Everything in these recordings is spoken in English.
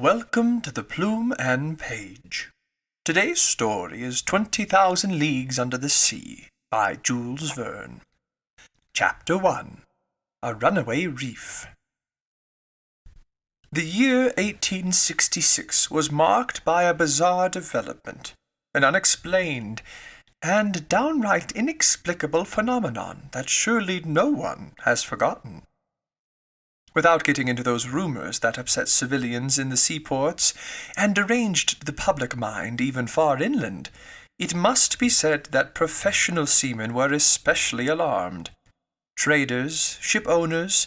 Welcome to the Plume and Page. Today's story is 20,000 Leagues Under the Sea by Jules Verne. Chapter 1. A Runaway Reef. The year 1866 was marked by a bizarre development, an unexplained and downright inexplicable phenomenon that surely no one has forgotten. Without getting into those rumors that upset civilians in the seaports and deranged the public mind even far inland, it must be said that professional seamen were especially alarmed. Traders, ship owners,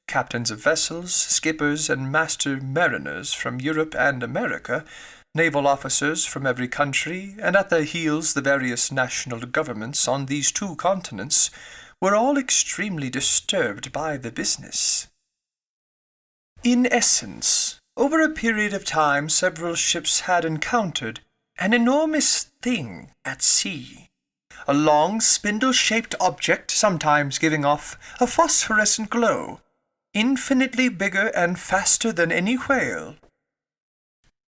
captains of vessels, skippers, and master mariners from Europe and America, naval officers from every country, and at their heels the various national governments on these two continents, were all extremely disturbed by the business. In essence, over a period of time several ships had encountered an enormous thing at sea, a long spindle-shaped object sometimes giving off a phosphorescent glow, infinitely bigger and faster than any whale.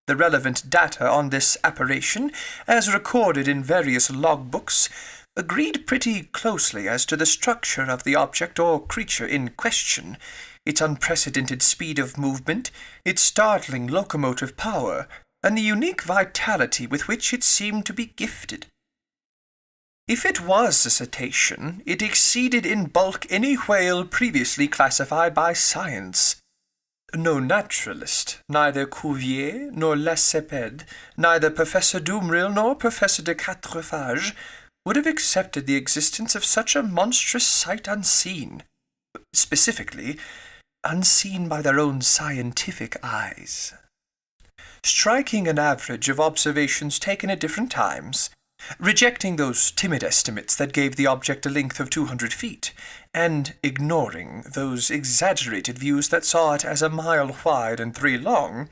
The relevant data on this apparition, as recorded in various logbooks, agreed pretty closely as to the structure of the object or creature in question, its unprecedented speed of movement, its startling locomotive power, and the unique vitality with which it seemed to be gifted. If it was a cetacean, it exceeded in bulk any whale previously classified by science. No naturalist, neither Cuvier nor Lacépède, neither Professor Dumril nor Professor de Quatrefages, would have accepted the existence of such a monstrous sight unseen. Specifically, unseen by their own scientific eyes. Striking an average of observations taken at different times, rejecting those timid estimates that gave the object a length of 200 feet, and ignoring those exaggerated views that saw it as a mile wide and 3 long,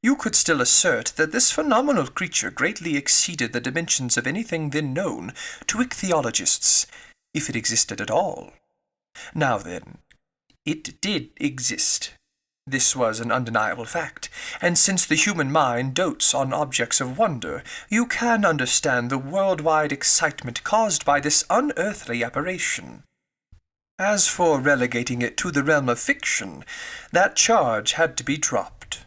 you could still assert that this phenomenal creature greatly exceeded the dimensions of anything then known to ichthyologists, if it existed at all. Now then, it did exist. This was an undeniable fact, and since the human mind dotes on objects of wonder, you can understand the worldwide excitement caused by this unearthly apparition. As for relegating it to the realm of fiction, that charge had to be dropped.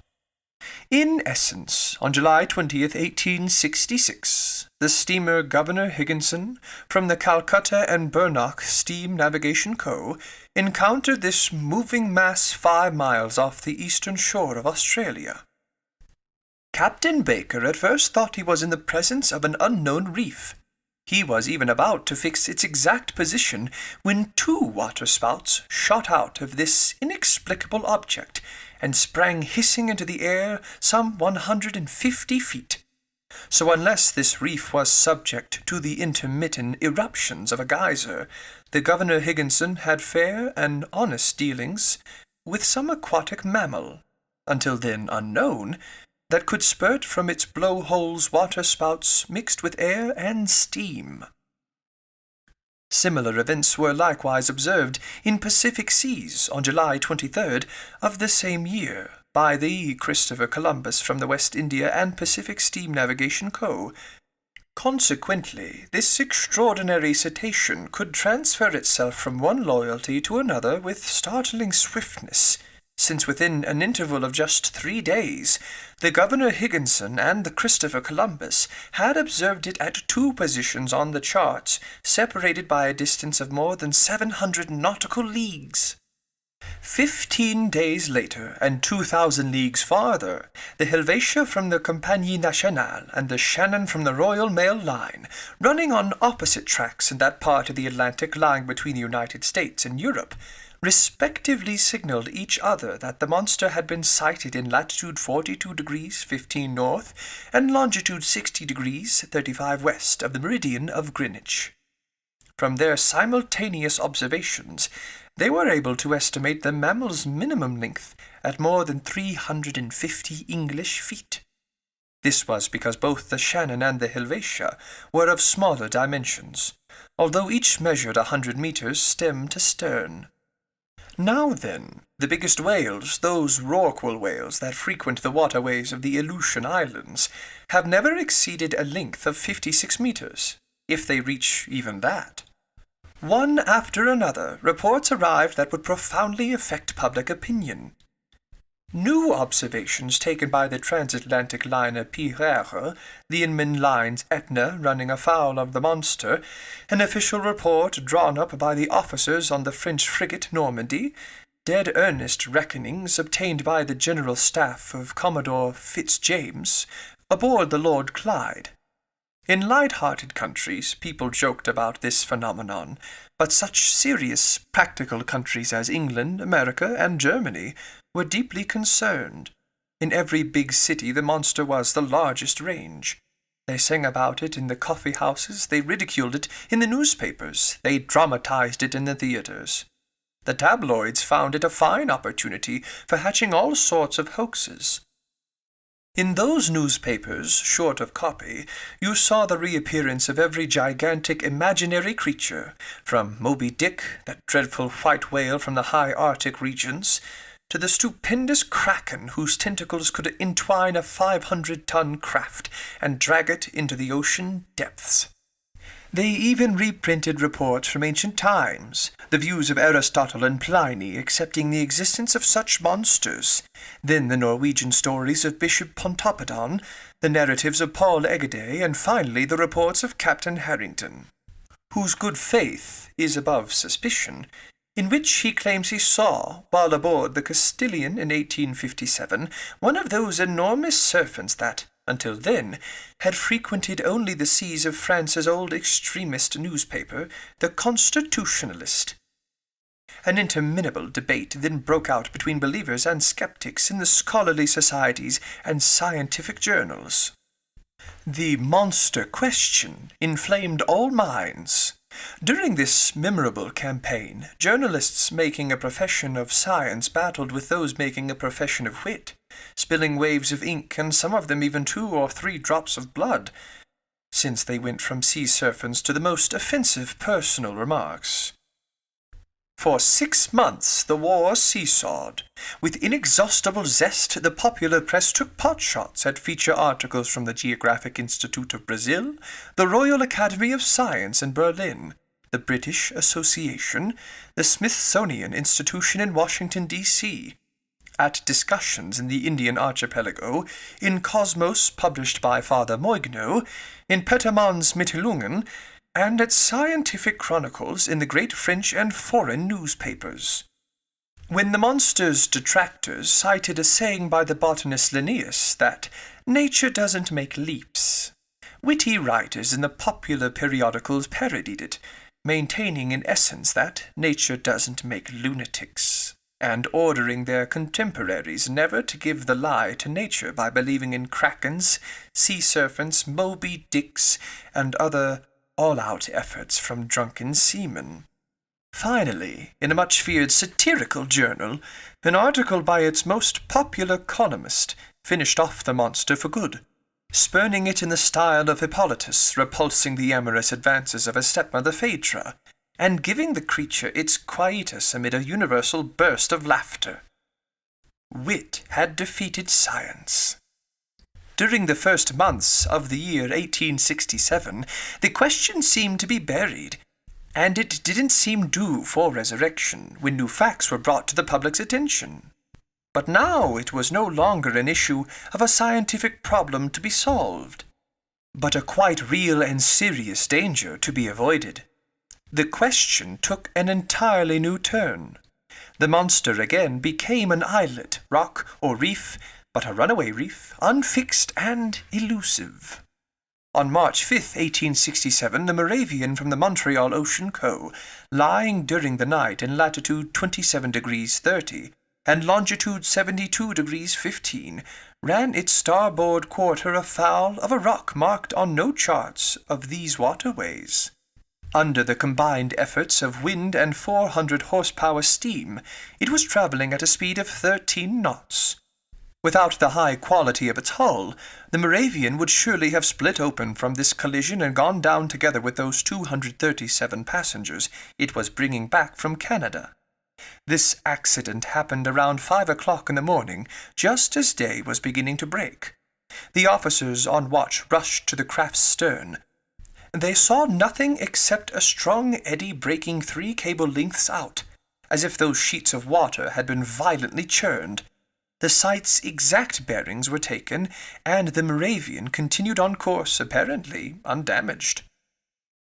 In essence, on July 20th, 1866, the steamer Governor Higginson, from the Calcutta and Burnock Steam Navigation Co., encountered this moving mass 5 miles off the eastern shore of Australia. Captain Baker at first thought he was in the presence of an unknown reef. He was even about to fix its exact position when 2 waterspouts shot out of this inexplicable object and sprang hissing into the air some 150 feet. So unless this reef was subject to the intermittent eruptions of a geyser, the Governor Higginson had fair and honest dealings with some aquatic mammal, until then unknown, that could spurt from its blowholes waterspouts mixed with air and steam. Similar events were likewise observed in Pacific seas on July 23rd of the same year by the Christopher Columbus from the West India and Pacific Steam Navigation Co. Consequently, this extraordinary cetacean could transfer itself from one loyalty to another with startling swiftness, since within an interval of just 3 days, the Governor Higginson and the Christopher Columbus had observed it at 2 positions on the charts, separated by a distance of more than 700 nautical leagues. 15 days later, and 2,000 leagues farther, the Helvetia from the Compagnie Nationale and the Shannon from the Royal Mail Line, running on opposite tracks in that part of the Atlantic lying between the United States and Europe, respectively signaled each other that the monster had been sighted in latitude 42 degrees 15 north and longitude 60 degrees 35 west of the meridian of Greenwich. From their simultaneous observations, they were able to estimate the mammal's minimum length at more than 350 English feet. This was because both the Shannon and the Helvetia were of smaller dimensions, although each measured 100 meters stem to stern. Now then, the biggest whales, those rorqual whales that frequent the waterways of the Aleutian Islands, have never exceeded a length of 56 meters, if they reach even that. One after another, reports arrived that would profoundly affect public opinion. New observations taken by the transatlantic liner Pereire, the Inman line's Etna running afoul of the monster, an official report drawn up by the officers on the French frigate Normandy, dead earnest reckonings obtained by the general staff of Commodore Fitzjames aboard the Lord Clyde. In light-hearted countries, people joked about this phenomenon, but such serious, practical countries as England, America, and Germany were deeply concerned. In every big city the monster was the largest range. They sang about it in the coffee-houses, they ridiculed it in the newspapers, they dramatized it in the theaters. The tabloids found it a fine opportunity for hatching all sorts of hoaxes. In those newspapers, short of copy, you saw the reappearance of every gigantic imaginary creature, from Moby Dick, that dreadful white whale from the high Arctic regions, to the stupendous kraken whose tentacles could entwine a 500-ton craft and drag it into the ocean depths. They even reprinted reports from ancient times, the views of Aristotle and Pliny accepting the existence of such monsters, then the Norwegian stories of Bishop Pontoppidan, the narratives of Paul Egede, and finally the reports of Captain Harrington, whose good faith is above suspicion, in which he claims he saw, while aboard the Castilian in 1857, one of those enormous serpents that, until then, had frequented only the seas of France's old extremist newspaper, the Constitutionalist. An interminable debate then broke out between believers and skeptics in the scholarly societies and scientific journals. The monster question inflamed all minds. During this memorable campaign, journalists making a profession of science battled with those making a profession of wit, spilling waves of ink and some of them even 2 or 3 drops of blood, since they went from sea serpents to the most offensive personal remarks. For 6 months the war seesawed. With inexhaustible zest, the popular press took potshots at feature articles from the Geographic Institute of Brazil, the Royal Academy of Science in Berlin, the British Association, the Smithsonian Institution in Washington, D.C., at discussions in the Indian archipelago, in Cosmos published by Father Moigno, in Petermann's Mittelungen, and at scientific chronicles in the great French and foreign newspapers. When the monster's detractors cited a saying by the botanist Linnaeus that nature doesn't make leaps, witty writers in the popular periodicals parodied it, maintaining in essence that nature doesn't make lunatics, and ordering their contemporaries never to give the lie to nature by believing in krakens, sea serpents, Moby Dicks, and other all-out efforts from drunken seamen. Finally, in a much-feared satirical journal, an article by its most popular columnist finished off the monster for good, spurning it in the style of Hippolytus repulsing the amorous advances of his stepmother Phaedra, and giving the creature its quietus amid a universal burst of laughter. Wit had defeated science. During the first months of the year 1867, the question seemed to be buried, and it didn't seem due for resurrection when new facts were brought to the public's attention. But now it was no longer an issue of a scientific problem to be solved, but a quite real and serious danger to be avoided. The question took an entirely new turn. The monster again became an islet, rock, or reef, but a runaway reef, unfixed and elusive. On March 5, 1867, the Moravian from the Montreal Ocean Co., lying during the night in latitude 27 degrees 30 and longitude 72 degrees 15, ran its starboard quarter afoul of a rock marked on no charts of these waterways. Under the combined efforts of wind and 400 horsepower steam, it was traveling at a speed of 13 knots. Without the high quality of its hull, the Moravian would surely have split open from this collision and gone down together with those 237 passengers it was bringing back from Canada. This accident happened around 5 o'clock in the morning, just as day was beginning to break. The officers on watch rushed to the craft's stern. They saw nothing except a strong eddy breaking 3 cable lengths out, as if those sheets of water had been violently churned. The site's exact bearings were taken, and the Moravian continued on course, apparently undamaged.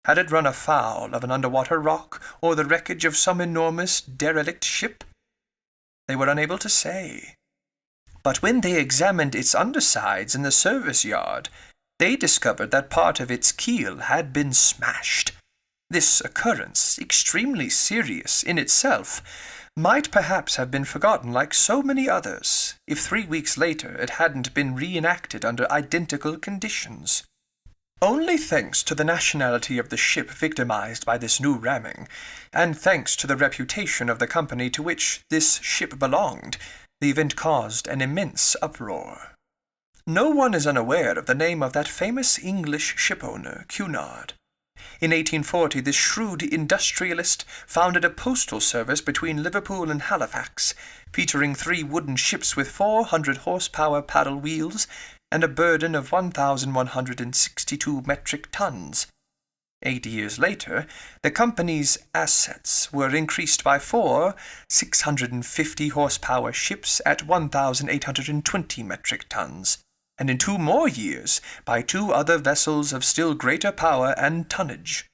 Had it run afoul of an underwater rock or the wreckage of some enormous derelict ship? They were unable to say. But when they examined its undersides in the service yard, they discovered that part of its keel had been smashed. This occurrence, extremely serious in itself, might perhaps have been forgotten like so many others, if 3 weeks later it hadn't been reenacted under identical conditions. Only thanks to the nationality of the ship victimized by this new ramming, and thanks to the reputation of the company to which this ship belonged, the event caused an immense uproar. No one is unaware of the name of that famous English shipowner, Cunard. In 1840, this shrewd industrialist founded a postal service between Liverpool and Halifax, featuring 3 wooden ships with 400 horsepower paddle wheels and a burden of 1,162 metric tons. 8 years later, the company's assets were increased by 4 650 horsepower ships at 1,820 metric tons, and in 2 more years by 2 other vessels of still greater power and tonnage.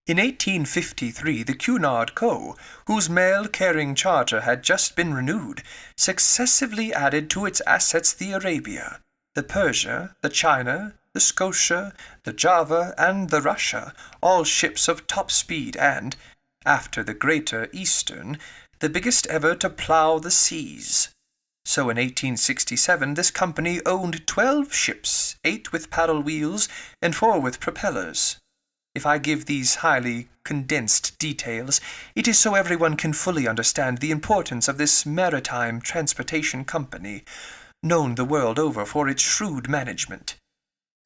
In 1853, the Cunard Co., whose mail-carrying charter had just been renewed, successively added to its assets the Arabia, the Persia, the China, the Scotia, the Java, and the Russia, all ships of top speed and, after the Greater Eastern, the biggest ever to plough the seas. So in 1867 this company owned 12 ships, 8 with paddle wheels and 4 with propellers. If I give these highly condensed details, it is so everyone can fully understand the importance of this maritime transportation company, known the world over for its shrewd management.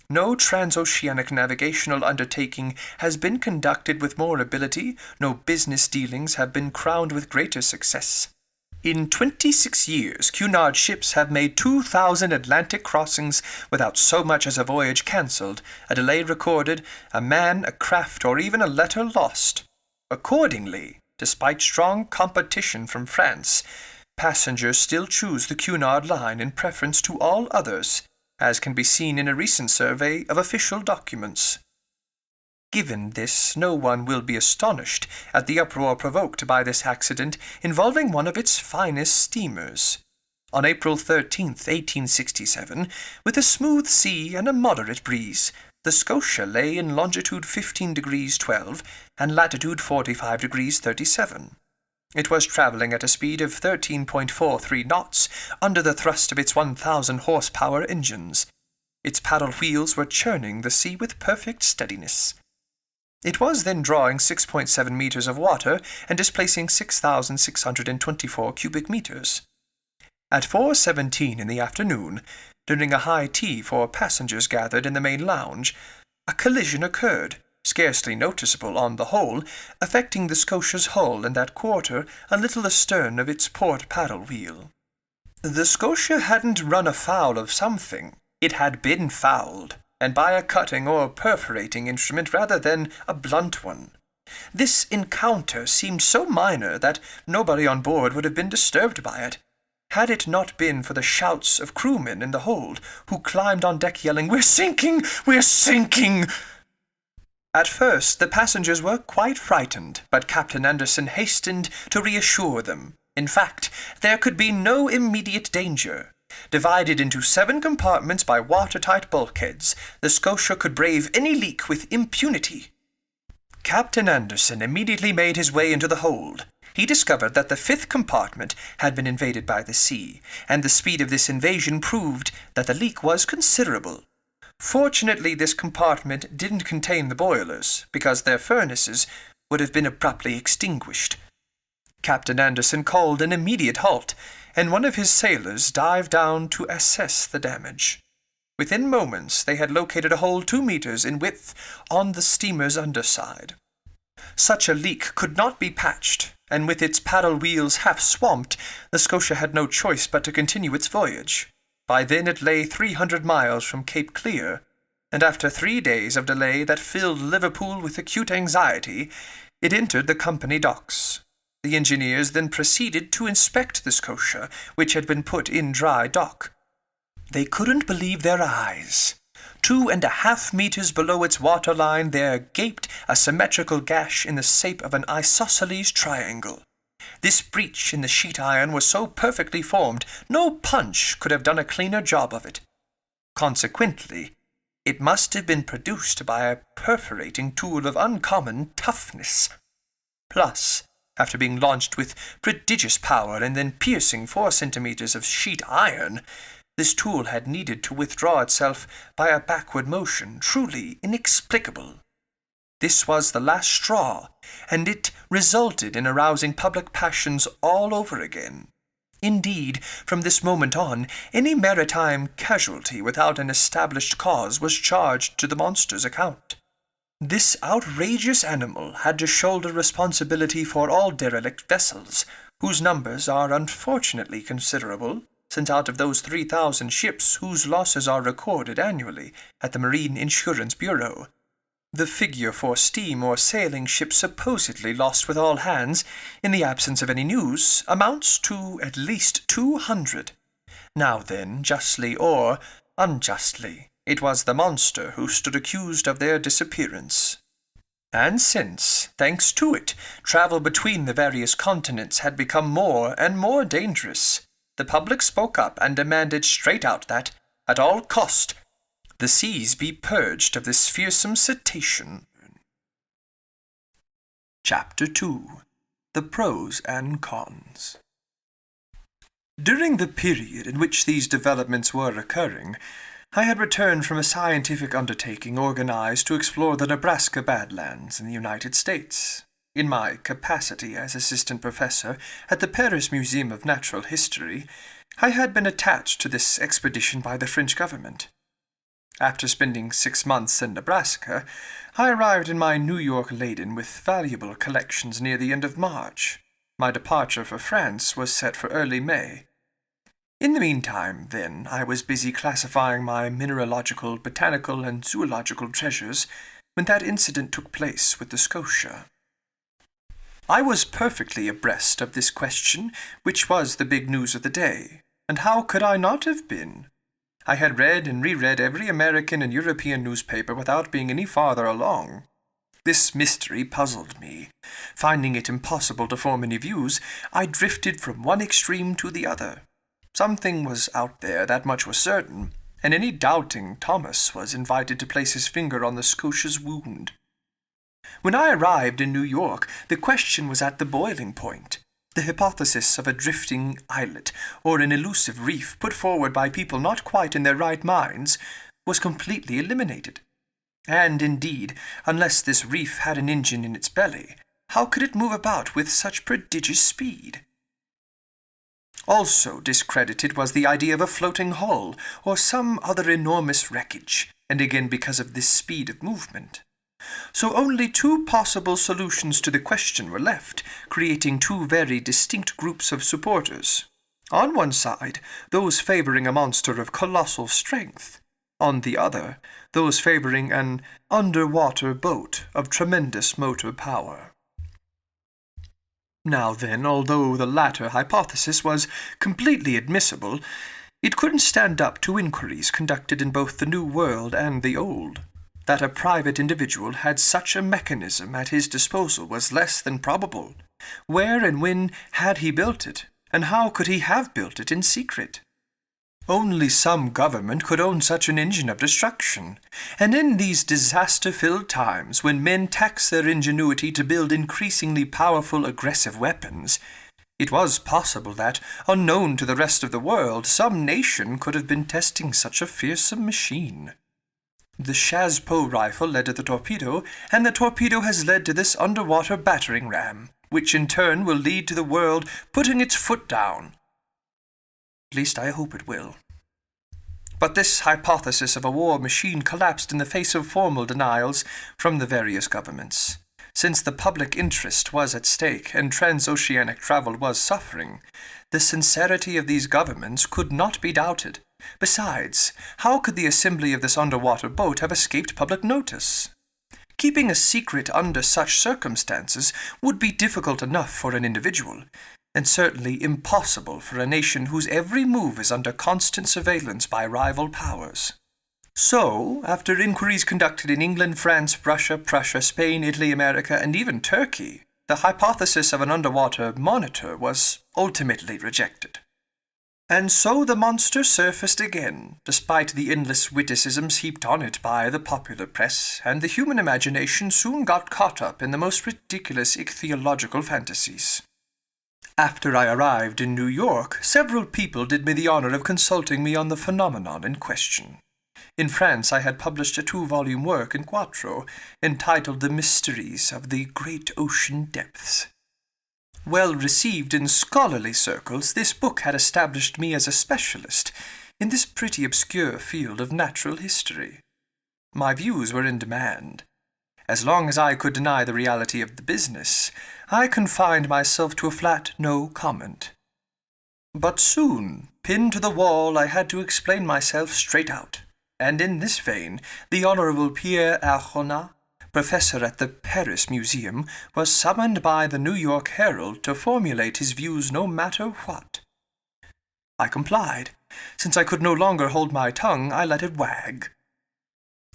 No transoceanic navigational undertaking has been conducted with more ability, no business dealings have been crowned with greater success. In 26 years, Cunard ships have made 2,000 Atlantic crossings without so much as a voyage cancelled, a delay recorded, a man, a craft, or even a letter lost. Accordingly, despite strong competition from France, passengers still choose the Cunard line in preference to all others, as can be seen in a recent survey of official documents. Given this, no one will be astonished at the uproar provoked by this accident involving one of its finest steamers. On April 13th, 1867, with a smooth sea and a moderate breeze, the Scotia lay in longitude 15 degrees 12 and latitude 45 degrees 37. It was travelling at a speed of 13.43 knots under the thrust of its 1,000 horsepower engines. Its paddle wheels were churning the sea with perfect steadiness. It was then drawing 6.7 meters of water and displacing 6,624 cubic meters. At 4:17 in the afternoon, during a high tea for passengers gathered in the main lounge, a collision occurred, scarcely noticeable on the whole, affecting the Scotia's hull and that quarter a little astern of its port paddle wheel. The Scotia hadn't run afoul of something. It had been fouled, and by a cutting or perforating instrument rather than a blunt one. This encounter seemed so minor that nobody on board would have been disturbed by it, had it not been for the shouts of crewmen in the hold, who climbed on deck yelling, "We're sinking! We're sinking!" At first the passengers were quite frightened, but Captain Anderson hastened to reassure them. In fact, there could be no immediate danger. Divided into 7 compartments by watertight bulkheads, the Scotia could brave any leak with impunity. Captain Anderson immediately made his way into the hold. He discovered that the 5th compartment had been invaded by the sea, and the speed of this invasion proved that the leak was considerable. Fortunately, this compartment didn't contain the boilers, because their furnaces would have been abruptly extinguished. Captain Anderson called an immediate halt, and one of his sailors dived down to assess the damage. Within moments they had located a hole 2 meters in width on the steamer's underside. Such a leak could not be patched, and with its paddle wheels half swamped, the Scotia had no choice but to continue its voyage. By then it lay 300 miles from Cape Clear, and after 3 days of delay that filled Liverpool with acute anxiety, it entered the company docks. The engineers then proceeded to inspect the Scotia, which had been put in dry dock. They couldn't believe their eyes. 2.5 meters below its waterline there gaped a symmetrical gash in the shape of an isosceles triangle. This breach in the sheet iron was so perfectly formed, no punch could have done a cleaner job of it. Consequently, it must have been produced by a perforating tool of uncommon toughness. Plus, after being launched with prodigious power and then piercing 4 centimeters of sheet iron, this tool had needed to withdraw itself by a backward motion truly inexplicable. This was the last straw, and it resulted in arousing public passions all over again. Indeed, from this moment on, any maritime casualty without an established cause was charged to the monster's account. This outrageous animal had to shoulder responsibility for all derelict vessels, whose numbers are unfortunately considerable, since out of those 3,000 ships whose losses are recorded annually at the Marine Insurance Bureau, the figure for steam or sailing ships supposedly lost with all hands, in the absence of any news, amounts to at least 200. Now then, justly or unjustly, it was the monster who stood accused of their disappearance. And since, thanks to it, travel between the various continents had become more and more dangerous, the public spoke up and demanded straight out that, at all cost, the seas be purged of this fearsome cetacean. Chapter 2. The Pros and Cons. During the period in which these developments were occurring, I had returned from a scientific undertaking organized to explore the Nebraska Badlands in the United States. In my capacity as assistant professor at the Paris Museum of Natural History, I had been attached to this expedition by the French government. After spending 6 months in Nebraska, I arrived in my New York laden with valuable collections near the end of March. My departure for France was set for early May. In the meantime, then, I was busy classifying my mineralogical, botanical, and zoological treasures when that incident took place with the Scotia. I was perfectly abreast of this question, which was the big news of the day, and how could I not have been? I had read and reread every American and European newspaper without being any farther along. This mystery puzzled me. Finding it impossible to form any views, I drifted from one extreme to the other. Something was out there, that much was certain, and any doubting Thomas was invited to place his finger on the Scotia's wound. When I arrived in New York, the question was at the boiling point. The hypothesis of a drifting islet or an elusive reef put forward by people not quite in their right minds was completely eliminated. And indeed, unless this reef had an engine in its belly, how could it move about with such prodigious speed? Also discredited was the idea of a floating hull or some other enormous wreckage, and again because of this speed of movement. So only 2 possible solutions to the question were left, creating 2 very distinct groups of supporters. On one side, those favoring a monster of colossal strength. On the other, those favoring an underwater boat of tremendous motor power. Now then, although the latter hypothesis was completely admissible, it couldn't stand up to inquiries conducted in both the New World and the Old. That a private individual had such a mechanism at his disposal was less than probable. Where and when had he built it, and how could he have built it in secret? Only some government could own such an engine of destruction, and in these disaster-filled times, when men tax their ingenuity to build increasingly powerful aggressive weapons, it was possible that, unknown to the rest of the world, some nation could have been testing such a fearsome machine. The Chassepot rifle led to the torpedo, and the torpedo has led to this underwater battering ram, which in turn will lead to the world putting its foot down. At least I hope it will. But this hypothesis of a war machine collapsed in the face of formal denials from the various governments. Since the public interest was at stake and transoceanic travel was suffering, the sincerity of these governments could not be doubted. Besides, how could the assembly of this underwater boat have escaped public notice? Keeping a secret under such circumstances would be difficult enough for an individual, and certainly impossible for a nation whose every move is under constant surveillance by rival powers. So, after inquiries conducted in England, France, Russia, Prussia, Spain, Italy, America, and even Turkey, the hypothesis of an underwater monitor was ultimately rejected. And so the monster surfaced again, despite the endless witticisms heaped on it by the popular press, and the human imagination soon got caught up in the most ridiculous ichthyological fantasies. After I arrived in New York, several people did me the honor of consulting me on the phenomenon in question. In France I had published a 2-volume work in quarto, entitled The Mysteries of the Great Ocean Depths. Well received in scholarly circles, this book had established me as a specialist in this pretty obscure field of natural history. My views were in demand. As long as I could deny the reality of the business, I confined myself to a flat no comment. But soon, pinned to the wall, I had to explain myself straight out, and in this vein, the Honorable Pierre Arjona, professor at the Paris Museum, was summoned by the New York Herald to formulate his views no matter what. I complied. Since I could no longer hold my tongue, I let it wag.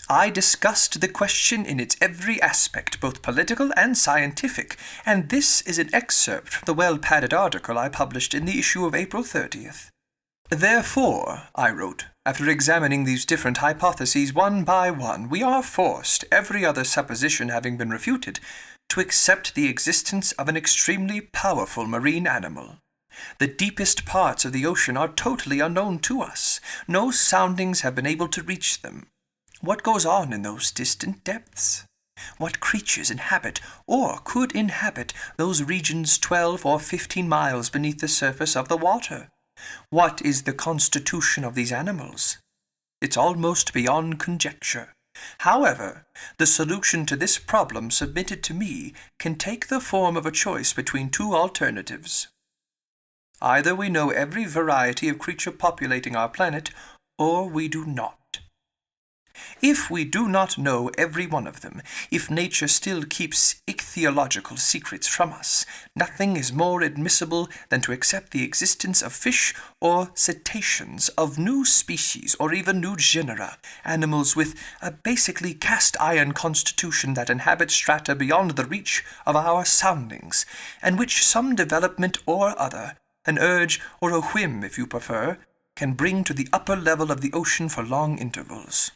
I discussed the question in its every aspect, both political and scientific, and this is an excerpt from the well-padded article I published in the issue of April 30th. Therefore, I wrote, after examining these different hypotheses one by one, we are forced, every other supposition having been refuted, to accept the existence of an extremely powerful marine animal. The deepest parts of the ocean are totally unknown to us. No soundings have been able to reach them. What goes on in those distant depths? What creatures inhabit, or could inhabit, those regions 12 or 15 miles beneath the surface of the water? What is the constitution of these animals? It's almost beyond conjecture. However, the solution to this problem submitted to me can take the form of a choice between 2 alternatives. Either we know every variety of creature populating our planet, or we do not. If we do not know every one of them, if nature still keeps ichthyological secrets from us, nothing is more admissible than to accept the existence of fish or cetaceans, of new species or even new genera, animals with a basically cast-iron constitution that inhabit strata beyond the reach of our soundings, and which some development or other, an urge or a whim if you prefer, can bring to the upper level of the ocean for long intervals.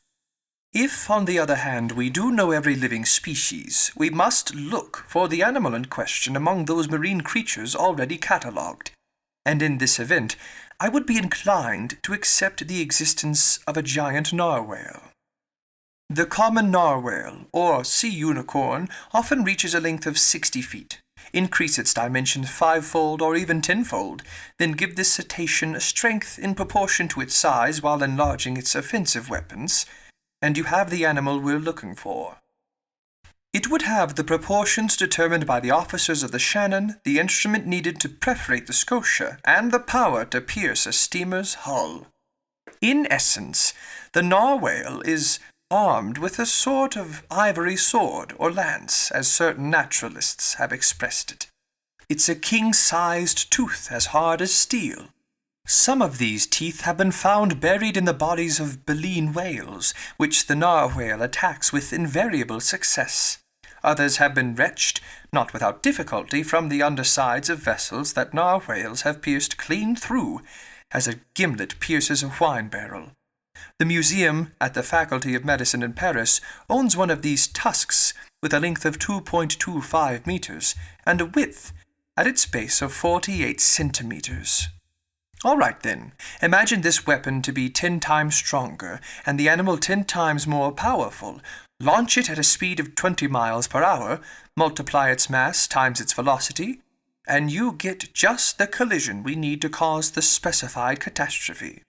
If, on the other hand, we do know every living species, we must look for the animal in question among those marine creatures already catalogued, and in this event I would be inclined to accept the existence of a giant narwhale. The common narwhale, or sea unicorn, often reaches a length of 60 feet. Increase its dimensions 5-fold or even 10-fold, then give this cetacean a strength in proportion to its size while enlarging its offensive weapons, and you have the animal we're looking for. It would have the proportions determined by the officers of the Shannon, the instrument needed to perforate the Scotia, and the power to pierce a steamer's hull. In essence, the narwhale is armed with a sort of ivory sword or lance, as certain naturalists have expressed it. It's a king-sized tooth as hard as steel. Some of these teeth have been found buried in the bodies of baleen whales, which the narwhale attacks with invariable success. Others have been wrenched, not without difficulty, from the undersides of vessels that narwhales have pierced clean through, as a gimlet pierces a wine barrel. The museum at the Faculty of Medicine in Paris owns one of these tusks with a length of 2.25 meters and a width at its base of 48 centimeters. All right, then. Imagine this weapon to be 10 times stronger, and the animal 10 times more powerful. Launch it at a speed of 20 miles per hour, multiply its mass times its velocity, and you get just the collision we need to cause the specified catastrophe.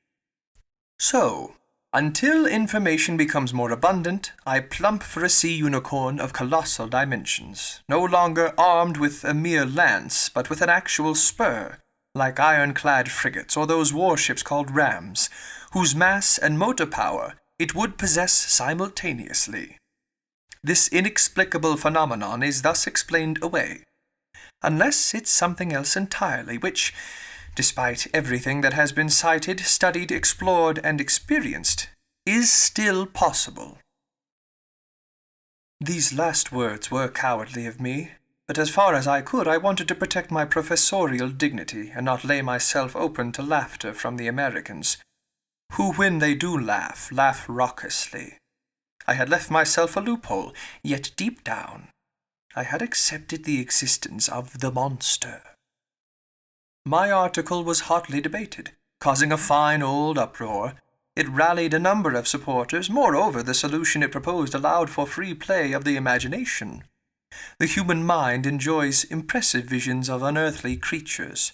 So, Until information becomes more abundant, I plump for a sea unicorn of colossal dimensions, no longer armed with a mere lance, but with an actual spur, like ironclad frigates or those warships called rams, whose mass and motor power it would possess simultaneously. This inexplicable phenomenon is thus explained away, unless it's something else entirely, which, despite everything that has been cited, studied, explored, and experienced, is still possible. These last words were cowardly of me, but as far as I could, I wanted to protect my professorial dignity and not lay myself open to laughter from the Americans, who, when they do laugh, laugh raucously. I had left myself a loophole, yet deep down I had accepted the existence of the monster. My article was hotly debated, causing a fine old uproar. It rallied a number of supporters. Moreover, the solution it proposed allowed for free play of the imagination. The human mind enjoys impressive visions of unearthly creatures.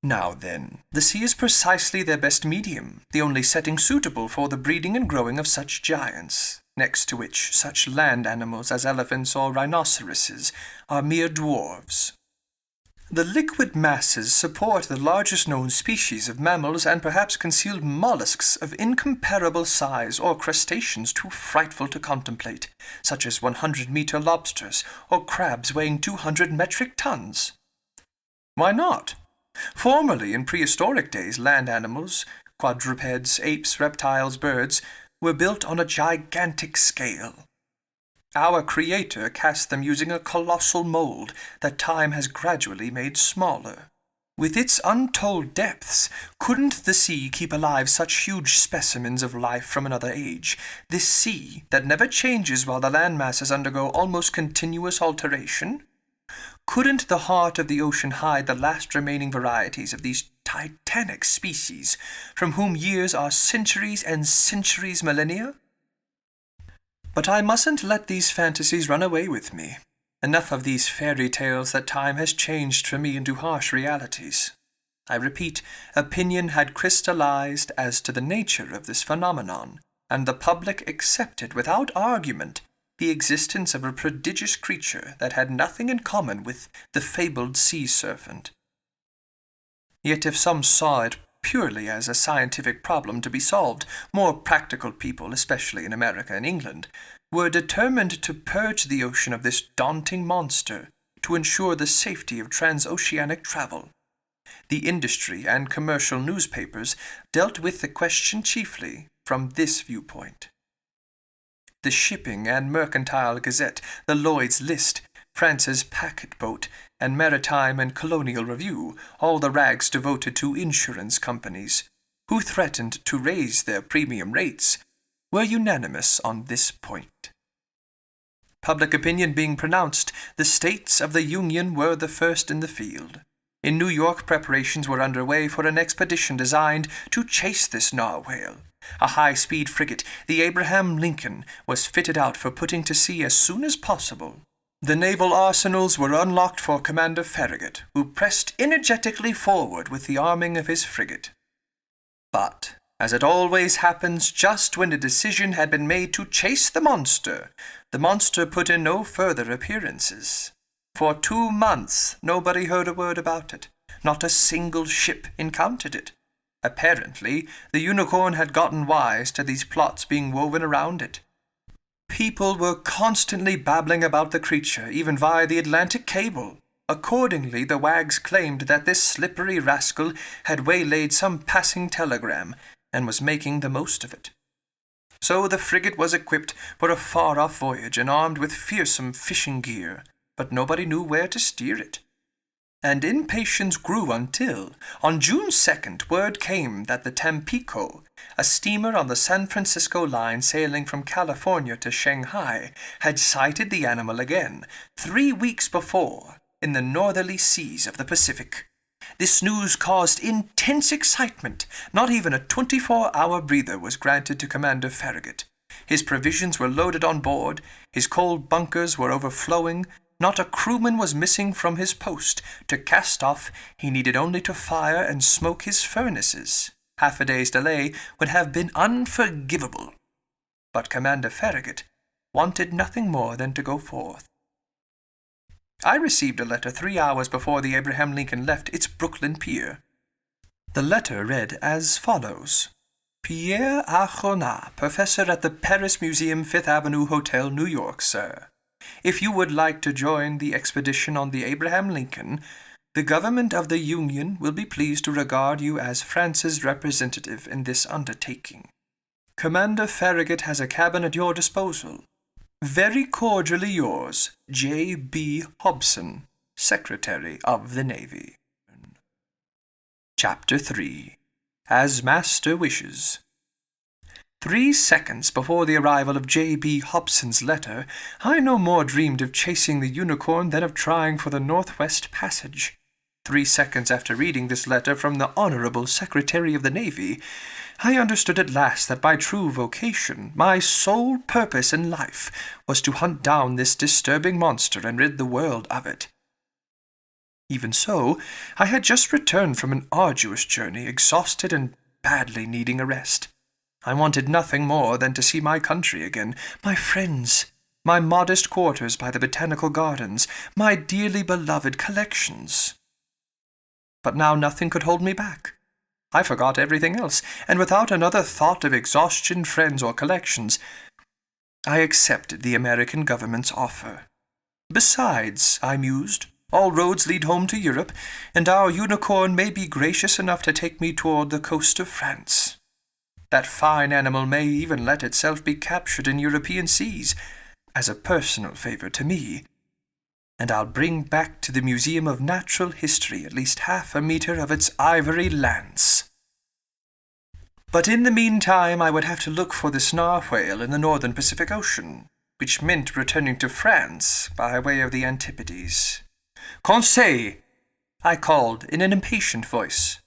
Now then, the sea is precisely their best medium, the only setting suitable for the breeding and growing of such giants, next to which such land animals as elephants or rhinoceroses are mere dwarfs. The liquid masses support the largest known species of mammals and perhaps concealed mollusks of incomparable size or crustaceans too frightful to contemplate, such as 100-meter lobsters or crabs weighing 200 metric tons. Why not? Formerly, in prehistoric days, land animals, quadrupeds, apes, reptiles, birds, were built on a gigantic scale. Our Creator cast them using a colossal mold that time has gradually made smaller. With its untold depths, couldn't the sea keep alive such huge specimens of life from another age? This sea that never changes while the land masses undergo almost continuous alteration? Couldn't the heart of the ocean hide the last remaining varieties of these titanic species, from whom years are centuries and centuries millennia? But I mustn't let these fantasies run away with me. Enough of these fairy tales that time has changed for me into harsh realities. I repeat, opinion had crystallized as to the nature of this phenomenon, and the public accepted without argument the existence of a prodigious creature that had nothing in common with the fabled sea serpent. Yet if some saw it purely as a scientific problem to be solved, more practical people, especially in America and England, were determined to purge the ocean of this daunting monster to ensure the safety of transoceanic travel. The industry and commercial newspapers dealt with the question chiefly from this viewpoint. The Shipping and Mercantile Gazette, the Lloyd's List, France's Packet Boat, and Maritime and Colonial Review, all the rags devoted to insurance companies, who threatened to raise their premium rates, were unanimous on this point. Public opinion being pronounced, the states of the Union were the first in the field. In New York, preparations were underway for an expedition designed to chase this narwhale. A high-speed frigate, the Abraham Lincoln, was fitted out for putting to sea as soon as possible. The naval arsenals were unlocked for Commander Farragut, who pressed energetically forward with the arming of his frigate. But, as it always happens, just when a decision had been made to chase the monster put in no further appearances. For 2 months nobody heard a word about it. Not a single ship encountered it. Apparently, the unicorn had gotten wise to these plots being woven around it. People were constantly babbling about the creature, even via the Atlantic cable. Accordingly, the wags claimed that this slippery rascal had waylaid some passing telegram, and was making the most of it. So the frigate was equipped for a far-off voyage and armed with fearsome fishing gear, but nobody knew where to steer it. And impatience grew until, on June 2nd, word came that the Tampico, a steamer on the San Francisco line sailing from California to Shanghai, had sighted the animal again, 3 weeks before, in the northerly seas of the Pacific. This news caused intense excitement. Not even a 24-hour breather was granted to Commander Farragut. His provisions were loaded on board, his coal bunkers were overflowing. Not a crewman was missing from his post. To cast off, he needed only to fire and smoke his furnaces. Half a day's delay would have been unforgivable. But Commander Farragut wanted nothing more than to go forth. I received a letter 3 hours before the Abraham Lincoln left its Brooklyn pier. The letter read as follows. Pierre Arjona, professor at the Paris Museum, 5th Avenue Hotel, New York, sir. If you would like to join the expedition on the Abraham Lincoln, the government of the Union will be pleased to regard you as France's representative in this undertaking. Commander Farragut has a cabin at your disposal. Very cordially yours, J. B. Hobson, Secretary of the Navy. Chapter 3. As Master Wishes. 3 seconds before the arrival of J. B. Hobson's letter, I no more dreamed of chasing the Unicorn than of trying for the Northwest Passage. 3 seconds after reading this letter from the Honorable Secretary of the Navy, I understood at last that my true vocation, my sole purpose in life, was to hunt down this disturbing monster and rid the world of it. Even so, I had just returned from an arduous journey, exhausted and badly needing a rest. I wanted nothing more than to see my country again, my friends, my modest quarters by the botanical gardens, my dearly beloved collections. But now nothing could hold me back. I forgot everything else, and without another thought of exhaustion, friends, or collections, I accepted the American government's offer. Besides, I mused, all roads lead home to Europe, and our Unicorn may be gracious enough to take me toward the coast of France. That fine animal may even let itself be captured in European seas, as a personal favor to me, and I'll bring back to the Museum of Natural History at least 1/2 meter of its ivory lance. But in the meantime I would have to look for the narwhale in the northern Pacific Ocean, which meant returning to France by way of the Antipodes. Conseil! I called in an impatient voice.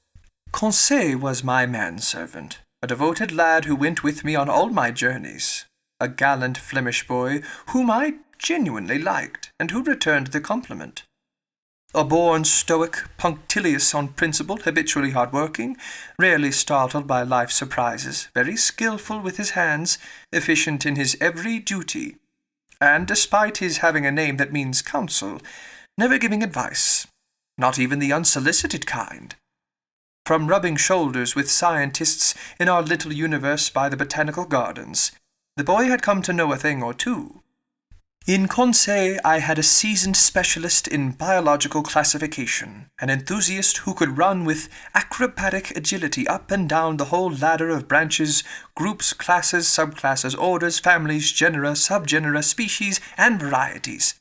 Conseil was my manservant, a devoted lad who went with me on all my journeys, a gallant Flemish boy whom I genuinely liked, and who returned the compliment. A born stoic, punctilious on principle, habitually hard-working, rarely startled by life's surprises, very skilful with his hands, efficient in his every duty, and despite his having a name that means counsel, never giving advice, not even the unsolicited kind. From rubbing shoulders with scientists in our little universe by the botanical gardens, the boy had come to know a thing or two. In Conseil I had a seasoned specialist in biological classification, an enthusiast who could run with acrobatic agility up and down the whole ladder of branches, groups, classes, subclasses, orders, families, genera, subgenera, species, and varieties.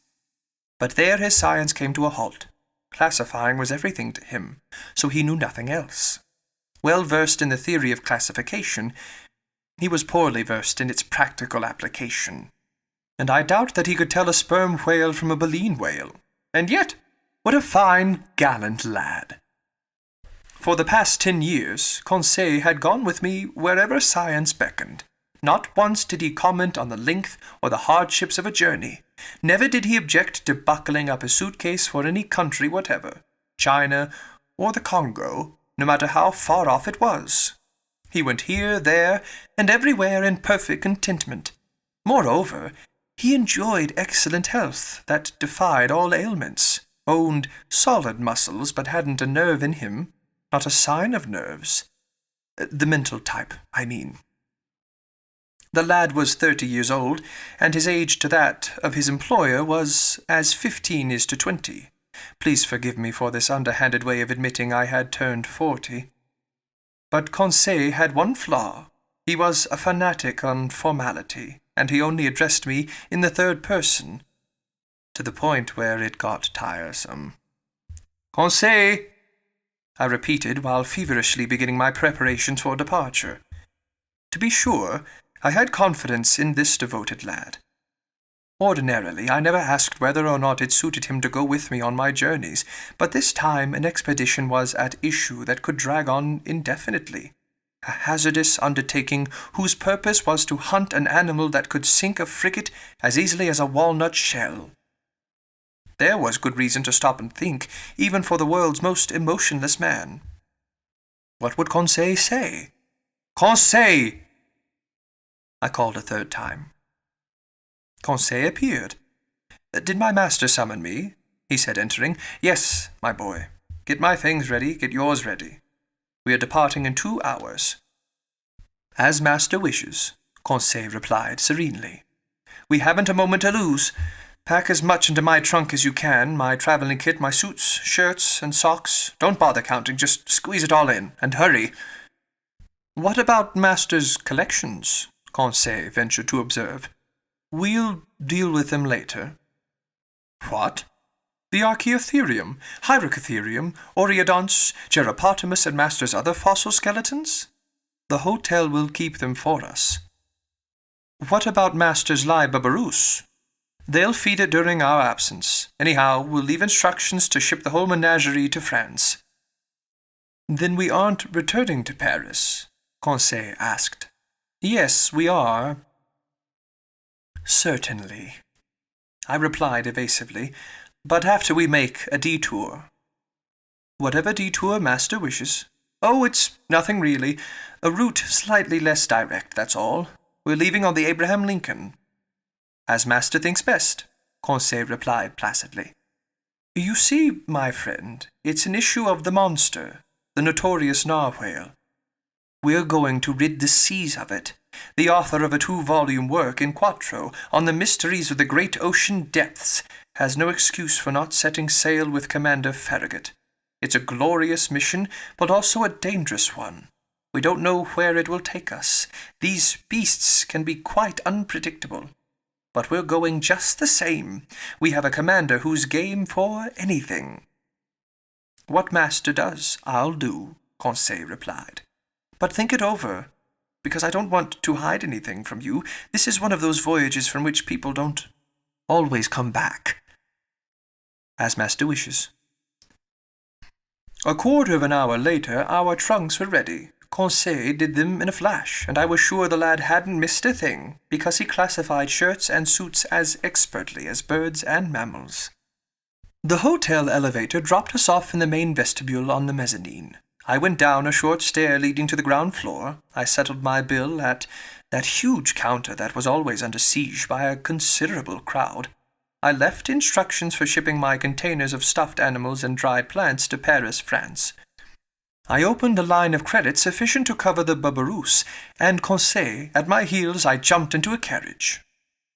But there his science came to a halt. Classifying was everything to him, so he knew nothing else. Well versed in the theory of classification, he was poorly versed in its practical application, and I doubt that he could tell a sperm whale from a baleen whale. And yet, what a fine, gallant lad! For the past 10 years, Conseil had gone with me wherever science beckoned. Not once did he comment on the length or the hardships of a journey. Never did he object to buckling up a suitcase for any country whatever, China or the Congo, no matter how far off it was. He went here, there, and everywhere in perfect contentment. Moreover, he enjoyed excellent health that defied all ailments, owned solid muscles but hadn't a nerve in him, not a sign of nerves. The mental type, I mean. The lad was 30 years old, and his age to that of his employer was as 15 is to 20. Please forgive me for this underhanded way of admitting I had turned 40. But Conseil had one flaw. He was a fanatic on formality, and he only addressed me in the third person, to the point where it got tiresome. Conseil! I repeated while feverishly beginning my preparations for departure. To be sure, I had confidence in this devoted lad. Ordinarily, I never asked whether or not it suited him to go with me on my journeys, but this time an expedition was at issue that could drag on indefinitely. A hazardous undertaking whose purpose was to hunt an animal that could sink a frigate as easily as a walnut shell. There was good reason to stop and think, even for the world's most emotionless man. What would Conseil say? Conseil! I called a third time. Conseil appeared. Did my master summon me? He said, entering. Yes, my boy. Get my things ready, get yours ready. We are departing in 2 hours. As master wishes, Conseil replied serenely. We haven't a moment to lose. Pack as much into my trunk as you can, my traveling kit, my suits, shirts, and socks. Don't bother counting, just squeeze it all in, and hurry. What about master's collections? Conseil ventured to observe. We'll deal with them later. What? The Archaeotherium, Hyracotherium, Oreodonts, Geropotamus, and master's other fossil skeletons? The hotel will keep them for us. What about master's live babaroos? They'll feed it during our absence. Anyhow, we'll leave instructions to ship the whole menagerie to France. Then we aren't returning to Paris? Conseil asked. Yes, we are. Certainly, I replied evasively, but after we make a detour. Whatever detour master wishes. Oh, it's nothing really. A route slightly less direct, that's all. We're leaving on the Abraham Lincoln. As master thinks best, Conseil replied placidly. You see, my friend, it's an issue of the monster, the notorious narwhale. We're going to rid the seas of it. The author of a 2-volume work in quarto on the mysteries of the great ocean depths has no excuse for not setting sail with Commander Farragut. It's a glorious mission, but also a dangerous one. We don't know where it will take us. These beasts can be quite unpredictable. But we're going just the same. We have a commander who's game for anything. What master does, I'll do, Conseil replied. But think it over, because I don't want to hide anything from you. This is one of those voyages from which people don't always come back. As master wishes. A quarter of an hour later, our trunks were ready. Conseil did them in a flash, and I was sure the lad hadn't missed a thing, because he classified shirts and suits as expertly as birds and mammals. The hotel elevator dropped us off in the main vestibule on the mezzanine. I went down a short stair leading to the ground floor. I settled my bill at that huge counter that was always under siege by a considerable crowd. I left instructions for shipping my containers of stuffed animals and dried plants to Paris, France. I opened a line of credit sufficient to cover the babaroos, and Conseil, at my heels, I jumped into a carriage.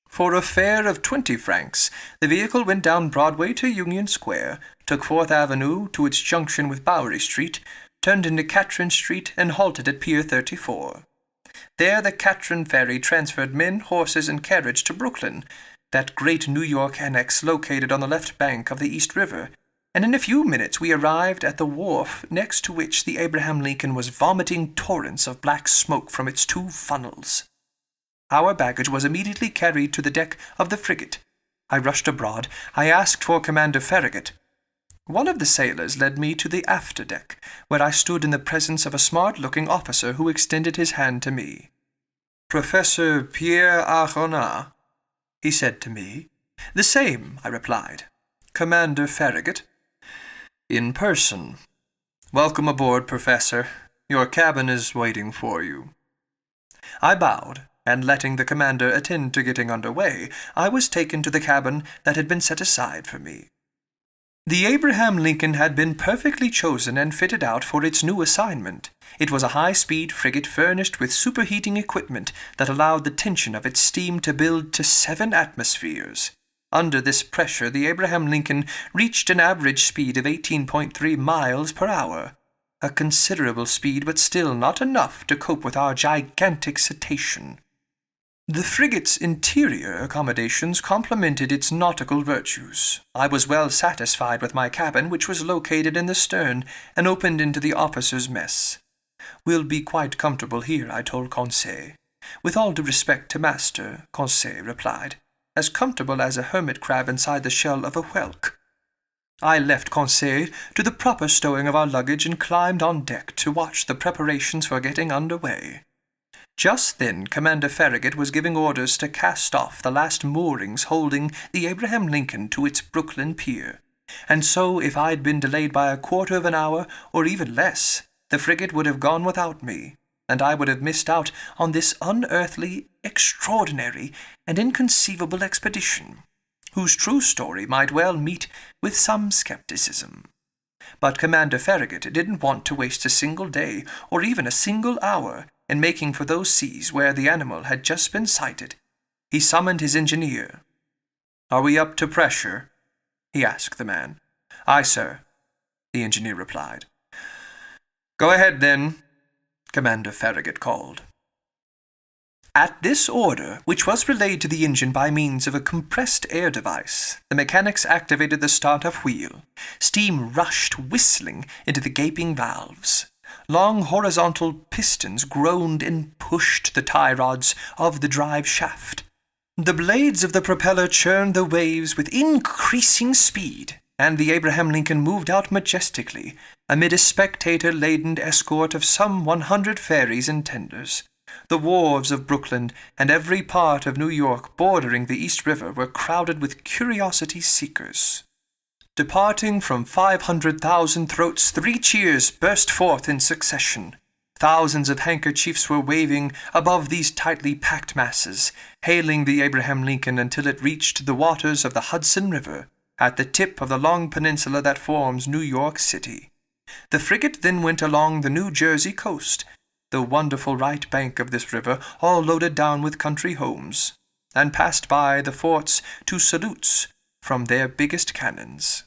For a fare of 20 francs, the vehicle went down Broadway to Union Square, took 4th Avenue to its junction with Bowery Street, turned into Catherine Street, and halted at Pier 34. There the Catherine ferry transferred men, horses, and carriage to Brooklyn, that great New York annex located on the left bank of the East River, and in a few minutes we arrived at the wharf next to which the Abraham Lincoln was vomiting torrents of black smoke from its 2 funnels. Our baggage was immediately carried to the deck of the frigate. I rushed abroad. I asked for Commander Farragut. One of the sailors led me to the after-deck, where I stood in the presence of a smart-looking officer who extended his hand to me. "Professor Pierre Aronnax," he said to me. "The same," I replied. "Commander Farragut?" "In person. Welcome aboard, Professor. Your cabin is waiting for you." I bowed, and letting the commander attend to getting under way, I was taken to the cabin that had been set aside for me. The Abraham Lincoln had been perfectly chosen and fitted out for its new assignment. It was a high-speed frigate furnished with superheating equipment that allowed the tension of its steam to build to 7 atmospheres. Under this pressure, the Abraham Lincoln reached an average speed of 18.3 miles per hour. A considerable speed, but still not enough to cope with our gigantic cetacean. The frigate's interior accommodations complemented its nautical virtues. I was well satisfied with my cabin, which was located in the stern and opened into the officers' mess. "We'll be quite comfortable here," I told Conseil. "With all due respect to master," Conseil replied. "As comfortable as a hermit crab inside the shell of a whelk." I left Conseil to the proper stowing of our luggage and climbed on deck to watch the preparations for getting under way. Just then Commander Farragut was giving orders to cast off the last moorings holding the Abraham Lincoln to its Brooklyn pier, and so if I'd been delayed by a quarter of an hour, or even less, the frigate would have gone without me. and I would have missed out on this unearthly, extraordinary, and inconceivable expedition, whose true story might well meet with some skepticism. But Commander Farragut didn't want to waste a single day, or even a single hour, in making for those seas where the animal had just been sighted. He summoned his engineer. "Are we up to pressure?" he asked the man. "Aye, sir," the engineer replied. "Go ahead, then," Commander Farragut called. At this order, which was relayed to the engine by means of a compressed air device, the mechanics activated the start-up wheel. Steam rushed whistling into the gaping valves. Long horizontal pistons groaned and pushed the tie rods of the drive shaft. The blades of the propeller churned the waves with increasing speed, and the Abraham Lincoln moved out majestically, amid a spectator-laden escort of some 100 ferries and tenders. The wharves of Brooklyn and every part of New York bordering the East River were crowded with curiosity-seekers. Departing from 500,000 throats, 3 cheers burst forth in succession. Thousands of handkerchiefs were waving above these tightly packed masses, hailing the Abraham Lincoln until it reached the waters of the Hudson River, at the tip of the long peninsula that forms New York City. The frigate then went along the New Jersey coast, the wonderful right bank of this river, all loaded down with country homes, and passed by the forts to salutes from their biggest cannons.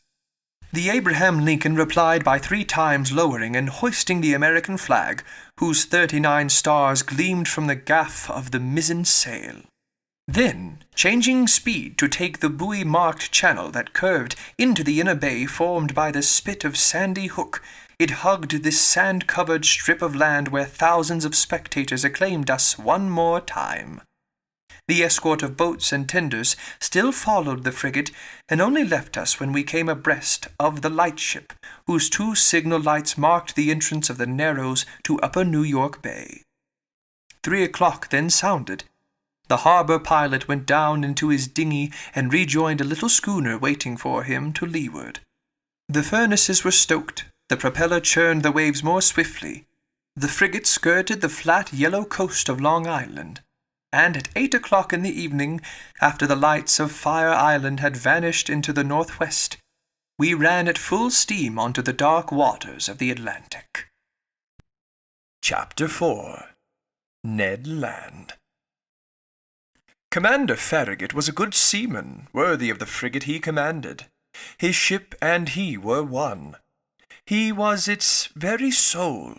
The Abraham Lincoln replied by 3 times lowering and hoisting the American flag, whose 39 stars gleamed from the gaff of the mizzen sail. Then, changing speed to take the buoy-marked channel that curved into the inner bay formed by the spit of Sandy Hook, it hugged this sand-covered strip of land where thousands of spectators acclaimed us one more time. The escort of boats and tenders still followed the frigate, and only left us when we came abreast of the lightship, whose 2 signal lights marked the entrance of the Narrows to Upper New York Bay. 3 o'clock then sounded. The harbor pilot went down into his dinghy and rejoined a little schooner waiting for him to leeward. The furnaces were stoked, the propeller churned the waves more swiftly. The frigate skirted the flat yellow coast of Long Island, and at 8 o'clock in the evening, after the lights of Fire Island had vanished into the northwest, we ran at full steam onto the dark waters of the Atlantic. Chapter 4. Ned Land. Commander Farragut was a good seaman, worthy of the frigate he commanded. His ship and he were one. He was its very soul.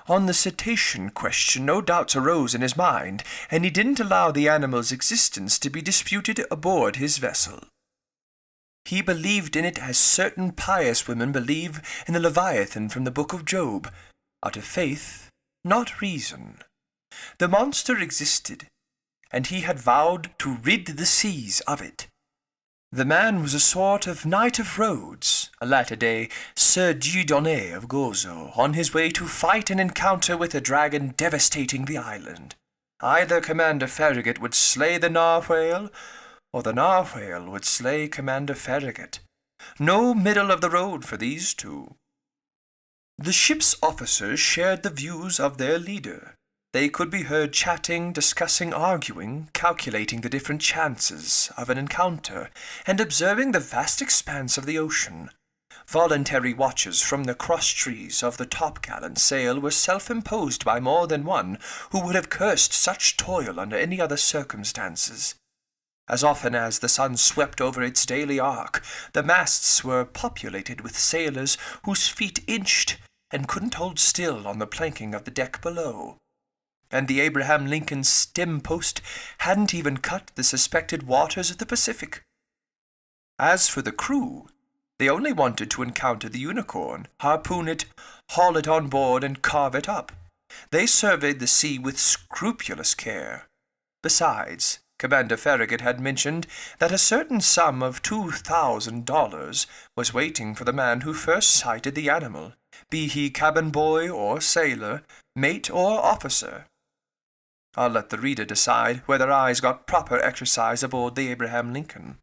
On the cetacean question no doubts arose in his mind, and he didn't allow the animal's existence to be disputed aboard his vessel. He believed in it as certain pious women believe in the Leviathan from the book of Job, out of faith, not reason. The monster existed, and he had vowed to rid the seas of it. The man was a sort of Knight of Rhodes, a latter-day Sir Dieudonné of Gozo, on his way to fight an encounter with a dragon devastating the island. Either Commander Farragut would slay the narwhale, or the narwhale would slay Commander Farragut. No middle of the road for these two. The ship's officers shared the views of their leader. They could be heard chatting, discussing, arguing, calculating the different chances of an encounter, and observing the vast expanse of the ocean. Voluntary watches from the cross-trees of the topgallant sail were self-imposed by more than one, who would have cursed such toil under any other circumstances. As often as the sun swept over its daily arc, the masts were populated with sailors whose feet inched and couldn't hold still on the planking of the deck below. And the Abraham Lincoln's stem post hadn't even cut the suspected waters of the Pacific. As for the crew, they only wanted to encounter the Unicorn, harpoon it, haul it on board, and carve it up. They surveyed the sea with scrupulous care. Besides, Commander Farragut had mentioned that a certain sum of $2,000 was waiting for the man who first sighted the animal, be he cabin boy or sailor, mate or officer. I'll let the reader decide whether eyes got proper exercise aboard the Abraham Lincoln.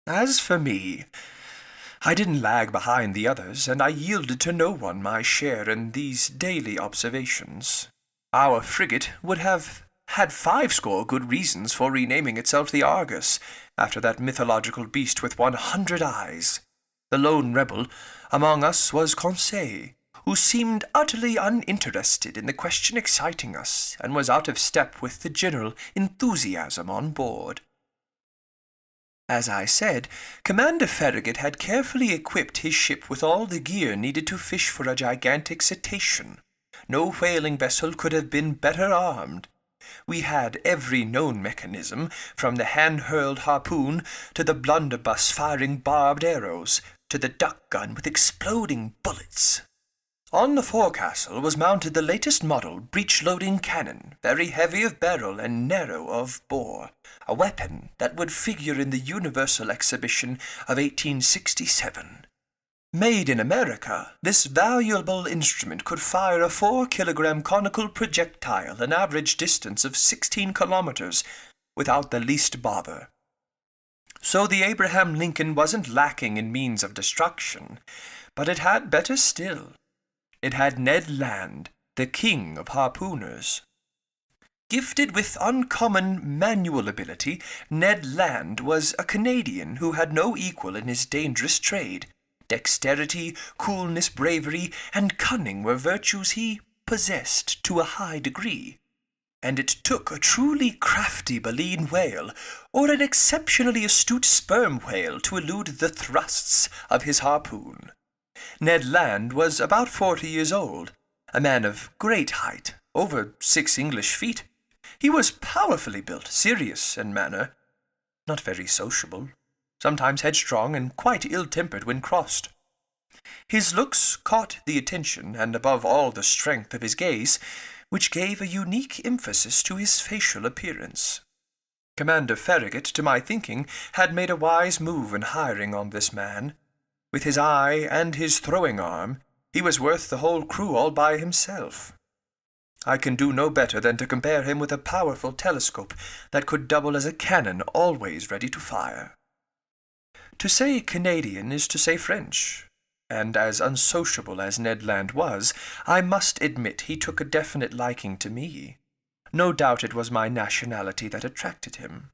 As for me, I didn't lag behind the others, and I yielded to no one my share in these daily observations. Our frigate would have had 50 good reasons for renaming itself the Argus, after that mythological beast with 100 eyes. The lone rebel among us was Conseil, who seemed utterly uninterested in the question exciting us, and was out of step with the general enthusiasm on board. As I said, Commander Farragut had carefully equipped his ship with all the gear needed to fish for a gigantic cetacean. No whaling vessel could have been better armed. We had every known mechanism, from the hand-hurled harpoon to the blunderbuss firing barbed arrows, to the duck gun with exploding bullets. On the forecastle was mounted the latest model breech-loading cannon, very heavy of barrel and narrow of bore, a weapon that would figure in the Universal Exhibition of 1867. Made in America, this valuable instrument could fire a 4-kilogram conical projectile an average distance of 16 kilometers without the least bother. So the Abraham Lincoln wasn't lacking in means of destruction, but it had better still. It had Ned Land, the king of harpooners. Gifted with uncommon manual ability, Ned Land was a Canadian who had no equal in his dangerous trade. Dexterity, coolness, bravery, and cunning were virtues he possessed to a high degree, and it took a truly crafty baleen whale or an exceptionally astute sperm whale to elude the thrusts of his harpoon. Ned Land was about 40 years old, a man of great height, over 6 English feet. He was powerfully built, serious in manner, not very sociable, sometimes headstrong and quite ill-tempered when crossed. His looks caught the attention, and above all the strength of his gaze, which gave a unique emphasis to his facial appearance. Commander Farragut, to my thinking, had made a wise move in hiring on this man. With his eye and his throwing arm, he was worth the whole crew all by himself. I can do no better than to compare him with a powerful telescope that could double as a cannon always ready to fire. To say Canadian is to say French, and as unsociable as Ned Land was, I must admit he took a definite liking to me. No doubt it was my nationality that attracted him.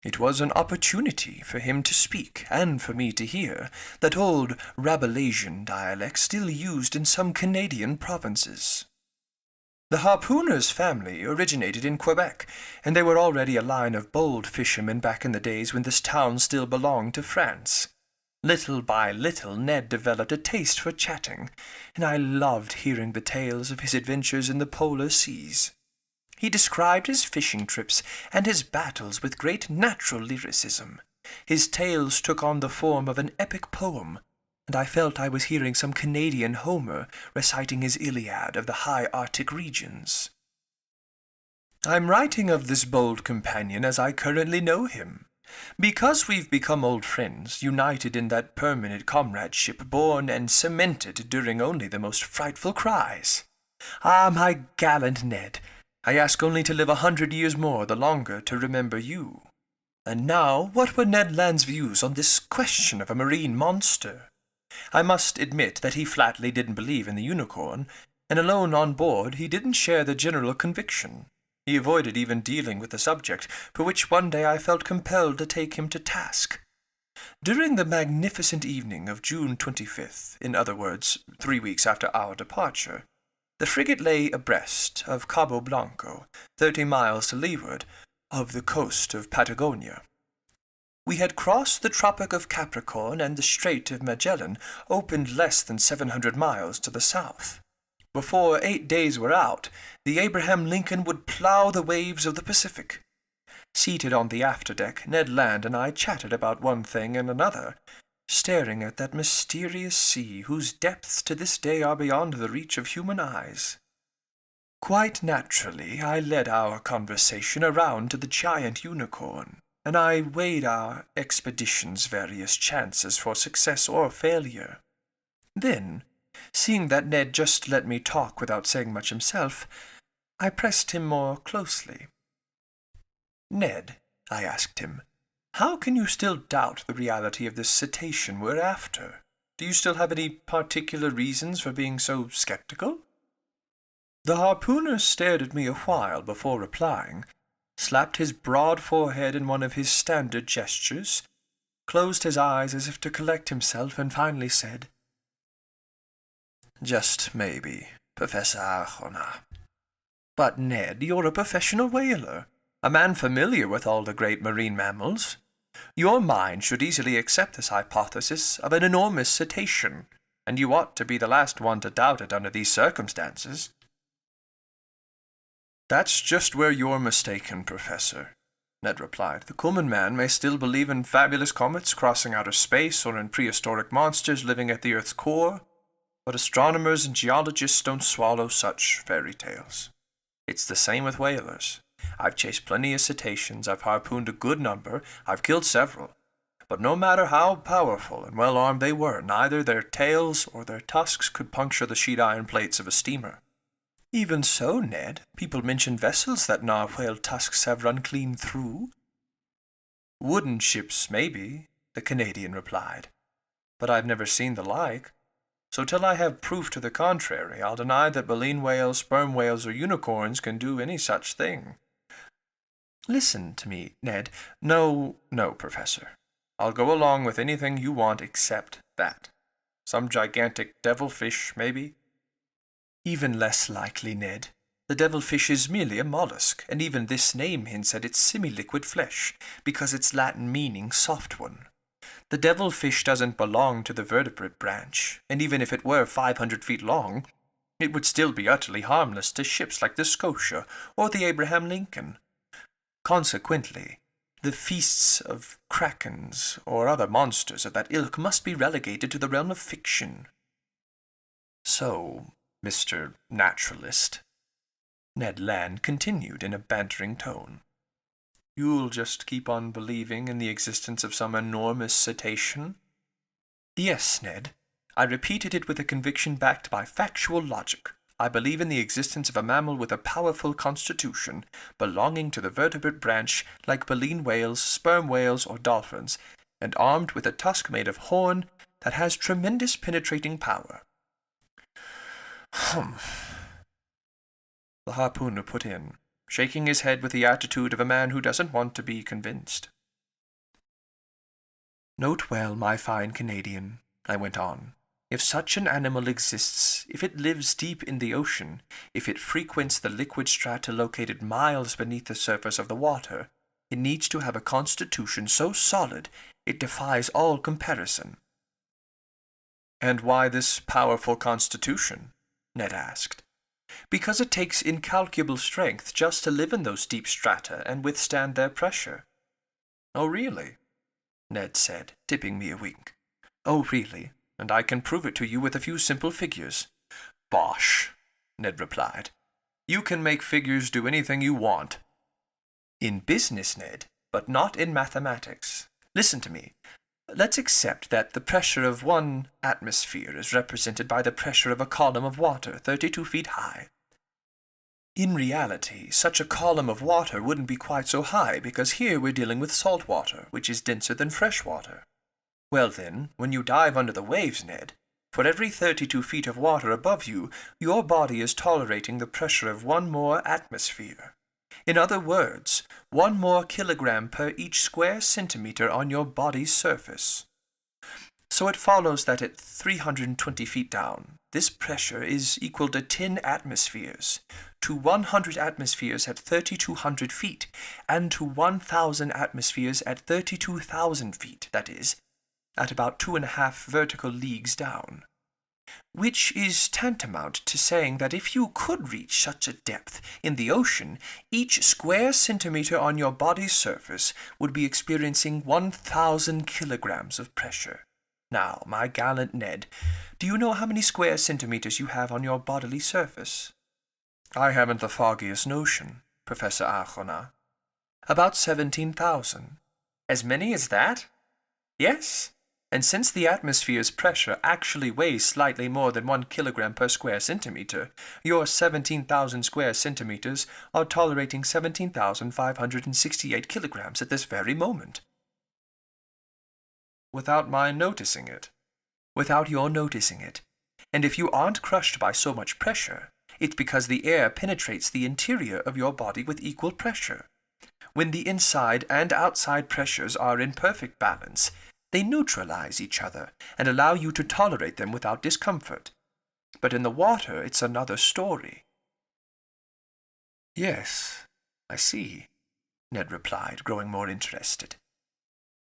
It was an opportunity for him to speak, and for me to hear, that old Rabelaisian dialect still used in some Canadian provinces. The harpooner's family originated in Quebec, and they were already a line of bold fishermen back in the days when this town still belonged to France. Little by little Ned developed a taste for chatting, and I loved hearing the tales of his adventures in the polar seas. He described his fishing trips and his battles with great natural lyricism. His tales took on the form of an epic poem, and I felt I was hearing some Canadian Homer reciting his Iliad of the high Arctic regions. I'm writing of this bold companion as I currently know him, because we've become old friends, united in that permanent comradeship born and cemented during only the most frightful cries. Ah, my gallant Ned, I ask only to live 100 years more the longer to remember you. And now, what were Ned Land's views on this question of a marine monster? I must admit that he flatly didn't believe in the unicorn, and alone on board he didn't share the general conviction. He avoided even dealing with the subject, for which one day I felt compelled to take him to task. During the magnificent evening of June 25th, in other words, 3 weeks after our departure, the frigate lay abreast of Cabo Blanco, 30 miles to leeward of the coast of Patagonia. We had crossed the Tropic of Capricorn, and the Strait of Magellan opened less than 700 miles to the south. Before 8 days were out, the Abraham Lincoln would plough the waves of the Pacific. Seated on the afterdeck, Ned Land and I chatted about one thing and another, staring at that mysterious sea whose depths to this day are beyond the reach of human eyes. Quite naturally, I led our conversation around to the giant unicorn, and I weighed our expedition's various chances for success or failure. Then, seeing that Ned just let me talk without saying much himself, I pressed him more closely. "Ned," I asked him, How can you still doubt the reality of this cetacean we're after? Do you still have any particular reasons for being so skeptical? The harpooner stared at me a while before replying, slapped his broad forehead in one of his standard gestures, closed his eyes as if to collect himself, and finally said, "Just maybe, Professor Arjona. But, Ned, you're a professional whaler, a man familiar with all the great marine mammals. Your mind should easily accept this hypothesis of an enormous cetacean, and you ought to be the last one to doubt it under these circumstances." "That's just where you're mistaken, Professor," Ned replied. "The common man may still believe in fabulous comets crossing outer space or in prehistoric monsters living at the Earth's core, but astronomers and geologists don't swallow such fairy tales. It's the same with whalers. I've chased plenty of cetaceans, I've harpooned a good number, I've killed several, but no matter how powerful and well-armed they were, neither their tails or their tusks could puncture the sheet iron plates of a steamer. Even so, Ned, people mention vessels that narwhale tusks have run clean through." "Wooden ships, maybe," the Canadian replied, "but I've never seen the like. So till I have proof to the contrary, I'll deny that baleen whales, sperm whales, or unicorns can do any such thing." "Listen to me, Ned." No, Professor. I'll go along with anything you want except that. Some gigantic devilfish, maybe?" "Even less likely, Ned. The devilfish is merely a mollusk, and even this name hints at its semi-liquid flesh, because its Latin meaning soft one. The devilfish doesn't belong to the vertebrate branch, and even if it were 500 feet long, it would still be utterly harmless to ships like the Scotia or the Abraham Lincoln. Consequently, the feasts of krakens or other monsters of that ilk must be relegated to the realm of fiction." "So, Mr. Naturalist," Ned Land continued in a bantering tone, "you'll just keep on believing in the existence of some enormous cetacean?" "Yes, Ned. I repeated it with a conviction backed by factual logic. I believe in the existence of a mammal with a powerful constitution, belonging to the vertebrate branch like baleen whales, sperm whales, or dolphins, and armed with a tusk made of horn that has tremendous penetrating power." "Humph," the harpooner put in, shaking his head with the attitude of a man who doesn't want to be convinced. "Note well, my fine Canadian," I went on. "If such an animal exists, if it lives deep in the ocean, if it frequents the liquid strata located miles beneath the surface of the water, it needs to have a constitution so solid it defies all comparison." "And why this powerful constitution?" Ned asked. "Because it takes incalculable strength just to live in those deep strata and withstand their pressure." "Oh, really?" Ned said, tipping me a wink. "Oh, really, and I can prove it to you with a few simple figures." "Bosh," Ned replied. "You can make figures do anything you want." "In business, Ned, but not in mathematics. Listen to me. Let's accept that the pressure of one atmosphere is represented by the pressure of a column of water 32 feet high. In reality, such a column of water wouldn't be quite so high because here we're dealing with salt water, which is denser than fresh water. Well then, when you dive under the waves, Ned, for every 32 feet of water above you, your body is tolerating the pressure of one more atmosphere. In other words, 1 more kilogram per each square centimeter on your body's surface. So it follows that at 320 feet down, this pressure is equal to 10 atmospheres, to 100 atmospheres at 3,200 feet, and to 1,000 atmospheres at 32,000 feet, that is, at about 2.5 vertical leagues down. Which is tantamount to saying that if you could reach such a depth in the ocean, each square centimeter on your body's surface would be experiencing 1,000 kilograms of pressure. Now, my gallant Ned, do you know how many square centimeters you have on your bodily surface?" "I haven't the foggiest notion, Professor Arjona." "About 17,000. As many as that?" "Yes. And since the atmosphere's pressure actually weighs slightly more than 1 kilogram per square centimeter, your 17,000 square centimeters are tolerating 17,568 kilograms at this very moment. Without my noticing it. Without your noticing it. And if you aren't crushed by so much pressure, it's because the air penetrates the interior of your body with equal pressure. When the inside and outside pressures are in perfect balance, they neutralize each other and allow you to tolerate them without discomfort. But in the water, it's another story. Yes, I see, Ned replied, growing more interested.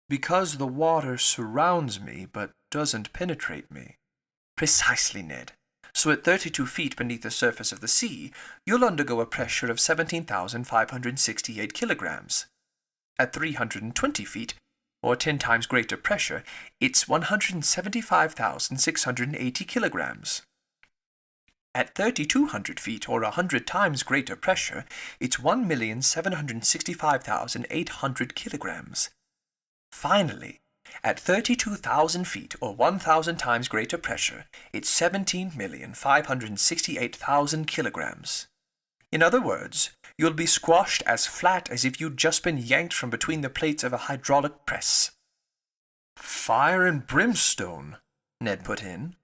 Because the water surrounds me but doesn't penetrate me. Precisely, Ned. So at 32 feet beneath the surface of the sea, you'll undergo a pressure of 17,568 kilograms. At 320 feet, or 10 times greater pressure, it's 175,680 kilograms. At 3,200 feet, or 100 times greater pressure, it's 1,765,800 kilograms. Finally, at 32,000 feet, or 1,000 times greater pressure, it's 17,568,000 kilograms. In other words, you'll be squashed as flat as if you'd just been yanked from between the plates of a hydraulic press. Fire and brimstone, Ned put in.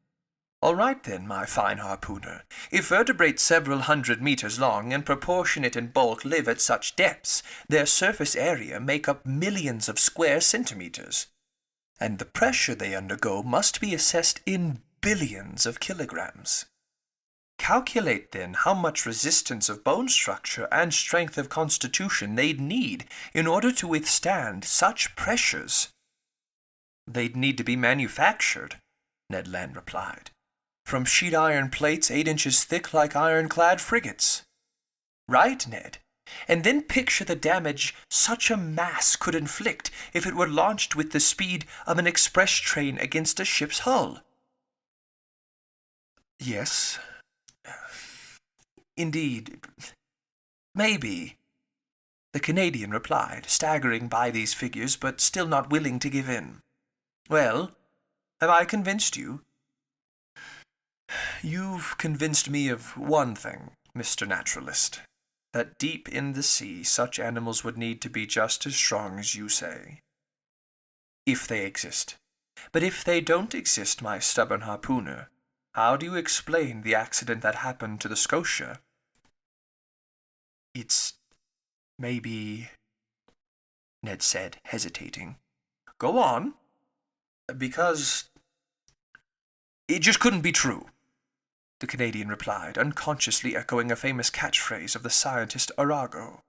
All right then, my fine harpooner. If vertebrates several hundred meters long and proportionate in bulk live at such depths, their surface area make up millions of square centimeters. And the pressure they undergo must be assessed in billions of kilograms. Calculate then how much resistance of bone structure and strength of constitution they'd need in order to withstand such pressures. They'd need to be manufactured, Ned Land replied, from sheet iron plates 8 inches thick like ironclad frigates. Right, Ned? And then picture the damage such a mass could inflict if it were launched with the speed of an express train against a ship's hull. Yes. Indeed. Maybe, the Canadian replied, staggering by these figures, but still not willing to give in. Well, have I convinced you? You've convinced me of one thing, Mr. Naturalist, that deep in the sea such animals would need to be just as strong as you say. If they exist. But if they don't exist, my stubborn harpooner, how do you explain the accident that happened to the Scotia? It's maybe, Ned said, hesitating. Go on. Because it just couldn't be true, the Canadian replied, unconsciously echoing a famous catchphrase of the scientist Arago.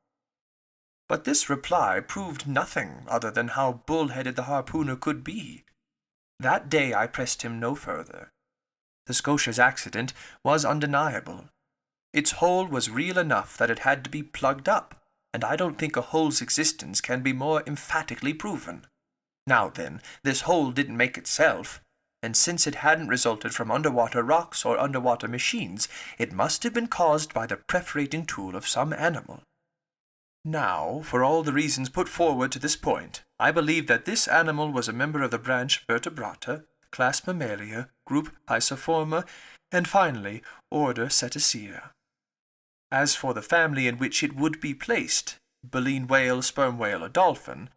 But this reply proved nothing other than how bull-headed the harpooner could be. That day I pressed him no further. The Scotia's accident was undeniable. Its hole was real enough that it had to be plugged up, and I don't think a hole's existence can be more emphatically proven. Now then, this hole didn't make itself, and since it hadn't resulted from underwater rocks or underwater machines, it must have been caused by the perforating tool of some animal. Now, for all the reasons put forward to this point, I believe that this animal was a member of the branch Vertebrata, class Mammalia, group Pisciforma, and finally, order Cetacea. As for the family in which it would be placed, baleen whale, sperm whale, or dolphin,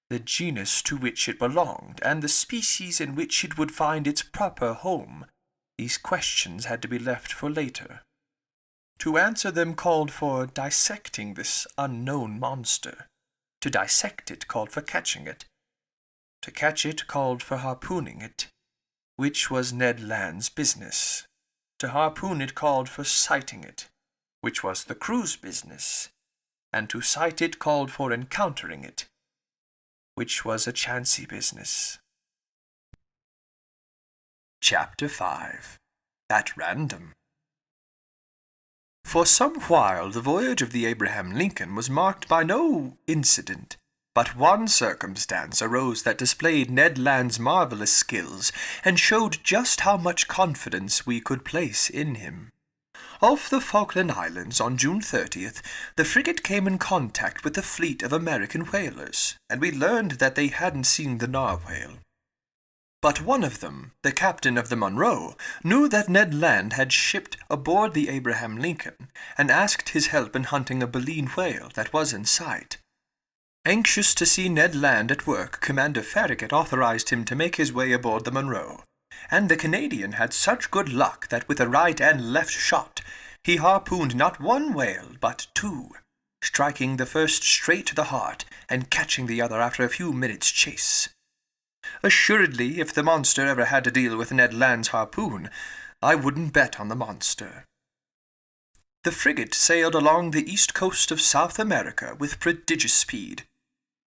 the genus to which it belonged, and the species in which it would find its proper home, these questions had to be left for later. To answer them called for dissecting this unknown monster. To dissect it called for catching it. To catch it called for harpooning it, which was Ned Land's business. To harpoon it called for sighting it, which was the crew's business. And to sight it called for encountering it, which was a chancy business. Chapter 5. At Random. For some while the voyage of the Abraham Lincoln was marked by no incident, but one circumstance arose that displayed Ned Land's marvelous skills and showed just how much confidence we could place in him. Off the Falkland Islands on June 30th, the frigate came in contact with a fleet of American whalers, and we learned that they hadn't seen the narwhale. But one of them, the captain of the Monroe, knew that Ned Land had shipped aboard the Abraham Lincoln, and asked his help in hunting a baleen whale that was in sight. Anxious to see Ned Land at work, Commander Farragut authorized him to make his way aboard the Monroe, and the Canadian had such good luck that with a right and left shot he harpooned not one whale but two, striking the first straight to the heart and catching the other after a few minutes' chase. Assuredly, if the monster ever had to deal with Ned Land's harpoon, I wouldn't bet on the monster. The frigate sailed along the east coast of South America with prodigious speed.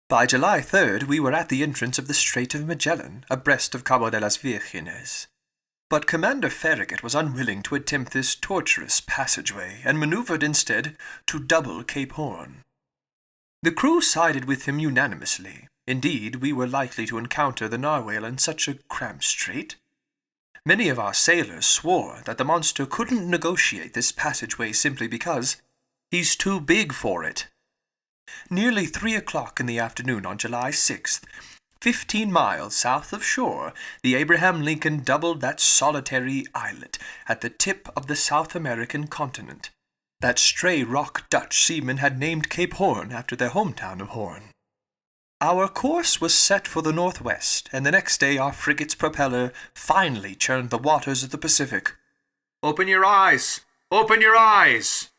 By July 3rd we were at the entrance of the Strait of Magellan, abreast of Cabo de las Virgenes. But Commander Farragut was unwilling to attempt this tortuous passageway, and maneuvered instead to double Cape Horn. The crew sided with him unanimously. Indeed, we were likely to encounter the narwhale in such a cramped strait. Many of our sailors swore that the monster couldn't negotiate this passageway simply because he's too big for it. Nearly 3 o'clock in the afternoon on July 6th, 15 miles south of shore, the Abraham Lincoln doubled that solitary islet at the tip of the South American continent that stray rock Dutch seamen had named Cape Horn after their hometown of Horn. Our course was set for the northwest, and the next day our frigate's propeller finally churned the waters of the Pacific. "Open your eyes! Open your eyes!"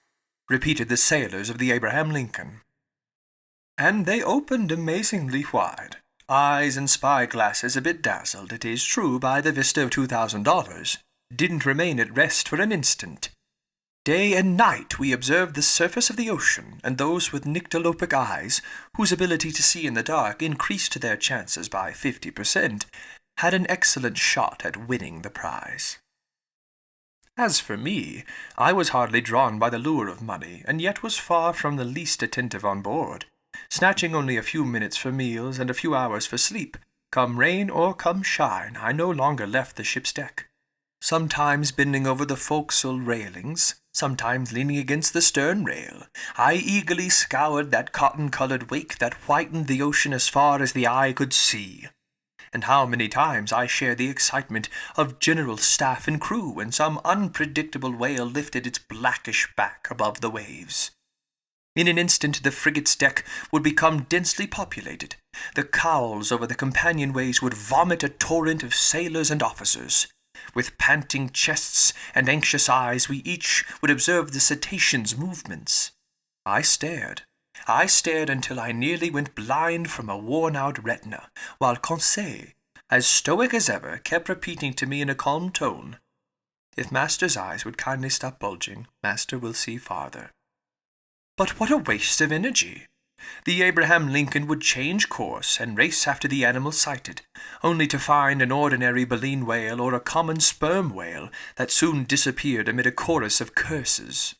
repeated the sailors of the Abraham Lincoln. And they opened amazingly wide, eyes and spy-glasses a bit dazzled, it is true, by the vista of $2,000, didn't remain at rest for an instant. Day and night we observed the surface of the ocean, and those with nyctalopic eyes, whose ability to see in the dark increased their chances by 50%, had an excellent shot at winning the prize. As for me, I was hardly drawn by the lure of money, and yet was far from the least attentive on board, snatching only a few minutes for meals and a few hours for sleep. Come rain or come shine, I no longer left the ship's deck. Sometimes bending over the forecastle railings, sometimes leaning against the stern rail, I eagerly scoured that cotton-colored wake that whitened the ocean as far as the eye could see. And how many times I shared the excitement of general staff and crew when some unpredictable whale lifted its blackish back above the waves. In an instant the frigate's deck would become densely populated. The cowls over the companionways would vomit a torrent of sailors and officers. With panting chests and anxious eyes, we each would observe the cetacean's movements. I stared until I nearly went blind from a worn-out retina, while Conseil, as stoic as ever, kept repeating to me in a calm tone, "If Master's eyes would kindly stop bulging, Master will see farther." But what a waste of energy! The Abraham Lincoln would change course and race after the animal sighted, only to find an ordinary baleen whale or a common sperm whale that soon disappeared amid a chorus of curses.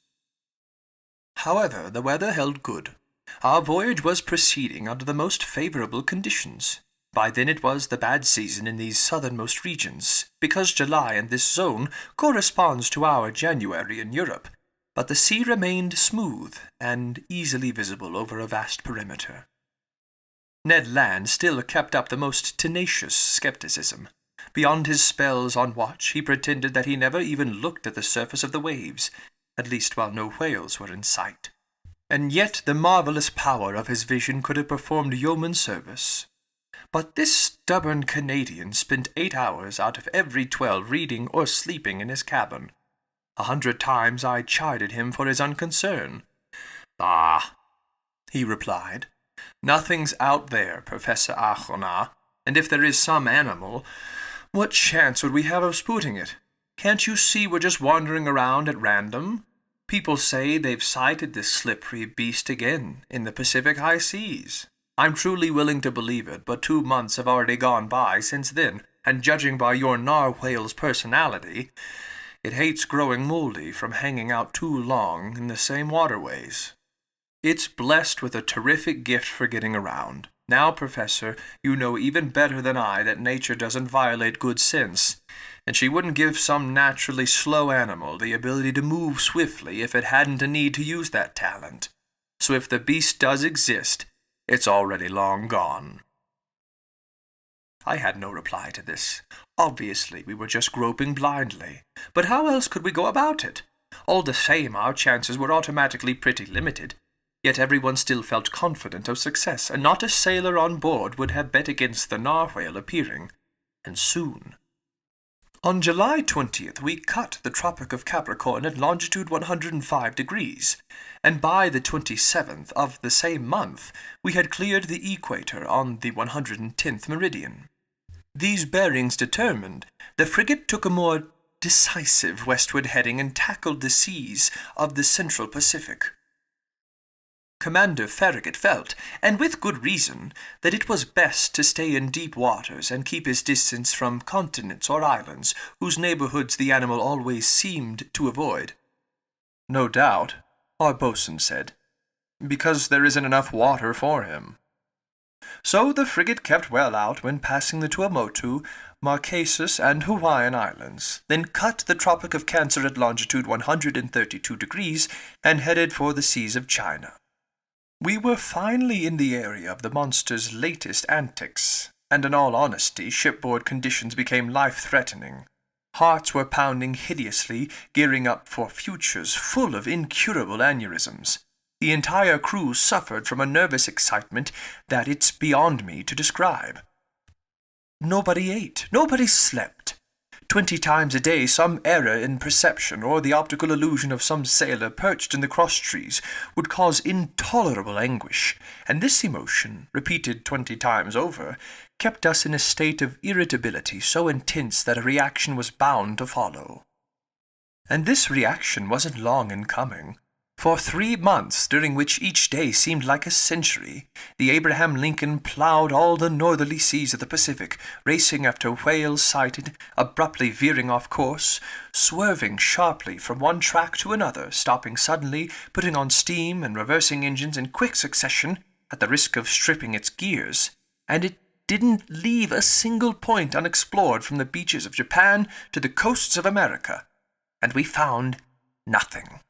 However, the weather held good. Our voyage was proceeding under the most favorable conditions. By then it was the bad season in these southernmost regions, because July in this zone corresponds to our January in Europe, but the sea remained smooth and easily visible over a vast perimeter. Ned Land still kept up the most tenacious skepticism. Beyond his spells on watch, he pretended that he never even looked at the surface of the waves, at least while no whales were in sight. And yet the marvelous power of his vision could have performed yeoman service. But this stubborn Canadian spent 8 hours out of every 12 reading or sleeping in his cabin. 100 times I chided him for his unconcern. "Ah," he replied, "nothing's out there, Professor Achona, and if there is some animal, what chance would we have of spooting it? Can't you see we're just wandering around at random? People say they've sighted this slippery beast again in the Pacific high seas. I'm truly willing to believe it, but 2 months have already gone by since then, and judging by your narwhale's personality, it hates growing moldy from hanging out too long in the same waterways. It's blessed with a terrific gift for getting around. Now, Professor, you know even better than I that nature doesn't violate good sense, and she wouldn't give some naturally slow animal the ability to move swiftly if it hadn't a need to use that talent. So if the beast does exist, it's already long gone." I had no reply to this. Obviously, we were just groping blindly. But how else could we go about it? All the same, our chances were automatically pretty limited. Yet everyone still felt confident of success, and not a sailor on board would have bet against the narwhale appearing, and soon. On July 20th, we cut the Tropic of Capricorn at longitude 105 degrees, and by the 27th of the same month, we had cleared the equator on the 110th meridian. These bearings determined, the frigate took a more decisive westward heading and tackled the seas of the Central Pacific. Commander Farragut felt, and with good reason, that it was best to stay in deep waters and keep his distance from continents or islands, whose neighborhoods the animal always seemed to avoid. "No doubt," our boatswain said, "because there isn't enough water for him." So the frigate kept well out when passing the Tuamotu, Marquesas, and Hawaiian Islands, then cut the Tropic of Cancer at longitude 132 degrees and headed for the seas of China. We were finally in the area of the monster's latest antics, and in all honesty, shipboard conditions became life-threatening. Hearts were pounding hideously, gearing up for futures full of incurable aneurysms. The entire crew suffered from a nervous excitement that it's beyond me to describe. Nobody ate, nobody slept. 20 times a day some error in perception or the optical illusion of some sailor perched in the cross-trees would cause intolerable anguish, and this emotion, repeated 20 times over, kept us in a state of irritability so intense that a reaction was bound to follow. And this reaction wasn't long in coming. For 3 months, during which each day seemed like a century, the Abraham Lincoln plowed all the northerly seas of the Pacific, racing after whales sighted, abruptly veering off course, swerving sharply from one track to another, stopping suddenly, putting on steam and reversing engines in quick succession, at the risk of stripping its gears, and it didn't leave a single point unexplored from the beaches of Japan to the coasts of America, and we found nothing.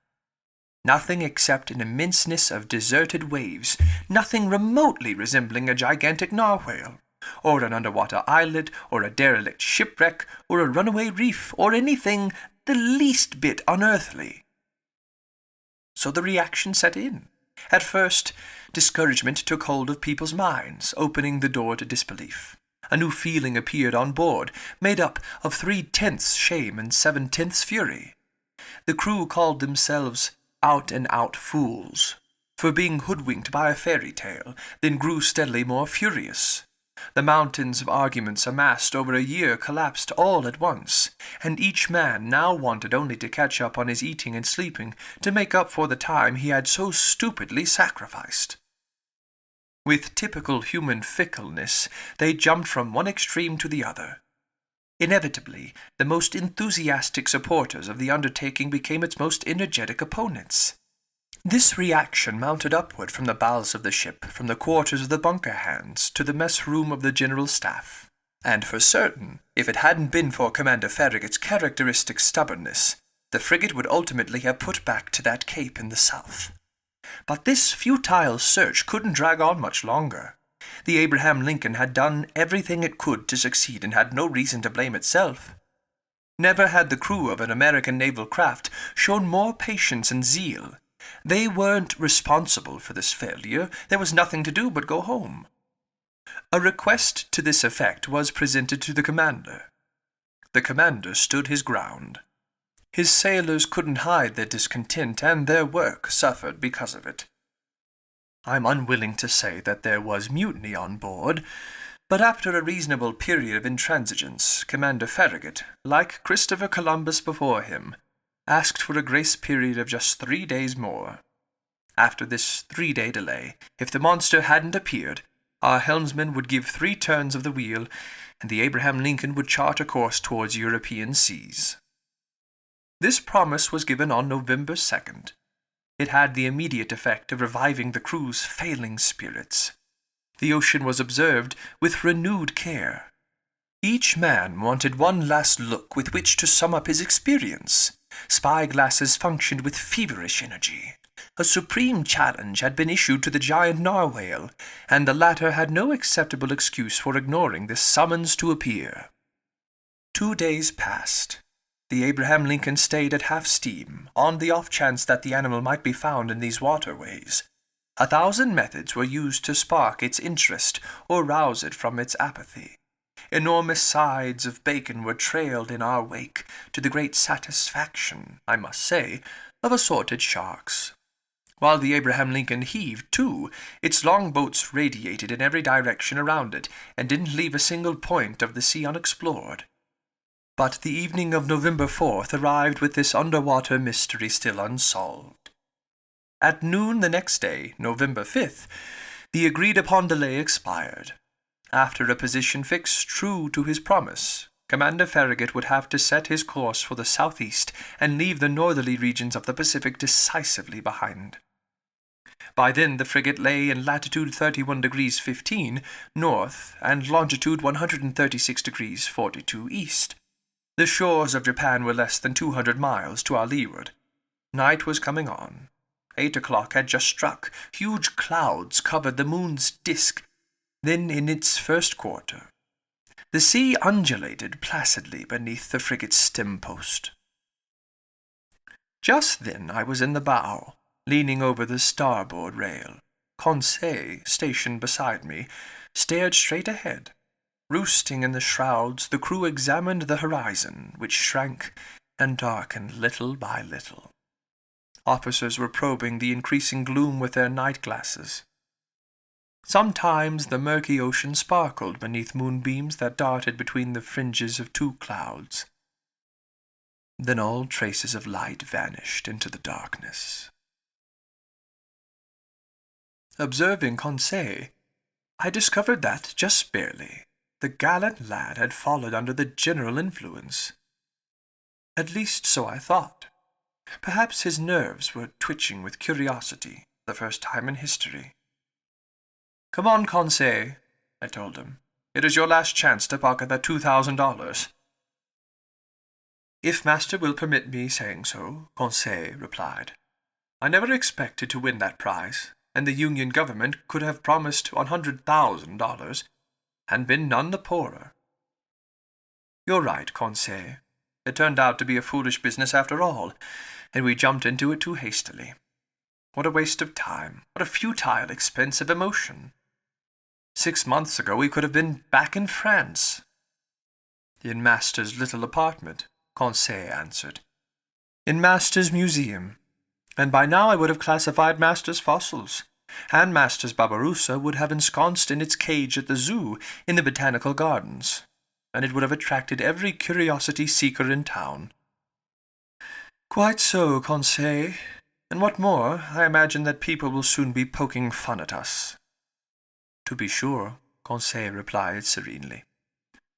Nothing except an immenseness of deserted waves, nothing remotely resembling a gigantic narwhale, or an underwater islet, or a derelict shipwreck, or a runaway reef, or anything the least bit unearthly. So the reaction set in. At first, discouragement took hold of people's minds, opening the door to disbelief. A new feeling appeared on board, made up of 3/10 shame and 7/10 fury. The crew called themselves out-and-out fools, for being hoodwinked by a fairy tale, then grew steadily more furious. The mountains of arguments amassed over a year collapsed all at once, and each man now wanted only to catch up on his eating and sleeping to make up for the time he had so stupidly sacrificed. With typical human fickleness, they jumped from one extreme to the other. Inevitably, the most enthusiastic supporters of the undertaking became its most energetic opponents. This reaction mounted upward from the bowels of the ship, from the quarters of the bunker hands, to the mess room of the general staff. And for certain, if it hadn't been for Commander Farragut's characteristic stubbornness, the frigate would ultimately have put back to that cape in the south. But this futile search couldn't drag on much longer. The Abraham Lincoln had done everything it could to succeed and had no reason to blame itself. Never had the crew of an American naval craft shown more patience and zeal. They weren't responsible for this failure. There was nothing to do but go home. A request to this effect was presented to the commander. The commander stood his ground. His sailors couldn't hide their discontent, and their work suffered because of it. I'm unwilling to say that there was mutiny on board, but after a reasonable period of intransigence, Commander Farragut, like Christopher Columbus before him, asked for a grace period of just 3 days more. After this 3-day delay, if the monster hadn't appeared, our helmsman would give 3 turns of the wheel, and the Abraham Lincoln would chart a course towards European seas. This promise was given on November 2nd. It had the immediate effect of reviving the crew's failing spirits. The ocean was observed with renewed care. Each man wanted one last look with which to sum up his experience. Spy-glasses functioned with feverish energy. A supreme challenge had been issued to the giant narwhale, and the latter had no acceptable excuse for ignoring this summons to appear. 2 days passed. The Abraham Lincoln stayed at half steam, on the off chance that the animal might be found in these waterways. 1,000 methods were used to spark its interest or rouse it from its apathy. Enormous sides of bacon were trailed in our wake, to the great satisfaction, I must say, of assorted sharks. While the Abraham Lincoln heaved, too, its longboats radiated in every direction around it, and didn't leave a single point of the sea unexplored. But the evening of November 4th arrived with this underwater mystery still unsolved. At noon the next day, November 5th, the agreed-upon delay expired. After a position fixed true to his promise, Commander Farragut would have to set his course for the southeast and leave the northerly regions of the Pacific decisively behind. By then the frigate lay in latitude 31 degrees 15 north and longitude 136 degrees 42 east. The shores of Japan were less than 200 miles to our leeward. Night was coming on. 8 o'clock had just struck. Huge clouds covered the moon's disk. Then, in its first quarter, the sea undulated placidly beneath the frigate's stem post. Just then I was in the bow, leaning over the starboard rail. Conseil, stationed beside me, stared straight ahead. Roosting in the shrouds, the crew examined the horizon, which shrank and darkened little by little. Officers were probing the increasing gloom with their night-glasses. Sometimes the murky ocean sparkled beneath moonbeams that darted between the fringes of two clouds. Then all traces of light vanished into the darkness. Observing Conseil, I discovered that, just barely, the gallant lad had fallen under the general influence. At least so I thought. Perhaps his nerves were twitching with curiosity, the first time in history. "Come on, Conseil," I told him. "It is your last chance to pocket that $2,000. "If master will permit me saying so," Conseil replied. "I never expected to win that prize, and the Union government could have promised $100,000, and been none the poorer." "You're right, Conseil. It turned out to be a foolish business after all, and we jumped into it too hastily. What a waste of time, what a futile expense of emotion. 6 months ago we could have been back in France." "In master's little apartment," Conseil answered. "In master's museum. And by now I would have classified master's fossils, and master's Barbarossa would have ensconced in its cage at the zoo in the botanical gardens, and it would have attracted every curiosity-seeker in town." "Quite so, Conseil. And what more, I imagine that people will soon be poking fun at us." "To be sure," Conseil replied serenely.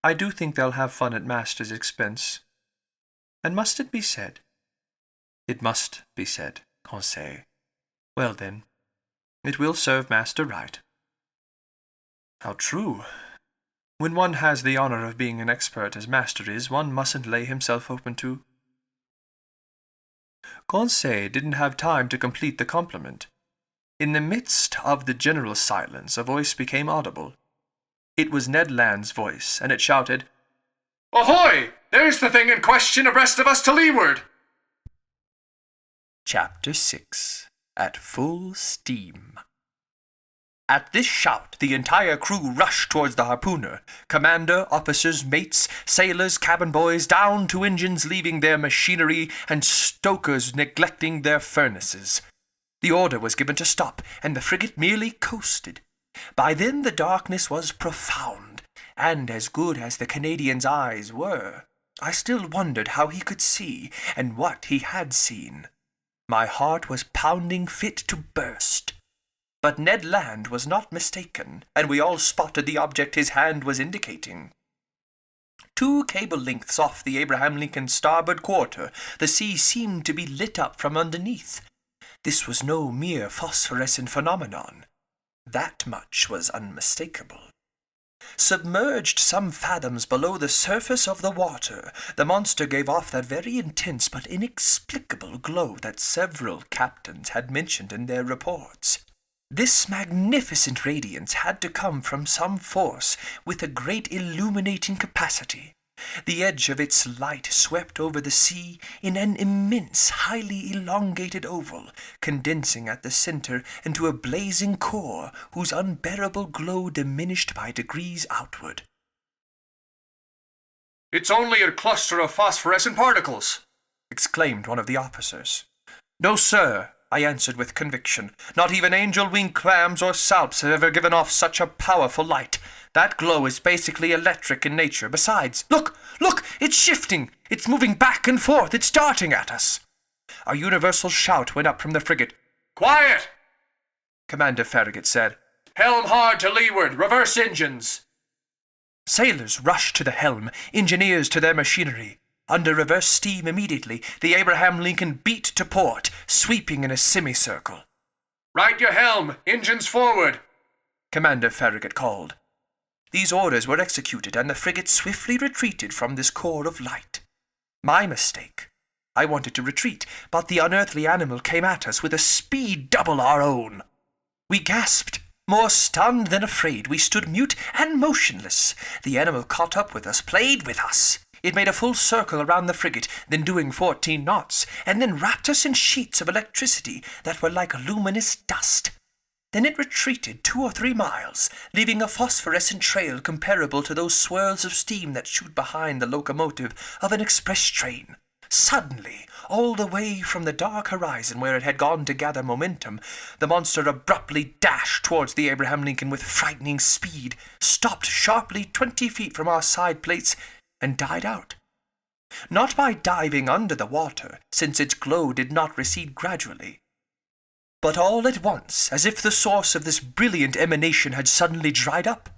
"I do think they'll have fun at master's expense. And must it be said?" "It must be said, Conseil. Well then, it will serve master right." "How true. When one has the honor of being an expert as master is, one mustn't lay himself open to—" Conseil didn't have time to complete the compliment. In the midst of the general silence, a voice became audible. It was Ned Land's voice, and it shouted, "Ahoy! There's the thing in question abreast of us to leeward!" Chapter 6. At Full Steam. At this shout, the entire crew rushed towards the harpooner. Commander, officers, mates, sailors, cabin boys, down to engines leaving their machinery, and stokers neglecting their furnaces. The order was given to stop, and the frigate merely coasted. By then the darkness was profound, and as good as the Canadian's eyes were, I still wondered how he could see, and what he had seen. My heart was pounding fit to burst. But Ned Land was not mistaken, and we all spotted the object his hand was indicating. 2 cable lengths off the Abraham Lincoln's starboard quarter, the sea seemed to be lit up from underneath. This was no mere phosphorescent phenomenon. That much was unmistakable. Submerged some fathoms below the surface of the water, the monster gave off that very intense but inexplicable glow that several captains had mentioned in their reports. This magnificent radiance had to come from some force with a great illuminating capacity, The edge of its light swept over the sea in an immense, highly elongated oval, condensing at the center into a blazing core whose unbearable glow diminished by degrees outward. "It's only a cluster of phosphorescent particles," exclaimed one of the officers. "No, sir," I answered with conviction. "Not even angel-wing clams or salps have ever given off such a powerful light. That glow is basically electric in nature. Besides, look! It's shifting! It's moving back and forth! It's darting at us!" A universal shout went up from the frigate. "Quiet!" Commander Farragut said. "Helm hard to leeward! Reverse engines!" Sailors rushed to the helm, engineers to their machinery. Under reverse steam immediately, the Abraham Lincoln beat to port, sweeping in a semicircle. "Right your helm! Engines forward!" Commander Farragut called. These orders were executed, and the frigate swiftly retreated from this core of light. My mistake. I wanted to retreat, but the unearthly animal came at us with a speed double our own. We gasped. More stunned than afraid, we stood mute and motionless. The animal caught up with us, played with us. It made a full circle around the frigate, then doing 14 knots, and then wrapped us in sheets of electricity that were like luminous dust. Then it retreated 2 or 3 miles, leaving a phosphorescent trail comparable to those swirls of steam that shoot behind the locomotive of an express train. Suddenly, all the way from the dark horizon where it had gone to gather momentum, the monster abruptly dashed towards the Abraham Lincoln with frightening speed, stopped sharply 20 feet from our side plates, and died out. Not by diving under the water, since its glow did not recede gradually, but all at once, as if the source of this brilliant emanation had suddenly dried up.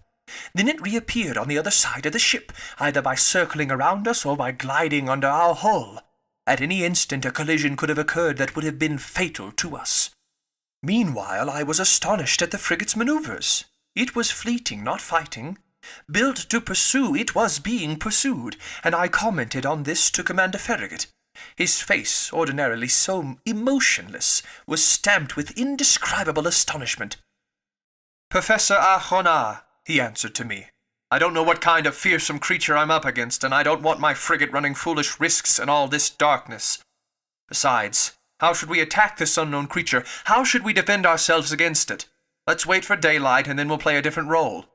Then it reappeared on the other side of the ship, either by circling around us or by gliding under our hull. At any instant a collision could have occurred that would have been fatal to us. Meanwhile, I was astonished at the frigate's maneuvers. It was fleeting, not fighting. Built to pursue, it was being pursued, and I commented on this to Commander Farragut. His face, ordinarily so emotionless, was stamped with indescribable astonishment. "Professor Arjona," he answered to me, "I don't know what kind of fearsome creature I'm up against, and I don't want my frigate running foolish risks in all this darkness. Besides, how should we attack this unknown creature? How should we defend ourselves against it? Let's wait for daylight, and then we'll play a different role."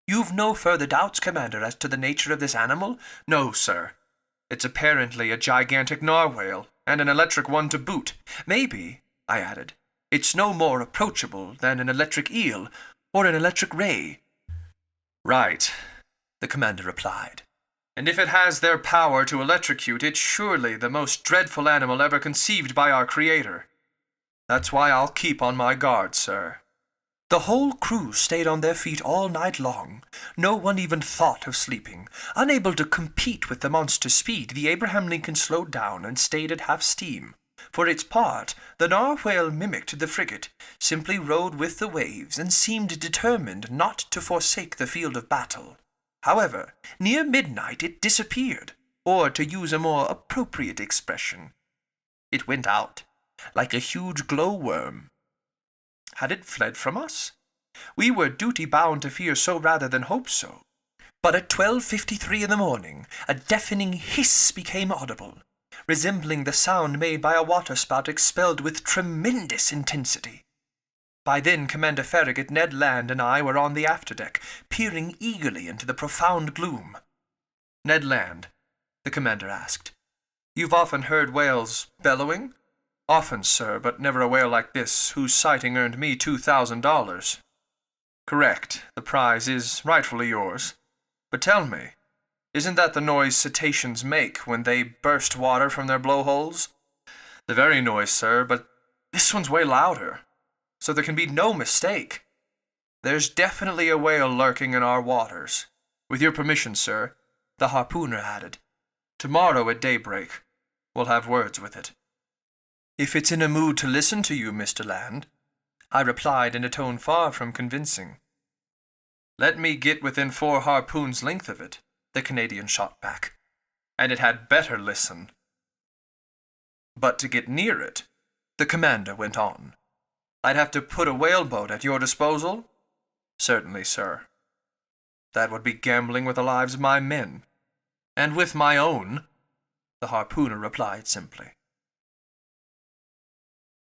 "You've no further doubts, Commander, as to the nature of this animal?" "No, sir. It's apparently a gigantic narwhale, and an electric one to boot. Maybe," I added, "it's no more approachable than an electric eel or an electric ray." "Right," the commander replied. "And if it has their power to electrocute, it's surely the most dreadful animal ever conceived by our Creator. That's why I'll keep on my guard, sir." The whole crew stayed on their feet all night long. No one even thought of sleeping. Unable to compete with the monster's speed, the Abraham Lincoln slowed down and stayed at half steam. For its part, the narwhale mimicked the frigate, simply rode with the waves, and seemed determined not to forsake the field of battle. However, near midnight it disappeared, or to use a more appropriate expression, it went out, like a huge glowworm. Had it fled from us? We were duty-bound to fear so rather than hope so. But at 12:53 in the morning, a deafening hiss became audible, resembling the sound made by a waterspout expelled with tremendous intensity. By then Commander Farragut, Ned Land, and I were on the afterdeck, peering eagerly into the profound gloom. "Ned Land," the commander asked, "you've often heard whales bellowing?" "Often, sir, but never a whale like this, whose sighting earned me $2,000. "Correct. The prize is rightfully yours. But tell me, isn't that the noise cetaceans make when they burst water from their blowholes?" "The very noise, sir, but this one's way louder, so there can be no mistake. There's definitely a whale lurking in our waters. With your permission, sir," the harpooner added, "tomorrow at daybreak we'll have words with it." "If it's in a mood to listen to you, Mr. Land," I replied in a tone far from convincing. "Let me get within 4 harpoons' length of it," the Canadian shot back, "and it had better listen." "But to get near it," the commander went on, "I'd have to put a whaleboat at your disposal?" "Certainly, sir." "That would be gambling with the lives of my men." "And with my own," the harpooner replied simply.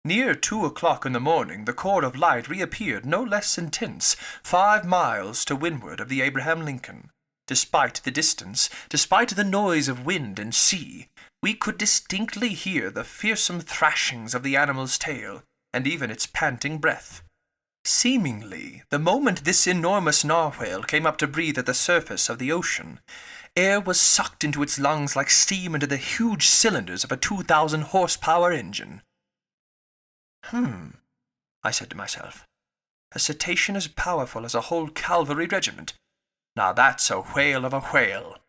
Near 2 o'clock in the morning, the core of light reappeared no less intense, 5 miles to windward of the Abraham Lincoln. Despite the distance, despite the noise of wind and sea, we could distinctly hear the fearsome thrashings of the animal's tail, and even its panting breath. Seemingly, the moment this enormous narwhale came up to breathe at the surface of the ocean, air was sucked into its lungs like steam into the huge cylinders of a 2,000 horsepower engine. I said to myself. A cetacean as powerful as a whole cavalry regiment. Now that's a whale of a whale.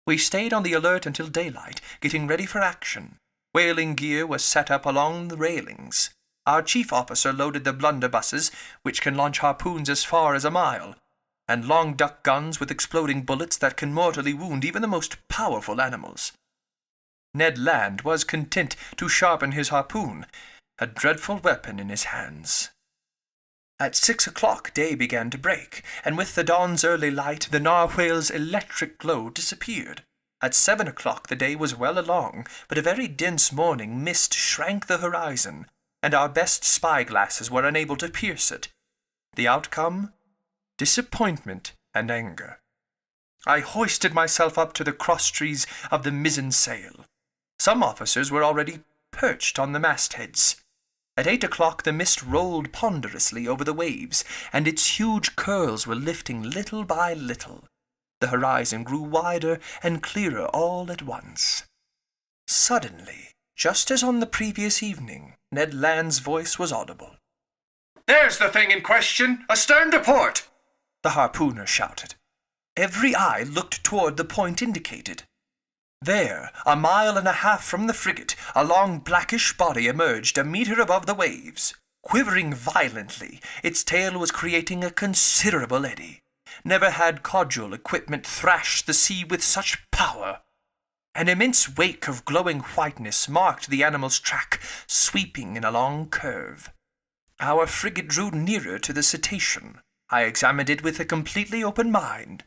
We stayed on the alert until daylight, getting ready for action. Whaling gear was set up along the railings. Our chief officer loaded the blunderbusses, which can launch harpoons as far as a mile, and long duck guns with exploding bullets that can mortally wound even the most powerful animals. Ned Land was content to sharpen his harpoon, a dreadful weapon in his hands. At 6 o'clock day began to break, and with the dawn's early light the narwhale's electric glow disappeared. At 7 o'clock the day was well along, but a very dense morning mist shrank the horizon, and our best spy-glasses were unable to pierce it. The outcome? Disappointment and anger. I hoisted myself up to the crosstrees of the mizzen sail. Some officers were already perched on the mastheads. At 8 o'clock the mist rolled ponderously over the waves, and its huge curls were lifting little by little. The horizon grew wider and clearer all at once. Suddenly, just as on the previous evening, Ned Land's voice was audible. "There's the thing in question, astern to port!" the harpooner shouted. Every eye looked toward the point indicated. There, 1.5 miles from the frigate, a long blackish body emerged a meter above the waves. Quivering violently, its tail was creating a considerable eddy. Never had caudal equipment thrashed the sea with such power. An immense wake of glowing whiteness marked the animal's track, sweeping in a long curve. Our frigate drew nearer to the cetacean. I examined it with a completely open mind.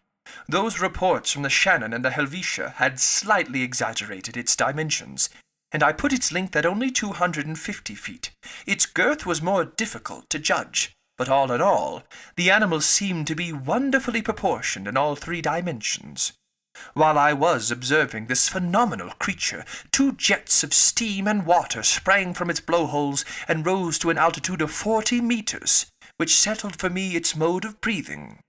Those reports from the Shannon and the Helvetia had slightly exaggerated its dimensions, and I put its length at only 250 feet. Its girth was more difficult to judge, but all in all, the animal seemed to be wonderfully proportioned in all 3 dimensions. While I was observing this phenomenal creature, 2 jets of steam and water sprang from its blowholes and rose to an altitude of 40 meters, which settled for me its mode of breathing.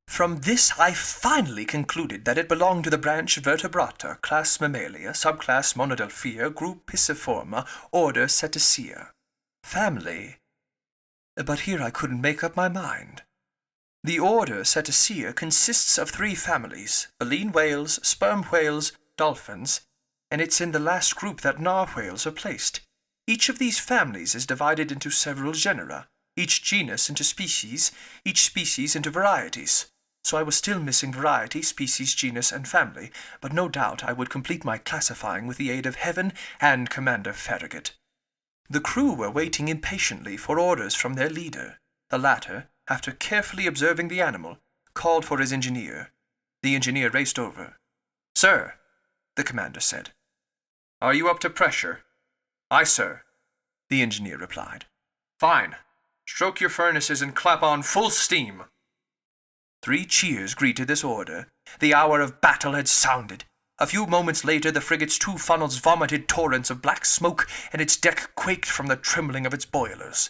From this I finally concluded that it belonged to the branch Vertebrata, class Mammalia, subclass Monodelphia, group Pisciforma, order Cetacea. Family. But here I couldn't make up my mind. The order Cetacea consists of 3 families, baleen whales, sperm whales, dolphins, and it's in the last group that narwhales are placed. Each of these families is divided into several genera, each genus into species, each species into varieties. So I was still missing variety, species, genus, and family, but no doubt I would complete my classifying with the aid of Heaven and Commander Farragut. The crew were waiting impatiently for orders from their leader. The latter, after carefully observing the animal, called for his engineer. The engineer raced over. "Sir," the commander said. "Are you up to pressure?" "Aye, sir," the engineer replied. "Fine. Stroke your furnaces and clap on full steam." 3 cheers greeted this order. The hour of battle had sounded. A few moments later the frigate's 2 funnels vomited torrents of black smoke, and its deck quaked from the trembling of its boilers.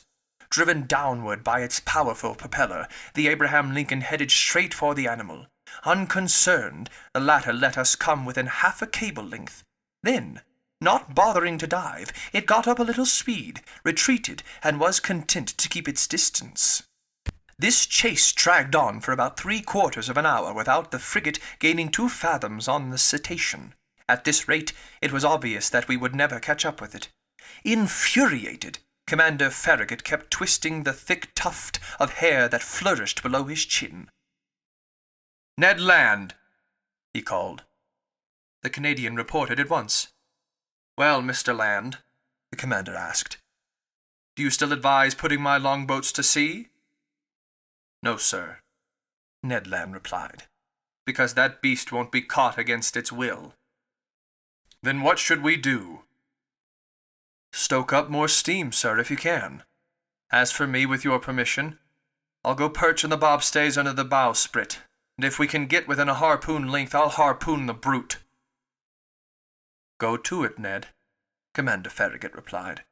Driven downward by its powerful propeller, the Abraham Lincoln headed straight for the animal. Unconcerned, the latter let us come within half a cable length. Then, not bothering to dive, it got up a little speed, retreated, and was content to keep its distance. This chase dragged on for about 3/4 of an hour without the frigate gaining 2 fathoms on the cetacean. At this rate, it was obvious that we would never catch up with it. Infuriated, Commander Farragut kept twisting the thick tuft of hair that flourished below his chin. "Ned Land," he called. The Canadian reported at once. "Well, Mr. Land," the commander asked, "do you still advise putting my longboats to sea?" "No, sir," Ned Land replied. because that beast won't be caught against its will. Then what should we do? Stoke up more steam, sir, if you can. As for me, with your permission, I'll go perch on the bobstays under the bowsprit, and if we can get within a harpoon length, I'll harpoon the brute. Go to it, Ned, Commander Farragut replied.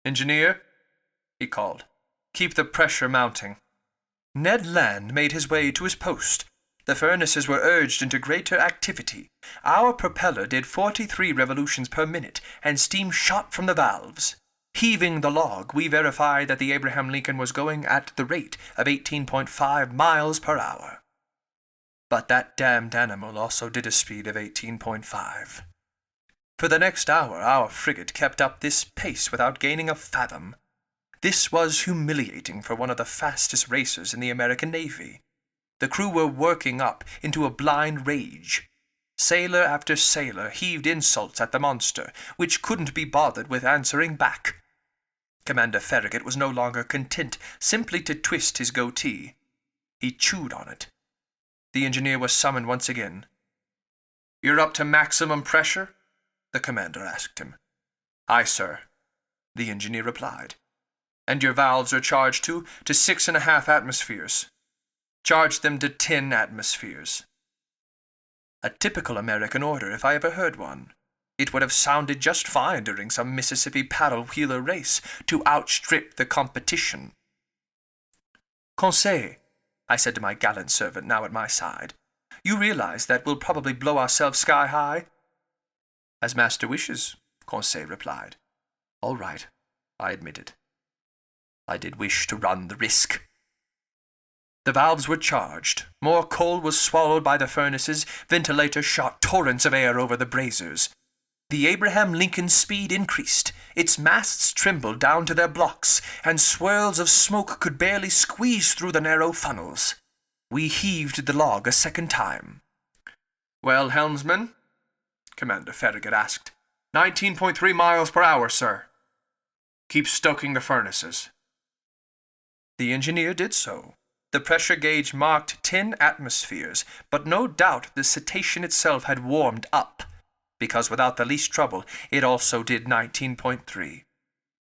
Engineer, he called, keep the pressure mounting. Ned Land made his way to his post. The furnaces were urged into greater activity. Our propeller did 43 revolutions per minute, and steam shot from the valves. Heaving the log, we verified that the Abraham Lincoln was going at the rate of 18.5 miles per hour. But that damned animal also did a speed of 18.5. For the next hour, our frigate kept up this pace without gaining a fathom. This was humiliating for one of the fastest racers in the American Navy. The crew were working up into a blind rage. Sailor after sailor heaved insults at the monster, which couldn't be bothered with answering back. Commander Farragut was no longer content simply to twist his goatee. He chewed on it. The engineer was summoned once again. "You're up to maximum pressure?" the commander asked him. "Aye, sir," the engineer replied. "And your valves are charged to 6.5 atmospheres. Charge them to 10 atmospheres." A typical American order, if I ever heard one. It would have sounded just fine during some Mississippi paddle-wheeler race to outstrip the competition. "Conseil," I said to my gallant servant now at my side, "you realize that we'll probably blow ourselves sky-high?" "As master wishes," Conseil replied. "All right," I admitted. I did wish to run the risk. The valves were charged. More coal was swallowed by the furnaces. Ventilators shot torrents of air over the braziers. The Abraham Lincoln's speed increased. Its masts trembled down to their blocks, and swirls of smoke could barely squeeze through the narrow funnels. We heaved the log a second time. "Well, helmsman?" Commander Farragut asked. 19.3 miles per hour, sir." "Keep stoking the furnaces." The engineer did so. The pressure gauge marked 10 atmospheres, but no doubt the cetacean itself had warmed up, because without the least trouble it also did 19.3.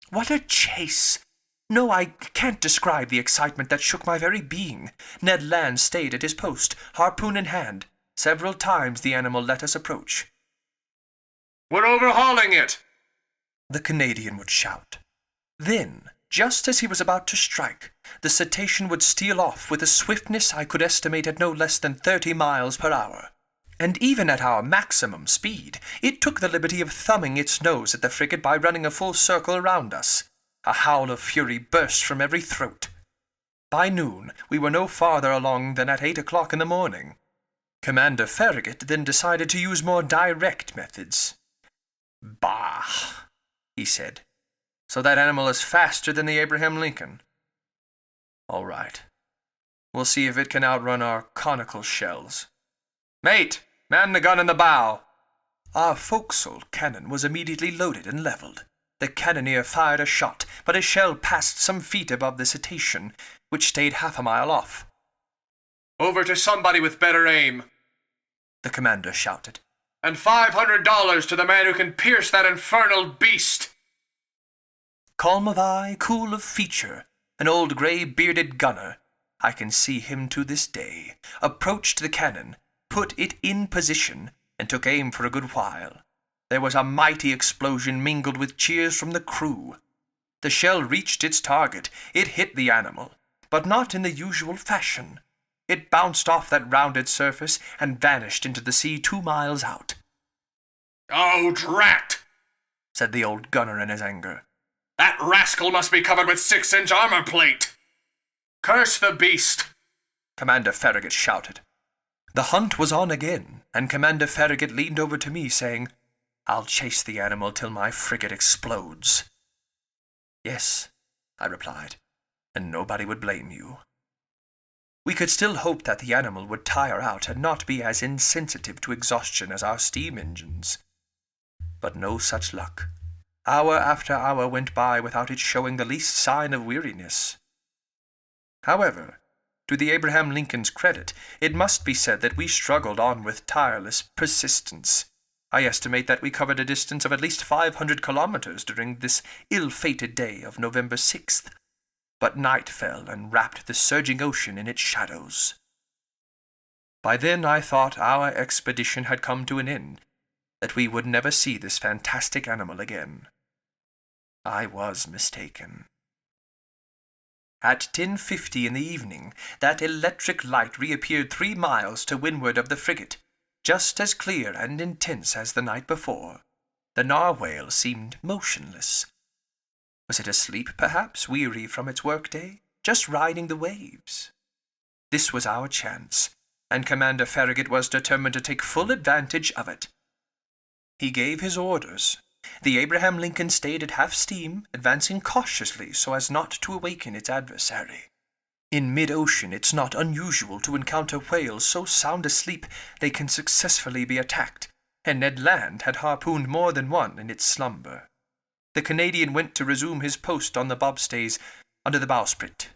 What a chase! No, I can't describe the excitement that shook my very being. Ned Land stayed at his post, harpoon in hand. Several times the animal let us approach. "We're overhauling it!" the Canadian would shout. Then, just as he was about to strike, the cetacean would steal off with a swiftness I could estimate at no less than 30 miles per hour. And even at our maximum speed, it took the liberty of thumbing its nose at the frigate by running a full circle around us. A howl of fury burst from every throat. By noon, we were no farther along than at 8 o'clock in the morning. Commander Farragut then decided to use more direct methods. "Bah," he said. "So that animal is faster than the Abraham Lincoln? All right. We'll see if it can outrun our conical shells. Mate, man the gun in the bow." Our forecastle cannon was immediately loaded and leveled. The cannoneer fired a shot, but a shell passed some feet above the cetacean, which stayed half a mile off. "Over to somebody with better aim," the commander shouted. "And $500 to the man who can pierce that infernal beast." Calm of eye, cool of feature, an old grey-bearded gunner, I can see him to this day, approached the cannon, put it in position, and took aim for a good while. There was a mighty explosion mingled with cheers from the crew. The shell reached its target. It hit the animal, but not in the usual fashion. It bounced off that rounded surface and vanished into the sea 2 miles out. "Oh, drat!" said the old gunner in his anger. "That rascal must be covered with 6-inch armor plate." "Curse the beast!" Commander Farragut shouted. The hunt was on again, and Commander Farragut leaned over to me, saying, "I'll chase the animal till my frigate explodes." "Yes," I replied, "and nobody would blame you." We could still hope that the animal would tire out and not be as insensitive to exhaustion as our steam engines. But no such luck. Hour after hour went by without it showing the least sign of weariness. However, To the Abraham Lincoln's credit, it must be said that we struggled on with tireless persistence. I estimate that we covered a distance of at least 500 kilometers during this ill-fated day of November 6th. But night fell and wrapped the surging ocean in its shadows. By then I thought our expedition had come to an end, that we would never see this fantastic animal again. I was mistaken. At 10:50 in the evening, that electric light reappeared 3 miles to windward of the frigate, just as clear and intense as the night before. The narwhale seemed motionless. Was it asleep, perhaps, weary from its workday, just riding the waves? This was our chance, and Commander Farragut was determined to take full advantage of it. He gave his orders. The Abraham Lincoln stayed at half steam, advancing cautiously so as not to awaken its adversary. In mid-ocean it's not unusual to encounter whales so sound asleep they can successfully be attacked, and Ned Land had harpooned more than one in its slumber. The Canadian went to resume his post on the bobstays under the bowsprit.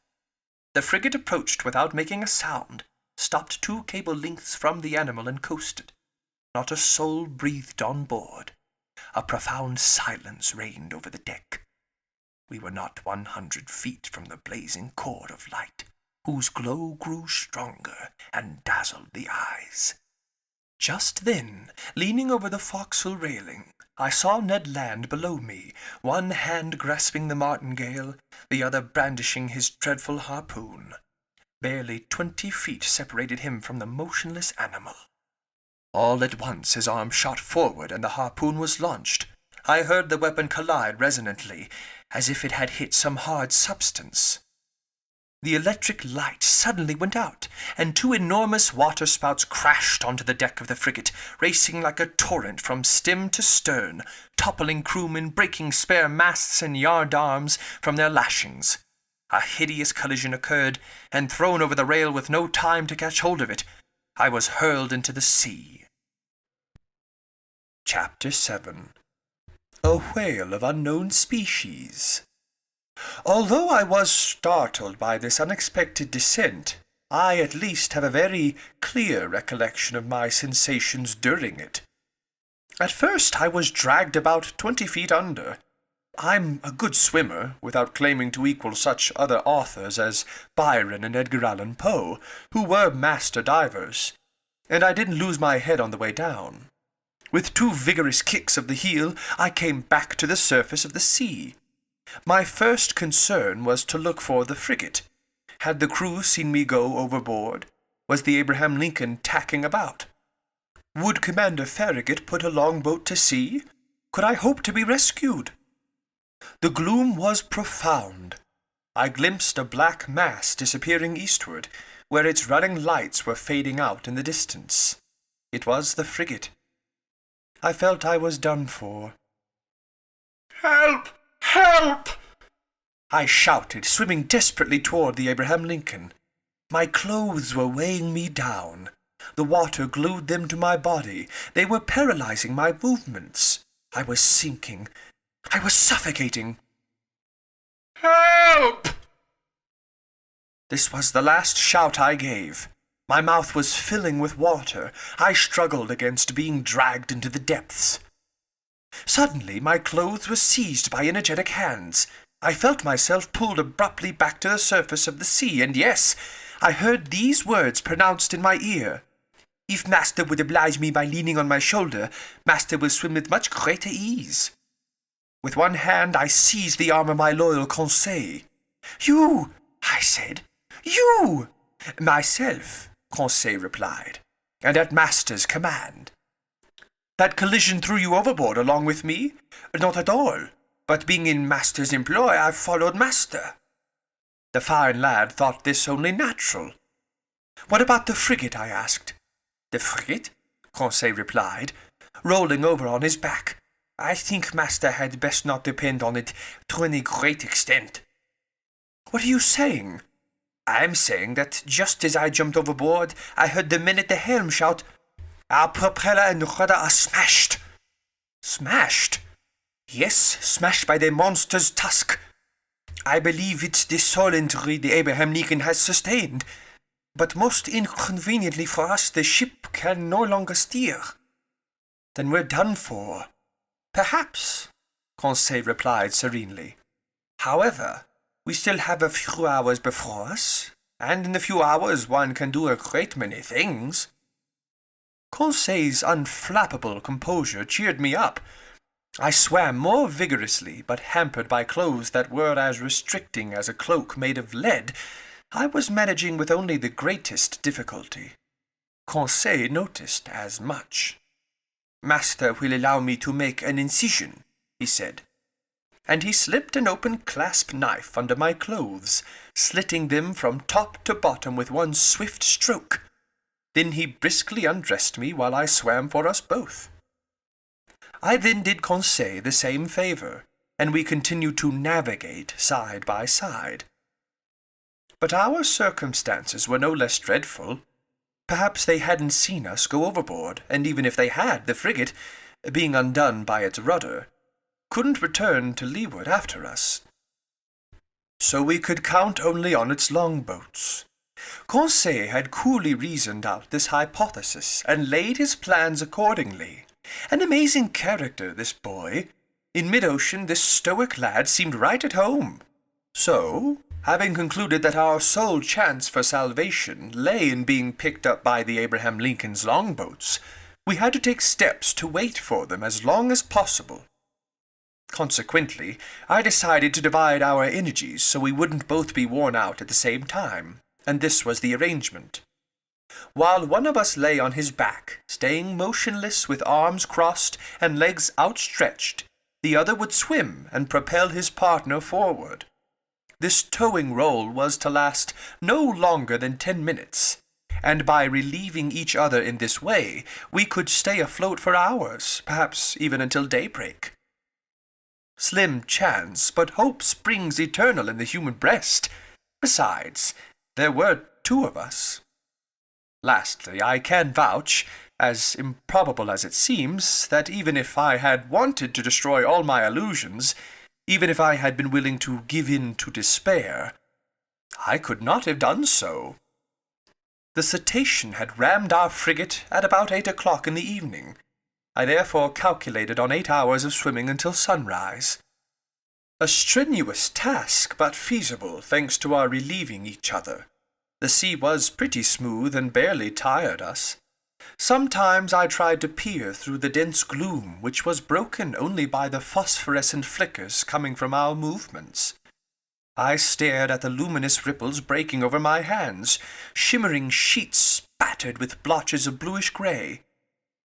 The frigate approached without making a sound, stopped 2 cable lengths from the animal and coasted. Not a soul breathed on board. A profound silence reigned over the deck. We were not 100 feet from the blazing cord of light, whose glow grew stronger and dazzled the eyes. Just then, leaning over the forecastle railing, I saw Ned Land below me, one hand grasping the martingale, the other brandishing his dreadful harpoon. Barely 20 feet separated him from the motionless animal. All at once his arm shot forward and the harpoon was launched. I heard the weapon collide resonantly, as if it had hit some hard substance. The electric light suddenly went out, and 2 enormous waterspouts crashed onto the deck of the frigate, racing like a torrent from stem to stern, toppling crewmen, breaking spare masts and yardarms from their lashings. A hideous collision occurred, and thrown over the rail with no time to catch hold of it, I was hurled into the sea. Chapter 7. A whale of unknown species. Although I was startled by this unexpected descent, I at least have a very clear recollection of my sensations during it. At first I was dragged about 20 feet under. I'm a good swimmer, without claiming to equal such other authors as Byron and Edgar Allan Poe, who were master divers, and I didn't lose my head on the way down. With 2 vigorous kicks of the heel, I came back to the surface of the sea. My first concern was to look for the frigate. Had the crew seen me go overboard? Was the Abraham Lincoln tacking about? Would Commander Farragut put a longboat to sea? Could I hope to be rescued? The gloom was profound. I glimpsed a black mass disappearing eastward, where its running lights were fading out in the distance. It was the frigate. I felt I was done for. "Help! Help!" I shouted, swimming desperately toward the Abraham Lincoln. My clothes were weighing me down. The water glued them to my body. They were paralyzing my movements. I was sinking. I was suffocating. "Help!" This was the last shout I gave. My mouth was filling with water. I struggled against being dragged into the depths. Suddenly my clothes were seized by energetic hands. I felt myself pulled abruptly back to the surface of the sea, and yes, I heard these words pronounced in my ear. "If master would oblige me by leaning on my shoulder, master will swim with much greater ease." With one hand I seized the arm of my loyal Conseil. "You!" I said. "You!" "Myself," Conseil replied, "and at master's command." "That collision threw you overboard along with me?" "Not at all, but being in master's employ, I followed master." The fine lad thought this only natural. "What about the frigate?" I asked. "The frigate?" Conseil replied, rolling over on his back. "I think master had best not depend on it to any great extent." "What are you saying?" "I'm saying that just as I jumped overboard, I heard the men at the helm shout, 'Our propeller and rudder are smashed.'" "Smashed?" "Yes, smashed by the monster's tusk. I believe it's the sole injury the Abraham Lincoln has sustained. but most inconveniently for us the ship can no longer steer. Then we're done for. Perhaps, Conseil replied serenely. However, we still have a few hours before us, and in the few hours one can do a great many things. Conseil's unflappable composure cheered me up. I swam more vigorously, but hampered by clothes that were as restricting as a cloak made of lead, I was managing with only the greatest difficulty. Conseil noticed as much. "Master will allow me to make an incision," he said. And he slipped an open clasp knife under my clothes, slitting them from top to bottom with one swift stroke. Then he briskly undressed me while I swam for us both. I then did Conseil the same favor, and we continued to navigate side by side. But our circumstances were no less dreadful. Perhaps they hadn't seen us go overboard, and even if they had, the frigate, being undone by its rudder, couldn't return to leeward after us. So we could count only on its longboats. Conseil had coolly reasoned out this hypothesis, and laid his plans accordingly. An amazing character, this boy. In mid-ocean, this stoic lad seemed right at home. So, having concluded that our sole chance for salvation lay in being picked up by the Abraham Lincoln's longboats, we had to take steps to wait for them as long as possible. Consequently, I decided to divide our energies so we wouldn't both be worn out at the same time, and this was the arrangement. While one of us lay on his back, staying motionless with arms crossed and legs outstretched, the other would swim and propel his partner forward. This towing role was to last no longer than 10 minutes, and by relieving each other in this way, we could stay afloat for hours, perhaps even until daybreak. Slim chance, but hope springs eternal in the human breast. Besides, there were 2 of us. Lastly, I can vouch, as improbable as it seems, that even if I had wanted to destroy all my illusions, even if I had been willing to give in to despair, I could not have done so. The cetacean had rammed our frigate at about 8 o'clock in the evening. I therefore calculated on 8 hours of swimming until sunrise. A strenuous task, but feasible, thanks to our relieving each other. The sea was pretty smooth and barely tired us. Sometimes I tried to peer through the dense gloom, which was broken only by the phosphorescent flickers coming from our movements. I stared at the luminous ripples breaking over my hands, shimmering sheets spattered with blotches of bluish gray.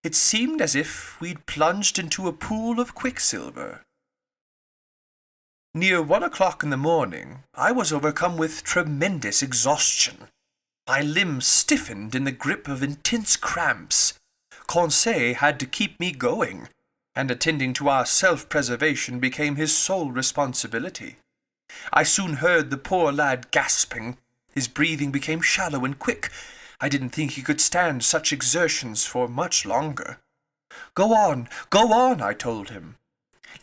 It seemed as if we'd plunged into a pool of quicksilver. Near 1 o'clock in the morning, I was overcome with tremendous exhaustion. My limbs stiffened in the grip of intense cramps. Conseil had to keep me going, and attending to our self-preservation became his sole responsibility. I soon heard the poor lad gasping. His breathing became shallow and quick. I didn't think he could stand such exertions for much longer. Go on, I told him.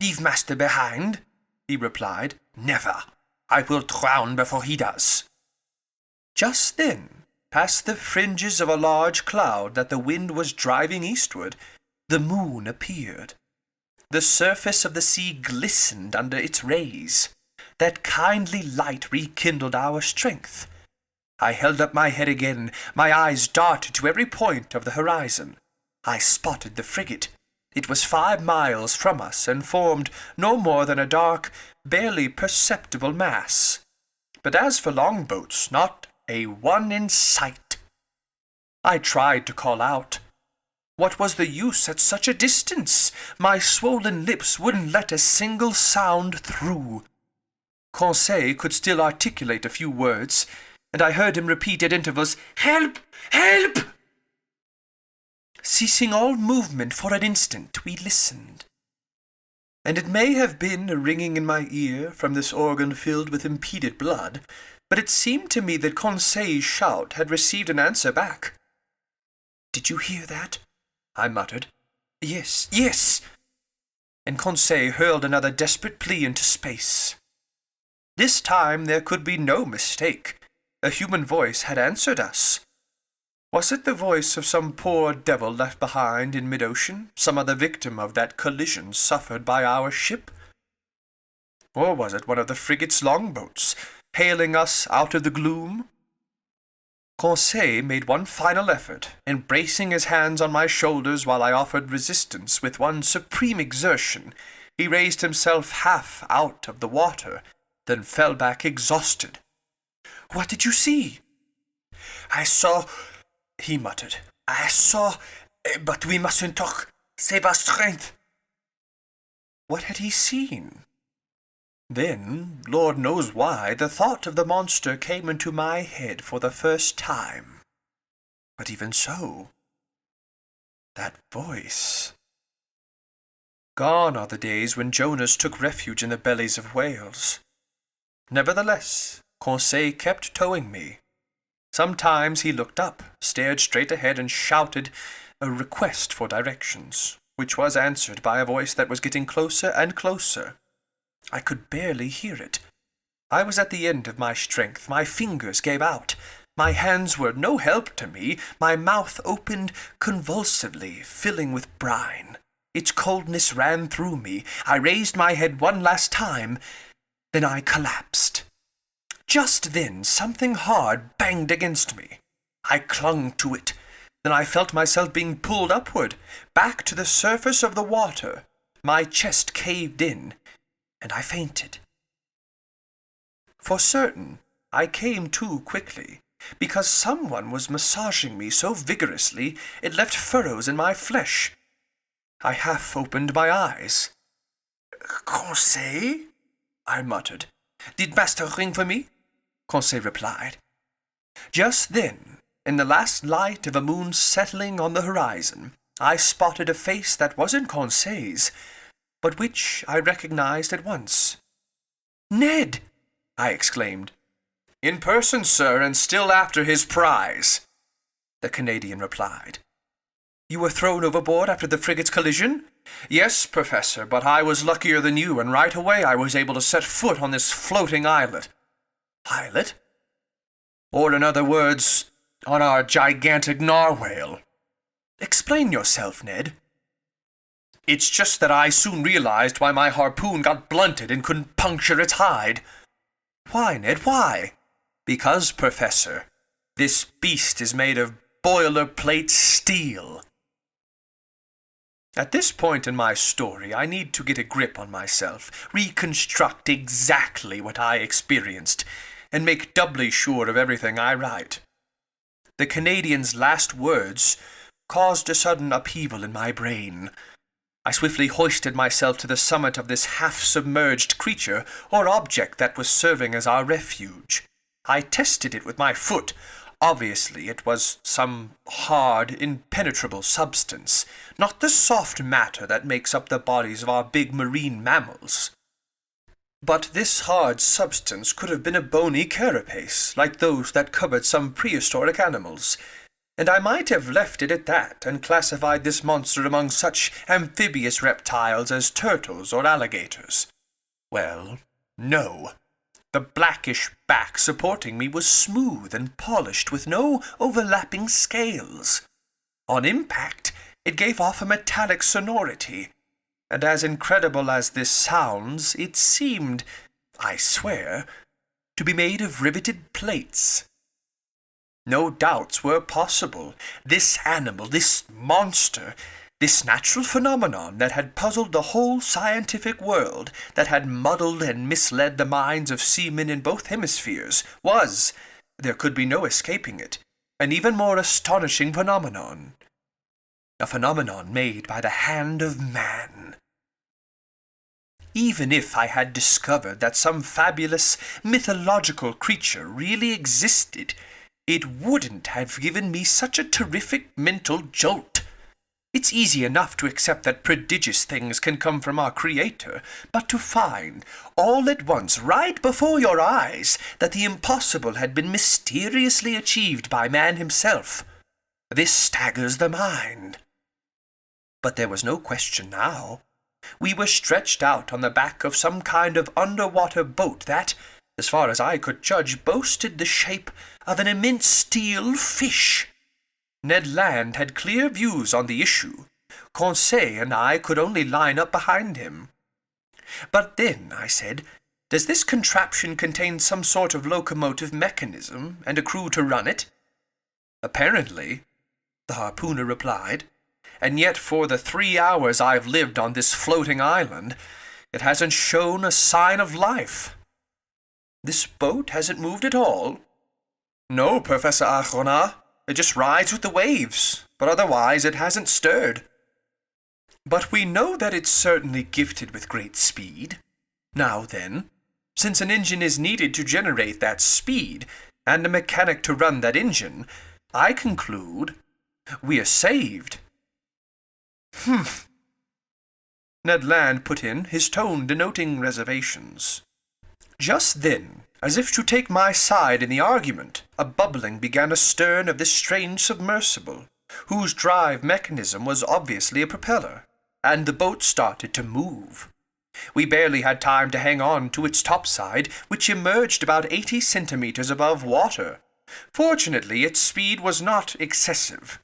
Leave master behind, he replied. Never. I will drown before he does. Just then, past the fringes of a large cloud that the wind was driving eastward, the moon appeared. The surface of the sea glistened under its rays. That kindly light rekindled our strength. I held up my head again. My eyes darted to every point of the horizon. I spotted the frigate. It was 5 miles from us and formed no more than a dark, barely perceptible mass. But as for longboats, not a one in sight. I tried to call out. What was the use at such a distance? My swollen lips wouldn't let a single sound through. Conseil could still articulate a few words, and I heard him repeat at intervals, "Help! Help!" Ceasing all movement for an instant, we listened. And it may have been a ringing in my ear from this organ filled with impeded blood, but it seemed to me that Conseil's shout had received an answer back. "Did you hear that?" I muttered. Yes, yes." And Conseil hurled another desperate plea into space. This time there could be no mistake. A human voice had answered us. Was it the voice of some poor devil left behind in mid-ocean, some other victim of that collision suffered by our ship? Or was it one of the frigate's longboats, hailing us out of the gloom? Conseil made one final effort, embracing his hands on my shoulders while I offered resistance with one supreme exertion. He raised himself half out of the water, then fell back exhausted. "What did you see?" "I saw," he muttered. "I saw, but we mustn't talk. Save our strength." What had he seen? Then, Lord knows why, the thought of the monster came into my head for the first time. But even so, that voice... Gone are the days when Jonas took refuge in the bellies of whales. Nevertheless, Conseil kept towing me. Sometimes he looked up, stared straight ahead, and shouted a request for directions, which was answered by a voice that was getting closer and closer. I could barely hear it. I was at the end of my strength. My fingers gave out. My hands were no help to me. My mouth opened convulsively, filling with brine. Its coldness ran through me. I raised my head one last time. Then I collapsed. Just then, something hard banged against me. I clung to it. Then I felt myself being pulled upward, back to the surface of the water. My chest caved in, and I fainted. For certain, I came to quickly, because someone was massaging me so vigorously it left furrows in my flesh. I half opened my eyes. "Conseil?" I muttered. "Did master ring for me?" Conseil replied. Just then, in the last light of a moon settling on the horizon, I spotted a face that wasn't Conseil's, but which I recognized at once. "Ned!" I exclaimed. "In person, sir, and still after his prize," the Canadian replied. "You were thrown overboard after the frigate's collision?" "Yes, Professor, but I was luckier than you, and right away I was able to set foot on this floating islet." "Islet?" "Or in other words, on our gigantic narwhale." "Explain yourself, Ned." "It's just that I soon realized why my harpoon got blunted and couldn't puncture its hide." "Why, Ned, why?" "Because, Professor, this beast is made of boilerplate steel." At this point in my story, I need to get a grip on myself, reconstruct exactly what I experienced, and make doubly sure of everything I write. The Canadian's last words caused a sudden upheaval in my brain. I swiftly hoisted myself to the summit of this half-submerged creature or object that was serving as our refuge. I tested it with my foot. Obviously, it was some hard, impenetrable substance, not the soft matter that makes up the bodies of our big marine mammals. But this hard substance could have been a bony carapace, like those that covered some prehistoric animals, and I might have left it at that and classified this monster among such amphibious reptiles as turtles or alligators. Well, no. The blackish back supporting me was smooth and polished with no overlapping scales. On impact, it gave off a metallic sonority, and as incredible as this sounds, it seemed, I swear, to be made of riveted plates. No doubts were possible. This animal, this monster, this natural phenomenon that had puzzled the whole scientific world, that had muddled and misled the minds of seamen in both hemispheres, was, there could be no escaping it, an even more astonishing phenomenon. A phenomenon made by the hand of man. Even if I had discovered that some fabulous, mythological creature really existed, it wouldn't have given me such a terrific mental jolt. It's easy enough to accept that prodigious things can come from our Creator, but to find, all at once, right before your eyes, that the impossible had been mysteriously achieved by man himself, this staggers the mind. But there was no question now. We were stretched out on the back of some kind of underwater boat that, as far as I could judge, boasted the shape of an immense steel fish. Ned Land had clear views on the issue. Conseil and I could only line up behind him. "But then," I said, "does this contraption contain some sort of locomotive mechanism and a crew to run it?" "Apparently," the harpooner replied, "and yet for the 3 hours I've lived on this floating island, it hasn't shown a sign of life." "This boat hasn't moved at all?" "No, Professor Aronnax. It just rides with the waves, but otherwise it hasn't stirred." "But we know that it's certainly gifted with great speed. Now then, since an engine is needed to generate that speed, and a mechanic to run that engine, I conclude we are saved." "Humph," Ned Land put in, his tone denoting reservations. Just then, as if to take my side in the argument, a bubbling began astern of this strange submersible, whose drive mechanism was obviously a propeller, and the boat started to move. We barely had time to hang on to its topside, which emerged about 80 centimeters above water. Fortunately, its speed was not excessive.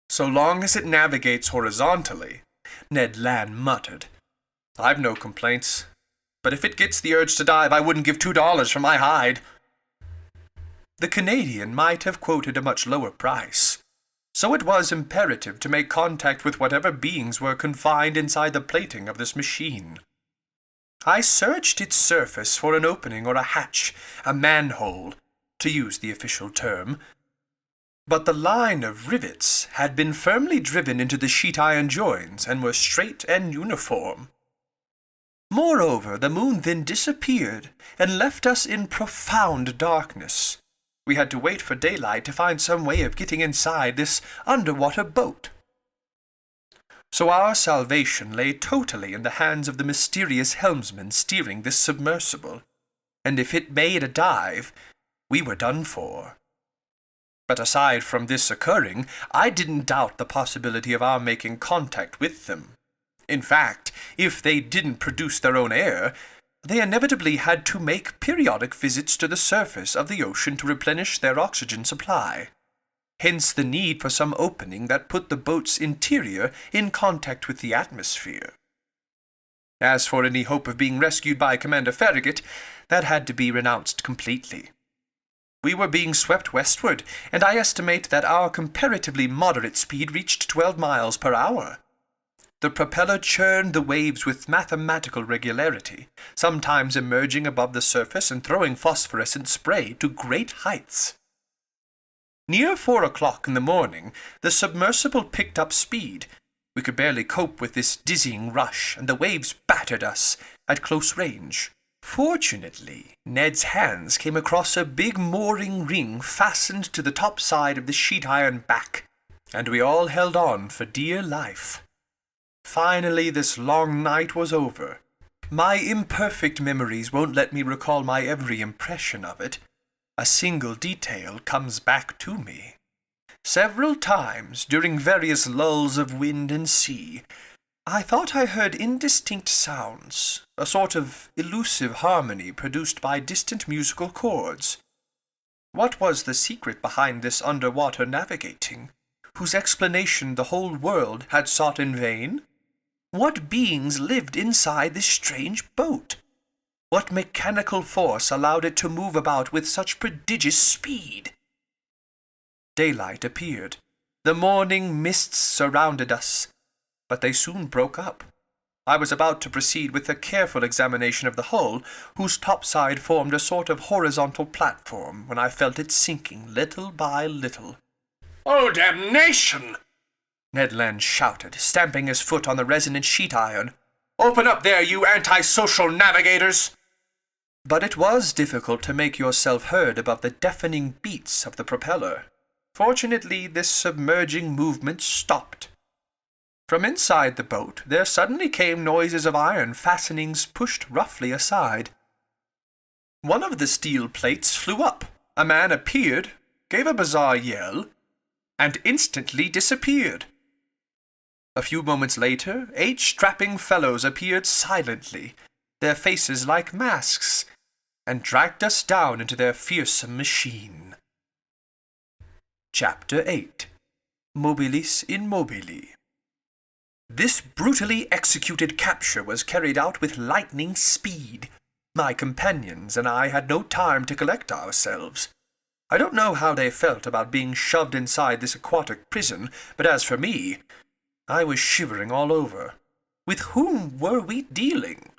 "So long as it navigates horizontally," Ned Land muttered, "I've no complaints. But if it gets the urge to dive, I wouldn't give $2 for my hide." The Canadian might have quoted a much lower price, so it was imperative to make contact with whatever beings were confined inside the plating of this machine. I searched its surface for an opening or a hatch, a manhole, to use the official term, but the line of rivets had been firmly driven into the sheet iron joins and were straight and uniform. Moreover, the moon then disappeared and left us in profound darkness. We had to wait for daylight to find some way of getting inside this underwater boat. So our salvation lay totally in the hands of the mysterious helmsman steering this submersible, and if it made a dive, we were done for. But aside from this occurring, I didn't doubt the possibility of our making contact with them. In fact, if they didn't produce their own air, they inevitably had to make periodic visits to the surface of the ocean to replenish their oxygen supply. Hence the need for some opening that put the boat's interior in contact with the atmosphere. As for any hope of being rescued by Commander Farragut, that had to be renounced completely. We were being swept westward, and I estimate that our comparatively moderate speed reached 12 miles per hour. The propeller churned the waves with mathematical regularity, sometimes emerging above the surface and throwing phosphorescent spray to great heights. Near 4 o'clock in the morning, the submersible picked up speed. We could barely cope with this dizzying rush, and the waves battered us at close range. Fortunately, Ned's hands came across a big mooring ring fastened to the top side of the sheet iron back, and we all held on for dear life. Finally, this long night was over. My imperfect memories won't let me recall my every impression of it. A single detail comes back to me. Several times, during various lulls of wind and sea, I thought I heard indistinct sounds, a sort of elusive harmony produced by distant musical chords. What was the secret behind this underwater navigating, whose explanation the whole world had sought in vain? What beings lived inside this strange boat? What mechanical force allowed it to move about with such prodigious speed? Daylight appeared. The morning mists surrounded us, but they soon broke up. I was about to proceed with a careful examination of the hull, whose topside formed a sort of horizontal platform, when I felt it sinking little by little. "Oh, damnation!" Ned Land shouted, stamping his foot on the resonant sheet iron. "Open up there, you antisocial navigators!" But it was difficult to make yourself heard above the deafening beats of the propeller. Fortunately, this submerging movement stopped. From inside the boat there suddenly came noises of iron fastenings pushed roughly aside. One of the steel plates flew up. A man appeared, gave a bizarre yell, and instantly disappeared. A few moments later, 8 strapping fellows appeared silently, their faces like masks, and dragged us down into their fearsome machine. Chapter 8. Mobilis in Mobili. This brutally executed capture was carried out with lightning speed. My companions and I had no time to collect ourselves. I don't know how they felt about being shoved inside this aquatic prison, but as for me, I was shivering all over. With whom were we dealing?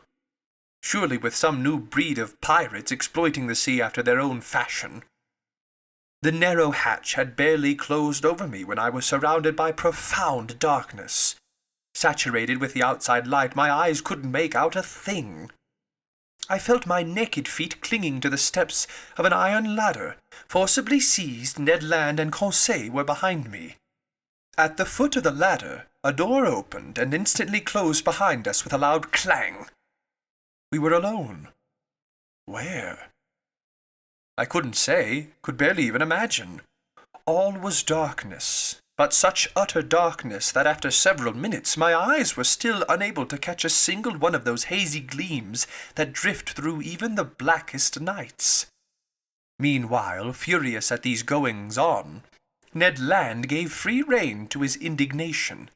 Surely with some new breed of pirates exploiting the sea after their own fashion. The narrow hatch had barely closed over me when I was surrounded by profound darkness. Saturated with the outside light, my eyes couldn't make out a thing. I felt my naked feet clinging to the steps of an iron ladder. Forcibly seized, Ned Land and Conseil were behind me. At the foot of the ladder, a door opened and instantly closed behind us with a loud clang. We were alone. Where? I couldn't say, could barely even imagine. All was darkness, but such utter darkness that after several minutes my eyes were still unable to catch a single one of those hazy gleams that drift through even the blackest nights. Meanwhile, furious at these goings-on, Ned Land gave free rein to his indignation.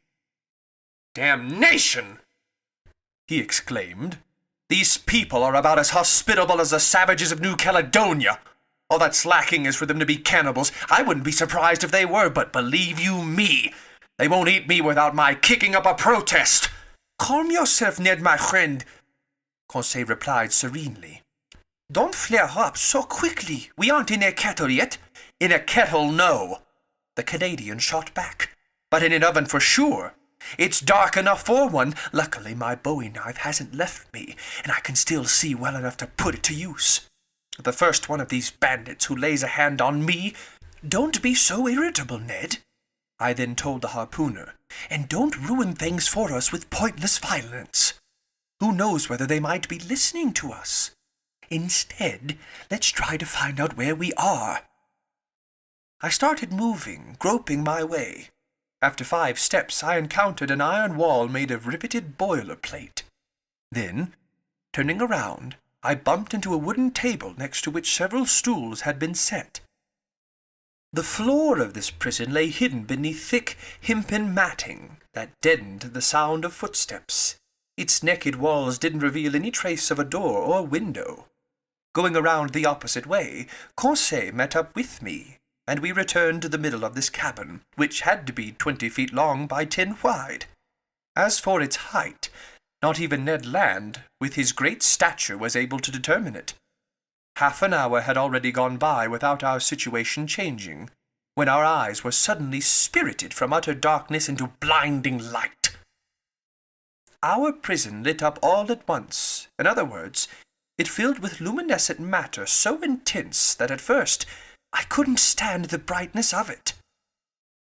"Damnation!" he exclaimed. "These people are about as hospitable as the savages of New Caledonia. All that's lacking is for them to be cannibals. I wouldn't be surprised if they were, but believe you me, they won't eat me without my kicking up a protest." "Calm yourself, Ned, my friend," Conseil replied serenely. "Don't flare up so quickly. We aren't in a kettle yet." "In a kettle, no," the Canadian shot back. "But in an oven for sure. It's dark enough for one. Luckily, my bowie knife hasn't left me, and I can still see well enough to put it to use. The first one of these bandits who lays a hand on me—" "Don't be so irritable, Ned," I then told the harpooner, "and don't ruin things for us with pointless violence. Who knows whether they might be listening to us? Instead, let's try to find out where we are." I started moving, groping my way. After 5 steps, I encountered an iron wall made of riveted boilerplate. Then, turning around, I bumped into a wooden table next to which several stools had been set. The floor of this prison lay hidden beneath thick hempen matting that deadened the sound of footsteps. Its naked walls didn't reveal any trace of a door or window. Going around the opposite way, Conseil met up with me, and we returned to the middle of this cabin, which had to be 20 feet long by 10 wide. As for its height, not even Ned Land, with his great stature, was able to determine it. Half an hour had already gone by without our situation changing, when our eyes were suddenly spirited from utter darkness into blinding light. Our prison lit up all at once. In other words, it filled with luminescent matter so intense that at first I couldn't stand the brightness of it.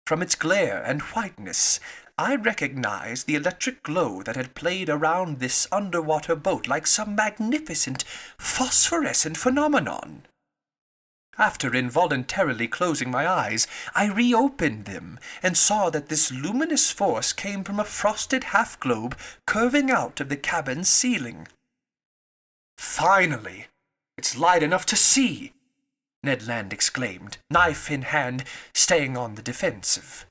From its glare and whiteness, I recognized the electric glow that had played around this underwater boat like some magnificent phosphorescent phenomenon. After involuntarily closing my eyes, I reopened them and saw that this luminous force came from a frosted half-globe curving out of the cabin's ceiling. "Finally! It's light enough to see!" Ned Land exclaimed, knife in hand, staying on the defensive.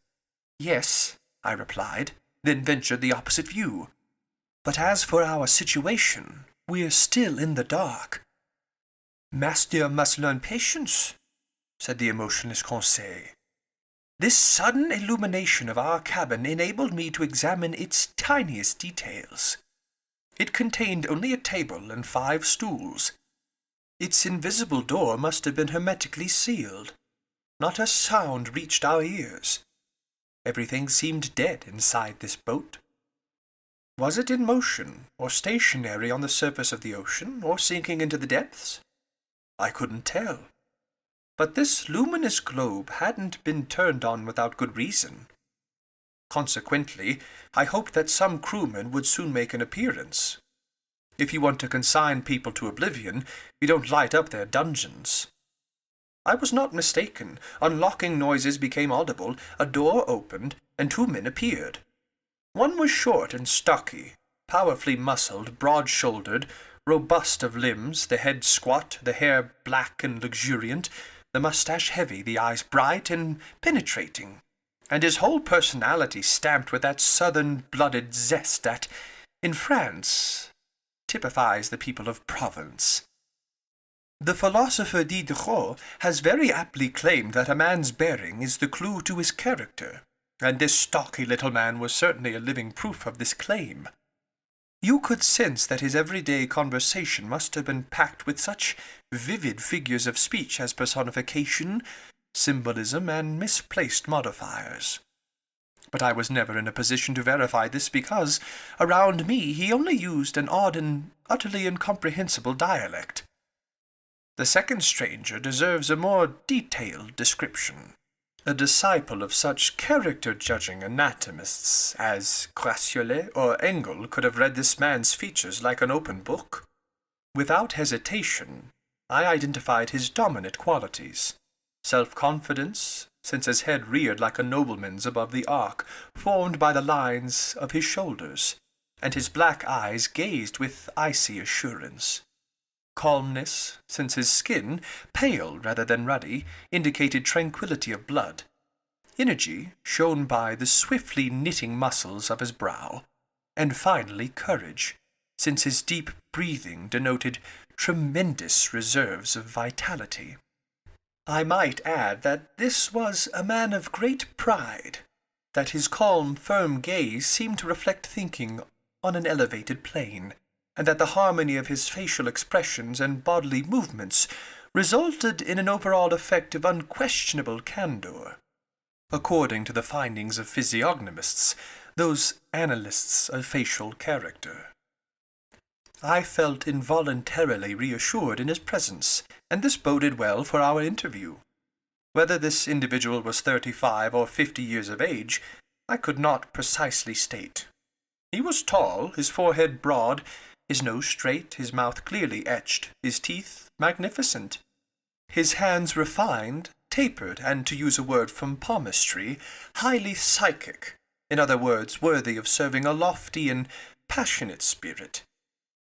"Yes," I replied, then ventured the opposite view. "But as for our situation, we're still in the dark." "Master must learn patience," said the emotionless Conseil. This sudden illumination of our cabin enabled me to examine its tiniest details. It contained only a table and 5 stools. Its invisible door must have been hermetically sealed. Not a sound reached our ears. Everything seemed dead inside this boat. Was it in motion, or stationary on the surface of the ocean, or sinking into the depths? I couldn't tell. But this luminous globe hadn't been turned on without good reason. Consequently, I hoped that some crewman would soon make an appearance. If you want to consign people to oblivion, you don't light up their dungeons. I was not mistaken. Unlocking noises became audible, a door opened, and 2 men appeared. One was short and stocky, powerfully muscled, broad-shouldered, robust of limbs, the head squat, the hair black and luxuriant, the mustache heavy, the eyes bright and penetrating, and his whole personality stamped with that southern-blooded zest that, in France, typifies the people of Provence. The philosopher Diderot has very aptly claimed that a man's bearing is the clue to his character, and this stocky little man was certainly a living proof of this claim. You could sense that his everyday conversation must have been packed with such vivid figures of speech as personification, symbolism, and misplaced modifiers. But I was never in a position to verify this because, around me, he only used an odd and utterly incomprehensible dialect. The second stranger deserves a more detailed description. A disciple of such character-judging anatomists as Gratiolet or Engel could have read this man's features like an open book. Without hesitation, I identified his dominant qualities. Self-confidence, since his head reared like a nobleman's above the arc, formed by the lines of his shoulders, and his black eyes gazed with icy assurance. Calmness, since his skin, pale rather than ruddy, indicated tranquillity of blood. Energy, shown by the swiftly knitting muscles of his brow. And finally courage, since his deep breathing denoted tremendous reserves of vitality. I might add that this was a man of great pride, that his calm, firm gaze seemed to reflect thinking on an elevated plane, and that the harmony of his facial expressions and bodily movements resulted in an overall effect of unquestionable candor. According to the findings of physiognomists, those analysts of facial character. I felt involuntarily reassured in his presence, and this boded well for our interview. Whether this individual was 35 or 50 years of age, I could not precisely state. He was tall, his forehead broad, his nose straight, his mouth clearly etched, his teeth magnificent, his hands refined, tapered, and, to use a word from palmistry, highly psychic, in other words, worthy of serving a lofty and passionate spirit.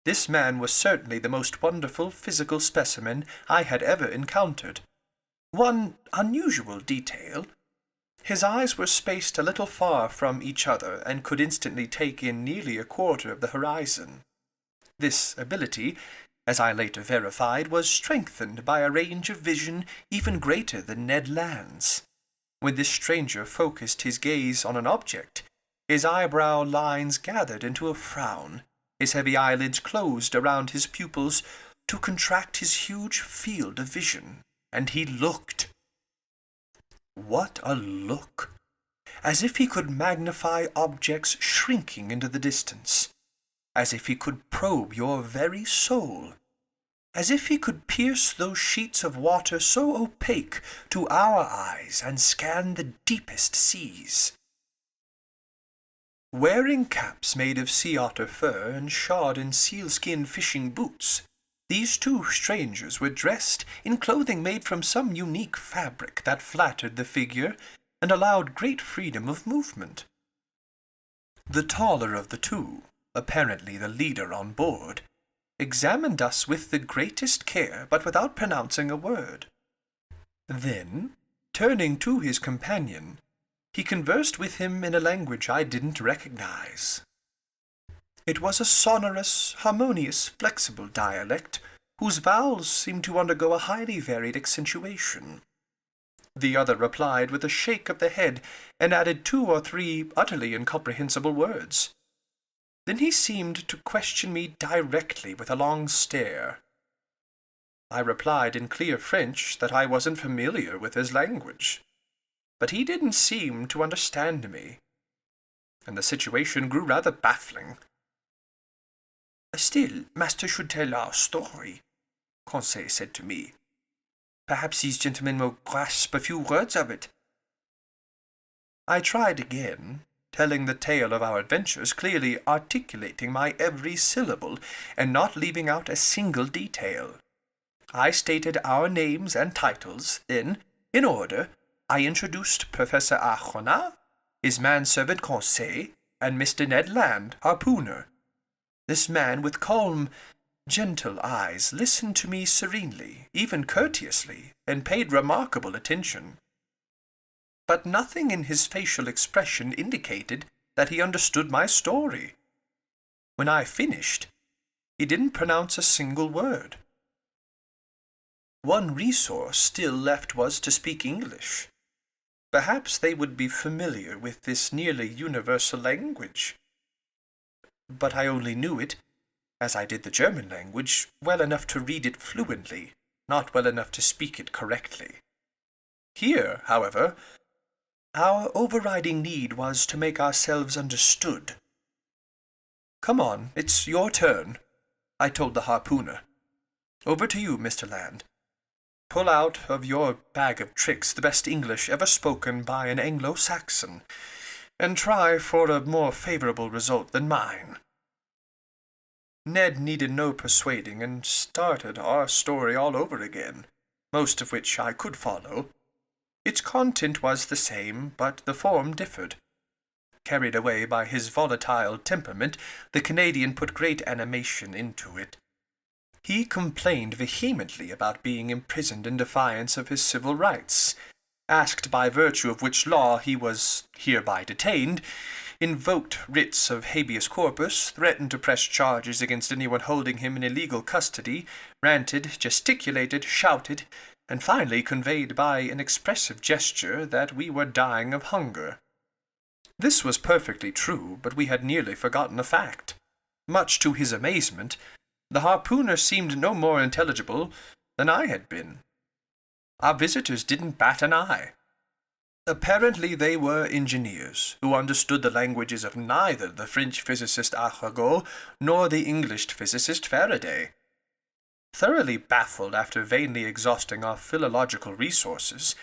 This man was certainly the most wonderful physical specimen I had ever encountered. One unusual detail: his eyes were spaced a little far from each other and could instantly take in nearly a quarter of the horizon. This ability, as I later verified, was strengthened by a range of vision even greater than Ned Land's. When this stranger focused his gaze on an object, his eyebrow lines gathered into a frown, his heavy eyelids closed around his pupils to contract his huge field of vision, and he looked. What a look! As if he could magnify objects shrinking into the distance. As if he could probe your very soul, as if he could pierce those sheets of water so opaque to our eyes and scan the deepest seas. Wearing caps made of sea otter fur and shod in sealskin fishing boots, these two strangers were dressed in clothing made from some unique fabric that flattered the figure and allowed great freedom of movement. The taller of the two, apparently the leader on board, examined us with the greatest care, but without pronouncing a word. Then, turning to his companion, he conversed with him in a language I didn't recognize. It was a sonorous, harmonious, flexible dialect, whose vowels seemed to undergo a highly varied accentuation. The other replied with a shake of the head, and added 2 or 3 utterly incomprehensible words. Then he seemed to question me directly with a long stare. I replied in clear French that I wasn't familiar with his language, but he didn't seem to understand me, and the situation grew rather baffling. "Still, master should tell our story," Conseil said to me. "Perhaps these gentlemen will grasp a few words of it." I tried again, telling the tale of our adventures, clearly articulating my every syllable, and not leaving out a single detail. I stated our names and titles, then, in order, I introduced Professor Arjona, his manservant Conseil, and Mr. Ned Land, harpooner. This man, with calm gentle eyes listened to me serenely, even courteously, and paid remarkable attention. But nothing in his facial expression indicated that he understood my story. When I finished, he didn't pronounce a single word. One resource still left was to speak English. Perhaps they would be familiar with this nearly universal language. But I only knew it, as I did the German language, well enough to read it fluently, not well enough to speak it correctly. Here, however, our overriding need was to make ourselves understood. "Come on, it's your turn," I told the harpooner. "Over to you, Mr. Land. Pull out of your bag of tricks the best English ever spoken by an Anglo-Saxon, and try for a more favorable result than mine." Ned needed no persuading, and started our story all over again, most of which I could follow. Its content was the same, but the form differed. Carried away by his volatile temperament, the Canadian put great animation into it. He complained vehemently about being imprisoned in defiance of his civil rights, asked by virtue of which law he was hereby detained, invoked writs of habeas corpus, threatened to press charges against anyone holding him in illegal custody, ranted, gesticulated, shouted, and finally conveyed by an expressive gesture that we were dying of hunger. This was perfectly true, but we had nearly forgotten the fact. Much to his amazement, the harpooner seemed no more intelligible than I had been. Our visitors didn't bat an eye. Apparently they were engineers, who understood the languages of neither the French physicist Arago nor the English physicist Faraday. Thoroughly baffled after vainly exhausting our philological resources,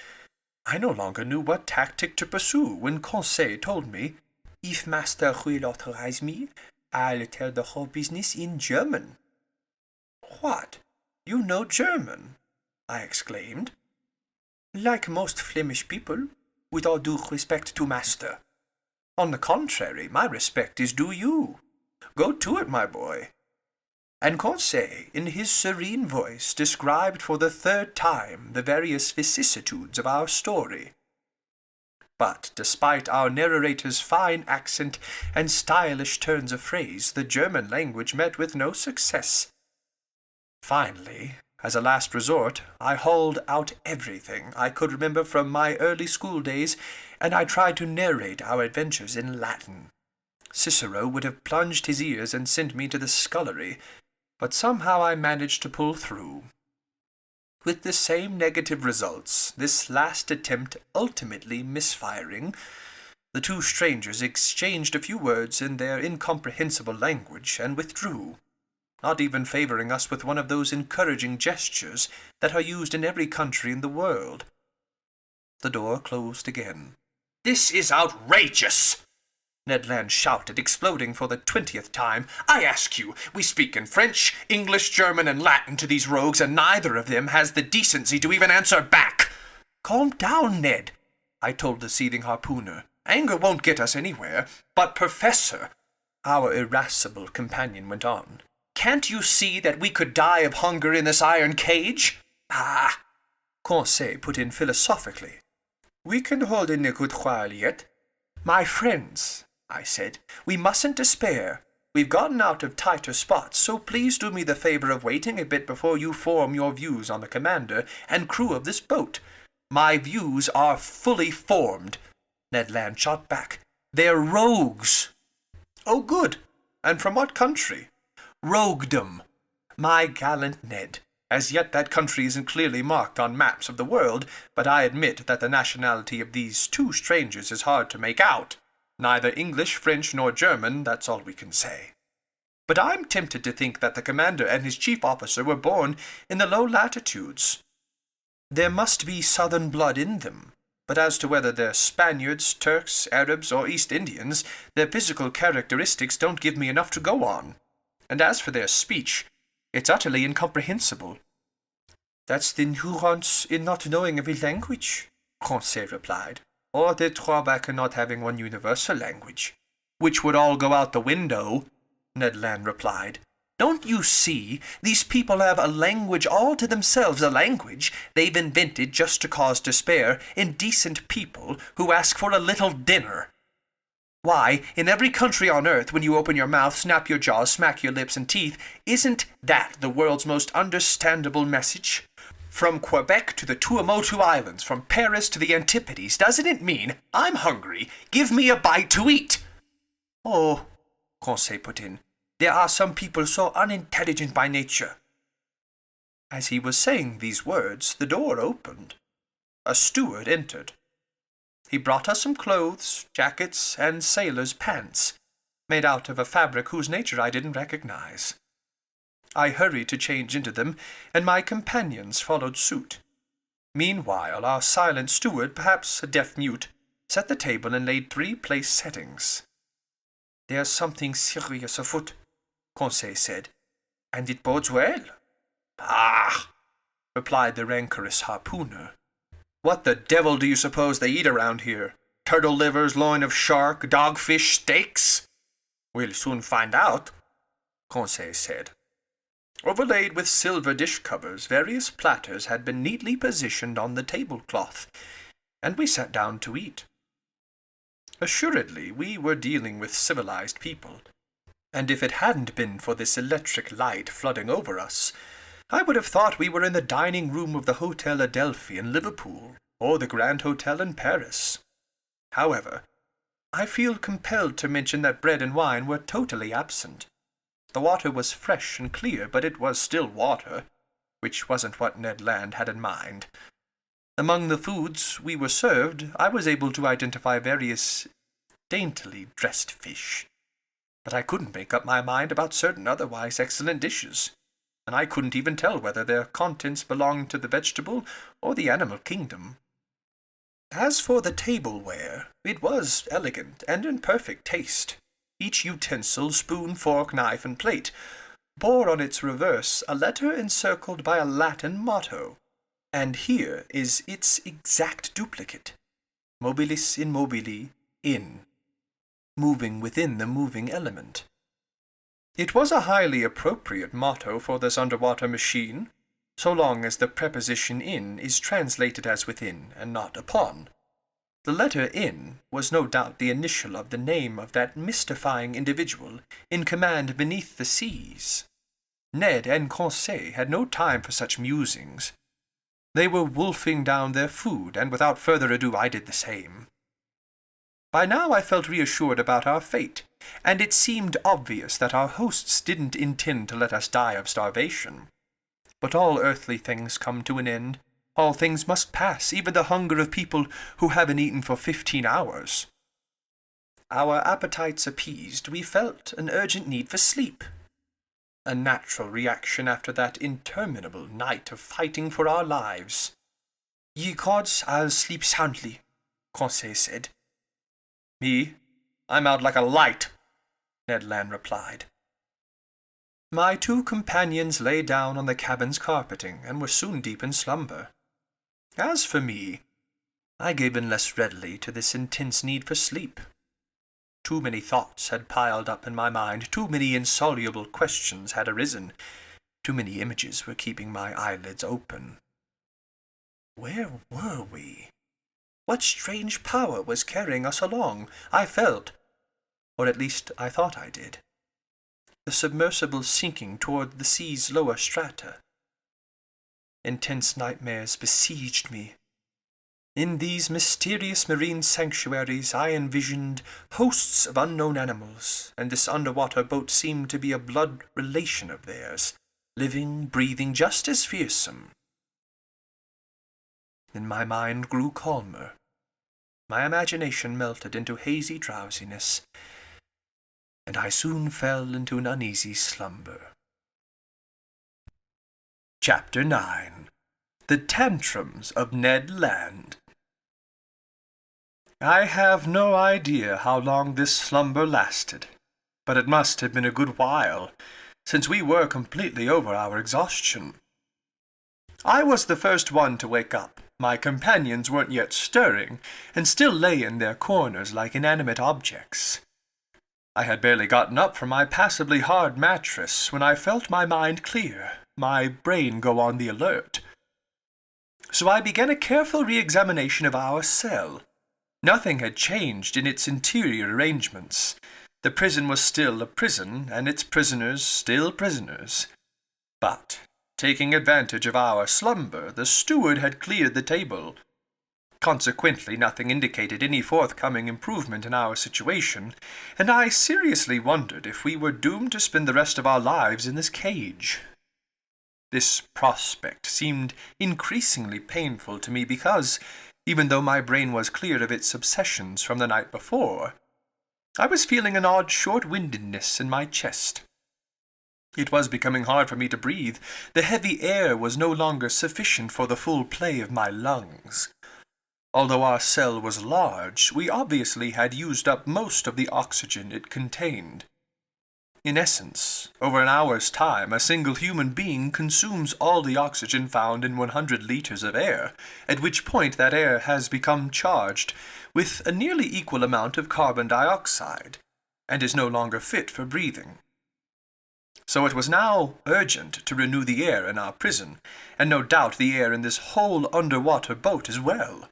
I no longer knew what tactic to pursue when Conseil told me, "If master will authorize me, I'll tell the whole business in German." "What? You know German?" I exclaimed. "Like most Flemish people, with all due respect to master." "On the contrary, my respect is due you. Go to it, my boy." And Conseil, in his serene voice, described for the third time the various vicissitudes of our story. But, despite our narrator's fine accent and stylish turns of phrase, the German language met with no success. Finally, as a last resort, I hauled out everything I could remember from my early school days, and I tried to narrate our adventures in Latin. Cicero would have plunged his ears and sent me to the scullery, but somehow I managed to pull through. With the same negative results, this last attempt ultimately misfiring, the two strangers exchanged a few words in their incomprehensible language and withdrew, not even favoring us with one of those encouraging gestures that are used in every country in the world. The door closed again. "This is outrageous!" Ned Land shouted, exploding for the 20th time. "I ask you, we speak in French, English, German, and Latin to these rogues, and neither of them has the decency to even answer back." "Calm down, Ned," I told the seething harpooner. "Anger won't get us anywhere." "But, Professor," our irascible companion went on, "can't you see that we could die of hunger in this iron cage?" "Ah," Conseil put in philosophically, "we can hold in a good while yet." "My friends," I said, "we mustn't despair. We've gotten out of tighter spots, so please do me the favor of waiting a bit before you form your views on the commander and crew of this boat." "My views are fully formed," Ned Land shot back. "They're rogues." "Oh, good. And from what country?" "Roguedom. My gallant Ned, as yet that country isn't clearly marked on maps of the world, but I admit that the nationality of these two strangers is hard to make out. Neither English, French, nor German, that's all we can say. But I'm tempted to think that the commander and his chief officer were born in the low latitudes. There must be southern blood in them, but as to whether they're Spaniards, Turks, Arabs, or East Indians, their physical characteristics don't give me enough to go on. And as for their speech, it's utterly incomprehensible." "That's the nuance in not knowing every language," Conseil replied, "or the drawback in not having one universal language." "Which would all go out the window," Ned Land replied. Don't you see? These people have a language all to themselves, a language they've invented just to cause despair, indecent people who ask for a little dinner. Why, in every country on earth, when you open your mouth, snap your jaws, smack your lips and teeth, isn't that the world's most understandable message? From Quebec to the Tuamotu Islands, from Paris to the Antipodes, doesn't it mean, I'm hungry, give me a bite to eat? Oh, Conseil put in, there are some people so unintelligent by nature. As he was saying these words, the door opened. A steward entered. He brought us some clothes, jackets, and sailor's pants, made out of a fabric whose nature I didn't recognize. I hurried to change into them, and my companions followed suit. Meanwhile, our silent steward, perhaps a deaf mute, set the table and laid 3 place settings. There's something serious afoot, Conseil said, and it bodes well. Ah, replied the rancorous harpooner. What the devil do you suppose they eat around here? Turtle livers, loin of shark, dogfish, steaks? We'll soon find out, Conseil said. Overlaid with silver dish covers, various platters had been neatly positioned on the tablecloth, and we sat down to eat. Assuredly, we were dealing with civilized people, and if it hadn't been for this electric light flooding over us, I would have thought we were in the dining room of the Hotel Adelphi in Liverpool, or the Grand Hotel in Paris. However, I feel compelled to mention that bread and wine were totally absent. The water was fresh and clear, but it was still water, which wasn't what Ned Land had in mind. Among the foods we were served, I was able to identify various daintily dressed fish, but I couldn't make up my mind about certain otherwise excellent dishes, and I couldn't even tell whether their contents belonged to the vegetable or the animal kingdom. As for the tableware, it was elegant and in perfect taste. Each utensil, spoon, fork, knife, and plate, bore on its reverse a letter encircled by a Latin motto, and here is its exact duplicate. Mobilis in mobili, in. Moving within the moving element. It was a highly appropriate motto for this underwater machine, so long as the preposition in is translated as within and not upon. The letter in was no doubt the initial of the name of that mystifying individual in command beneath the seas. Ned and Conseil had no time for such musings. They were wolfing down their food, and without further ado I did the same. By now I felt reassured about our fate, and it seemed obvious that our hosts didn't intend to let us die of starvation. But all earthly things come to an end. All things must pass, even the hunger of people who haven't eaten for 15 hours. Our appetites appeased, we felt an urgent need for sleep. A natural reaction after that interminable night of fighting for our lives. Ye gods, I'll sleep soundly, Conseil said. Me? I'm out like a light, Ned Land replied. My 2 companions lay down on the cabin's carpeting and were soon deep in slumber. As for me, I gave in less readily to this intense need for sleep. Too many thoughts had piled up in my mind, too many insoluble questions had arisen, too many images were keeping my eyelids open. Where were we? What strange power was carrying us along? I felt, or at least I thought I did, the submersible sinking toward the sea's lower strata. Intense nightmares besieged me. In these mysterious marine sanctuaries I envisioned hosts of unknown animals, and this underwater boat seemed to be a blood relation of theirs, living, breathing, just as fearsome. Then my mind grew calmer. My imagination melted into hazy drowsiness, and I soon fell into an uneasy slumber. Chapter 9. The Tantrums of Ned Land. I have no idea how long this slumber lasted, but it must have been a good while, since we were completely over our exhaustion. I was the first one to wake up. My companions weren't yet stirring, and still lay in their corners like inanimate objects. I had barely gotten up from my passably hard mattress when I felt my mind clear, my brain go on the alert. So I began a careful re-examination of our cell. Nothing had changed in its interior arrangements. The prison was still a prison, and its prisoners still prisoners. But, taking advantage of our slumber, the steward had cleared the table. Consequently, nothing indicated any forthcoming improvement in our situation, and I seriously wondered if we were doomed to spend the rest of our lives in this cage. This prospect seemed increasingly painful to me because, even though my brain was cleared of its obsessions from the night before, I was feeling an odd short-windedness in my chest. It was becoming hard for me to breathe. The heavy air was no longer sufficient for the full play of my lungs. Although our cell was large, we obviously had used up most of the oxygen it contained. In essence, over an hour's time, a single human being consumes all the oxygen found in 100 liters of air, at which point that air has become charged with a nearly equal amount of carbon dioxide, and is no longer fit for breathing. So it was now urgent to renew the air in our prison, and no doubt the air in this whole underwater boat as well.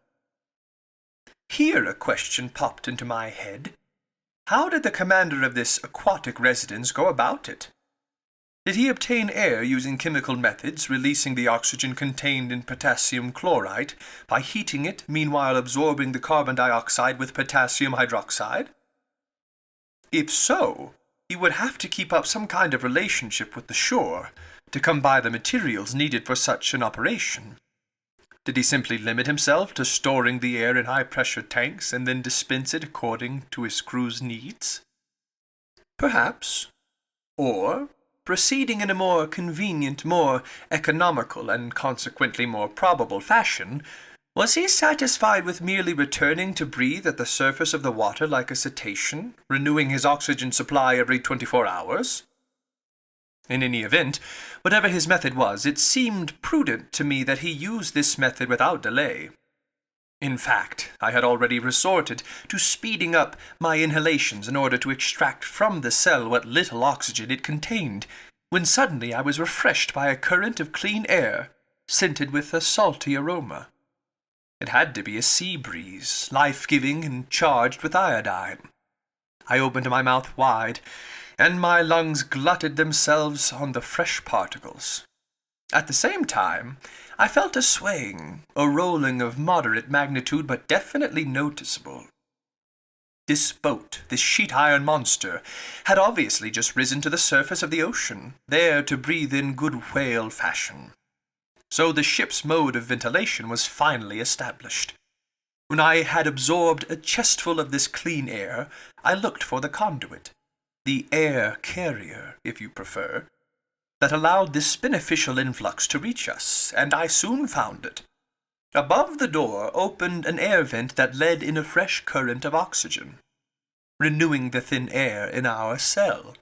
Here a question popped into my head. How did the commander of this aquatic residence go about it? Did he obtain air using chemical methods, releasing the oxygen contained in potassium chloride by heating it, meanwhile absorbing the carbon dioxide with potassium hydroxide? If so, he would have to keep up some kind of relationship with the shore to come by the materials needed for such an operation. Did he simply limit himself to storing the air in high-pressure tanks and then dispense it according to his crew's needs? Perhaps. Or, proceeding in a more convenient, more economical, and consequently more probable fashion, was he satisfied with merely returning to breathe at the surface of the water like a cetacean, renewing his oxygen supply every 24 hours? In any event, whatever his method was, it seemed prudent to me that he use this method without delay. In fact, I had already resorted to speeding up my inhalations in order to extract from the cell what little oxygen it contained, when suddenly I was refreshed by a current of clean air, scented with a salty aroma. It had to be a sea breeze, life-giving and charged with iodine. I opened my mouth wide, and my lungs glutted themselves on the fresh particles. At the same time, I felt a swaying, a rolling of moderate magnitude but definitely noticeable. This boat, this sheet-iron monster, had obviously just risen to the surface of the ocean, there to breathe in good whale fashion. So the ship's mode of ventilation was finally established. When I had absorbed a chestful of this clean air, I looked for the conduit, the air carrier, if you prefer, that allowed this beneficial influx to reach us, and I soon found it. Above the door opened an air vent that led in a fresh current of oxygen, renewing the thin air in our cell.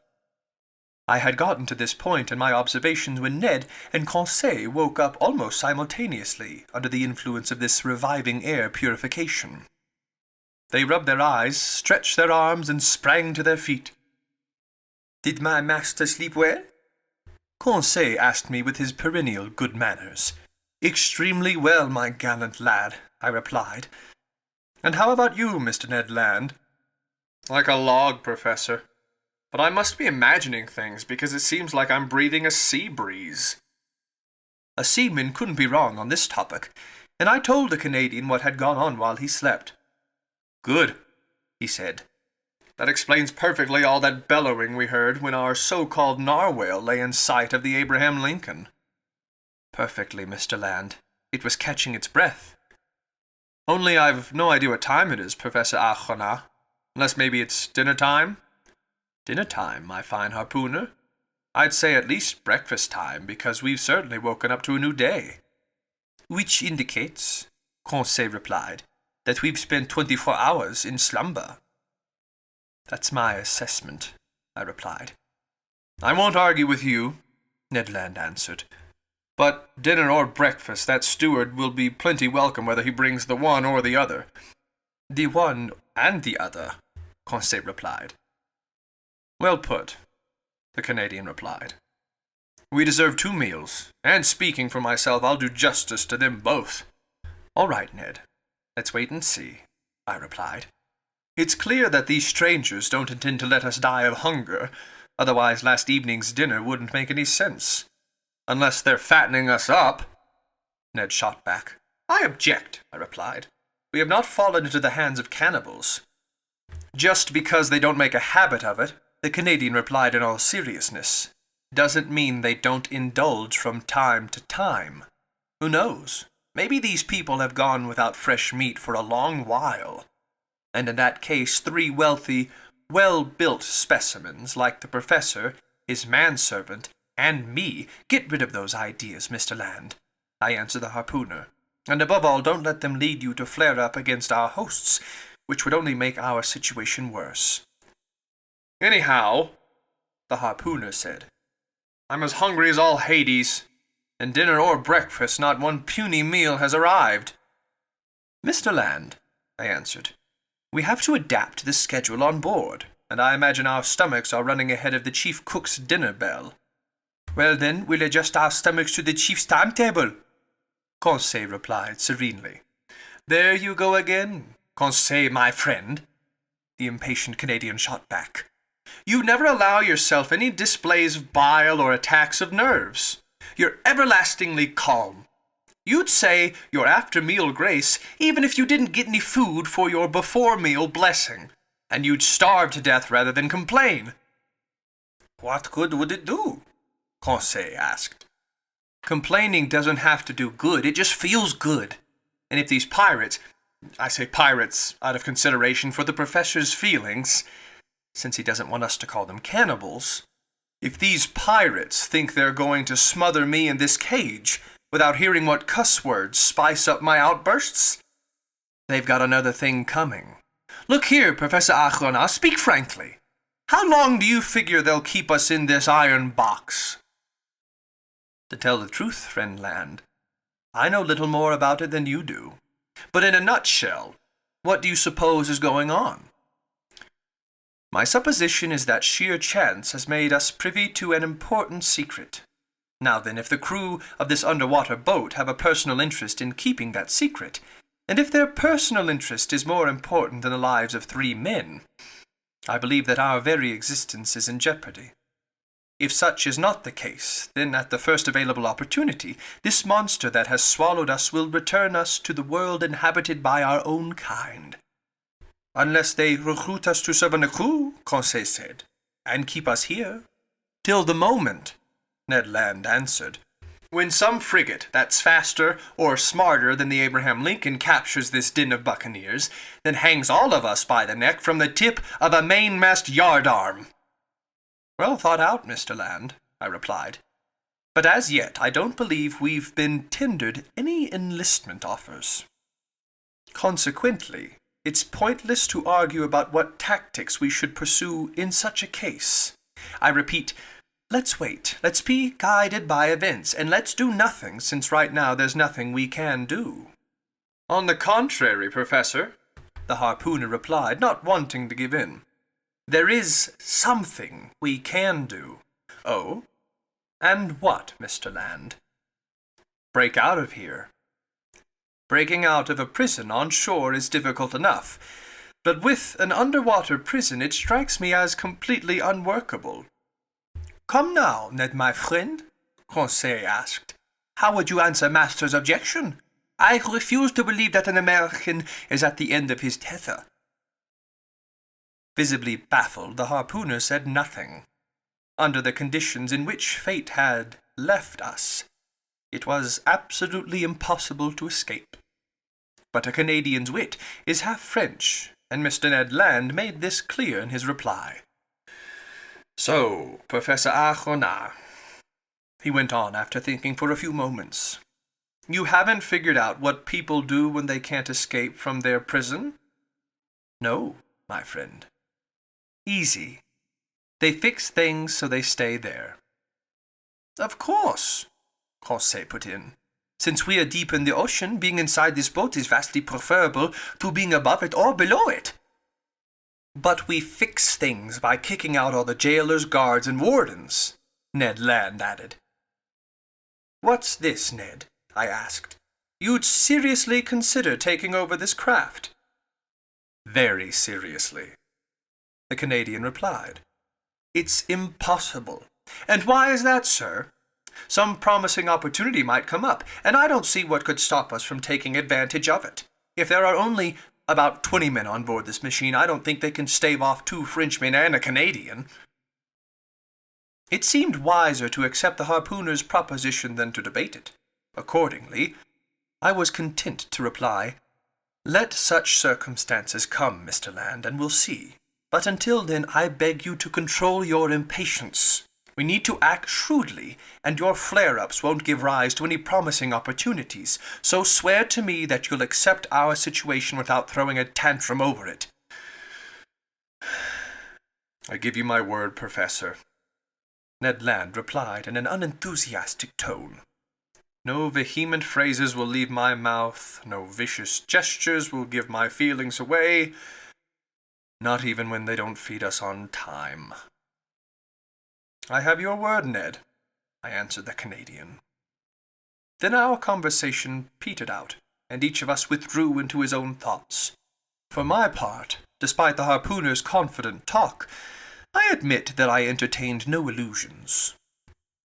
I had gotten to this point in my observations when Ned and Conseil woke up almost simultaneously under the influence of this reviving air purification. They rubbed their eyes, stretched their arms, and sprang to their feet. "Did my master sleep well?" Conseil asked me with his perennial good manners. "Extremely well, my gallant lad," I replied. "And how about you, Mr. Ned Land?" Like a log, Professor. But I must be imagining things because it seems like I'm breathing a sea breeze. A seaman couldn't be wrong on this topic, and I told the Canadian what had gone on while he slept. "Good," he said. "That explains perfectly all that bellowing we heard when our so-called narwhale lay in sight of the Abraham Lincoln." "Perfectly, Mr. Land. It was catching its breath." "Only I've no idea what time it is, Professor Archona. Unless maybe it's dinner time?" "Dinner time, my fine harpooner? I'd say at least breakfast time, because we've certainly woken up to a new day." "Which indicates," Conseil replied, "that we've spent 24 hours in slumber." "That's my assessment," I replied. "I won't argue with you," Ned Land answered. "But dinner or breakfast, that steward will be plenty welcome whether he brings the one or the other." "The one and the other," Conseil replied. Well put, the Canadian replied. We deserve 2 meals, and speaking for myself, I'll do justice to them both. All right, Ned. Let's wait and see, I replied. It's clear that these strangers don't intend to let us die of hunger, otherwise last evening's dinner wouldn't make any sense. Unless they're fattening us up, Ned shot back. I object, I replied. We have not fallen into the hands of cannibals. Just because they don't make a habit of it, the Canadian replied in all seriousness, doesn't mean they don't indulge from time to time. Who knows? Maybe these people have gone without fresh meat for a long while. And in that case, 3 wealthy, well-built specimens like the professor, his manservant, and me get rid of those ideas, Mr. Land, I answered the harpooner. And above all, don't let them lead you to flare up against our hosts, which would only make our situation worse. Anyhow, the harpooner said, I'm as hungry as all Hades, and dinner or breakfast, not one puny meal has arrived. Mr. Land, I answered, we have to adapt to the schedule on board, and I imagine our stomachs are running ahead of the chief cook's dinner bell. Well then, we'll adjust our stomachs to the chief's timetable, Conseil replied serenely. There you go again, Conseil, my friend, the impatient Canadian shot back. You never allow yourself any displays of bile or attacks of nerves. You're everlastingly calm. You'd say your after-meal grace even if you didn't get any food for your before-meal blessing, and you'd starve to death rather than complain. What good would it do? Conseil asked. Complaining doesn't have to do good, it just feels good. And if these pirates, I say pirates out of consideration for the professor's feelings, since he doesn't want us to call them cannibals, if these pirates think they're going to smother me in this cage without hearing what cuss words spice up my outbursts, they've got another thing coming. Look here, Professor Achrona, speak frankly. How long do you figure they'll keep us in this iron box? To tell the truth, friend Land, I know little more about it than you do. But in a nutshell, what do you suppose is going on? My supposition is that sheer chance has made us privy to an important secret. Now then, if the crew of this underwater boat have a personal interest in keeping that secret, and if their personal interest is more important than the lives of 3 men, I believe that our very existence is in jeopardy. If such is not the case, then at the first available opportunity, this monster that has swallowed us will return us to the world inhabited by our own kind. Unless they recruit us to serve on the crew, Conseil said, and keep us here. Till the moment, Ned Land answered, when some frigate that's faster or smarter than the Abraham Lincoln captures this din of buccaneers, then hangs all of us by the neck from the tip of a mainmast yardarm. Well thought out, Mr. Land, I replied. But as yet I don't believe we've been tendered any enlistment offers. Consequently, it's pointless to argue about what tactics we should pursue in such a case. I repeat, let's wait, let's be guided by events, and let's do nothing, since right now there's nothing we can do. On the contrary, Professor, the harpooner replied, not wanting to give in. There is something we can do. Oh? And what, Mr. Land? Break out of here. Breaking out of a prison on shore is difficult enough, but with an underwater prison it strikes me as completely unworkable. Come now, Ned, my friend, Conseil asked. How would you answer Master's objection? I refuse to believe that an American is at the end of his tether. Visibly baffled, the harpooner said nothing. Under the conditions in which fate had left us, it was absolutely impossible to escape. But a Canadian's wit is half French, and Mr. Ned Land made this clear in his reply. So, Professor Achrona, he went on after thinking for a few moments, you haven't figured out what people do when they can't escape from their prison? No, my friend. Easy. They fix things so they stay there. Of course, Conseil put in. Since we are deep in the ocean, being inside this boat is vastly preferable to being above it or below it. But we fix things by kicking out all the jailers, guards, and wardens, Ned Land added. What's this, Ned? I asked. You'd seriously consider taking over this craft? Very seriously, the Canadian replied. It's impossible. And why is that, sir? Some promising opportunity might come up, and I don't see what could stop us from taking advantage of it. If there are only about 20 men on board this machine, I don't think they can stave off 2 Frenchmen and a Canadian. It seemed wiser to accept the harpooner's proposition than to debate it. Accordingly, I was content to reply, Let such circumstances come, Mr. Land, and we'll see. But until then, I beg you to control your impatience. We need to act shrewdly, and your flare-ups won't give rise to any promising opportunities, so swear to me that you'll accept our situation without throwing a tantrum over it. I give you my word, Professor, Ned Land replied in an unenthusiastic tone. No vehement phrases will leave my mouth, no vicious gestures will give my feelings away, not even when they don't feed us on time. I have your word, Ned, I answered the Canadian. Then our conversation petered out, and each of us withdrew into his own thoughts. For my part, despite the harpooner's confident talk, I admit that I entertained no illusions.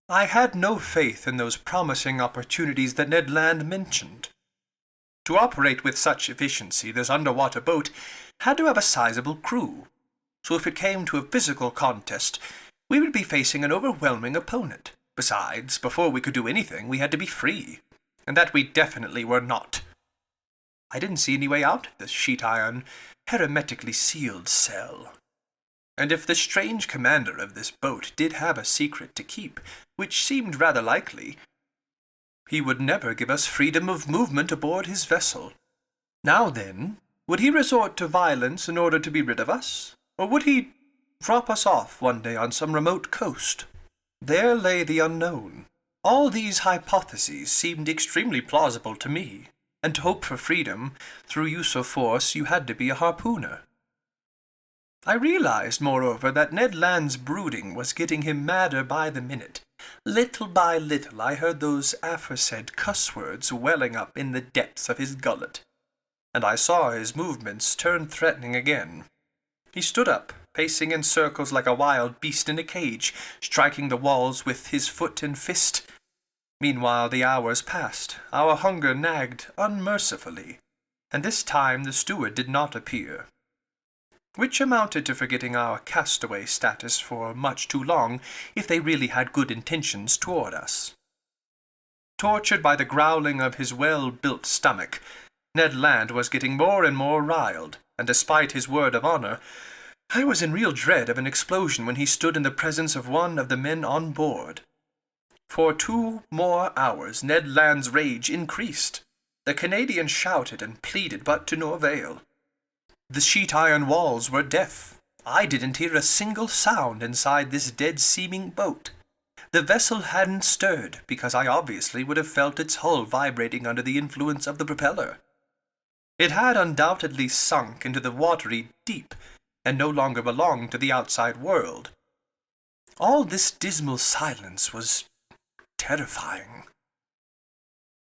I had no faith in those promising opportunities that Ned Land mentioned. To operate with such efficiency, this underwater boat had to have a sizable crew, so if it came to a physical contest, we would be facing an overwhelming opponent. Besides, before we could do anything, we had to be free, and that we definitely were not. I didn't see any way out of this sheet-iron, hermetically sealed cell. And if the strange commander of this boat did have a secret to keep, which seemed rather likely, he would never give us freedom of movement aboard his vessel. Now then, would he resort to violence in order to be rid of us, or would he drop us off one day on some remote coast? There lay the unknown. All these hypotheses seemed extremely plausible to me, and to hope for freedom through use of force you had to be a harpooner. I realized, moreover, that Ned Land's brooding was getting him madder by the minute. Little by little I heard those aforesaid cuss-words welling up in the depths of his gullet, and I saw his movements turn threatening again. He stood up, pacing in circles like a wild beast in a cage, striking the walls with his foot and fist. Meanwhile the hours passed. Our hunger nagged unmercifully, and this time the steward did not appear, which amounted to forgetting our castaway status for much too long if they really had good intentions toward us. Tortured by the growling of his well-built stomach, Ned Land was getting more and more riled, and despite his word of honor, I was in real dread of an explosion when he stood in the presence of one of the men on board. For 2 more hours Ned Land's rage increased. The Canadian shouted and pleaded, but to no avail. The sheet-iron walls were deaf. I didn't hear a single sound inside this dead-seeming boat. The vessel hadn't stirred, because I obviously would have felt its hull vibrating under the influence of the propeller. It had undoubtedly sunk into the watery deep, and no longer belonged to the outside world. All this dismal silence was terrifying.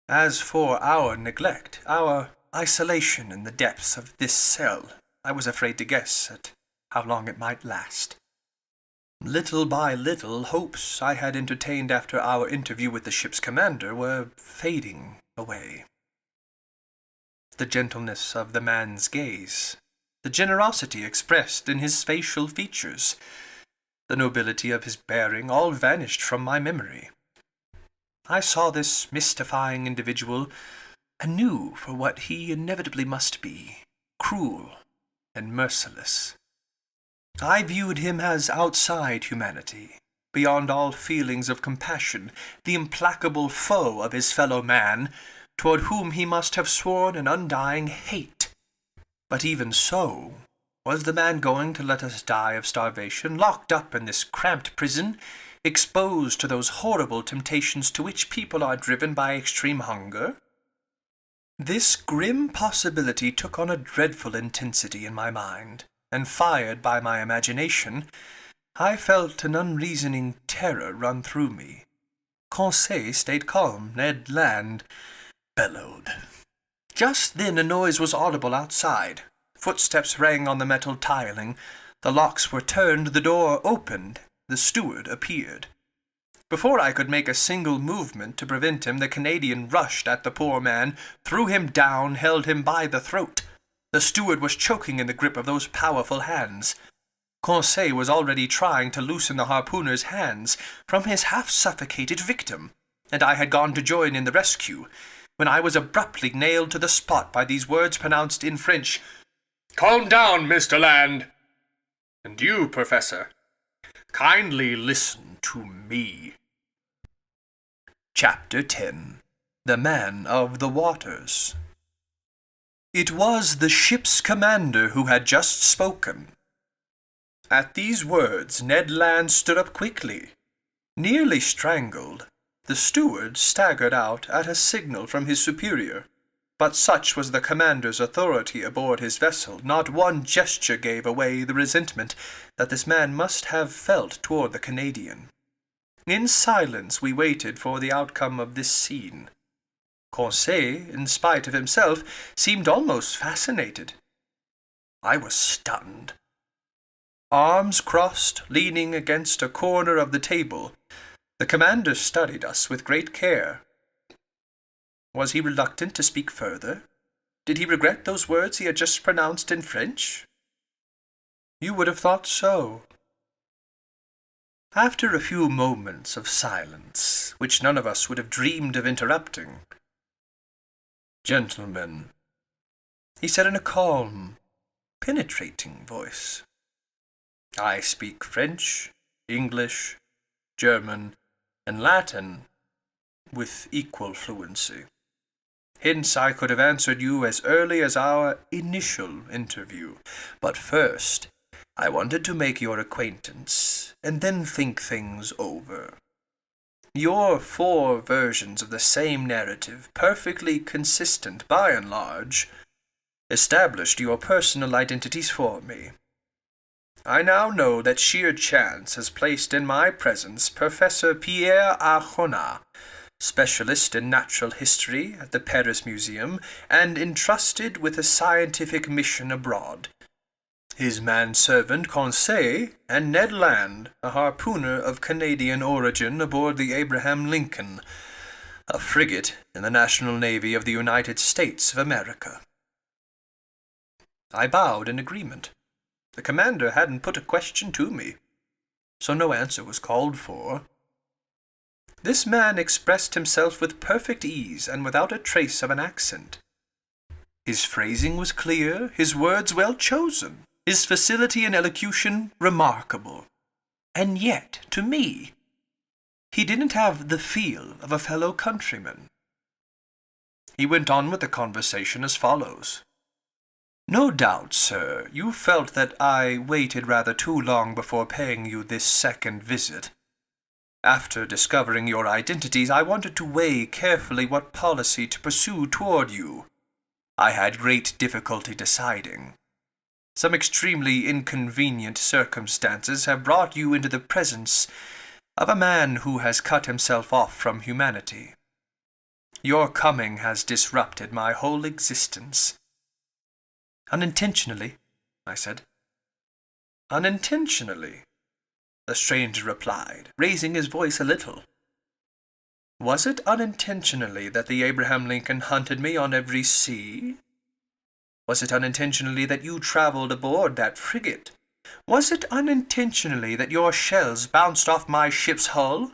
As for our neglect, our isolation in the depths of this cell, I was afraid to guess at how long it might last. Little by little, hopes I had entertained after our interview with the ship's commander were fading away. The gentleness of the man's gaze, the generosity expressed in his facial features, the nobility of his bearing, all vanished from my memory. I saw this mystifying individual anew for what he inevitably must be, cruel and merciless. I viewed him as outside humanity, beyond all feelings of compassion, the implacable foe of his fellow man, toward whom he must have sworn an undying hate. But even so, was the man going to let us die of starvation, locked up in this cramped prison, exposed to those horrible temptations to which people are driven by extreme hunger? This grim possibility took on a dreadful intensity in my mind, and fired by my imagination, I felt an unreasoning terror run through me. Conseil stayed calm. Ned Land bellowed. Just then a noise was audible outside. Footsteps rang on the metal tiling. The locks were turned, the door opened. The steward appeared. Before I could make a single movement to prevent him, the Canadian rushed at the poor man, threw him down, held him by the throat. The steward was choking in the grip of those powerful hands. Conseil was already trying to loosen the harpooner's hands from his half-suffocated victim, and I had gone to join in the rescue, when I was abruptly nailed to the spot by these words pronounced in French. "Calm down, Mr. Land. And you, Professor, kindly listen to me." Chapter 10. The Man of the Waters. It was the ship's commander who had just spoken. At these words, Ned Land stood up quickly. Nearly strangled, the steward staggered out at a signal from his superior. But such was the commander's authority aboard his vessel, not one gesture gave away the resentment that this man must have felt toward the Canadian. In silence we waited for the outcome of this scene. Conseil, in spite of himself, seemed almost fascinated. I was stunned. Arms crossed, leaning against a corner of the table, the commander studied us with great care. Was he reluctant to speak further? Did he regret those words he had just pronounced in French? You would have thought so. After a few moments of silence, which none of us would have dreamed of interrupting, "Gentlemen," he said in a calm, penetrating voice, "I speak French, English, German, and Latin with equal fluency. Hence I could have answered you as early as our initial interview. But first, I wanted to make your acquaintance, and then think things over. Your 4 versions of the same narrative, perfectly consistent by and large, established your personal identities for me. I now know that sheer chance has placed in my presence Professor Pierre Arjona, specialist in natural history at the Paris Museum, and entrusted with a scientific mission abroad. His manservant Conseil, and Ned Land, a harpooner of Canadian origin aboard the Abraham Lincoln, a frigate in the National Navy of the United States of America." I bowed in agreement. The commander hadn't put a question to me, so no answer was called for. This man expressed himself with perfect ease and without a trace of an accent. His phrasing was clear, his words well chosen, his facility in elocution remarkable. And yet, to me, he didn't have the feel of a fellow countryman. He went on with the conversation as follows. "No doubt, sir, you felt that I waited rather too long before paying you this second visit. After discovering your identities, I wanted to weigh carefully what policy to pursue toward you. I had great difficulty deciding. Some extremely inconvenient circumstances have brought you into the presence of a man who has cut himself off from humanity. Your coming has disrupted my whole existence." "Unintentionally," I said. "Unintentionally," the stranger replied, raising his voice a little. "Was it unintentionally that the Abraham Lincoln hunted me on every sea? Was it unintentionally that you traveled aboard that frigate? Was it unintentionally that your shells bounced off my ship's hull?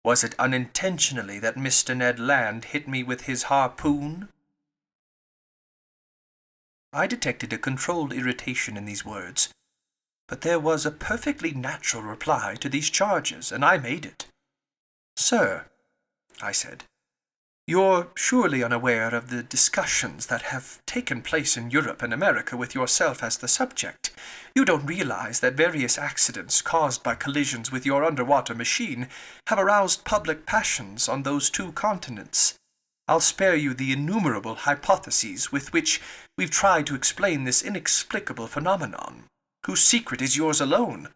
Was it unintentionally that Mr. Ned Land hit me with his harpoon?" I detected a controlled irritation in these words, but there was a perfectly natural reply to these charges, and I made it. "Sir," I said, "you're surely unaware of the discussions that have taken place in Europe and America with yourself as the subject. You don't realize that various accidents caused by collisions with your underwater machine have aroused public passions on those 2 continents. I'll spare you the innumerable hypotheses with which we've tried to explain this inexplicable phenomenon, whose secret is yours alone.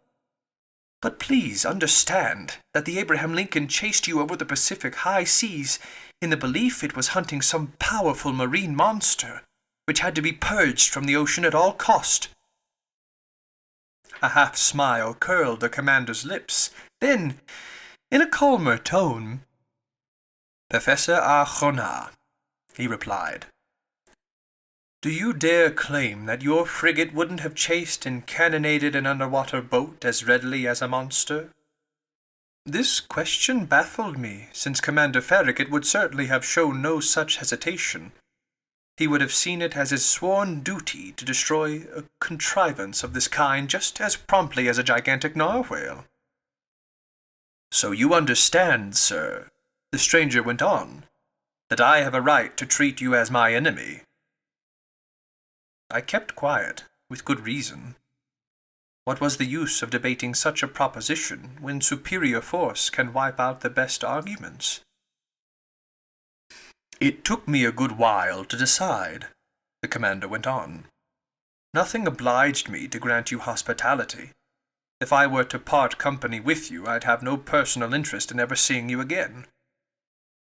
But please understand that the Abraham Lincoln chased you over the Pacific high seas in the belief it was hunting some powerful marine monster, which had to be purged from the ocean at all cost. A half-smile curled the commander's lips. Then, in a calmer tone, "Professor Arjona," he replied, "do you dare claim that your frigate wouldn't have chased and cannonaded an underwater boat as readily as a monster?" This question baffled me, since Commander Farragut would certainly have shown no such hesitation. He would have seen it as his sworn duty to destroy a contrivance of this kind just as promptly as a gigantic narwhale. "So you understand, sir," the stranger went on, "that I have a right to treat you as my enemy." I kept quiet, with good reason. What was the use of debating such a proposition when superior force can wipe out the best arguments? "It took me a good while to decide," the commander went on. "Nothing obliged me to grant you hospitality. If I were to part company with you, I'd have no personal interest in ever seeing you again.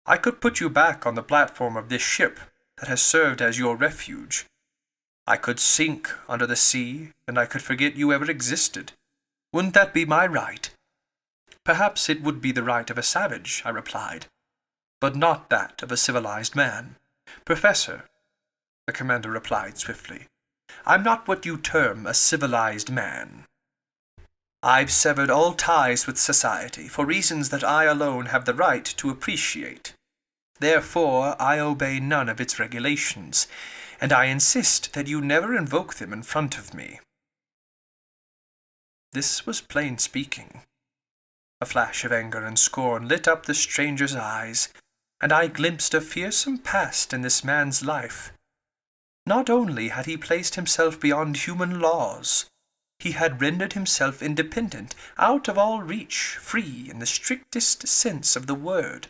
I could put you back on the platform of this ship that has served as your refuge. I could sink under the sea, and I could forget you ever existed. Wouldn't that be my right?" "Perhaps it would be the right of a savage," I replied, "but not that of a civilized man." "Professor," the commander replied swiftly, "I'm not what you term a civilized man. I've severed all ties with society for reasons that I alone have the right to appreciate. Therefore, I obey none of its regulations, and I insist that you never invoke them in front of me." This was plain speaking. A flash of anger and scorn lit up the stranger's eyes, and I glimpsed a fearsome past in this man's life. Not only had he placed himself beyond human laws, he had rendered himself independent, out of all reach, free in the strictest sense of the word.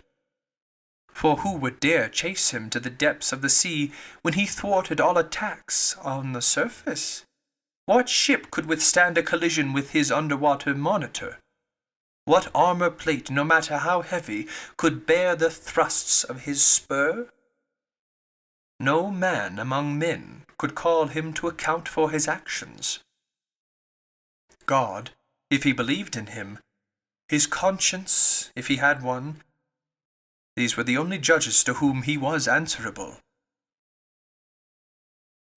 For who would dare chase him to the depths of the sea when he thwarted all attacks on the surface? What ship could withstand a collision with his underwater monitor? What armor plate, no matter how heavy, could bear the thrusts of his spur? No man among men could call him to account for his actions. God, if he believed in him, his conscience, if he had one, these were the only judges to whom he was answerable.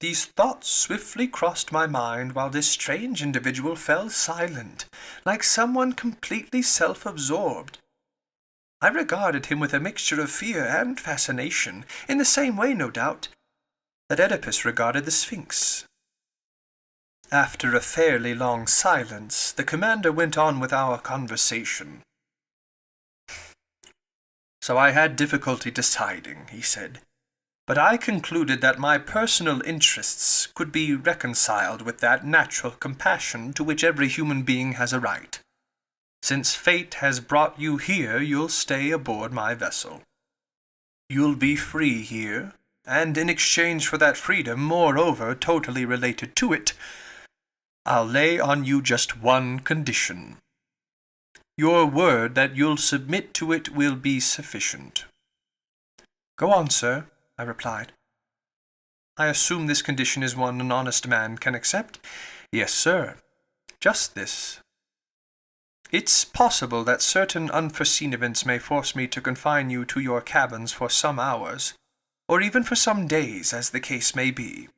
These thoughts swiftly crossed my mind while this strange individual fell silent, like someone completely self-absorbed. I regarded him with a mixture of fear and fascination, in the same way, no doubt, that Oedipus regarded the Sphinx. After a fairly long silence, the commander went on with our conversation. "So I had difficulty deciding," he said, "but I concluded that my personal interests could be reconciled with that natural compassion to which every human being has a right. Since fate has brought you here, you'll stay aboard my vessel. You'll be free here, and in exchange for that freedom, moreover totally related to it, I'll lay on you just one condition. Your word that you'll submit to it will be sufficient." "Go on, sir," I replied. "I assume this condition is one an honest man can accept?" "Yes, sir. Just this. It's possible that certain unforeseen events may force me to confine you to your cabins for some hours, or even for some days, as the case may be.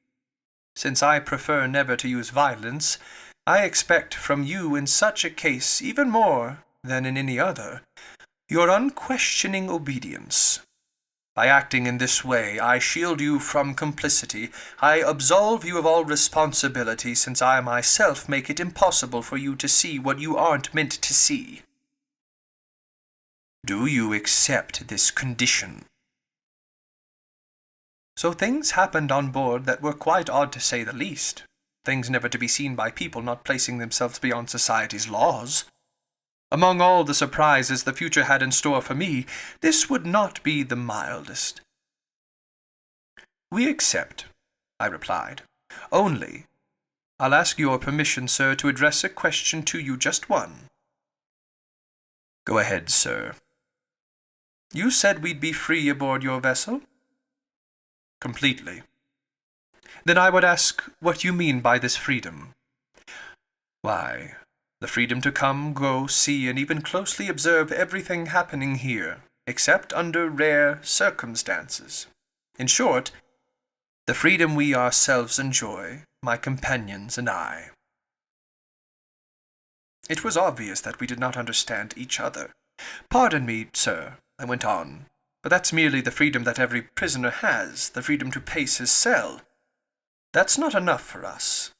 Since I prefer never to use violence, I expect from you in such a case, even more than in any other, your unquestioning obedience. By acting in this way, I shield you from complicity. I absolve you of all responsibility, since I myself make it impossible for you to see what you aren't meant to see. Do you accept this condition?" So things happened on board that were quite odd to say the least. Things never to be seen by people not placing themselves beyond society's laws. Among all the surprises the future had in store for me, this would not be the mildest. We accept, I replied. Only, I'll ask your permission, sir, to address a question to you, just one. Go ahead, sir. You said we'd be free aboard your vessel? Completely. Then I would ask what you mean by this freedom. Why, the freedom to come, go, see, and even closely observe everything happening here, except under rare circumstances. In short, the freedom we ourselves enjoy, my companions and I. It was obvious that we did not understand each other. Pardon me, sir, I went on, but that's merely the freedom that every prisoner has, the freedom to pace his cell. That's not enough for us.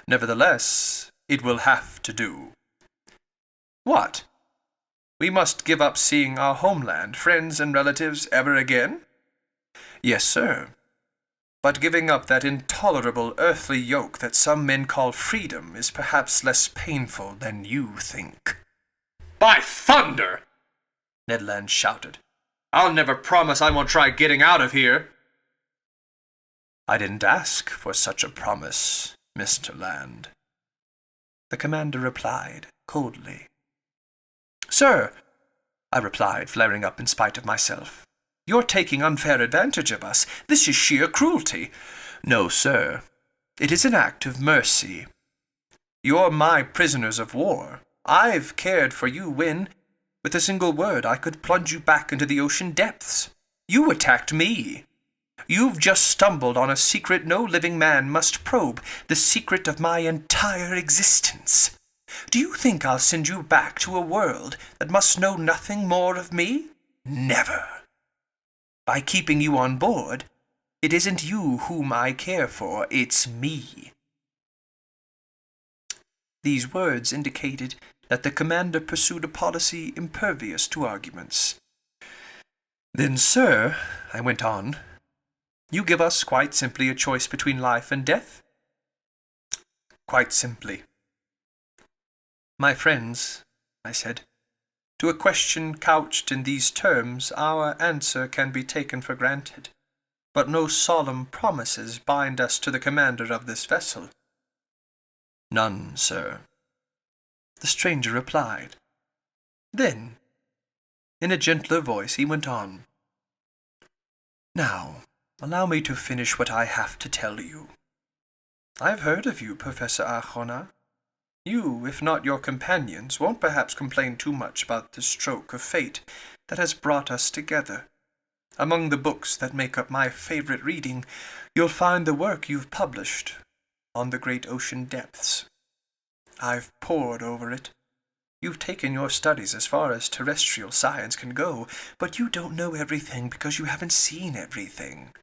Nevertheless, it will have to do. What? We must give up seeing our homeland, friends, and relatives ever again? Yes, sir. But giving up that intolerable earthly yoke that some men call freedom is perhaps less painful than you think. By thunder! Ned Land shouted. I'll never promise I won't try getting out of here. I didn't ask for such a promise, Mr. Land. The commander replied coldly. Sir, I replied, flaring up in spite of myself, you're taking unfair advantage of us. This is sheer cruelty. No, sir. It is an act of mercy. You're my prisoners of war. I've cared for you when, with a single word, I could plunge you back into the ocean depths. You attacked me. You've just stumbled on a secret no living man must probe, the secret of my entire existence. Do you think I'll send you back to a world that must know nothing more of me? Never. By keeping you on board, it isn't you whom I care for, it's me. These words indicated that the commander pursued a policy impervious to arguments. Then, sir, I went on, you give us quite simply a choice between life and death? Quite simply. My friends, I said, to a question couched in these terms, our answer can be taken for granted, but no solemn promises bind us to the commander of this vessel. None, sir. The stranger replied. Then, in a gentler voice, he went on. Now, allow me to finish what I have to tell you. I've heard of you, Professor Arjona. You, if not your companions, won't perhaps complain too much about the stroke of fate that has brought us together. Among the books that make up my favorite reading, you'll find the work you've published on the great ocean depths. I've pored over it. You've taken your studies as far as terrestrial science can go, but you don't know everything because you haven't seen everything.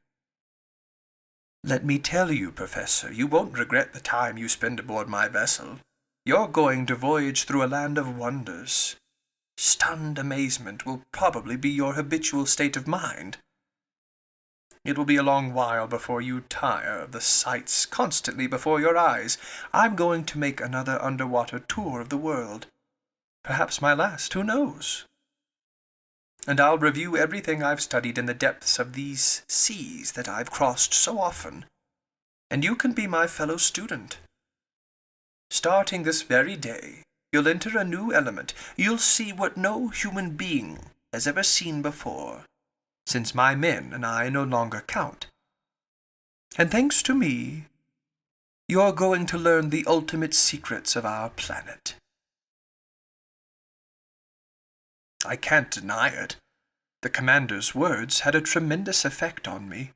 Let me tell you, Professor, you won't regret the time you spend aboard my vessel. You're going to voyage through a land of wonders. Stunned amazement will probably be your habitual state of mind. It will be a long while before you tire of the sights constantly before your eyes. I'm going to make another underwater tour of the world. Perhaps my last, who knows? And I'll review everything I've studied in the depths of these seas that I've crossed so often. And you can be my fellow student. Starting this very day, you'll enter a new element. You'll see what no human being has ever seen before, since my men and I no longer count. And thanks to me, you're going to learn the ultimate secrets of our planet. I can't deny it. The commander's words had a tremendous effect on me.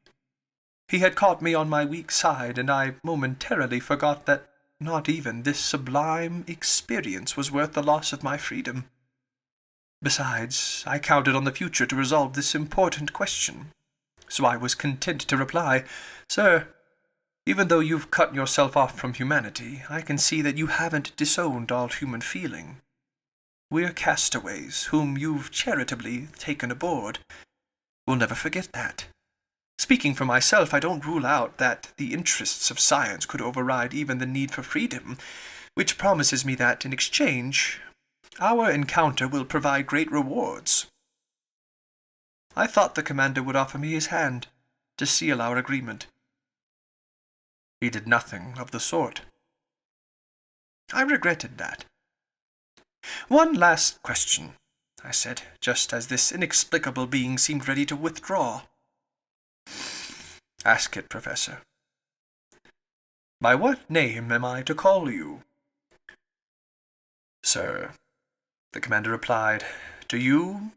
He had caught me on my weak side, and I momentarily forgot that not even this sublime experience was worth the loss of my freedom. Besides, I counted on the future to resolve this important question, so I was content to reply, Sir, even though you've cut yourself off from humanity, I can see that you haven't disowned all human feeling. We're castaways whom you've charitably taken aboard. We'll never forget that. Speaking for myself, I don't rule out that the interests of science could override even the need for freedom, which promises me that, in exchange, our encounter will provide great rewards. I thought the commander would offer me his hand, to seal our agreement. He did nothing of the sort. I regretted that. "One last question," I said, just as this inexplicable being seemed ready to withdraw. "Ask it, Professor." "By what name am I to call you?" "Sir," the commander replied, "to you,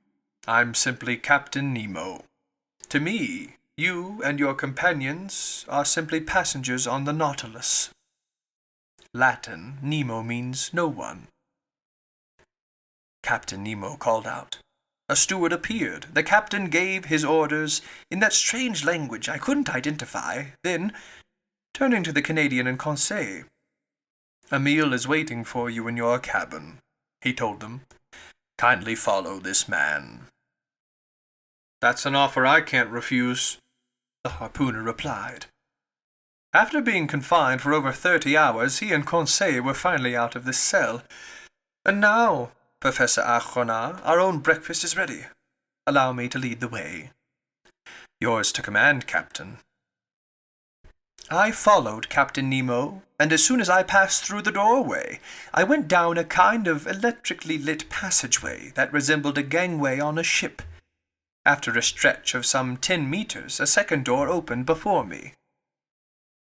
I'm simply Captain Nemo. To me, you and your companions are simply passengers on the Nautilus." Latin, Nemo means no one. Captain Nemo called out. A steward appeared. The captain gave his orders in that strange language I couldn't identify. Then, turning to the Canadian and Conseil, "A meal is waiting for you in your cabin," he told them. "Kindly follow this man." "That's an offer I can't refuse," the harpooner replied. After being confined for over 30 hours, he and Conseil were finally out of this cell. "And now, Professor Acronat, our own breakfast is ready. Allow me to lead the way." "Yours to command, Captain." I followed Captain Nemo, and as soon as I passed through the doorway, I went down a kind of electrically lit passageway that resembled a gangway on a ship. After a stretch of some 10 meters, a second door opened before me.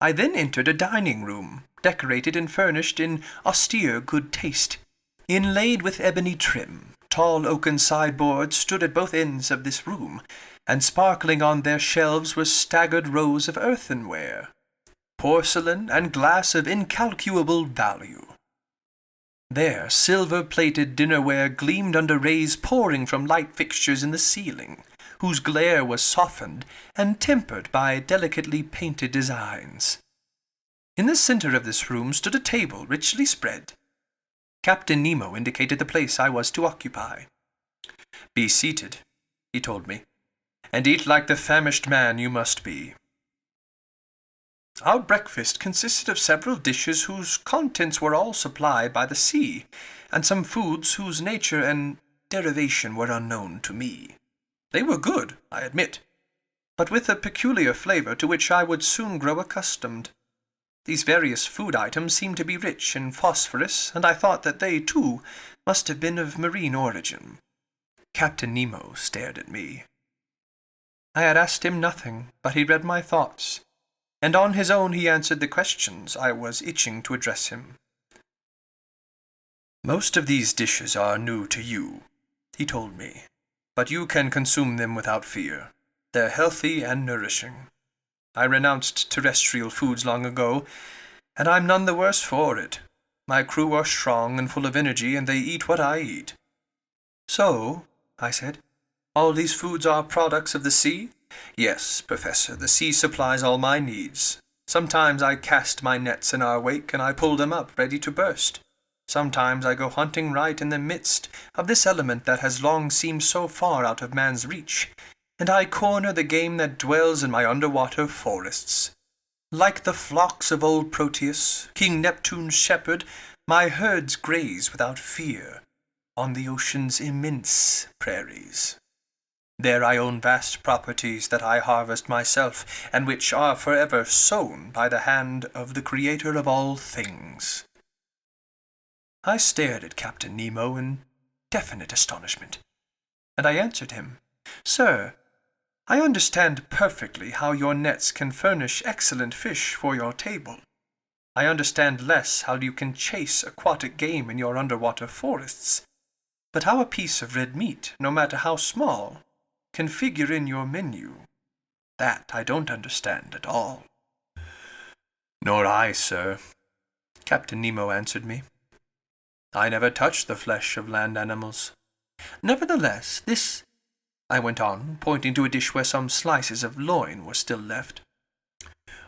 I then entered a dining room, decorated and furnished in austere good taste. Inlaid with ebony trim, tall oaken sideboards stood at both ends of this room, and sparkling on their shelves were staggered rows of earthenware, porcelain, and glass of incalculable value. There, silver-plated dinnerware gleamed under rays pouring from light fixtures in the ceiling, whose glare was softened and tempered by delicately painted designs. In the center of this room stood a table richly spread. Captain Nemo indicated the place I was to occupy. "Be seated," he told me, "and eat like the famished man you must be." Our breakfast consisted of several dishes whose contents were all supplied by the sea, and some foods whose nature and derivation were unknown to me. They were good, I admit, but with a peculiar flavor to which I would soon grow accustomed. These various food items seemed to be rich in phosphorus, and I thought that they, too, must have been of marine origin. Captain Nemo stared at me. I had asked him nothing, but he read my thoughts, and on his own he answered the questions I was itching to address him. "Most of these dishes are new to you," he told me, "but you can consume them without fear. They're healthy and nourishing. I renounced terrestrial foods long ago, and I'm none the worse for it. My crew are strong and full of energy, and they eat what I eat." "So," I said, "all these foods are products of the sea?" "Yes, Professor, the sea supplies all my needs. Sometimes I cast my nets in our wake, and I pull them up, ready to burst. Sometimes I go hunting right in the midst of this element that has long seemed so far out of man's reach, and I corner the game that dwells in my underwater forests. Like the flocks of old Proteus, King Neptune's shepherd, my herds graze without fear on the ocean's immense prairies. There I own vast properties that I harvest myself, and which are forever sown by the hand of the Creator of all things." I stared at Captain Nemo in definite astonishment, and I answered him, "Sir, I understand perfectly how your nets can furnish excellent fish for your table. I understand less how you can chase aquatic game in your underwater forests. But how a piece of red meat, no matter how small, can figure in your menu, that I don't understand at all." "Nor I, sir," Captain Nemo answered me. "I never touch the flesh of land animals. Nevertheless, this," I went on, pointing to a dish where some slices of loin were still left.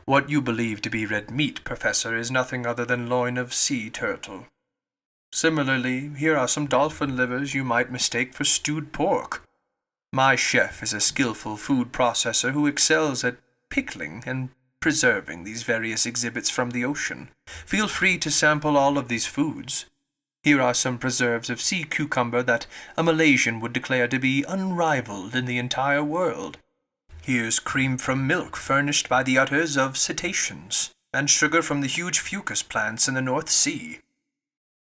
"What you believe to be red meat, Professor, is nothing other than loin of sea turtle. Similarly, here are some dolphin livers you might mistake for stewed pork. My chef is a skillful food processor who excels at pickling and preserving these various exhibits from the ocean. Feel free to sample all of these foods. Here are some preserves of sea cucumber that a Malaysian would declare to be unrivaled in the entire world. Here's cream from milk furnished by the udders of cetaceans, and sugar from the huge fucus plants in the North Sea.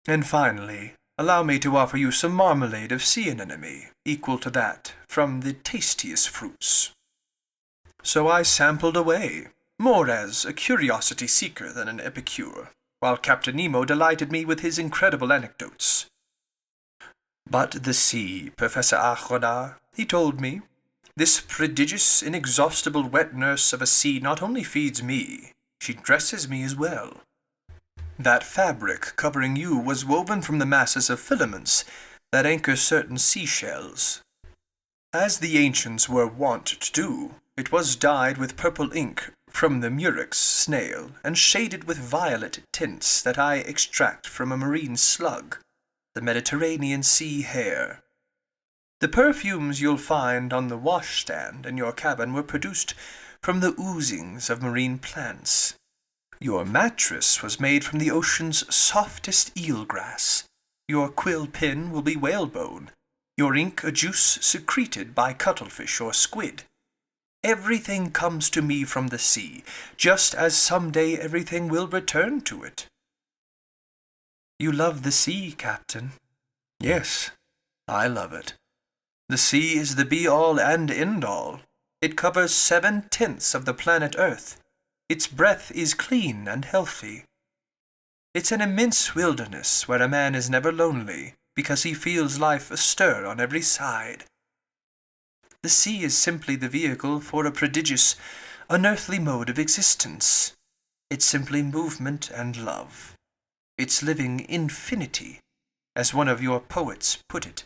And finally, allow me to offer you some marmalade of sea anemone, equal to that from the tastiest fruits. So I sampled away, more as a curiosity seeker than an epicure, while Captain Nemo delighted me with his incredible anecdotes. But the sea, Professor Achodar, he told me, this prodigious, inexhaustible wet nurse of a sea not only feeds me, she dresses me as well. That fabric covering you was woven from the masses of filaments that anchor certain seashells. As the ancients were wont to do, it was dyed with purple ink from the murex snail, and shaded with violet tints that I extract from a marine slug, the Mediterranean sea hare. The perfumes you'll find on the washstand in your cabin were produced from the oozings of marine plants. Your mattress was made from the ocean's softest eelgrass. Your quill pen will be whalebone. Your ink a juice secreted by cuttlefish or squid. Everything comes to me from the sea, just as someday everything will return to it. You love the sea, Captain. Yes, I love it. The sea is the be-all and end-all. It covers 7/10 of the planet Earth. Its breath is clean and healthy. It's an immense wilderness where a man is never lonely, because he feels life astir on every side. The sea is simply the vehicle for a prodigious, unearthly mode of existence. It's simply movement and love. It's living infinity, as one of your poets put it.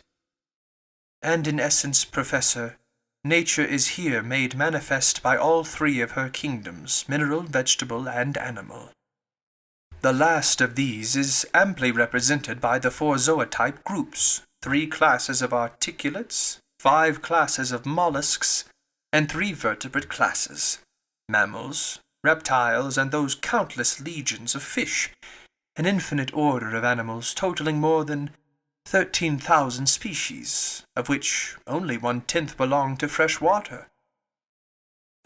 And in essence, Professor, nature is here made manifest by all three of her kingdoms, mineral, vegetable, and animal. The last of these is amply represented by the 4 zootype groups, 3 classes of articulates, 5 classes of mollusks, and 3 vertebrate classes, mammals, reptiles, and those countless legions of fish, an infinite order of animals totaling more than 13,000 species, of which only 1/10 belong to fresh water.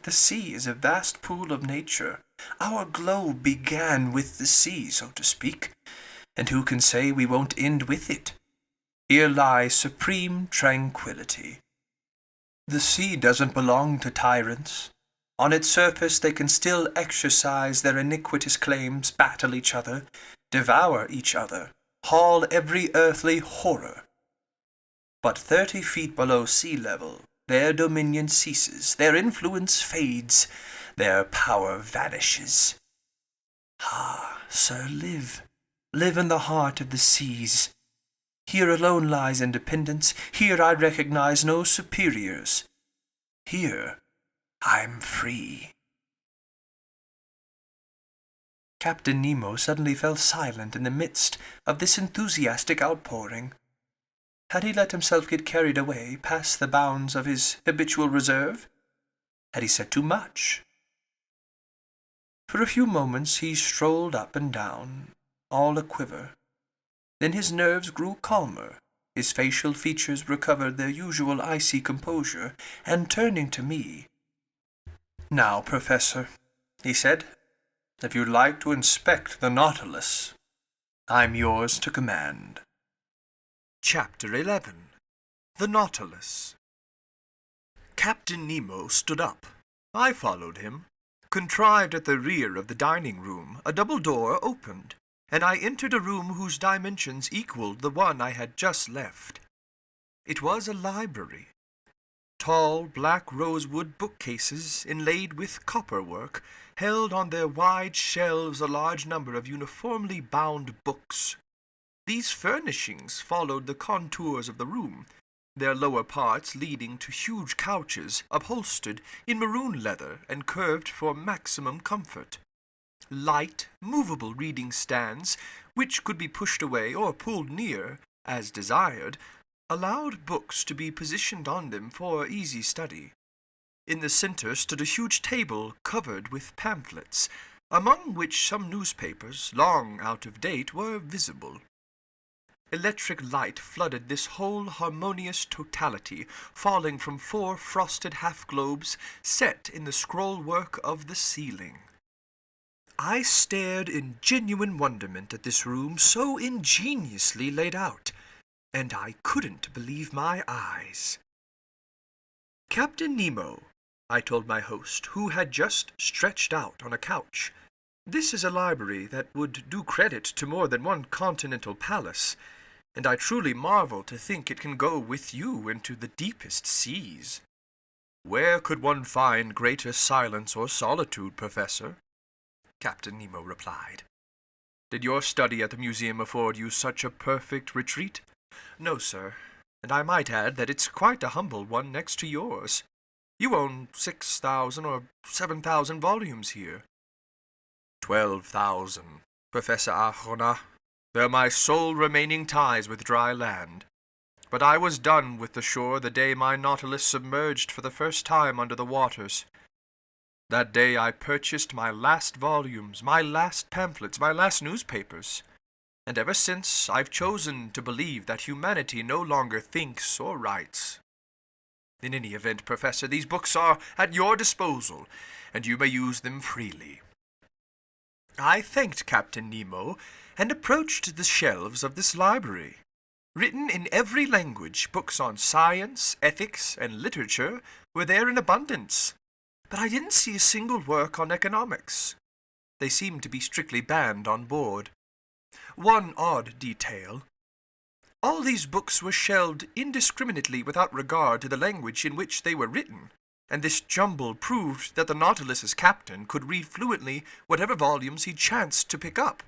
The sea is a vast pool of nature. Our globe began with the sea, so to speak, and who can say we won't end with it? Here lies supreme tranquility. The sea doesn't belong to tyrants. On its surface they can still exercise their iniquitous claims, battle each other, devour each other, haul every earthly horror. But 30 feet below sea level, their dominion ceases, their influence fades, their power vanishes. Ah, sir, live in the heart of the seas. Here alone lies independence. Here I recognize no superiors. Here I'm free. Captain Nemo suddenly fell silent in the midst of this enthusiastic outpouring. Had he let himself get carried away past the bounds of his habitual reserve? Had he said too much? For a few moments he strolled up and down, all a-quiver. Then his nerves grew calmer, his facial features recovered their usual icy composure, and turning to me, "Now, Professor," he said, "if you'd like to inspect the Nautilus, I'm yours to command." Chapter 11. The Nautilus. Captain Nemo stood up. I followed him. Contrived at the rear of the dining room, a double door opened, and I entered a room whose dimensions equaled the one I had just left. It was a library. Tall, black rosewood bookcases, inlaid with copperwork, held on their wide shelves a large number of uniformly bound books. These furnishings followed the contours of the room, their lower parts leading to huge couches upholstered in maroon leather and curved for maximum comfort. Light, movable reading stands, which could be pushed away or pulled near, as desired, allowed books to be positioned on them for easy study. In the center stood a huge table covered with pamphlets, among which some newspapers, long out of date, were visible. Electric light flooded this whole harmonious totality, falling from 4 frosted half-globes set in the scroll-work of the ceiling. I stared in genuine wonderment at this room so ingeniously laid out, and I couldn't believe my eyes. "Captain Nemo," I told my host, who had just stretched out on a couch, "this is a library that would do credit to more than one continental palace, and I truly marvel to think it can go with you into the deepest seas." "Where could one find greater silence or solitude, Professor?" Captain Nemo replied. "Did your study at the museum afford you such a perfect retreat?" "No, sir, and I might add that it's quite a humble one next to yours. You own 6,000 or 7,000 volumes here." 12,000, Professor Arjona. They're my sole remaining ties with dry land. But I was done with the shore the day my Nautilus submerged for the first time under the waters. That day I purchased my last volumes, my last pamphlets, my last newspapers. And ever since I've chosen to believe that humanity no longer thinks or writes. In any event, Professor, these books are at your disposal, and you may use them freely. I thanked Captain Nemo and approached the shelves of this library. Written in every language, books on science, ethics, and literature were there in abundance, but I didn't see a single work on economics. They seemed to be strictly banned on board. One odd detail: all these books were shelved indiscriminately without regard to the language in which they were written, and this jumble proved that the Nautilus's captain could read fluently whatever volumes he chanced to pick up.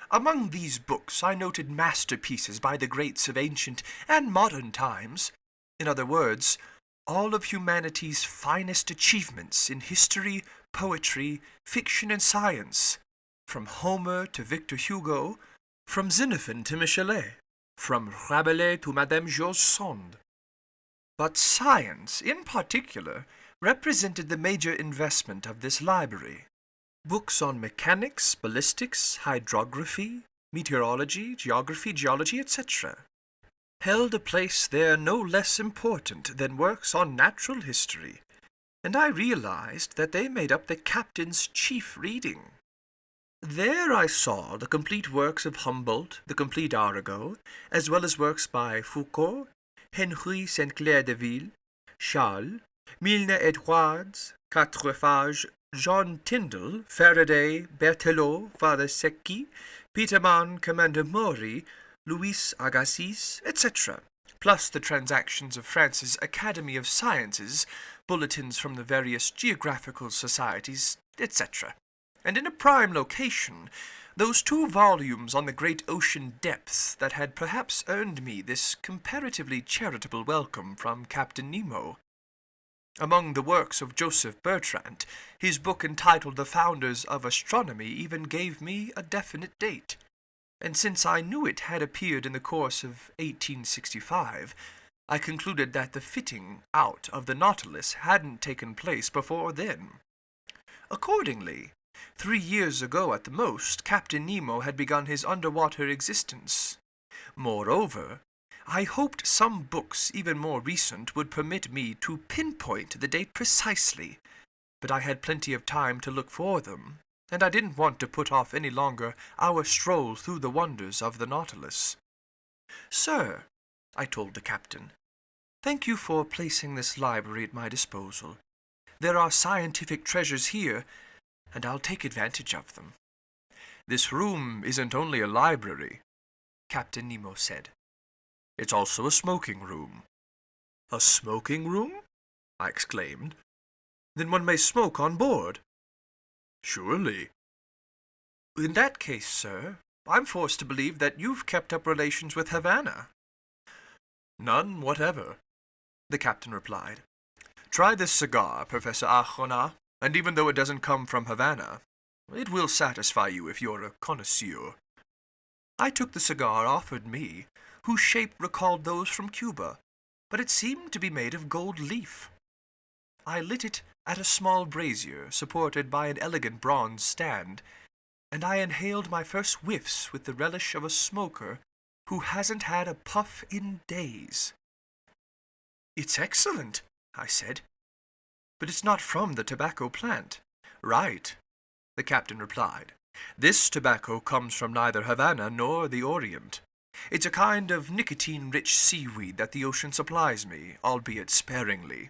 Among these books I noted masterpieces by the greats of ancient and modern times. In other words, all of humanity's finest achievements in history, poetry, fiction, and science, from Homer to Victor Hugo, from Xenophon to Michelet, from Rabelais to Madame George Sand. But science, in particular, represented the major investment of this library. Books on mechanics, ballistics, hydrography, meteorology, geography, geology, etc. held a place there no less important than works on natural history, and I realized that they made up the captain's chief reading. There I saw the complete works of Humboldt, the complete Arago, as well as works by Foucault, Henri St. Clair de Ville, Charles, Milne Edwards, Quatrefages, John Tyndall, Faraday, Berthelot, Father Secchi, Petermann, Commander Maury, Louis Agassiz, etc., plus the transactions of France's Academy of Sciences, bulletins from the various geographical societies, etc. And in a prime location, those 2 volumes on the great ocean depths that had perhaps earned me this comparatively charitable welcome from Captain Nemo. Among the works of Joseph Bertrand, his book entitled The Founders of Astronomy even gave me a definite date, and since I knew it had appeared in the course of 1865, I concluded that the fitting out of the Nautilus hadn't taken place before then. Accordingly, 3 years ago at the most, Captain Nemo had begun his underwater existence. Moreover, I hoped some books even more recent would permit me to pinpoint the date precisely, but I had plenty of time to look for them, and I didn't want to put off any longer our stroll through the wonders of the Nautilus. "Sir," I told the captain, "thank you for placing this library at my disposal. There are scientific treasures here, and I'll take advantage of them." "This room isn't only a library," Captain Nemo said. "It's also a smoking room." "A smoking room?" I exclaimed. "Then one may smoke on board?" "Surely." "In that case, sir, I'm forced to believe that you've kept up relations with Havana." "None whatever," the captain replied. "Try this cigar, Professor Arjona, and even though it doesn't come from Havana, it will satisfy you if you're a connoisseur." I took the cigar offered me, whose shape recalled those from Cuba, but it seemed to be made of gold leaf. I lit it at a small brazier supported by an elegant bronze stand, and I inhaled my first whiffs with the relish of a smoker who hasn't had a puff in days." "It's excellent," I said, "but it's not from the tobacco plant." "Right," the captain replied. "This tobacco comes from neither Havana nor the Orient. It's a kind of nicotine-rich seaweed that the ocean supplies me, albeit sparingly.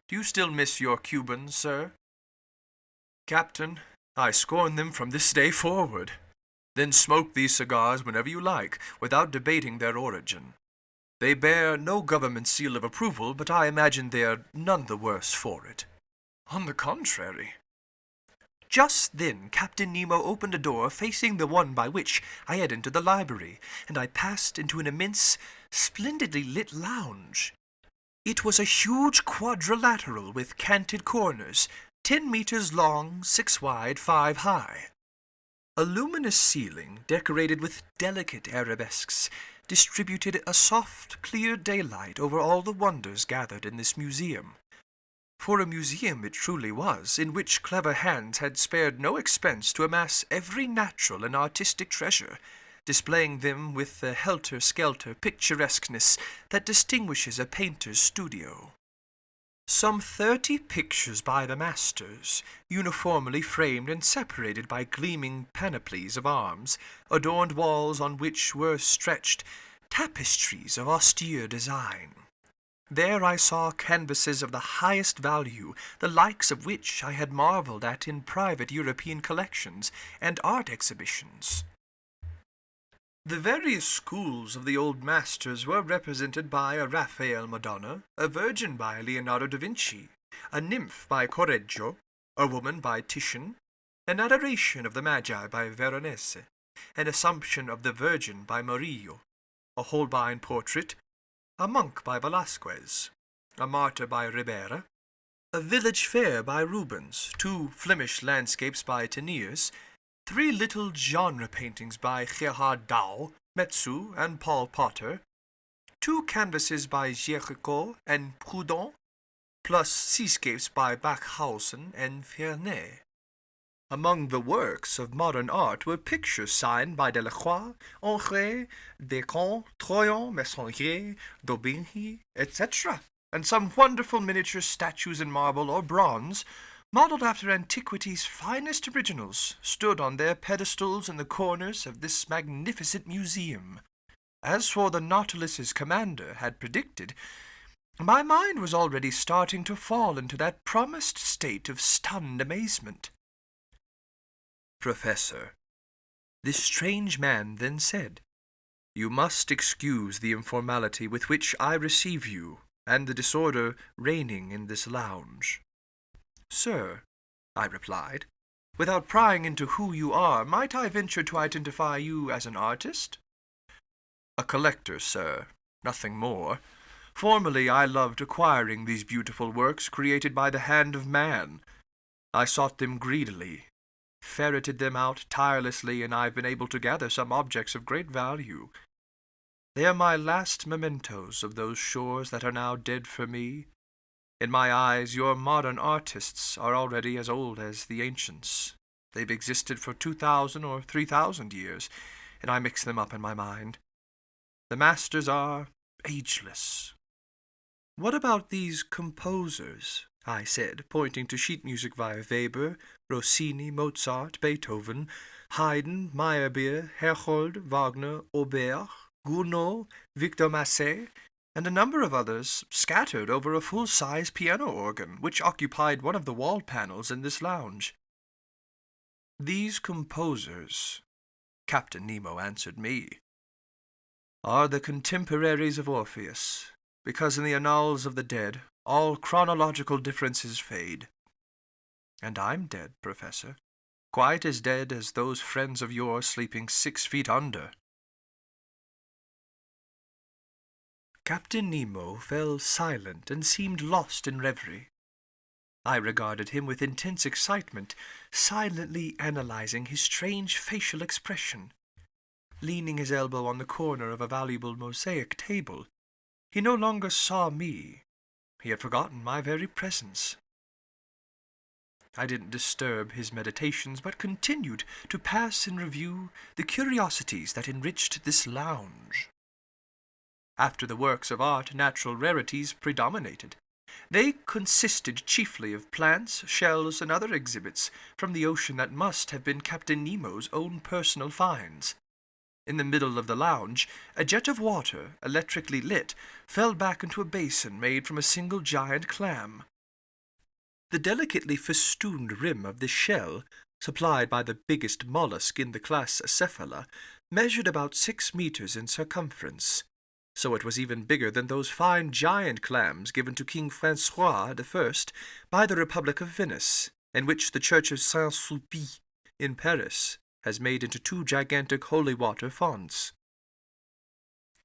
Do you still miss your Cubans, sir?" "Captain, I scorn them from this day forward." "Then smoke these cigars whenever you like, without debating their origin. They bear no government seal of approval, but I imagine they are none the worse for it." "On the contrary." Just then Captain Nemo opened a door facing the one by which I had entered the library, and I passed into an immense, splendidly lit lounge. It was a huge quadrilateral with canted corners, 10 meters long, 6 wide, 5 high. A luminous ceiling, decorated with delicate arabesques, distributed a soft, clear daylight over all the wonders gathered in this museum. For a museum it truly was, in which clever hands had spared no expense to amass every natural and artistic treasure, displaying them with the helter-skelter picturesqueness that distinguishes a painter's studio. Some 30 pictures by the masters, uniformly framed and separated by gleaming panoplies of arms, adorned walls on which were stretched tapestries of austere design. There I saw canvases of the highest value, the likes of which I had marvelled at in private European collections and art exhibitions. The various schools of the old masters were represented by a Raphael Madonna, a Virgin by Leonardo da Vinci, a Nymph by Correggio, a Woman by Titian, an Adoration of the Magi by Veronese, an Assumption of the Virgin by Murillo, a Holbein portrait, a Monk by Velasquez, a Martyr by Ribera, a Village Fair by Rubens, 2 Flemish landscapes by Teniers, 3 little genre paintings by Gerhard Dow, Metsu, and Paul Potter, 2 canvases by Géricault and Proudhon, plus seascapes by Backhausen and Vernet. Among the works of modern art were pictures signed by Delacroix, André, Descamps, Troyon, Messonnier, Daubigny, etc., and some wonderful miniature statues in marble or bronze, modelled after antiquity's finest originals, stood on their pedestals in the corners of this magnificent museum. As for the Nautilus's commander had predicted, my mind was already starting to fall into that promised state of stunned amazement. "Professor," this strange man then said, "you must excuse the informality with which I receive you, and the disorder reigning in this lounge." "Sir," I replied, "without prying into who you are, might I venture to identify you as an artist?" "A collector, sir, nothing more. Formerly I loved acquiring these beautiful works created by the hand of man. I sought them greedily, ferreted them out tirelessly, and I've been able to gather some objects of great value. They are my last mementos of those shores that are now dead for me. In my eyes, your modern artists are already as old as the ancients. They've existed for 2,000 or 3,000 years, and I mix them up in my mind. The masters are ageless." "What about these composers?" I said, pointing to sheet music by Weber, Rossini, Mozart, Beethoven, Haydn, Meyerbeer, Herchold, Wagner, Auber, Gounod, Victor Massé, and a number of others scattered over a full-size piano organ, which occupied one of the wall panels in this lounge. "These composers," Captain Nemo answered me, "are the contemporaries of Orpheus, because in the annals of the dead all chronological differences fade. And I'm dead, Professor, quite as dead as those friends of yours sleeping 6 feet under." Captain Nemo fell silent and seemed lost in reverie. I regarded him with intense excitement, silently analyzing his strange facial expression. Leaning his elbow on the corner of a valuable mosaic table, he no longer saw me. He had forgotten my very presence. I didn't disturb his meditations, but continued to pass in review the curiosities that enriched this lounge. After the works of art, natural rarities predominated. They consisted chiefly of plants, shells, and other exhibits from the ocean that must have been Captain Nemo's own personal finds. In the middle of the lounge, a jet of water, electrically lit, fell back into a basin made from a single giant clam. The delicately festooned rim of this shell, supplied by the biggest mollusk in the class Acephala, measured about 6 meters in circumference. So it was even bigger than those fine giant clams given to King Francois I by the Republic of Venice, and which the Church of Saint-Sulpice in Paris has made into 2 gigantic holy water fonts.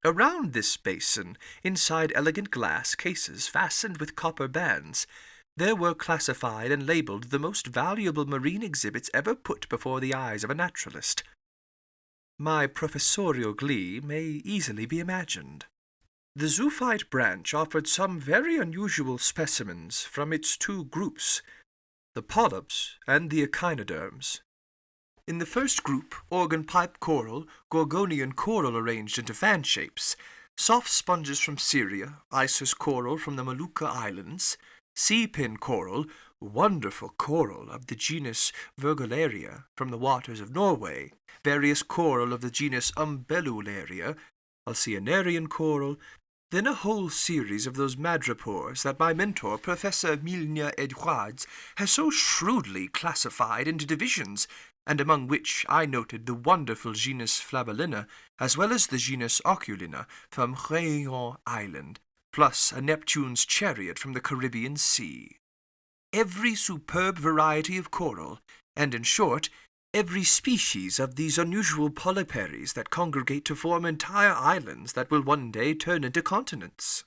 Around this basin, inside elegant glass cases fastened with copper bands, there were classified and labeled the most valuable marine exhibits ever put before the eyes of a naturalist. My professorial glee may easily be imagined. The zoophyte branch offered some very unusual specimens from its 2 groups, the polyps and the echinoderms. In the first group, organ pipe coral, gorgonian coral arranged into fan shapes, soft sponges from Syria, Isis coral from the Molucca Islands, sea pin coral, wonderful coral of the genus Virgularia from the waters of Norway, various coral of the genus Umbellularia, Alcyonarian coral, then a whole series of those madrepores that my mentor, Professor Milne Edwards, has so shrewdly classified into divisions, and among which I noted the wonderful genus Flabellina, as well as the genus Oculina from Réunion Island, plus a Neptune's chariot from the Caribbean Sea. Every superb variety of coral, and in short, every species of these unusual polyparies that congregate to form entire islands that will one day turn into continents.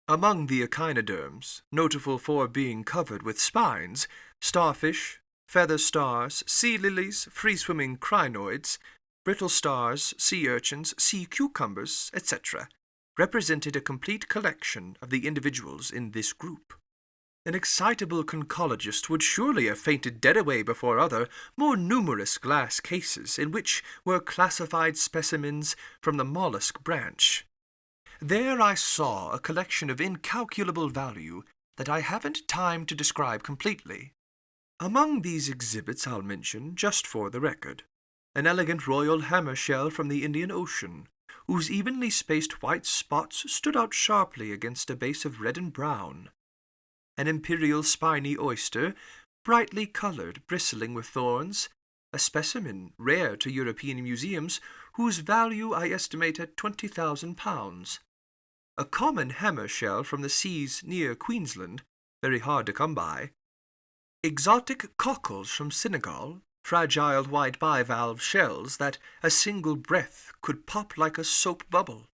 Among the echinoderms, notable for being covered with spines, starfish, feather stars, sea lilies, free-swimming crinoids, brittle stars, sea urchins, sea cucumbers, etc., represented a complete collection of the individuals in this group. An excitable conchologist would surely have fainted dead away before other, more numerous glass cases in which were classified specimens from the mollusk branch. There I saw a collection of incalculable value that I haven't time to describe completely. Among these exhibits I'll mention, just for the record, an elegant royal hammer shell from the Indian Ocean, whose evenly spaced white spots stood out sharply against a base of red and brown. An imperial spiny oyster, brightly coloured, bristling with thorns, a specimen rare to European museums, whose value I estimate at £20,000. A common hammer shell from the seas near Queensland, very hard to come by. Exotic cockles from Senegal, fragile white bivalve shells that a single breath could pop like a soap bubble.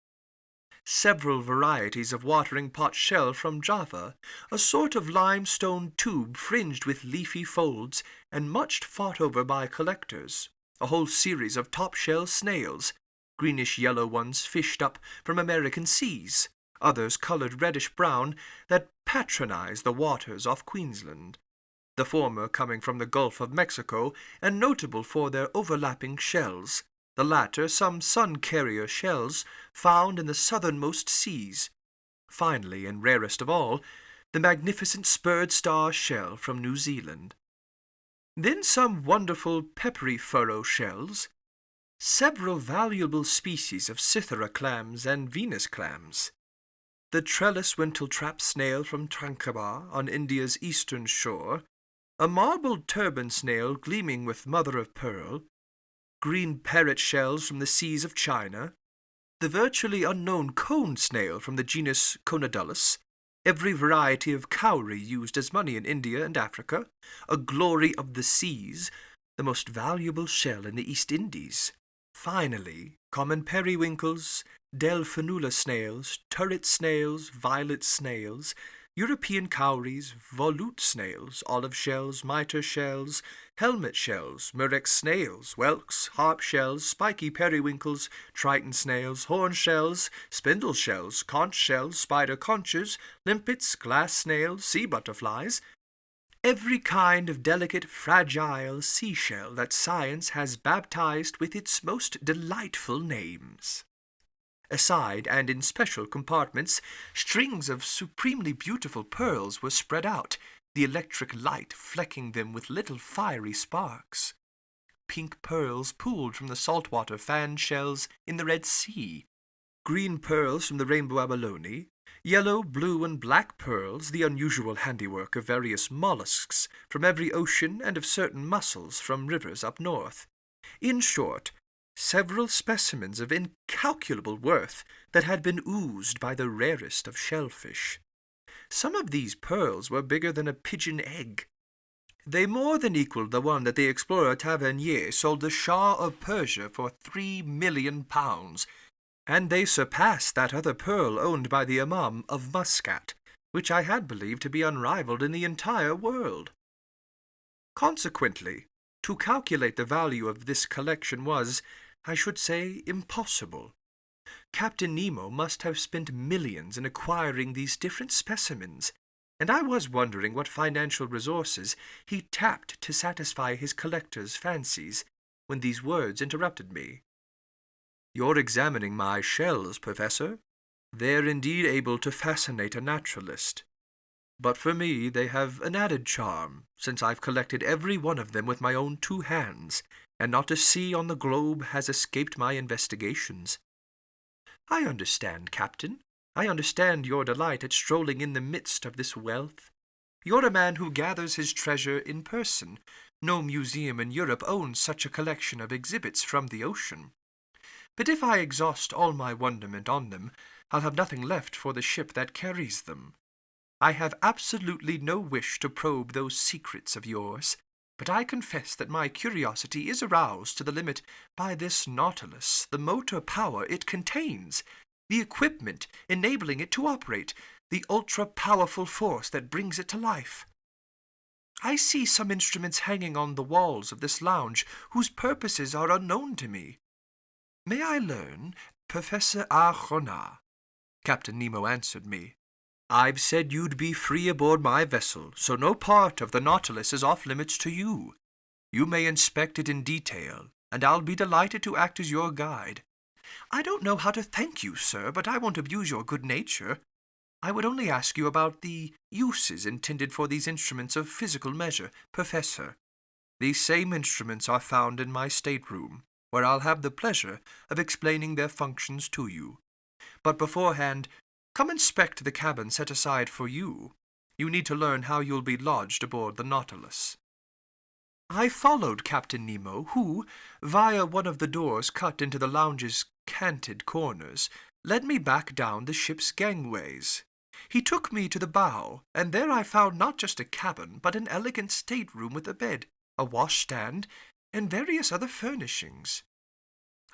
Several varieties of watering pot shell from Java, a sort of limestone tube fringed with leafy folds and much fought over by collectors, a whole series of top-shell snails, greenish-yellow ones fished up from American seas, others coloured reddish-brown that patronize the waters off Queensland, the former coming from the Gulf of Mexico and notable for their overlapping shells, the latter some sun-carrier shells found in the southernmost seas. Finally, and rarest of all, the magnificent spurred star shell from New Zealand. Then some wonderful peppery furrow shells, several valuable species of Cythera clams and Venus clams, the trellis wentletrap snail from Tranquebar on India's eastern shore, a marbled turban snail gleaming with mother-of-pearl, green parrot shells from the seas of China, the virtually unknown cone snail from the genus Conodulus, every variety of cowrie used as money in India and Africa, a glory of the seas, the most valuable shell in the East Indies. Finally, common periwinkles, delphinula snails, turret snails, violet snails, European cowries, volute snails, olive shells, mitre shells, helmet shells, murex snails, whelks, harp shells, spiky periwinkles, triton snails, horn shells, spindle shells, conch shells, spider conchs, limpets, glass snails, sea butterflies. every kind of delicate, fragile seashell that science has baptized with its most delightful names. Aside and in special compartments, strings of supremely beautiful pearls were spread out, the electric light flecking them with little fiery sparks. Pink pearls pooled from the saltwater fan shells in the Red Sea, green pearls from the rainbow abalone, yellow, blue, and black pearls, the unusual handiwork of various mollusks from every ocean and of certain mussels from rivers up north. In short, several specimens of incalculable worth that had been oozed by the rarest of shellfish. Some of these pearls were bigger than a pigeon egg. They more than equaled the one that the explorer Tavernier sold the Shah of Persia for £3,000,000, and they surpassed that other pearl owned by the Imam of Muscat, which I had believed to be unrivaled in the entire world. Consequently, to calculate the value of this collection was, I should say, impossible. Captain Nemo must have spent millions in acquiring these different specimens, and I was wondering what financial resources he tapped to satisfy his collector's fancies, when these words interrupted me. "You're examining my shells, Professor. They're indeed able to fascinate a naturalist. But for me they have an added charm, since I've collected every one of them with my own 2 hands, and not a sea on the globe has escaped my investigations." "I understand, Captain. I understand your delight at strolling in the midst of this wealth. You're a man who gathers his treasure in person. No museum in Europe owns such a collection of exhibits from the ocean. But if I exhaust all my wonderment on them, I'll have nothing left for the ship that carries them. I have absolutely no wish to probe those secrets of yours, but I confess that my curiosity is aroused to the limit by this Nautilus, the motor power it contains, the equipment enabling it to operate, the ultra-powerful force that brings it to life. I see some instruments hanging on the walls of this lounge whose purposes are unknown to me. May I learn, Professor Aronnax?" Captain Nemo answered me. "I've said you'd be free aboard my vessel, so no part of the Nautilus is off limits to you. You may inspect it in detail, and I'll be delighted to act as your guide." "I don't know how to thank you, sir, but I won't abuse your good nature. I would only ask you about the uses intended for these instruments of physical measure, Professor. These same instruments are found in my stateroom, where I'll have the pleasure of explaining their functions to you. But beforehand, come inspect the cabin set aside for you. You need to learn how you'll be lodged aboard the Nautilus." I followed Captain Nemo, who, via one of the doors cut into the lounge's canted corners, led me back down the ship's gangways. He took me to the bow, and there I found not just a cabin, but an elegant stateroom with a bed, a washstand, and various other furnishings.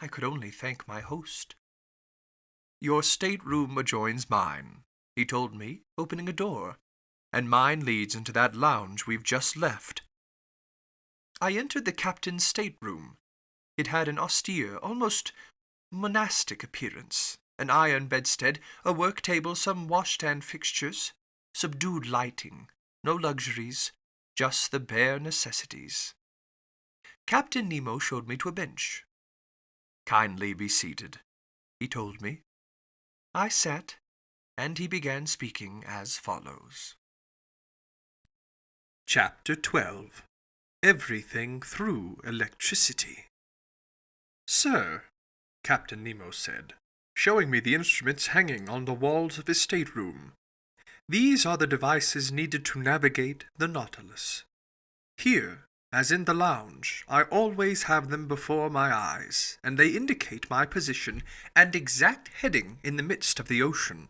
I could only thank my host. "Your stateroom adjoins mine," he told me, opening a door, "and mine leads into that lounge we've just left." I entered the captain's stateroom. It had an austere, almost monastic appearance, an iron bedstead, a work table, some washstand fixtures, subdued lighting, no luxuries, just the bare necessities. Captain Nemo showed me to a bench. "Kindly be seated," he told me. I sat, and he began speaking as follows. Chapter 12. Everything through electricity. "Sir," Captain Nemo said, showing me the instruments hanging on the walls of his stateroom, "these are the devices needed to navigate the Nautilus. Here, as in the lounge, I always have them before my eyes, and they indicate my position and exact heading in the midst of the ocean.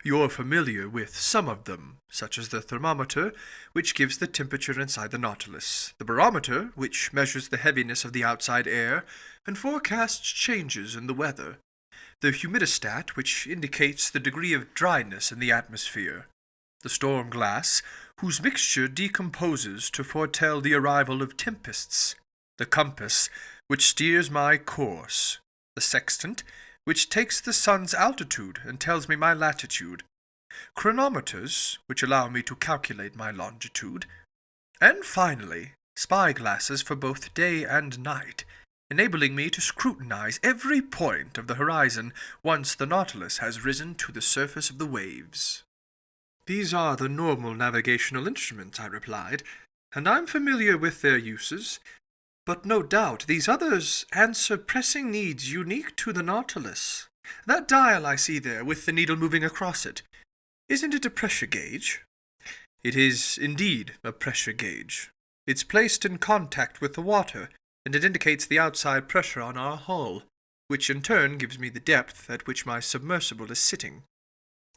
You're familiar with some of them, such as the thermometer, which gives the temperature inside the Nautilus, the barometer, which measures the heaviness of the outside air and forecasts changes in the weather, the humidistat, which indicates the degree of dryness in the atmosphere, the storm glass, whose mixture decomposes to foretell the arrival of tempests, the compass, which steers my course, the sextant, which takes the sun's altitude and tells me my latitude, chronometers, which allow me to calculate my longitude, And finally, spyglasses for both day and night, enabling me to scrutinize every point of the horizon once the Nautilus has risen to the surface of the waves. These are the normal navigational instruments, I replied, and I'm familiar with their uses, but no doubt these others answer pressing needs unique to the Nautilus. That dial I see there, with the needle moving across it, isn't it a pressure gauge? It is indeed a pressure gauge. It's placed in contact with the water, and it indicates the outside pressure on our hull, which in turn gives me the depth at which my submersible is sitting.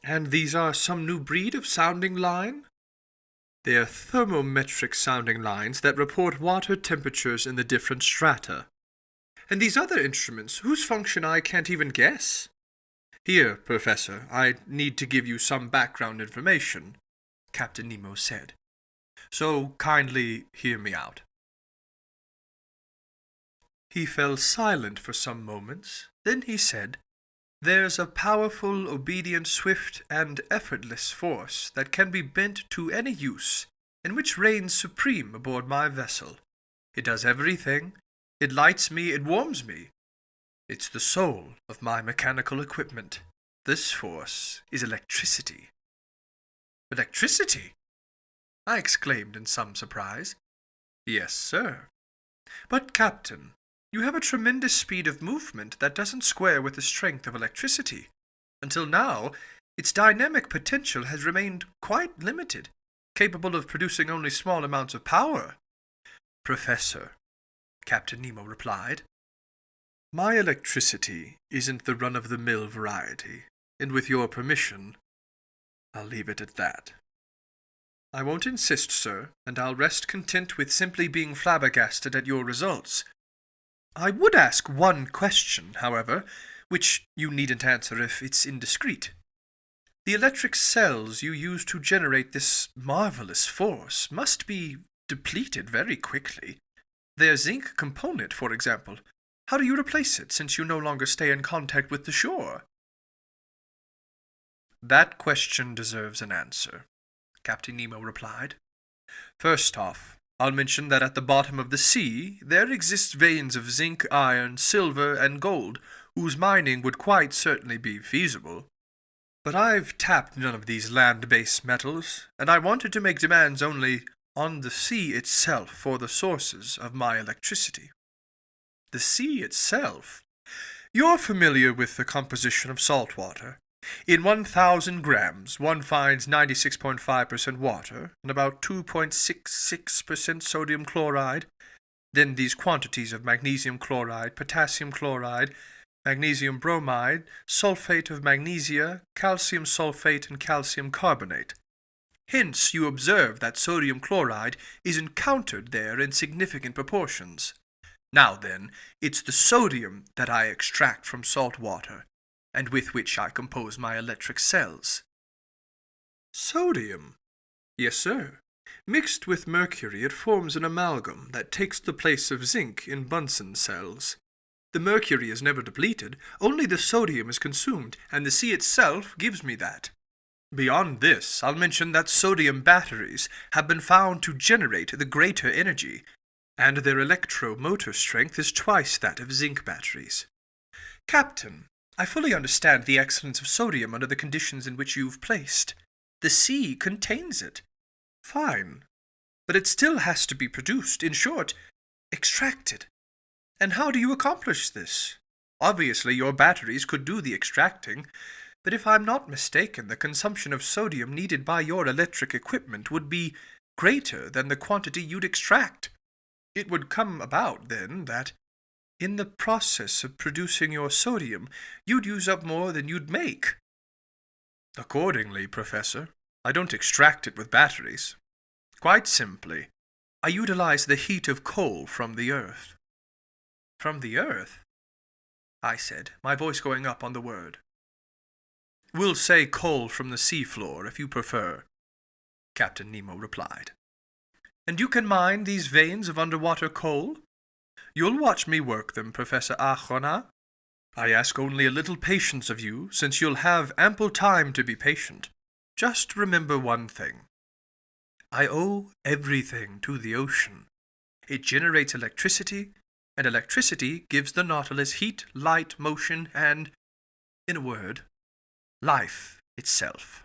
And these are some new breed of sounding line? They are thermometric sounding lines that report water temperatures in the different strata. And these other instruments, whose function I can't even guess? Here, Professor, I need to give you some background information, Captain Nemo said. So kindly hear me out. He fell silent for some moments. Then he said, "There's a powerful, obedient, swift, and effortless force that can be bent to any use, and which reigns supreme aboard my vessel. It does everything. It lights me, it warms me. It's the soul of my mechanical equipment. This force is electricity." "Electricity?" I exclaimed in some surprise. "Yes, sir. But, Captain, you have a tremendous speed of movement that doesn't square with the strength of electricity. Until now, its dynamic potential has remained quite limited, capable of producing only small amounts of power." "Professor," Captain Nemo replied, "my electricity isn't the run-of-the-mill variety, and with your permission, I'll leave it at that." "I won't insist, sir, and I'll rest content with simply being flabbergasted at your results. I would ask one question, however, which you needn't answer if it's indiscreet. The electric cells you use to generate this marvelous force must be depleted very quickly. Their zinc component, for example. How do you replace it, since you no longer stay in contact with the shore?" "That question deserves an answer," Captain Nemo replied. "First off, I'll mention that at the bottom of the sea there exist veins of zinc, iron, silver, and gold, whose mining would quite certainly be feasible. But I've tapped none of these land-based metals, and I wanted to make demands only on the sea itself for the sources of my electricity." "The sea itself? You're familiar with the composition of salt water. In 1,000 grams, one finds 96.5% water and about 2.66% sodium chloride. Then these quantities of magnesium chloride, potassium chloride, magnesium bromide, sulfate of magnesia, calcium sulfate, and calcium carbonate. Hence you observe that sodium chloride is encountered there in significant proportions. Now then, it's the sodium that I extract from salt water, and with which I compose my electric cells." "Sodium?" "Yes, sir. Mixed with mercury, it forms an amalgam that takes the place of zinc in Bunsen cells. The mercury is never depleted, only the sodium is consumed, and the sea itself gives me that. Beyond this, I'll mention that sodium batteries have been found to generate the greater energy, and their electromotor strength is twice that of zinc batteries. Captain, I fully understand the excellence of sodium under the conditions in which you've placed. The sea contains it. Fine. But it still has to be produced, in short, extracted. And how do you accomplish this? Obviously, your batteries could do the extracting, but if I'm not mistaken, the consumption of sodium needed by your electric equipment would be greater than the quantity you'd extract. It would come about, then, that in the process of producing your sodium, you'd use up more than you'd make." "Accordingly, Professor, I don't extract it with batteries. Quite simply, I utilize the heat of coal from the earth." "From the earth?" I said, my voice going up on the word. "We'll say coal from the seafloor, if you prefer," Captain Nemo replied. "And you can mine these veins of underwater coal? You'll watch me work them, Professor Arjona. I ask only a little patience of you, since you'll have ample time to be patient. Just remember one thing. I owe everything to the ocean. It generates electricity, and electricity gives the Nautilus heat, light, motion, and, in a word, life itself.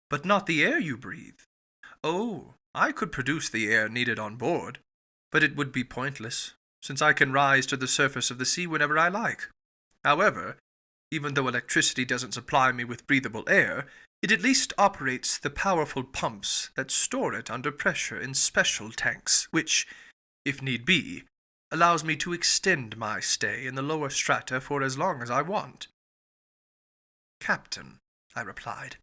But not the air you breathe. Oh, I could produce the air needed on board, but it would be pointless, since I can rise to the surface of the sea whenever I like. However, even though electricity doesn't supply me with breathable air, it at least operates the powerful pumps that store it under pressure in special tanks, which, if need be, allows me to extend my stay in the lower strata for as long as I want. Captain, I replied,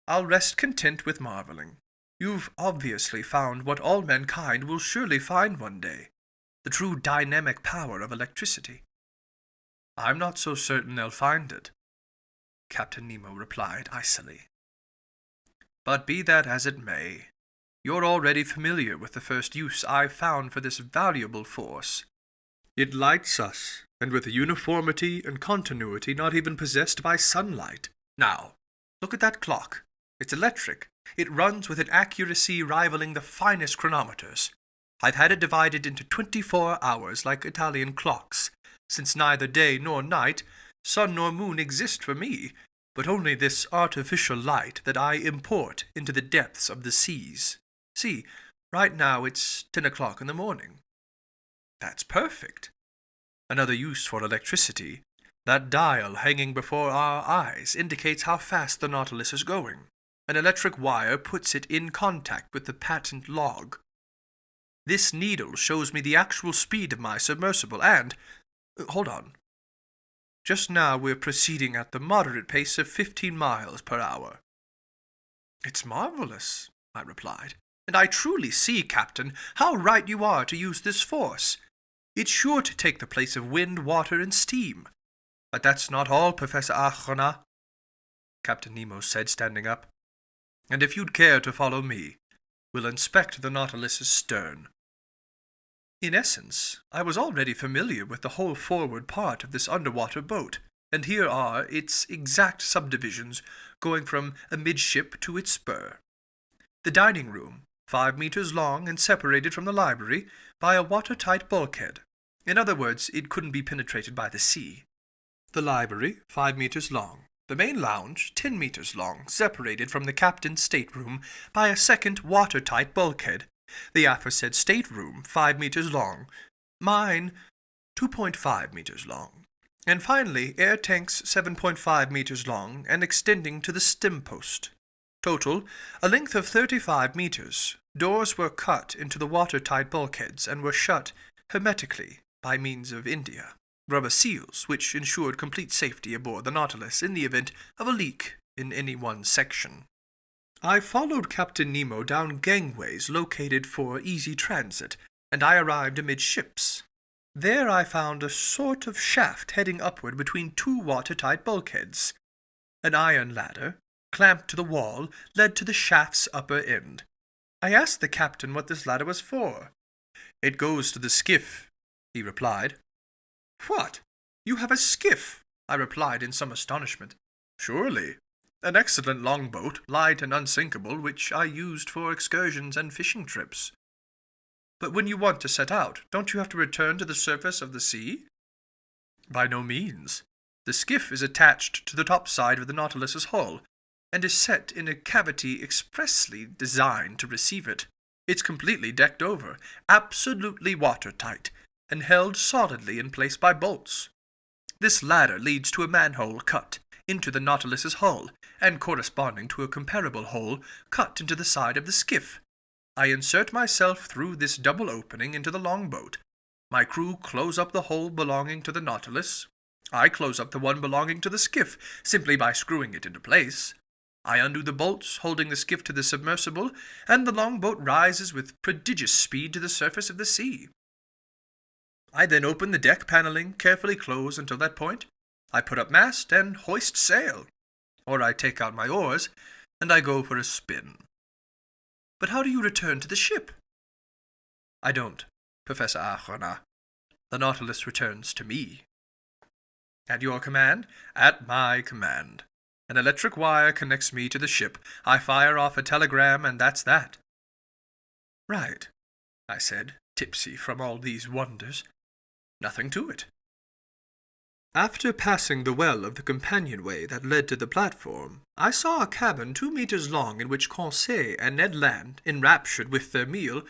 I'll rest content with marveling. You've obviously found what all mankind will surely find one day, the true dynamic power of electricity. I'm not so certain they'll find it, Captain Nemo replied icily. But be that as it may, you're already familiar with the first use I've found for this valuable force. It lights us, and with a uniformity and continuity not even possessed by sunlight. Now, look at that clock. It's electric. It runs with an accuracy rivaling the finest chronometers. I've had it divided into 24 hours like Italian clocks, since neither day nor night, sun nor moon exist for me, but only this artificial light that I import into the depths of the seas. See, right now it's 10 o'clock in the morning. That's perfect. Another use for electricity. That dial hanging before our eyes indicates how fast the Nautilus is going. An electric wire puts it in contact with the patent log. This needle shows me the actual speed of my submersible and... hold on. Just now we're proceeding at the moderate pace of 15 miles per hour. It's marvelous, I replied, and I truly see, Captain, how right you are to use this force. It's sure to take the place of wind, water, and steam. But that's not all, Professor Arjona, Captain Nemo said, standing up. And if you'd care to follow me, we'll inspect the Nautilus's stern. In essence, I was already familiar with the whole forward part of this underwater boat, and here are its exact subdivisions, going from amidship to its spur. The dining room, 5 meters long and separated from the library by a watertight bulkhead. In other words, it couldn't be penetrated by the sea. The library, 5 meters long. The main lounge, 10 meters long, separated from the captain's stateroom by a second watertight bulkhead. The aforesaid stateroom, 5 meters long. Mine, 2.5 meters long. And finally, air tanks 7.5 meters long and extending to the stem post. Total, a length of 35 meters. Doors were cut into the watertight bulkheads and were shut hermetically by means of India rubber seals, which ensured complete safety aboard the Nautilus in the event of a leak in any one section. I followed Captain Nemo down gangways located for easy transit, and I arrived amidships. There I found a sort of shaft heading upward between 2 watertight bulkheads. An iron ladder, clamped to the wall, led to the shaft's upper end. I asked the captain what this ladder was for. "It goes to the skiff," he replied. "What? You have a skiff?" I replied in some astonishment. "Surely. An excellent longboat, light and unsinkable, which I used for excursions and fishing trips." "But when you want to set out, don't you have to return to the surface of the sea?" "By no means. The skiff is attached to the topside of the Nautilus's hull, and is set in a cavity expressly designed to receive it. It's completely decked over, absolutely watertight, and held solidly in place by bolts. This ladder leads to a manhole cut into the Nautilus's hull, and corresponding to a comparable hole cut into the side of the skiff. I insert myself through this double opening into the longboat. My crew close up the hole belonging to the Nautilus. I close up the one belonging to the skiff, simply by screwing it into place. I undo the bolts holding the skiff to the submersible, and the longboat rises with prodigious speed to the surface of the sea. I then open the deck paneling, carefully close until that point. I put up mast and hoist sail. Or I take out my oars, and I go for a spin." "But how do you return to the ship?" "I don't, Professor Arjona. The Nautilus returns to me." "At your command?" "At my command. An electric wire connects me to the ship. I fire off a telegram, and that's that. Right, I said, tipsy from all these wonders. Nothing to it. After passing the well of the companionway that led to the platform, I saw a cabin 2 meters long in which Conseil and Ned Land, enraptured with their meal,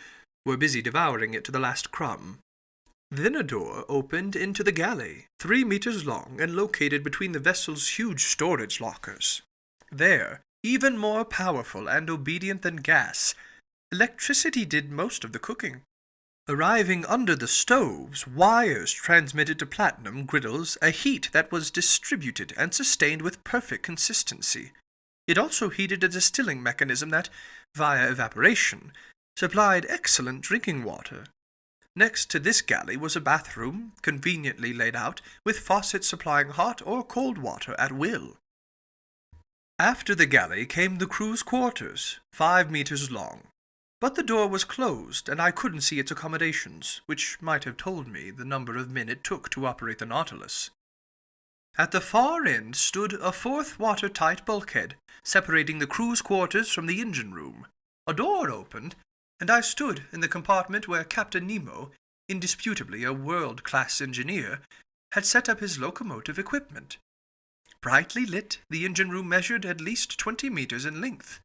were busy devouring it to the last crumb. Then a door opened into the galley, 3 meters long and located between the vessel's huge storage lockers. There, even more powerful and obedient than gas, electricity did most of the cooking. Arriving under the stoves, wires transmitted to platinum griddles a heat that was distributed and sustained with perfect consistency. It also heated a distilling mechanism that, via evaporation, supplied excellent drinking water. Next to this galley was a bathroom, conveniently laid out, with faucets supplying hot or cold water at will. After the galley came the crew's quarters, 5 meters long. But the door was closed, and I couldn't see its accommodations, which might have told me the number of men it took to operate the Nautilus. At the far end stood a fourth watertight bulkhead, separating the crew's quarters from the engine room. A door opened, and I stood in the compartment where Captain Nemo, indisputably a world-class engineer, had set up his locomotive equipment. Brightly lit, the engine room measured at least 20 meters in length.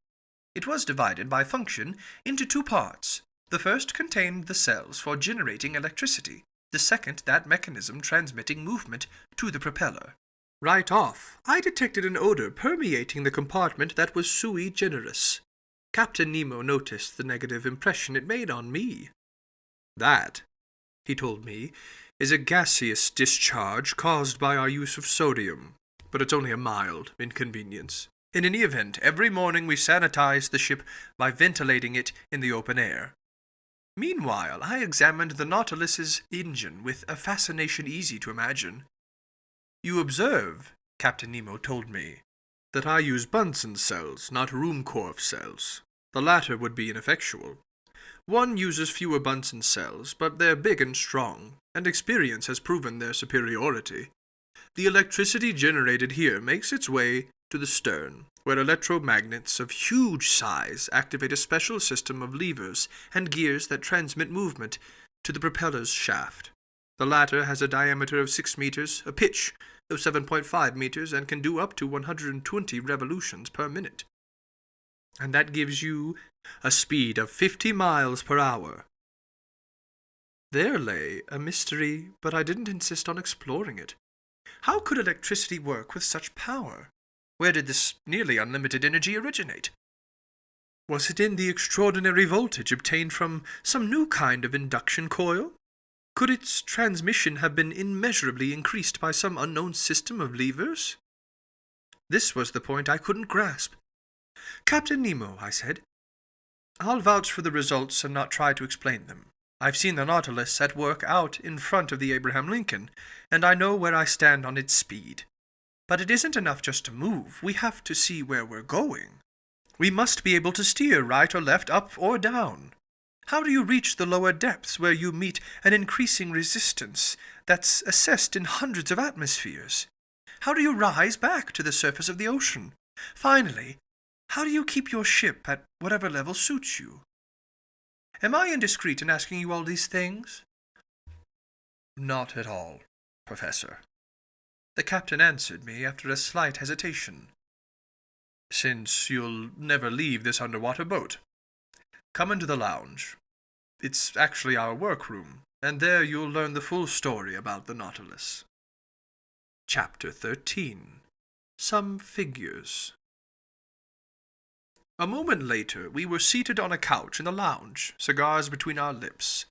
It was divided by function into 2 parts. The first contained the cells for generating electricity, the second that mechanism transmitting movement to the propeller. Right off, I detected an odor permeating the compartment that was sui generis. Captain Nemo noticed the negative impression it made on me. That, he told me, is a gaseous discharge caused by our use of sodium, but it's only a mild inconvenience. In any event, every morning we sanitize the ship by ventilating it in the open air. Meanwhile, I examined the Nautilus's engine with a fascination easy to imagine. You observe, Captain Nemo told me, that I use Bunsen cells, not Ruhmkorff cells. The latter would be ineffectual. One uses fewer Bunsen cells, but they're big and strong, and experience has proven their superiority. The electricity generated here makes its way to the stern, where electromagnets of huge size activate a special system of levers and gears that transmit movement to the propeller's shaft. The latter has a diameter of 6 meters, a pitch of 7.5 meters, and can do up to 120 revolutions per minute. And that gives you a speed of 50 miles per hour. There lay a mystery, but I didn't insist on exploring it. How could electricity work with such power? Where did this nearly unlimited energy originate? Was it in the extraordinary voltage obtained from some new kind of induction coil? Could its transmission have been immeasurably increased by some unknown system of levers? This was the point I couldn't grasp. Captain Nemo, I said, I'll vouch for the results and not try to explain them. I've seen the Nautilus at work out in front of the Abraham Lincoln, and I know where I stand on its speed. But it isn't enough just to move. We have to see where we're going. We must be able to steer right or left, up or down. How do you reach the lower depths where you meet an increasing resistance that's assessed in hundreds of atmospheres? How do you rise back to the surface of the ocean? Finally, how do you keep your ship at whatever level suits you? Am I indiscreet in asking you all these things? Not at all, Professor. The captain answered me after a slight hesitation. Since you'll never leave this underwater boat, come into the lounge. It's actually our workroom, and there you'll learn the full story about the Nautilus. Chapter 13. Some Figures. A moment later, we were seated on a couch in the lounge, cigars between our lips.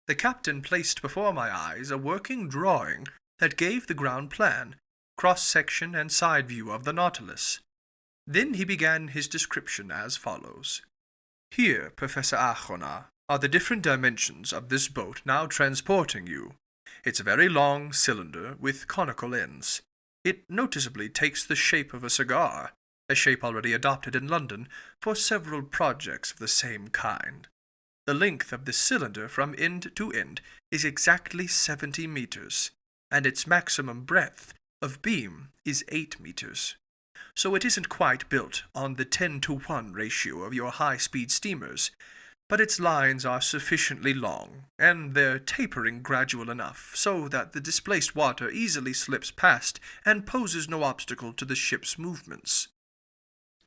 The captain placed before my eyes a working drawing that gave the ground plan, cross-section and side view of the Nautilus. Then he began his description as follows. Here, Professor Achona, are the different dimensions of this boat now transporting you. It's a very long cylinder with conical ends. It noticeably takes the shape of a cigar, a shape already adopted in London for several projects of the same kind. The length of the cylinder from end to end is exactly 70 meters, and its maximum breadth of beam is 8 meters. So it isn't quite built on the 10-to-1 ratio of your high-speed steamers, but its lines are sufficiently long, and their tapering gradual enough, so that the displaced water easily slips past and poses no obstacle to the ship's movements.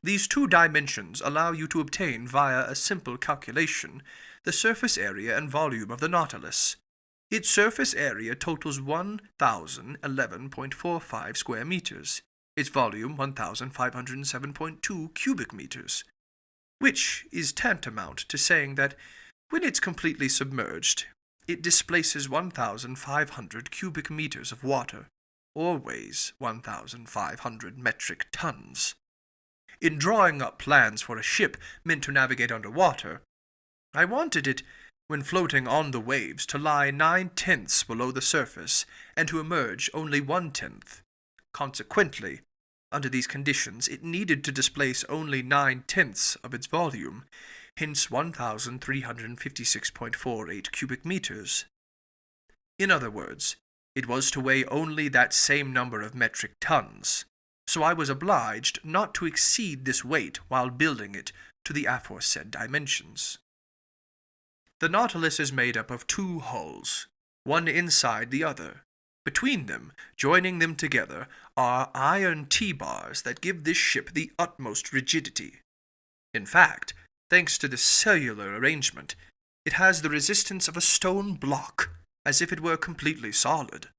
These two dimensions allow you to obtain via a simple calculation the surface area and volume of the Nautilus. Its surface area totals 1,011.45 square meters, its volume 1,507.2 cubic meters, which is tantamount to saying that when it's completely submerged, it displaces 1,500 cubic meters of water, or weighs 1,500 metric tons. In drawing up plans for a ship meant to navigate underwater, I wanted it, when floating on the waves, to lie 9/10 below the surface, and to emerge only 1/10. Consequently, under these conditions, it needed to displace only 9/10 of its volume, hence 1,356.48 cubic meters. In other words, it was to weigh only that same number of metric tons, so I was obliged not to exceed this weight while building it to the aforesaid dimensions. The Nautilus is made up of two hulls, one inside the other. Between them, joining them together, are iron T-bars that give this ship the utmost rigidity. In fact, thanks to this cellular arrangement, it has the resistance of a stone block, as if it were completely solid.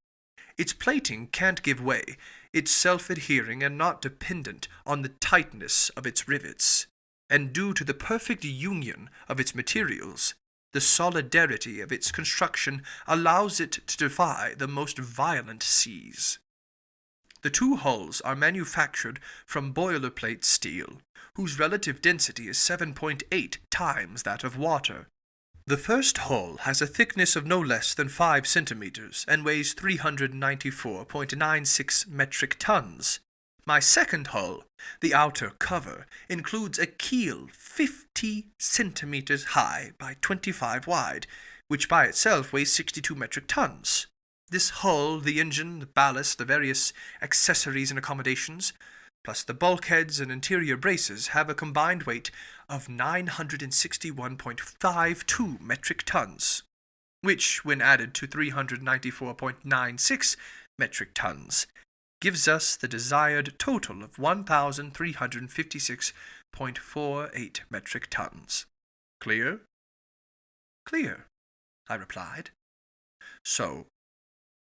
Its plating can't give way, it's self-adhering and not dependent on the tightness of its rivets, and due to the perfect union of its materials, the solidarity of its construction allows it to defy the most violent seas. The two hulls are manufactured from boilerplate steel, whose relative density is 7.8 times that of water. The first hull has a thickness of no less than 5 centimeters and weighs 394.96 metric tons. My second hull, the outer cover, includes a keel 50 centimeters high by 25 wide, which by itself weighs 62 metric tons. This hull, the engine, the ballast, the various accessories and accommodations, plus the bulkheads and interior braces, have a combined weight of 961.52 metric tons, which, when added to 394.96 metric tons, gives us the desired total of 1,356.48 metric tons. Clear? Clear, I replied. So,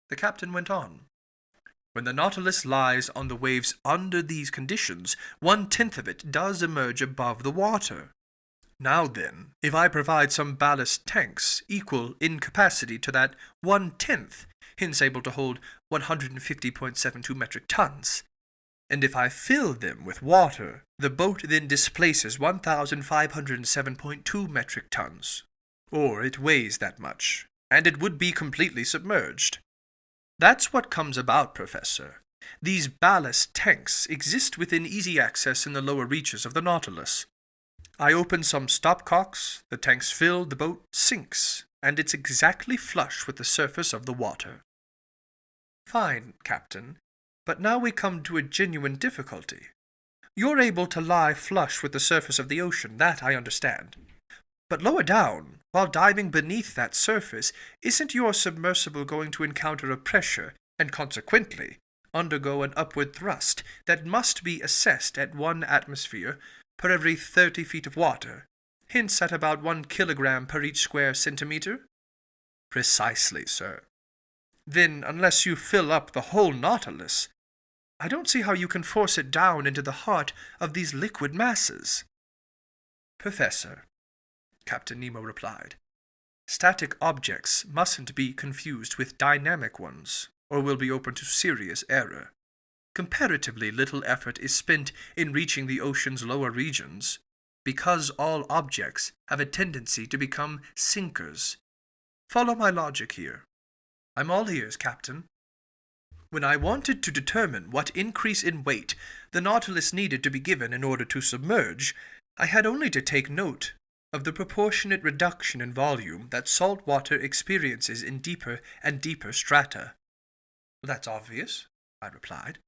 the captain went on. When the Nautilus lies on the waves under these conditions, 1/10 of it does emerge above the water. Now then, if I provide some ballast tanks equal in capacity to that 1/10, hence able to hold 150.72 metric tons, and if I fill them with water, the boat then displaces 1,507.2 metric tons, or it weighs that much, and it would be completely submerged. That's what comes about, Professor. These ballast tanks exist within easy access in the lower reaches of the Nautilus. I open some stopcocks, the tank's filled, the boat sinks, and it's exactly flush with the surface of the water. Fine, Captain, but now we come to a genuine difficulty. You're able to lie flush with the surface of the ocean, that I understand. But lower down, while diving beneath that surface, isn't your submersible going to encounter a pressure, and consequently undergo an upward thrust that must be assessed at 1 atmosphere per every 30 feet of water, hence at about 1 kilogram per each square centimeter? Precisely, sir. Then, unless you fill up the whole Nautilus, I don't see how you can force it down into the heart of these liquid masses. Professor, Captain Nemo replied, static objects mustn't be confused with dynamic ones, or will be open to serious error. Comparatively little effort is spent in reaching the ocean's lower regions, because all objects have a tendency to become sinkers. Follow my logic here. I'm all ears, Captain. When I wanted to determine what increase in weight the Nautilus needed to be given in order to submerge, I had only to take note of the proportionate reduction in volume that salt water experiences in deeper and deeper strata. That's obvious, I replied.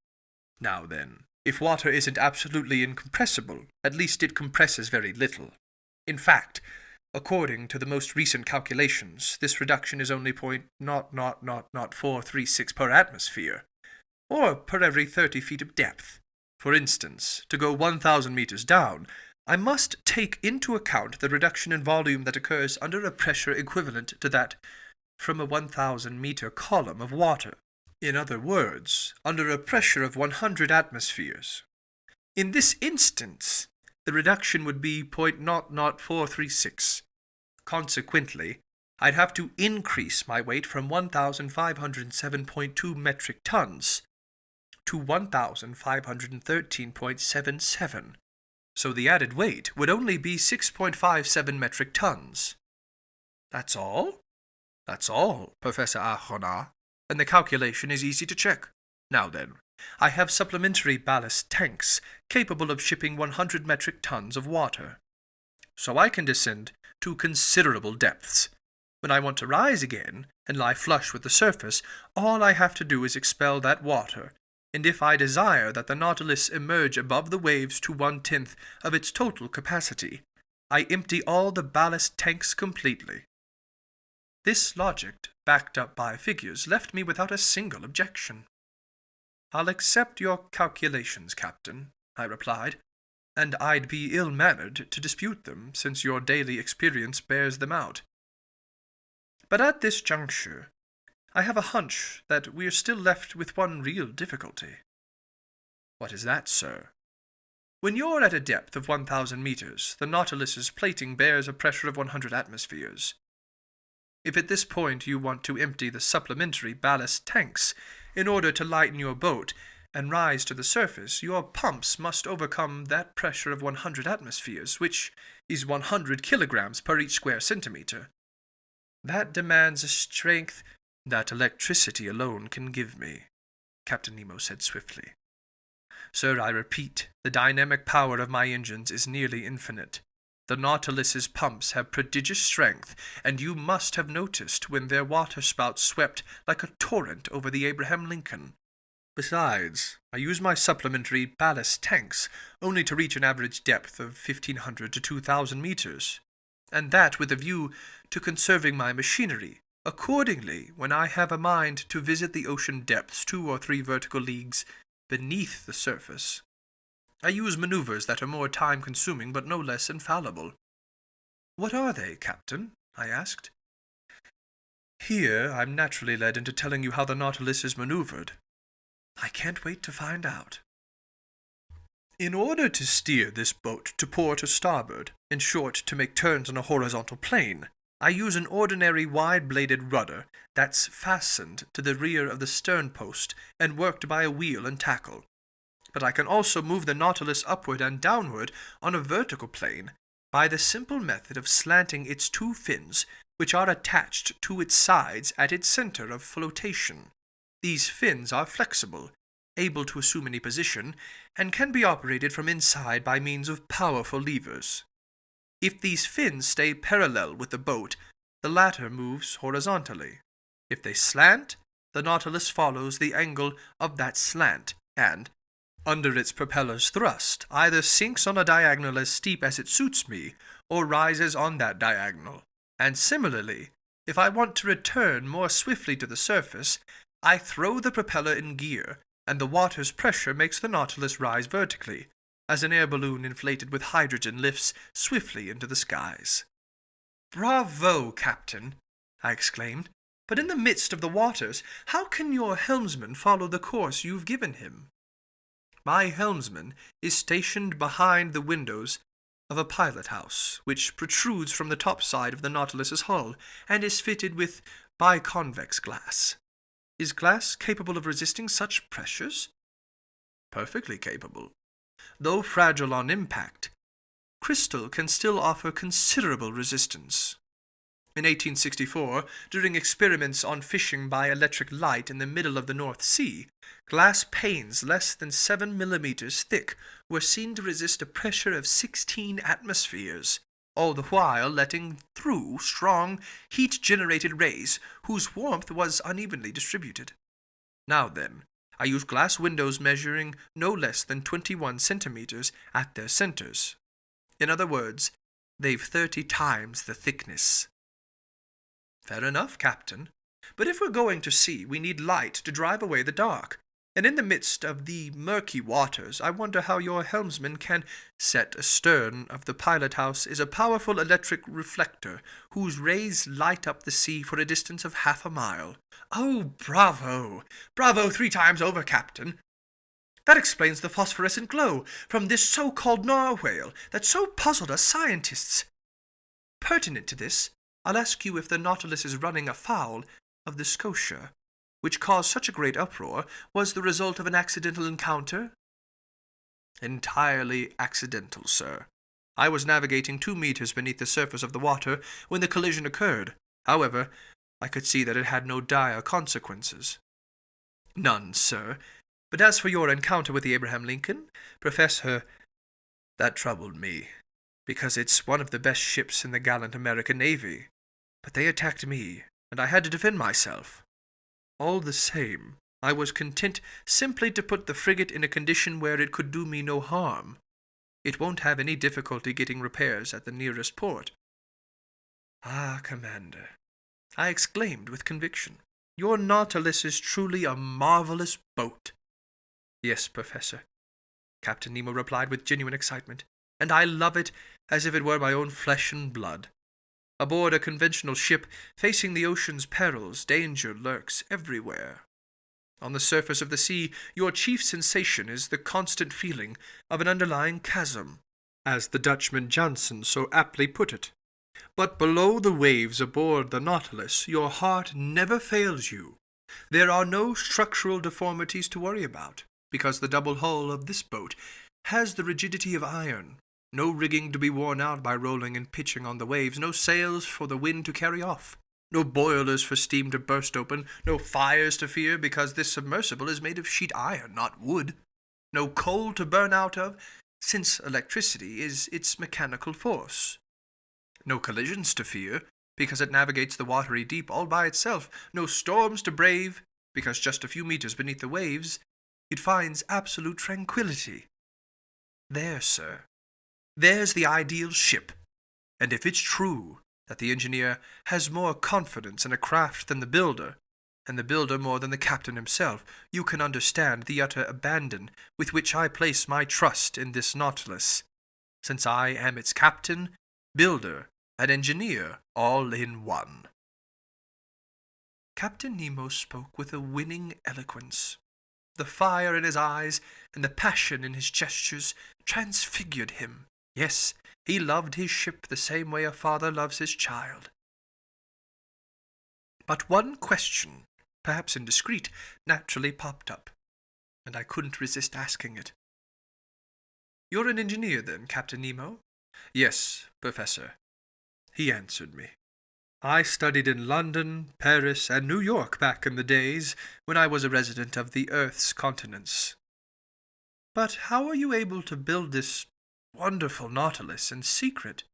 Now then, if water isn't absolutely incompressible, at least it compresses very little. In fact, According to the most recent calculations, this reduction is only 0.0000436 per atmosphere, or per every 30 feet of depth. For instance, to go 1,000 meters down, I must take into account the reduction in volume that occurs under a pressure equivalent to that from a 1,000-meter column of water. In other words, under a pressure of 100 atmospheres. In this instance, the reduction would be 0.00436. Consequently, I'd have to increase my weight from 1,507.2 metric tons to 1,513.77. So the added weight would only be 6.57 metric tons. That's all? That's all, Professor Aronnax, and the calculation is easy to check. Now then, I have supplementary ballast tanks capable of shipping 100 metric tons of water. So I can descend to considerable depths. When I want to rise again and lie flush with the surface, all I have to do is expel that water, and if I desire that the Nautilus emerge above the waves to 1/10 of its total capacity, I empty all the ballast tanks completely. This logic, backed up by figures, left me without a single objection. "I'll accept your calculations, Captain," I replied, "and I'd be ill-mannered to dispute them, since your daily experience bears them out. But at this juncture, I have a hunch that we're still left with one real difficulty." "What is that, sir?" "When you're at a depth of 1,000 meters, the Nautilus's plating bears a pressure of 100 atmospheres. If at this point you want to empty the supplementary ballast tanks in order to lighten your boat and rise to the surface, your pumps must overcome that pressure of 100 atmospheres, which is 100 kilograms per each square centimeter. That demands a strength that electricity alone can give me," Captain Nemo said swiftly. "Sir, I repeat, the dynamic power of my engines is nearly infinite. The Nautilus's pumps have prodigious strength, and you must have noticed when their waterspouts swept like a torrent over the Abraham Lincoln. Besides, I use my supplementary ballast tanks only to reach an average depth of 1,500 to 2,000 meters, and that with a view to conserving my machinery. Accordingly, when I have a mind to visit the ocean depths 2 or 3 vertical leagues beneath the surface, I use maneuvers that are more time-consuming but no less infallible." "What are they, Captain?" I asked. "Here I'm naturally led into telling you how the Nautilus is maneuvered. I can't wait to find out. In order to steer this boat to port or starboard, in short, to make turns on a horizontal plane, I use an ordinary wide-bladed rudder that's fastened to the rear of the stern post and worked by a wheel and tackle. But I can also move the Nautilus upward and downward on a vertical plane by the simple method of slanting its 2 fins, which are attached to its sides at its center of flotation. These fins are flexible, able to assume any position, and can be operated from inside by means of powerful levers. If these fins stay parallel with the boat, the latter moves horizontally. If they slant, the Nautilus follows the angle of that slant, and, under its propeller's thrust, either sinks on a diagonal as steep as it suits me, or rises on that diagonal. And similarly, if I want to return more swiftly to the surface, I throw the propeller in gear, and the water's pressure makes the Nautilus rise vertically, as an air balloon inflated with hydrogen lifts swiftly into the skies." "Bravo, Captain!" I exclaimed. "But in the midst of the waters, how can your helmsman follow the course you've given him?" "My helmsman is stationed behind the windows of a pilot-house, which protrudes from the top side of the Nautilus's hull, and is fitted with biconvex glass." "Is glass capable of resisting such pressures?" "Perfectly capable. Though fragile on impact, crystal can still offer considerable resistance. In 1864, during experiments on fishing by electric light in the middle of the North Sea, glass panes less than 7 millimeters thick were seen to resist a pressure of 16 atmospheres, all the while letting through strong heat-generated rays whose warmth was unevenly distributed. Now then, I use glass windows measuring no less than 21 centimeters at their centers. In other words, They've 30 times the thickness." "Fair enough, Captain. But if we're going to sea, we need light to drive away the dark. And in the midst of the murky waters, I wonder how your helmsman can set astern of the pilot-house is a powerful electric reflector whose rays light up the sea for a distance of half a mile." "Oh, bravo! Bravo 3 times over, Captain. That explains the phosphorescent glow from this so-called narwhale that so puzzled us scientists. Pertinent to this, I'll ask you if the Nautilus is running afoul of the Scotia, which caused such a great uproar, was the result of an accidental encounter?" "Entirely accidental, sir. I was navigating 2 meters beneath the surface of the water when the collision occurred. However, I could see that it had no dire consequences." "None, sir. But as for your encounter with the Abraham Lincoln, Professor, that troubled me, because it's one of the best ships in the gallant American Navy. But they attacked me, and I had to defend myself. All the same, I was content simply to put the frigate in a condition where it could do me no harm. It won't have any difficulty getting repairs at the nearest port." "Ah, Commander," I exclaimed with conviction, "your Nautilus is truly a marvelous boat." "Yes, Professor," Captain Nemo replied with genuine excitement, "and I love it as if it were my own flesh and blood. Aboard a conventional ship, facing the ocean's perils, danger lurks everywhere. On the surface of the sea, your chief sensation is the constant feeling of an underlying chasm, as the Dutchman Janssen so aptly put it. But below the waves aboard the Nautilus, your heart never fails you. There are no structural deformities to worry about, because the double hull of this boat has the rigidity of iron. No rigging to be worn out by rolling and pitching on the waves, no sails for the wind to carry off, no boilers for steam to burst open, no fires to fear because this submersible is made of sheet iron, not wood, no coal to burn out of, since electricity is its mechanical force, no collisions to fear because it navigates the watery deep all by itself, no storms to brave because just a few meters beneath the waves it finds absolute tranquility. There, sir. There's the ideal ship, and if it's true that the engineer has more confidence in a craft than the builder, and the builder more than the captain himself, you can understand the utter abandon with which I place my trust in this Nautilus, since I am its captain, builder, and engineer all in one." Captain Nemo spoke with a winning eloquence. The fire in his eyes and the passion in his gestures transfigured him. Yes, he loved his ship the same way a father loves his child. But one question, perhaps indiscreet, naturally popped up, and I couldn't resist asking it. "You're an engineer, then, Captain Nemo?" "Yes, Professor," he answered me. "I studied in London, Paris, and New York back in the days when I was a resident of the Earth's continents. But how are you able to build this wonderful Nautilus in secret?"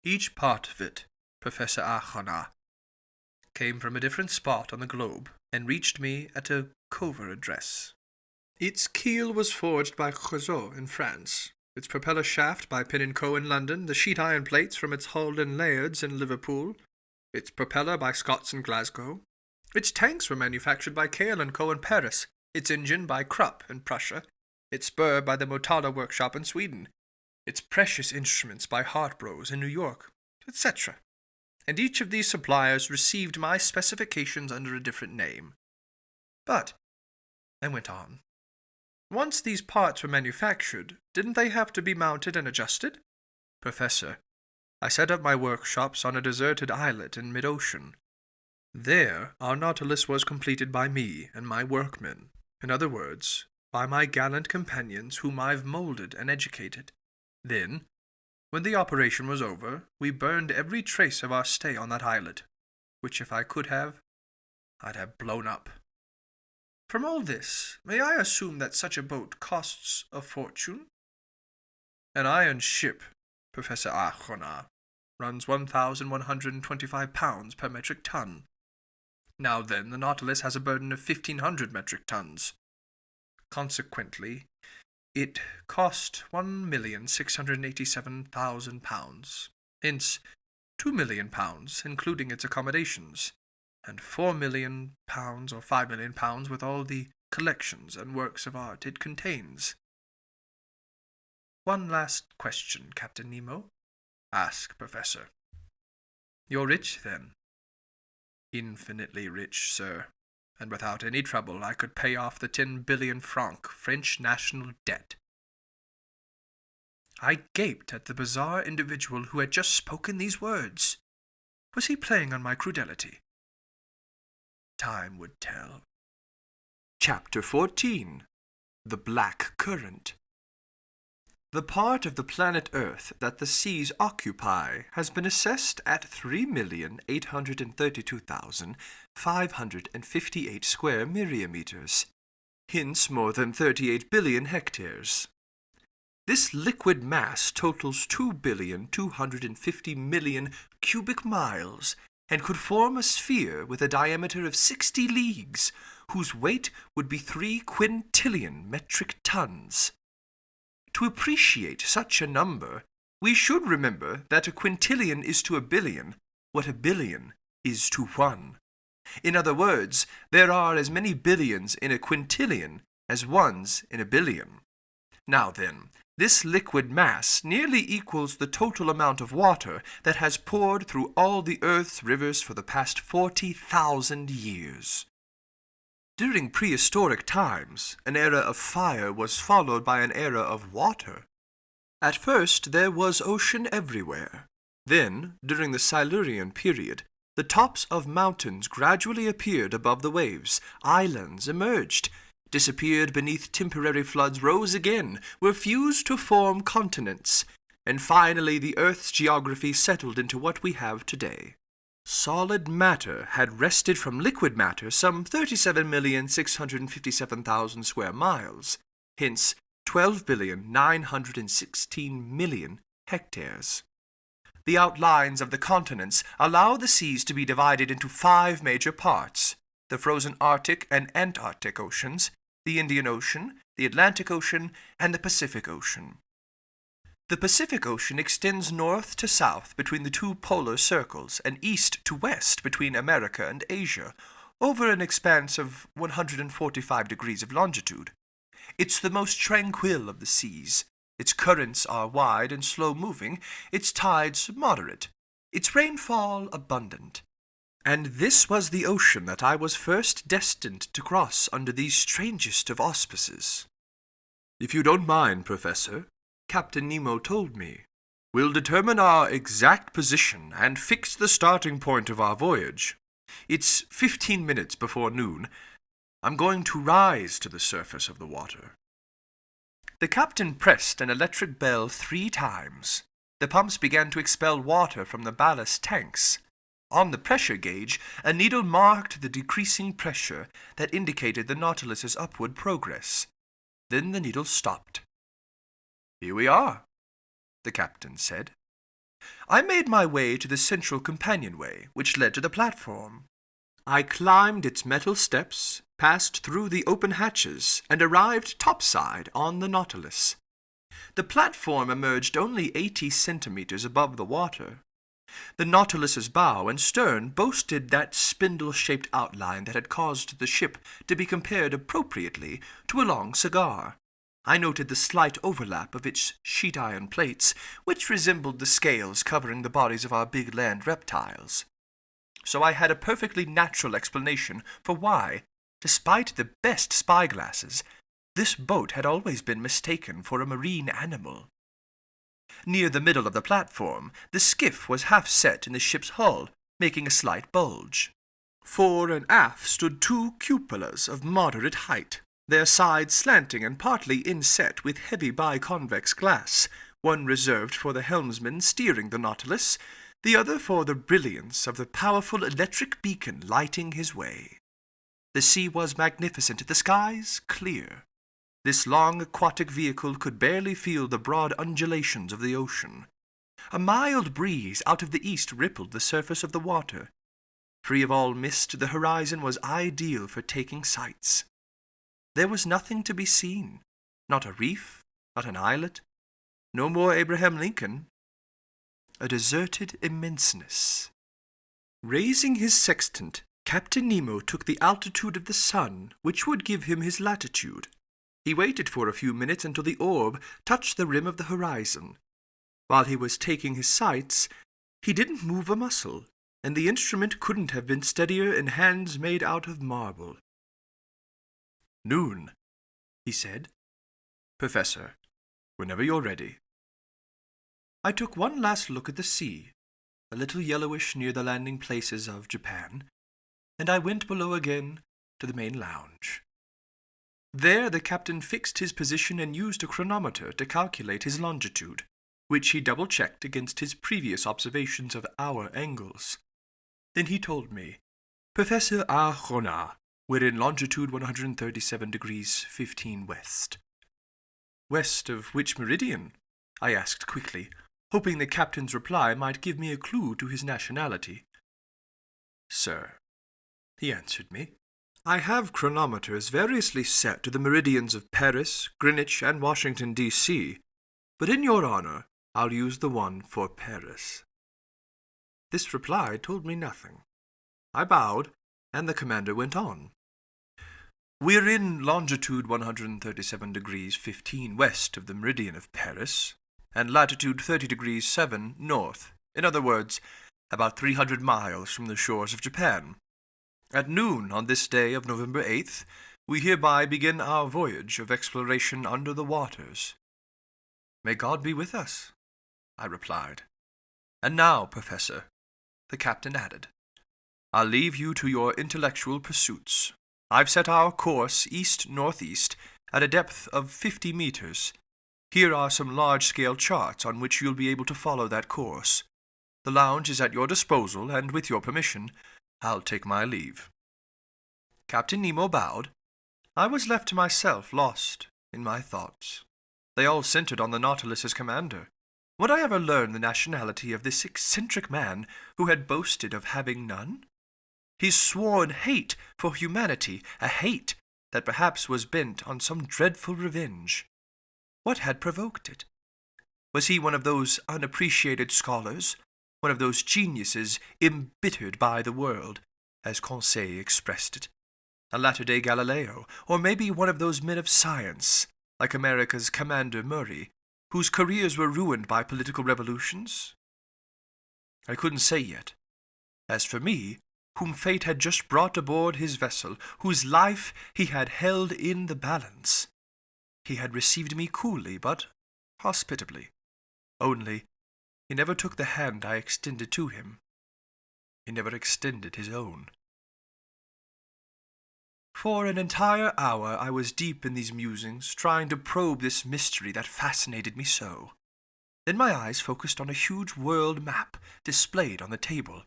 "Each part of it, Professor Archana, came from a different spot on the globe and reached me at a covert address. Its keel was forged by Creusot in France, its propeller shaft by Pin & Co. in London, the sheet iron plates from its hull and Layards in Liverpool, its propeller by Scott's in Glasgow. Its tanks were manufactured by Kale & Co. in Paris, its engine by Krupp in Prussia, its spur by the Motala workshop in Sweden, its precious instruments by Hartbros in New York, etc. And each of these suppliers received my specifications under a different name. But," I went on, "once these parts were manufactured, didn't they have to be mounted and adjusted?" "Professor, I set up my workshops on a deserted islet in mid-ocean. There our Nautilus was completed by me and my workmen. In other words, by my gallant companions whom I've molded and educated. Then, when the operation was over, we burned every trace of our stay on that islet, which if I could have, I'd have blown up. From all this, may I assume that such a boat costs a fortune?" "An iron ship, Professor Archona, runs 1,125 pounds per metric ton. Now then, the Nautilus has a burden of 1,500 metric tons. Consequently, It cost £1,687,000, hence £2,000,000, including its accommodations, and £4,000,000 or £5,000,000 with all the collections and works of art it contains. One last question, Captain Nemo, asked Professor. You're rich, then? Infinitely rich, sir, and without any trouble I could pay off the 10 billion franc French national debt. I gaped at the bizarre individual who had just spoken these words. Was he playing on my credulity? Time would tell. Chapter 14. The Black Current. The part of the planet Earth that the seas occupy has been assessed at 3,832,558 square myriameters, hence more than 38 billion hectares. This liquid mass totals 2,250,000,000 cubic miles and could form a sphere with a diameter of 60 leagues, whose weight would be 3 quintillion metric tons. To appreciate such a number, we should remember that a quintillion is to a billion what a billion is to one. In other words, there are as many billions in a quintillion as ones in a billion. Now then, this liquid mass nearly equals the total amount of water that has poured through all the Earth's rivers for the past 40,000 years. During prehistoric times, an era of fire was followed by an era of water. At first there was ocean everywhere. Then, during the Silurian period, the tops of mountains gradually appeared above the waves, islands emerged, disappeared beneath temporary floods, rose again, were fused to form continents, and finally the Earth's geography settled into what we have today. Solid matter had wrested from liquid matter some 37,657,000 square miles, hence 12,916,000,000 hectares. The outlines of the continents allow the seas to be divided into 5 major parts: the frozen Arctic and Antarctic Oceans, the Indian Ocean, the Atlantic Ocean, and the Pacific Ocean. The Pacific Ocean extends north to south between the 2 polar circles and east to west between America and Asia, over an expanse of 145 degrees of longitude. It's the most tranquil of the seas. Its currents are wide and slow-moving, its tides moderate, its rainfall abundant. And this was the ocean that I was first destined to cross under these strangest of auspices. "If you don't mind, Professor," Captain Nemo told me, "we'll determine our exact position and fix the starting point of our voyage. It's 15 minutes before noon. I'm going to rise to the surface of the water." The captain pressed an electric bell 3 times. The pumps began to expel water from the ballast tanks. On the pressure gauge, a needle marked the decreasing pressure that indicated the Nautilus's upward progress. Then the needle stopped. "Here we are," the captain said. I made my way to the central companionway, which led to the platform. I climbed its metal steps, passed through the open hatches, and arrived topside on the Nautilus. The platform emerged only 80 centimeters above the water. The Nautilus's bow and stern boasted that spindle-shaped outline that had caused the ship to be compared appropriately to a long cigar. I noted the slight overlap of its sheet-iron plates, which resembled the scales covering the bodies of our big land reptiles. So I had a perfectly natural explanation for why, despite the best spyglasses, this boat had always been mistaken for a marine animal. Near the middle of the platform, the skiff was half set in the ship's hull, making a slight bulge. Fore and aft stood 2 cupolas of moderate height, their sides slanting and partly inset with heavy biconvex glass, one reserved for the helmsman steering the Nautilus, the other for the brilliance of the powerful electric beacon lighting his way. The sea was magnificent, the skies clear. This long aquatic vehicle could barely feel the broad undulations of the ocean. A mild breeze out of the east rippled the surface of the water. Free of all mist, the horizon was ideal for taking sights. There was nothing to be seen, not a reef, not an islet, no more Abraham Lincoln. A deserted immenseness. Raising his sextant, Captain Nemo took the altitude of the sun, which would give him his latitude. He waited for a few minutes until the orb touched the rim of the horizon. While he was taking his sights, he didn't move a muscle, and the instrument couldn't have been steadier in hands made out of marble. "Noon," he said. "Professor, whenever you're ready." I took one last look at the sea, a little yellowish near the landing places of Japan, and I went below again to the main lounge. There the captain fixed his position and used a chronometer to calculate his longitude, which he double-checked against his previous observations of hour angles. Then he told me, "Professor Renard, we're in longitude 137 degrees 15 west. "West of which meridian?" I asked quickly, hoping the captain's reply might give me a clue to his nationality. "Sir," he answered me, "I have chronometers variously set to the meridians of Paris, Greenwich, and Washington, D.C., but in your honor I'll use the one for Paris." This reply told me nothing. I bowed, and the commander went on. "We're in longitude 137 degrees 15 west of the meridian of Paris, and latitude 30 degrees 7 north, in other words, about 300 miles from the shores of Japan. At noon on this day of November 8th, we hereby begin our voyage of exploration under the waters." "May God be with us," I replied. "And now, Professor," the captain added, "I'll leave you to your intellectual pursuits. I've set our course east-northeast at a depth of 50 meters. Here are some large-scale charts on which you'll be able to follow that course. The lounge is at your disposal, and with your permission, I'll take my leave." Captain Nemo bowed. I was left to myself, lost in my thoughts. They all centered on the Nautilus's commander. Would I ever learn the nationality of this eccentric man who had boasted of having none? His sworn hate for humanity, a hate that perhaps was bent on some dreadful revenge. What had provoked it? Was he one of those unappreciated scholars, one of those geniuses embittered by the world, as Conseil expressed it, a latter-day Galileo, or maybe one of those men of science, like America's Commander Murray, whose careers were ruined by political revolutions? I couldn't say yet. As for me, whom fate had just brought aboard his vessel, whose life he had held in the balance, he had received me coolly but hospitably. Only, he never took the hand I extended to him. He never extended his own. For an entire hour I was deep in these musings, trying to probe this mystery that fascinated me so. Then my eyes focused on a huge world map displayed on the table,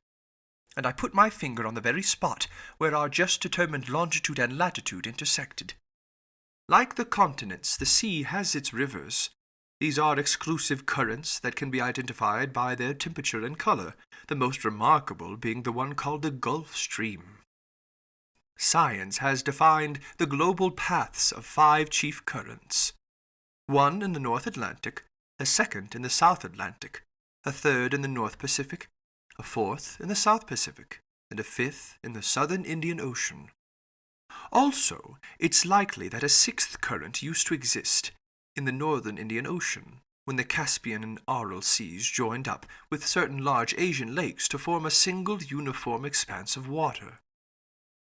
and I put my finger on the very spot where our just-determined longitude and latitude intersected. Like the continents, the sea has its rivers. These are exclusive currents that can be identified by their temperature and color, the most remarkable being the one called the Gulf Stream. Science has defined the global paths of 5 chief currents: one in the North Atlantic, a second in the South Atlantic, a third in the North Pacific, a fourth in the South Pacific, and a fifth in the Southern Indian Ocean. Also, it's likely that a 6th current used to exist in the Northern Indian Ocean, when the Caspian and Aral Seas joined up with certain large Asian lakes to form a single uniform expanse of water.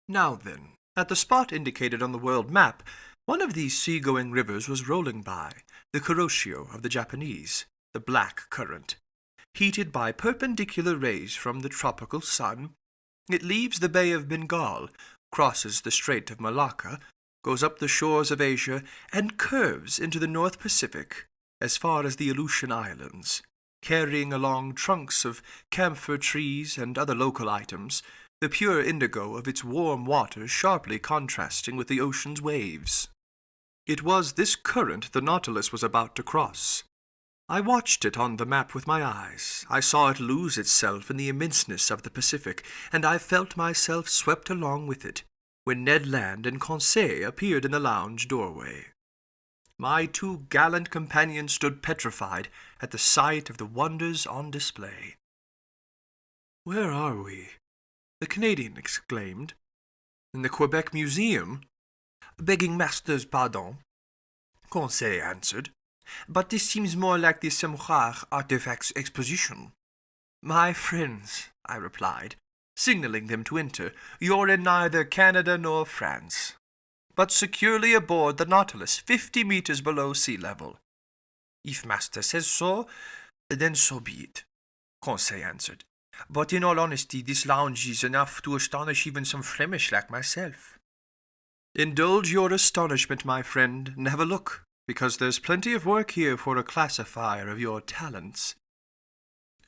Now then, at the spot indicated on the world map, one of these sea-going rivers was rolling by, the Kuroshio of the Japanese, the Black Current. Heated by perpendicular rays from the tropical sun, it leaves the Bay of Bengal, crosses the Strait of Malacca, goes up the shores of Asia, and curves into the North Pacific, as far as the Aleutian Islands, carrying along trunks of camphor trees and other local items, the pure indigo of its warm waters sharply contrasting with the ocean's waves. It was this current the Nautilus was about to cross. I watched it on the map with my eyes. I saw it lose itself in the immenseness of the Pacific, and I felt myself swept along with it, when Ned Land and Conseil appeared in the lounge doorway. My two gallant companions stood petrified at the sight of the wonders on display. "Where are we?" the Canadian exclaimed. "In the Quebec Museum?" "Begging master's pardon," Conseil answered, "but this seems more like the Semrach Artifacts Exposition." "My friends," I replied, signaling them to enter, "you're in neither Canada nor France, but securely aboard the Nautilus 50 meters below sea level." "If master says so, then so be it," Conseil answered. "But in all honesty, this lounge is enough to astonish even some Flemish like myself." "Indulge your astonishment, my friend, and have a look, because there's plenty of work here for a classifier of your talents."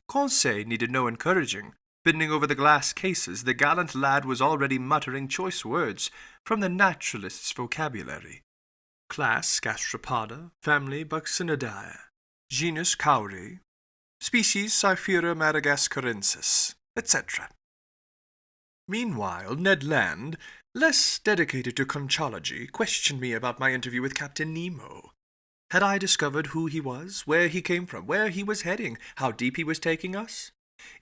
Conseil needed no encouraging. Bending over the glass cases, the gallant lad was already muttering choice words from the naturalist's vocabulary. Class Gastropoda, family Buccinidae, genus Cowrie, species Cyphera madagascarensis, etc. Meanwhile, Ned Land, less dedicated to conchology, questioned me about my interview with Captain Nemo. Had I discovered who he was, where he came from, where he was heading, how deep he was taking us?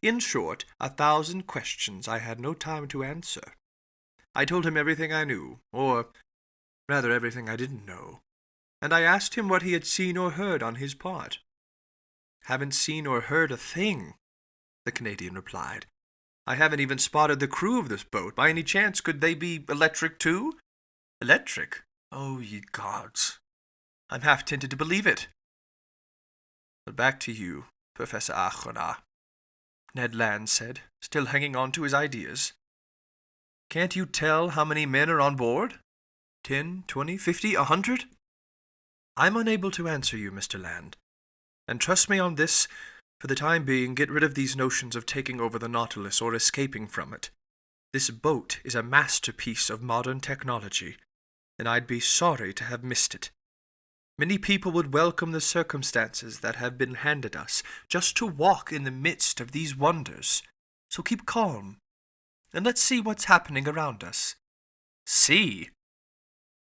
In short, 1,000 questions I had no time to answer. I told him everything I knew, or rather everything I didn't know, and I asked him what he had seen or heard on his part. "Haven't seen or heard a thing," the Canadian replied. "I haven't even spotted the crew of this boat. By any chance, could they be electric too?" "Electric? Oh, ye gods! I'm half tempted to believe it." "But back to you, Professor Achona," Ned Land said, still hanging on to his ideas. "Can't you tell how many men are on board? 10, 20, 50, 100? "I'm unable to answer you, Mr. Land. And trust me on this, for the time being, get rid of these notions of taking over the Nautilus or escaping from it. This boat is a masterpiece of modern technology, and I'd be sorry to have missed it. Many people would welcome the circumstances that have been handed us, just to walk in the midst of these wonders. So keep calm, and let's see what's happening around us." "See?"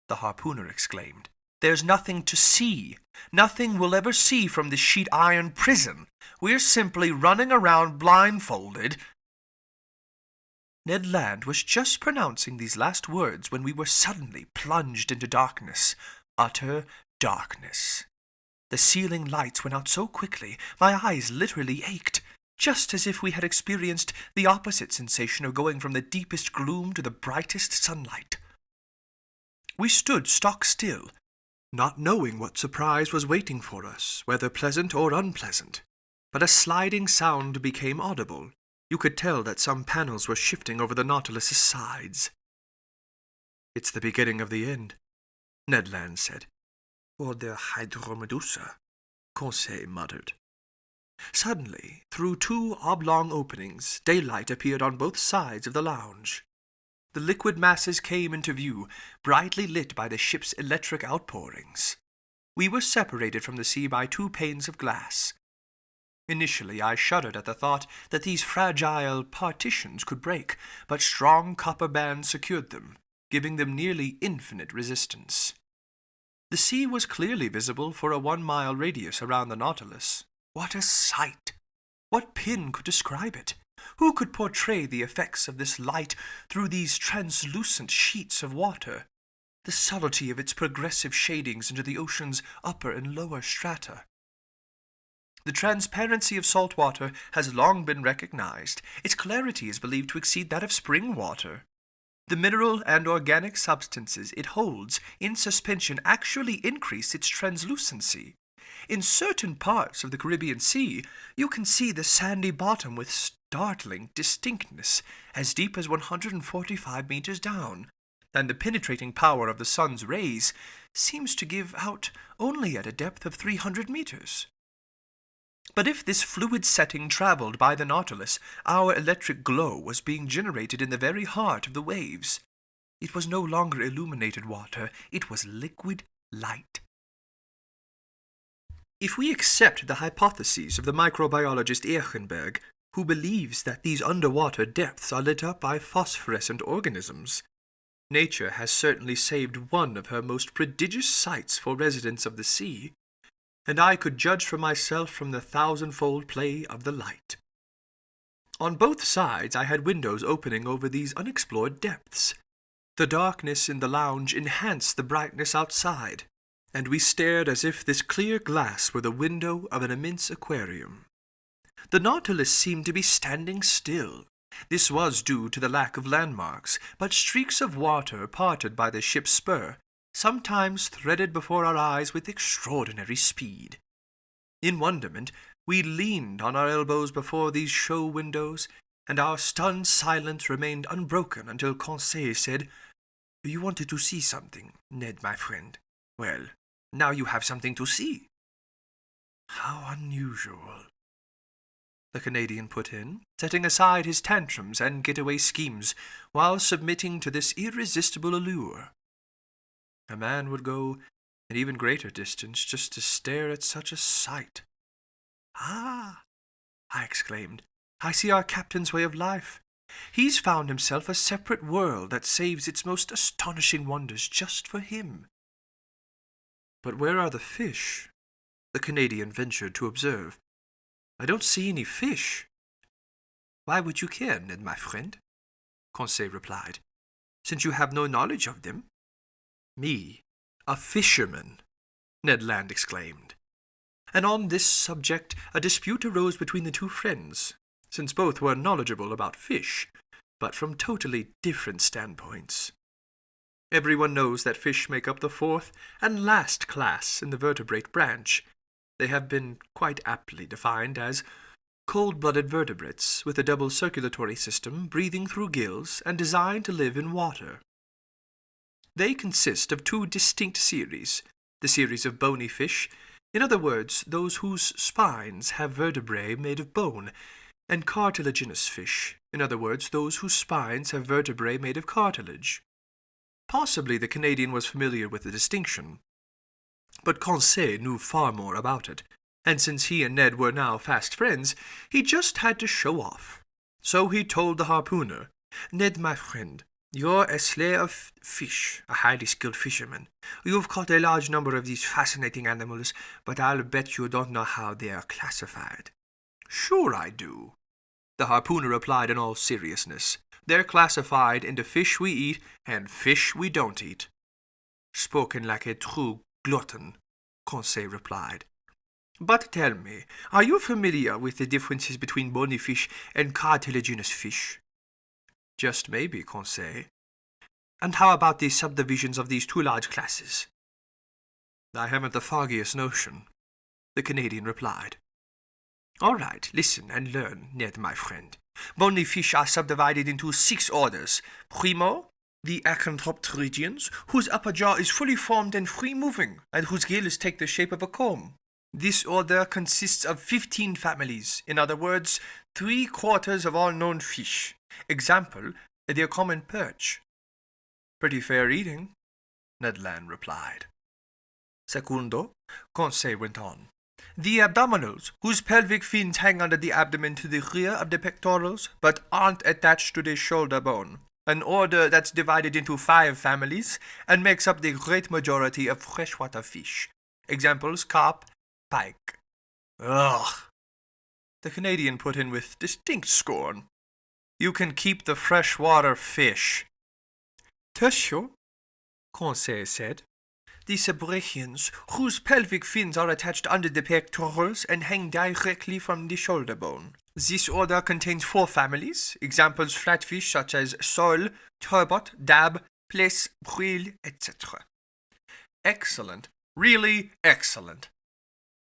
the harpooner exclaimed. "There's nothing to see. Nothing we'll ever see from this sheet iron prison. We're simply running around blindfolded." Ned Land was just pronouncing these last words when we were suddenly plunged into darkness. Utter darkness. The ceiling lights went out so quickly, my eyes literally ached, just as if we had experienced the opposite sensation of going from the deepest gloom to the brightest sunlight. We stood stock still, not knowing what surprise was waiting for us, whether pleasant or unpleasant. But a sliding sound became audible. You could tell that some panels were shifting over the Nautilus's sides. "It's the beginning of the end," Ned Land said. "Or the Hydromedusa," Conseil muttered. Suddenly, through two oblong openings, daylight appeared on both sides of the lounge. The liquid masses came into view, brightly lit by the ship's electric outpourings. We were separated from the sea by 2 panes of glass. Initially, I shuddered at the thought that these fragile partitions could break, but strong copper bands secured them, giving them nearly infinite resistance. The sea was clearly visible for a 1-mile radius around the Nautilus. What a sight! What pen could describe it? Who could portray the effects of this light through these translucent sheets of water? The subtlety of its progressive shadings into the ocean's upper and lower strata. The transparency of salt water has long been recognized. Its clarity is believed to exceed that of spring water. The mineral and organic substances it holds in suspension actually increase its translucency. In certain parts of the Caribbean Sea, you can see the sandy bottom with startling distinctness, as deep as 145 meters down, and the penetrating power of the sun's rays seems to give out only at a depth of 300 meters. But if this fluid setting traveled by the Nautilus, our electric glow was being generated in the very heart of the waves. It was no longer illuminated water, it was liquid light. If we accept the hypotheses of the microbiologist Eichenberg, who believes that these underwater depths are lit up by phosphorescent organisms, Nature has certainly saved one of her most prodigious sights for residents of the sea, and I could judge for myself from the thousandfold play of the light. On both sides I had windows opening over these unexplored depths. The darkness in the lounge enhanced the brightness outside, and we stared as if this clear glass were the window of an immense aquarium. The Nautilus seemed to be standing still. This was due to the lack of landmarks, but streaks of water parted by the ship's spur sometimes threaded before our eyes with extraordinary speed. In wonderment, we leaned on our elbows before these show windows, and our stunned silence remained unbroken until Conseil said, "You wanted to see something, Ned, my friend. Well, now you have something to see." "How unusual," the Canadian put in, setting aside his tantrums and getaway schemes while submitting to this irresistible allure. A man would go an even greater distance just to stare at such a sight. "Ah," I exclaimed, "I see our captain's way of life. He's found himself a separate world that saves its most astonishing wonders just for him." "But where are the fish?" the Canadian ventured to observe. "I don't see any fish." "Why would you care, Ned, my friend?" Conseil replied, "since you have no knowledge of them?" "Me, a fisherman!" Ned Land exclaimed. And on this subject a dispute arose between the two friends, since both were knowledgeable about fish, but from totally different standpoints. Everyone knows that fish make up the fourth and last class in the vertebrate branch. They have been quite aptly defined as cold-blooded vertebrates with a double circulatory system breathing through gills and designed to live in water. They consist of two distinct series, the series of bony fish, in other words, those whose spines have vertebrae made of bone, and cartilaginous fish, in other words, those whose spines have vertebrae made of cartilage. Possibly the Canadian was familiar with the distinction, but Conseil knew far more about it, and since he and Ned were now fast friends, he just had to show off. So he told the harpooner, "Ned, my friend, you're a slayer of fish, a highly skilled fisherman. You've caught a large number of these fascinating animals, but I'll bet you don't know how they are classified." "Sure I do," the harpooner replied in all seriousness. "They're classified into fish we eat and fish we don't eat." "Spoken like a true glutton," Conseil replied. "But tell me, are you familiar with the differences between bony fish and cartilaginous fish?" "Just maybe, Conseil." "And how about the subdivisions of these two large classes?" "I haven't the foggiest notion," the Canadian replied. "All right, listen and learn, Ned, my friend. Bony fish are subdivided into 6 orders. Primo, the acantropteridians, whose upper jaw is fully formed and free-moving, and whose gills take the shape of a comb. This order consists of 15 families, in other words, 3/4 of all known fish. Example, the common perch." "Pretty fair eating," Ned Land replied. "Secundo," Conseil went on, "the abdominals, whose pelvic fins hang under the abdomen to the rear of the pectorals, but aren't attached to the shoulder bone. An order that's divided into 5 families and makes up the great majority of freshwater fish. Examples, carp, pike." "Ugh," the Canadian put in with distinct scorn. "You can keep the freshwater fish." "Tertio," Conseil said, "the Sebrachians, whose pelvic fins are attached under the pectorals and hang directly from the shoulder bone. This order contains 4 families, examples flatfish such as sole, turbot, dab, plaice, brill, etc." "Excellent, really excellent,"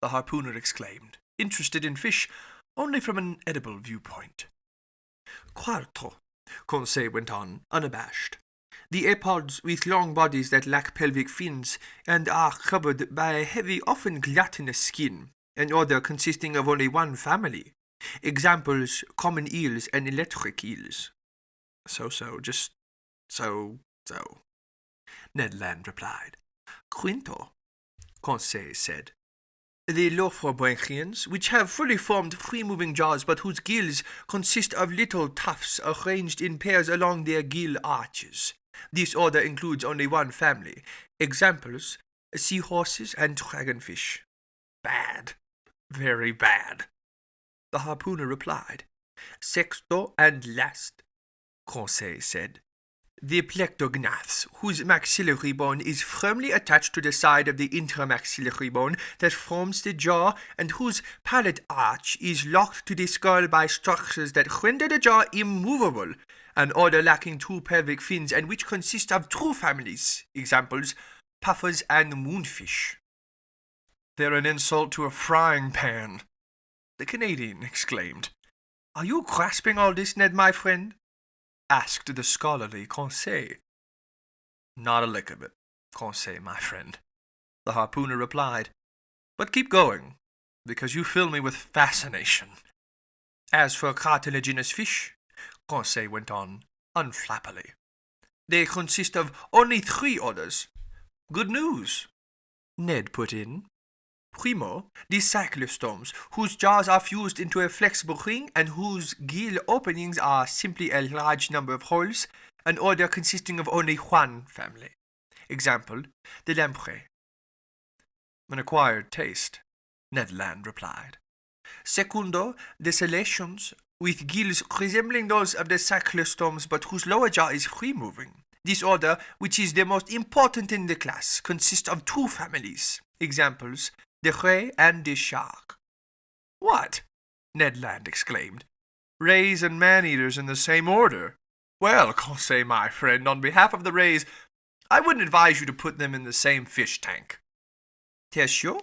the harpooner exclaimed, interested in fish only from an edible viewpoint. "Quarto," Conseil went on, unabashed. "The apods with long bodies that lack pelvic fins and are covered by a heavy, often gelatinous skin, an order consisting of only 1 family. Examples, common eels and electric eels." Just so, Ned Land replied. "Quinto," Conseil said, "the Lophrobranchians, which have fully formed free-moving jaws but whose gills consist of little tufts arranged in pairs along their gill arches. This order includes only one family. Examples, seahorses and dragonfish. Bad. Very bad. The harpooner replied. Sexto and last, Conseil said. The plectognaths, whose maxillary bone is firmly attached to the side of the intramaxillary bone that forms the jaw, and whose palate arch is locked to the skull by structures that render the jaw immovable, an order lacking two pelvic fins and which consists of two families. Examples, puffers and moonfish. They're an insult to a frying pan, the Canadian exclaimed. Are you grasping all this, Ned, my friend? Asked the scholarly Conseil. Not a lick of it, Conseil, my friend, the harpooner replied. But keep going, because you fill me with fascination. As for cartilaginous fish, Conseil went on unflappily, they consist of only 3 orders. Good news, Ned put in. Primo, the cyclostomes, whose jaws are fused into a flexible ring and whose gill openings are simply a large number of holes, an order consisting of only one family. Example, the lamprey. An acquired taste, Ned Land replied. Secundo, the salacians, with gills resembling those of the cyclostomes but whose lower jaw is free-moving. This order, which is the most important in the class, consists of 2 families. Examples, the ray and the shark. What? Ned Land exclaimed. Rays and man-eaters in the same order? Well, Conseil, my friend, on behalf of the rays, I wouldn't advise you to put them in the same fish tank. Tertio,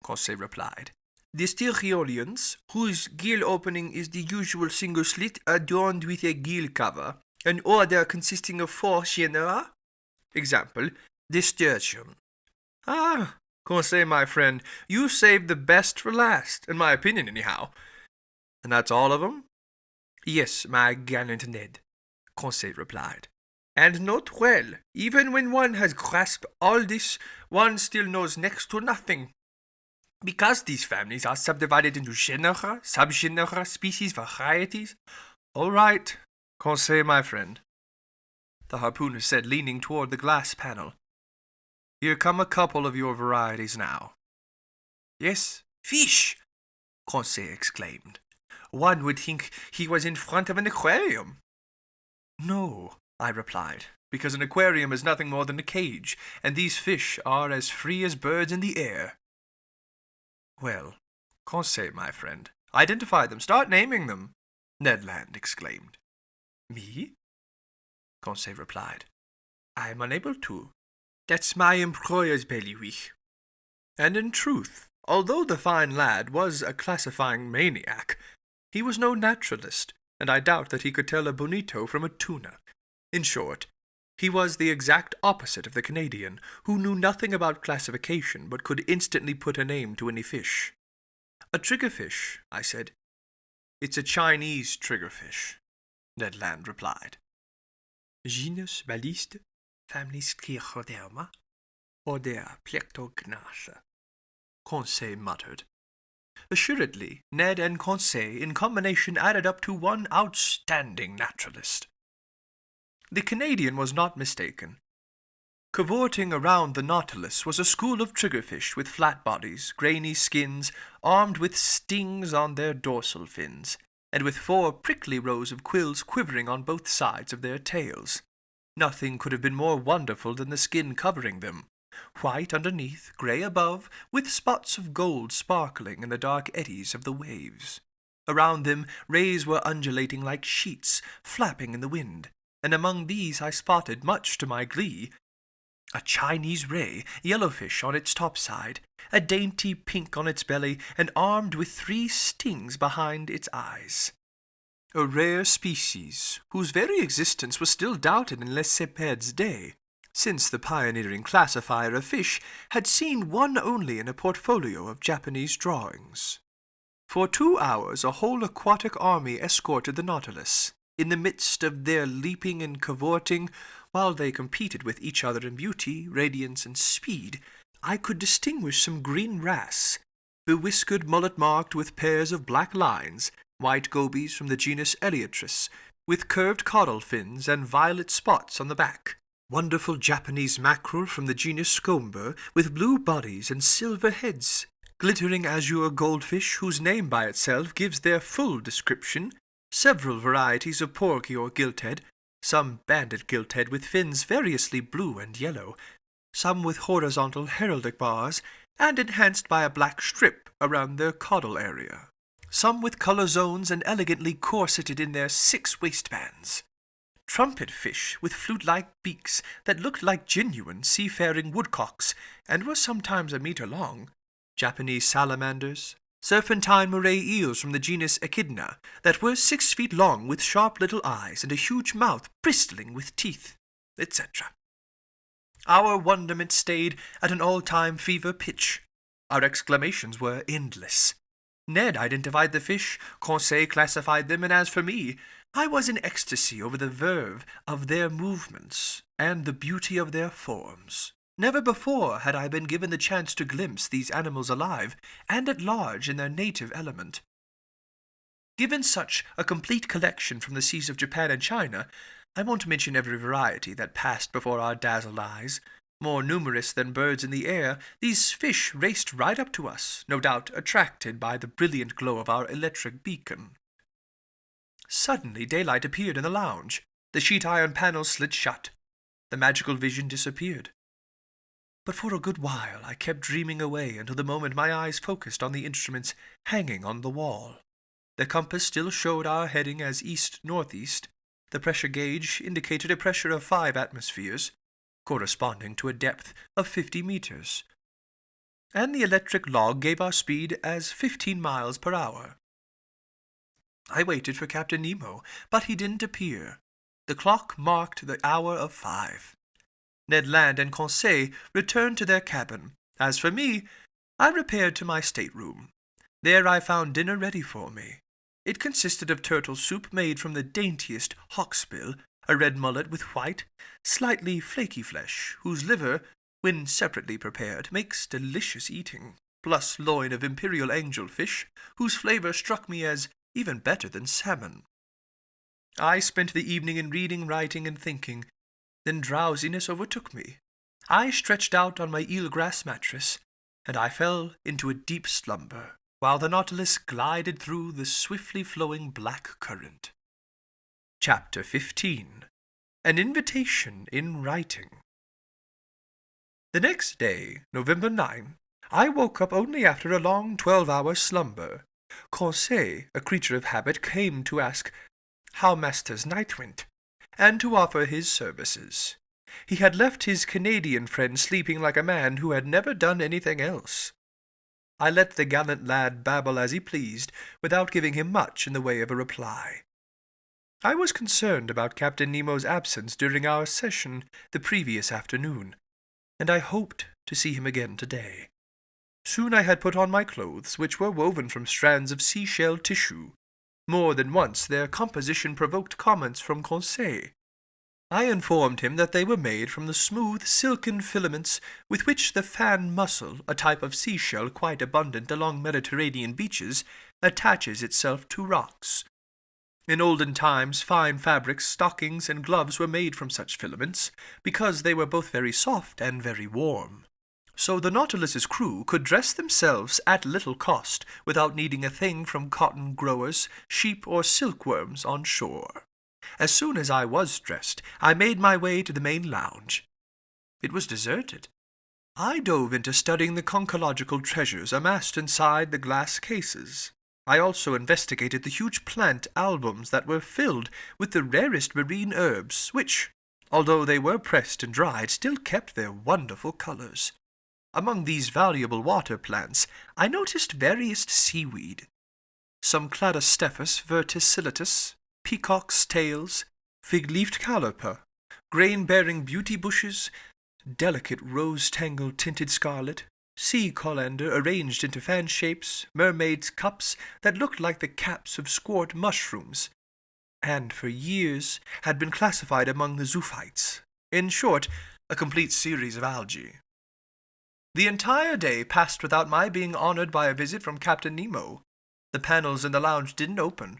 Conseil replied. The styriolians, whose gill opening is the usual single slit adorned with a gill cover, an order consisting of 4 genera. Example, the sturgeon. Ah, Conseil, my friend, you saved the best for last, in my opinion, anyhow. And that's all of them? Yes, my gallant Ned, Conseil replied. And note well, even when one has grasped all this, one still knows next to nothing. Because these families are subdivided into genera, subgenera, species, varieties. All right, Conseil, my friend, the harpooner said, leaning toward the glass panel. Here come a couple of your varieties now. Yes, fish, Conseil exclaimed. One would think he was in front of an aquarium. No, I replied, because an aquarium is nothing more than a cage, and these fish are as free as birds in the air. Well, Conseil, my friend, identify them, start naming them, Ned Land exclaimed. Me? Conseil replied. I'm unable to. That's my employer's bailiwick. And in truth, although the fine lad was a classifying maniac, he was no naturalist, and I doubt that he could tell a bonito from a tuna. In short, he was the exact opposite of the Canadian, who knew nothing about classification but could instantly put a name to any fish. A triggerfish, I said. It's a Chinese triggerfish, Ned Land replied. Genus Baliste, family Scleroderma, order Plectognatha, Conseil muttered. Assuredly, Ned and Conseil in combination added up to one outstanding naturalist. The Canadian was not mistaken. Cavorting around the Nautilus was a school of triggerfish with flat bodies, grainy skins, armed with stings on their dorsal fins, and with 4 prickly rows of quills quivering on both sides of their tails. Nothing could have been more wonderful than the skin covering them, white underneath, grey above, with spots of gold sparkling in the dark eddies of the waves. Around them rays were undulating like sheets, flapping in the wind, and among these I spotted, much to my glee, a Chinese ray, yellowfish on its topside, a dainty pink on its belly, and armed with 3 stings behind its eyes. A rare species, whose very existence was still doubted in Lessepede's day, since the pioneering classifier of fish had seen one only in a portfolio of Japanese drawings. For 2 hours a whole aquatic army escorted the Nautilus. In the midst of their leaping and cavorting, while they competed with each other in beauty, radiance, and speed, I could distinguish some green wrasse, bewhiskered mullet marked with pairs of black lines, white gobies from the genus Eleotris, with curved caudal fins and violet spots on the back, Wonderful Japanese mackerel from the genus Scomber, with blue bodies and silver heads. Glittering azure goldfish, whose name by itself gives their full description. Several varieties of porgy or gilthead, some banded gilthead with fins variously blue and yellow, some with horizontal heraldic bars, and enhanced by a black strip around their caudal area. Some with colour zones and elegantly corseted in their 6 waistbands. Trumpet fish with flute-like beaks that looked like genuine seafaring woodcocks and were sometimes a metre long. Japanese salamanders. Serpentine moray eels from the genus Echidna that were 6 feet long with sharp little eyes and a huge mouth bristling with teeth, etc. Our wonderment stayed at an all-time fever pitch. Our exclamations were endless. Ned identified the fish, Conseil classified them, and as for me, I was in ecstasy over the verve of their movements and the beauty of their forms. Never before had I been given the chance to glimpse these animals alive and at large in their native element. Given such a complete collection from the seas of Japan and China, I won't mention every variety that passed before our dazzled eyes. More numerous than birds in the air, these fish raced right up to us, no doubt attracted by the brilliant glow of our electric beacon. Suddenly daylight appeared in the lounge. The sheet-iron panels slid shut. The magical vision disappeared. But for a good while I kept dreaming away until the moment my eyes focused on the instruments hanging on the wall. The compass still showed our heading as east-northeast. The pressure gauge indicated a pressure of 5 atmospheres, corresponding to a depth of 50 meters. And the electric log gave our speed as 15 miles per hour. I waited for Captain Nemo, but he didn't appear. The clock marked the hour of 5. Ned Land and Conseil returned to their cabin. As for me, I repaired to my stateroom. There I found dinner ready for me. It consisted of turtle soup made from the daintiest hawksbill, a red mullet with white, slightly flaky flesh, whose liver, when separately prepared, makes delicious eating, plus loin of imperial angelfish, whose flavour struck me as even better than salmon. I spent the evening in reading, writing, and thinking. Then drowsiness overtook me. I stretched out on my eelgrass mattress, and I fell into a deep slumber, while the Nautilus glided through the swiftly flowing black current. Chapter 15. An Invitation in Writing. The next day, November 9, I woke up only after a long 12-hour slumber. Conseil, a creature of habit, came to ask how master's night went, and to offer his services. He had left his Canadian friend sleeping like a man who had never done anything else. I let the gallant lad babble as he pleased, without giving him much in the way of a reply. I was concerned about Captain Nemo's absence during our session the previous afternoon, and I hoped to see him again today. Soon I had put on my clothes, which were woven from strands of seashell tissue. More than once their composition provoked comments from Conseil. I informed him that they were made from the smooth silken filaments with which the fan mussel, a type of seashell quite abundant along Mediterranean beaches, attaches itself to rocks. In olden times fine fabrics, stockings, and gloves were made from such filaments, because they were both very soft and very warm. So the Nautilus's crew could dress themselves at little cost without needing a thing from cotton growers, sheep, or silkworms on shore. As soon as I was dressed, I made my way to the main lounge. It was deserted. I dove into studying the conchological treasures amassed inside the glass cases. I also investigated the huge plant albums that were filled with the rarest marine herbs, which, although they were pressed and dried, still kept their wonderful colors. Among these valuable water plants, I noticed various seaweed. Some Cladostephus verticillus, peacock's tails, fig-leafed caliper, grain-bearing beauty bushes, delicate rose-tangled tinted scarlet, sea colander arranged into fan shapes, mermaids' cups that looked like the caps of squart mushrooms, and for years had been classified among the zoophytes. In short, a complete series of algae. The entire day passed without my being honored by a visit from Captain Nemo. The panels in the lounge didn't open.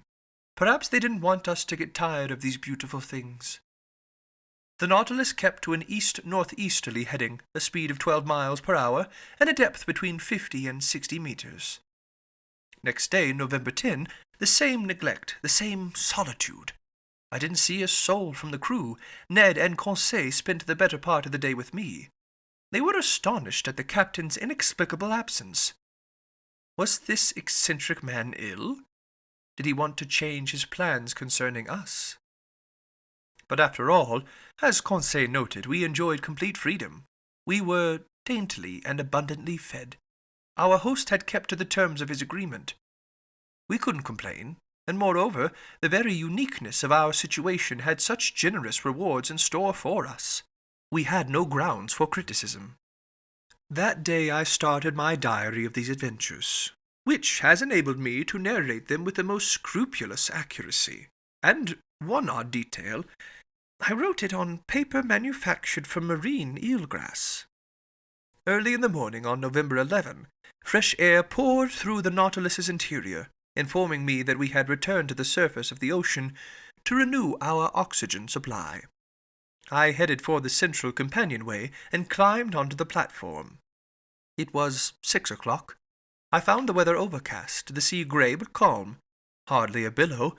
Perhaps they didn't want us to get tired of these beautiful things. The Nautilus kept to an east-northeasterly heading, a speed of 12 miles per hour, and a depth between 50 and 60 meters. Next day, November 10, the same neglect, the same solitude. I didn't see a soul from the crew. Ned and Conseil spent the better part of the day with me. They were astonished at the captain's inexplicable absence. Was this eccentric man ill? Did he want to change his plans concerning us? But after all, as Conseil noted, we enjoyed complete freedom. We were daintily and abundantly fed. Our host had kept to the terms of his agreement. We couldn't complain, and moreover, the very uniqueness of our situation had such generous rewards in store for us. We had no grounds for criticism. That day I started my diary of these adventures, which has enabled me to narrate them with the most scrupulous accuracy. And one odd detail, I wrote it on paper manufactured from marine eelgrass. Early in the morning on November 11, fresh air poured through the Nautilus's interior, informing me that we had returned to the surface of the ocean to renew our oxygen supply. I headed for the central companionway and climbed onto the platform. It was 6 o'clock. I found the weather overcast, the sea grey but calm, hardly a billow.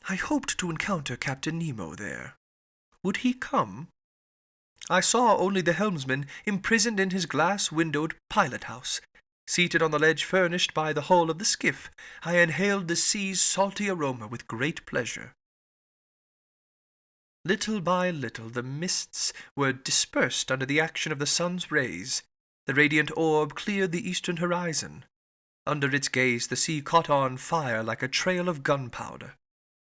I hoped to encounter Captain Nemo there. Would he come? I saw only the helmsman imprisoned in his glass-windowed pilot-house. Seated on the ledge furnished by the hull of the skiff, I inhaled the sea's salty aroma with great pleasure. Little by little the mists were dispersed under the action of the sun's rays. The radiant orb cleared the eastern horizon. Under its gaze the sea caught on fire like a trail of gunpowder.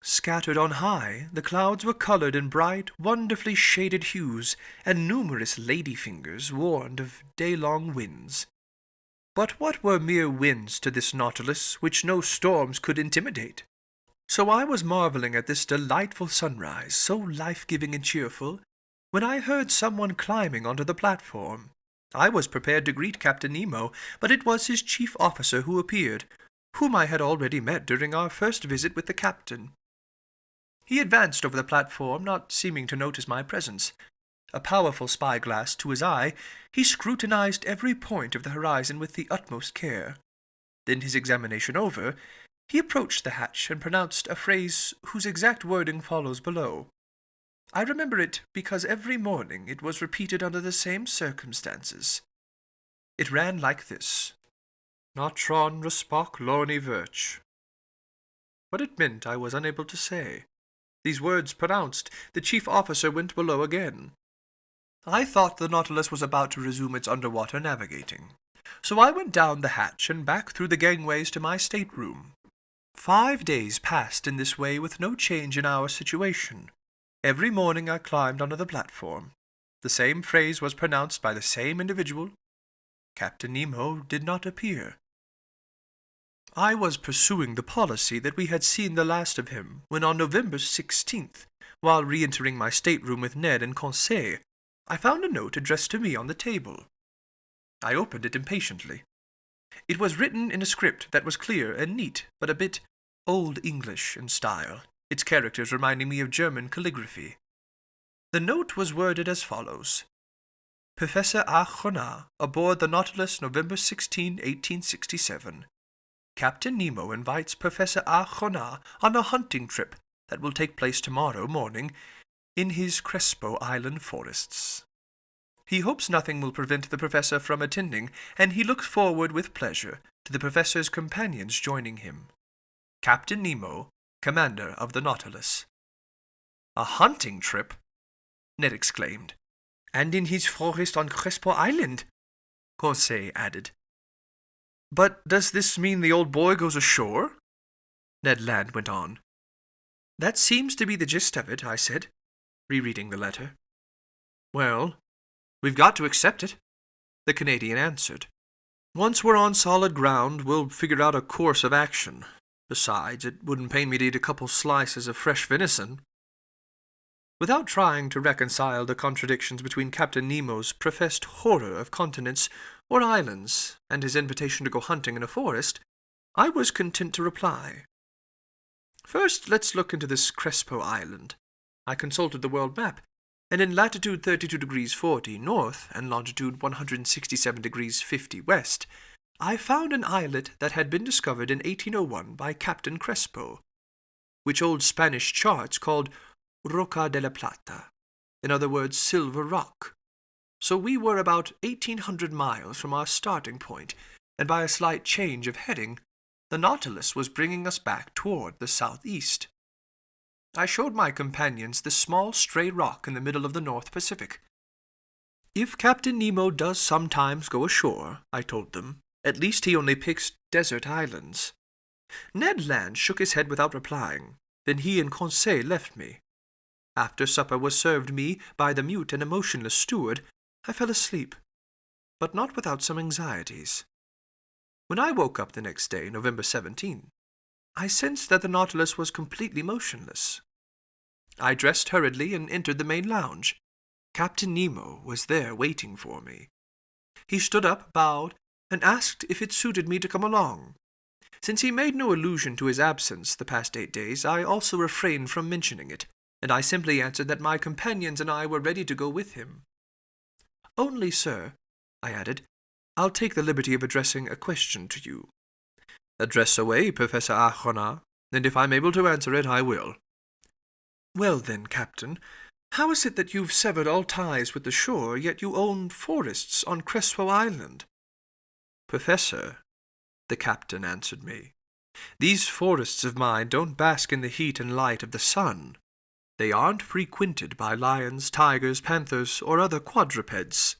Scattered on high, the clouds were colored in bright, wonderfully shaded hues, and numerous lady-fingers warned of day-long winds. But what were mere winds to this Nautilus, which no storms could intimidate? So I was marveling at this delightful sunrise, so life-giving and cheerful, when I heard someone climbing onto the platform. I was prepared to greet Captain Nemo, but it was his chief officer who appeared, whom I had already met during our first visit with the captain. He advanced over the platform, not seeming to notice my presence. A powerful spyglass to his eye, he scrutinized every point of the horizon with the utmost care. Then, his examination over, he approached the hatch and pronounced a phrase whose exact wording follows below. I remember it because every morning it was repeated under the same circumstances. It ran like this: Natron respoc lorni virch. What it meant I was unable to say. These words pronounced, the chief officer went below again. I thought the Nautilus was about to resume its underwater navigating, so I went down the hatch and back through the gangways to my stateroom. 5 days passed in this way with no change in our situation. Every morning I climbed onto the platform. The same phrase was pronounced by the same individual. Captain Nemo did not appear. I was pursuing the policy that we had seen the last of him, when on November 16th, while re-entering my stateroom with Ned and Conseil, I found a note addressed to me on the table. I opened it impatiently. It was written in a script that was clear and neat, but a bit Old English in style, its characters reminding me of German calligraphy. The note was worded as follows: Professor Archonat, aboard the Nautilus, November 16, 1867. Captain Nemo invites Professor Archonat on a hunting trip that will take place tomorrow morning in his Crespo Island forests. He hopes nothing will prevent the professor from attending, and he looks forward with pleasure to the professor's companions joining him. Captain Nemo, commander of the Nautilus. A hunting trip? Ned exclaimed. And in his forest on Crespo Island, Conseil added. But does this mean the old boy goes ashore? Ned Land went on. That seems to be the gist of it, I said, rereading the letter. Well, we've got to accept it, the Canadian answered. Once we're on solid ground, we'll figure out a course of action. Besides, it wouldn't pain me to eat a couple slices of fresh venison. Without trying to reconcile the contradictions between Captain Nemo's professed horror of continents or islands and his invitation to go hunting in a forest, I was content to reply. First, let's look into this Crespo Island. I consulted the world map. and in latitude 32 degrees 40 north and longitude 167 degrees 50 west, I found an islet that had been discovered in 1801 by Captain Crespo, which old Spanish charts called Roca de la Plata, in other words, Silver Rock. So we were about 1,800 miles from our starting point, and by a slight change of heading, the Nautilus was bringing us back toward the southeast. I showed my companions the small stray rock in the middle of the North Pacific. If Captain Nemo does sometimes go ashore, I told them, at least he only picks desert islands. Ned Land shook his head without replying. Then he and Conseil left me. After supper was served me by the mute and emotionless steward, I fell asleep, but not without some anxieties. When I woke up the next day, November 17, I sensed that the Nautilus was completely motionless. I dressed hurriedly and entered the main lounge. Captain Nemo was there waiting for me. He stood up, bowed, and asked if it suited me to come along. Since he made no allusion to his absence the past 8 days, I also refrained from mentioning it, and I simply answered that my companions and I were ready to go with him. "Only, sir," I added, "I'll take the liberty of addressing a question to you." "Address away, Professor Arcona, and if I'm able to answer it, I will." "Well then, Captain, how is it that you've severed all ties with the shore, yet you own forests on Crespo Island?" "Professor," the captain answered me, "these forests of mine don't bask in the heat and light of the sun. They aren't frequented by lions, tigers, panthers, or other quadrupeds.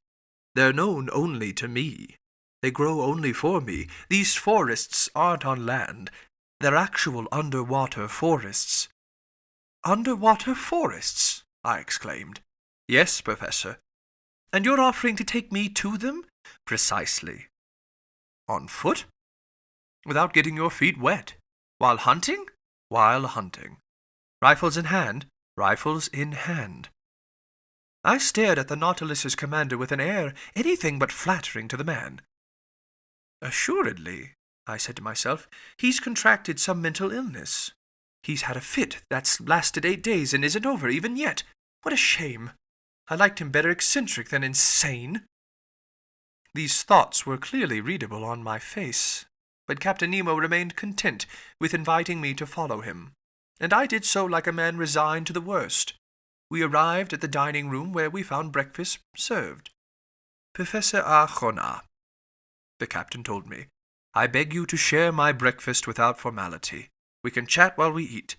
They're known only to me. They grow only for me. These forests aren't on land. They're actual underwater forests." "Underwater forests?" I exclaimed. "Yes, Professor." "And you're offering to take me to them?" "Precisely." "On foot?" "Without getting your feet wet." "While hunting?" "While hunting." "Rifles in hand?" "Rifles in hand." I stared at the Nautilus's commander with an air anything but flattering to the man. "Assuredly," I said to myself, "he's contracted some mental illness. He's had a fit that's lasted 8 days and isn't over even yet. What a shame! I liked him better eccentric than insane." These thoughts were clearly readable on my face, but Captain Nemo remained content with inviting me to follow him, and I did so like a man resigned to the worst. We arrived at the dining room where we found breakfast served. "Professor Arcona," the captain told me, "I beg you to share my breakfast without formality. We can chat while we eat,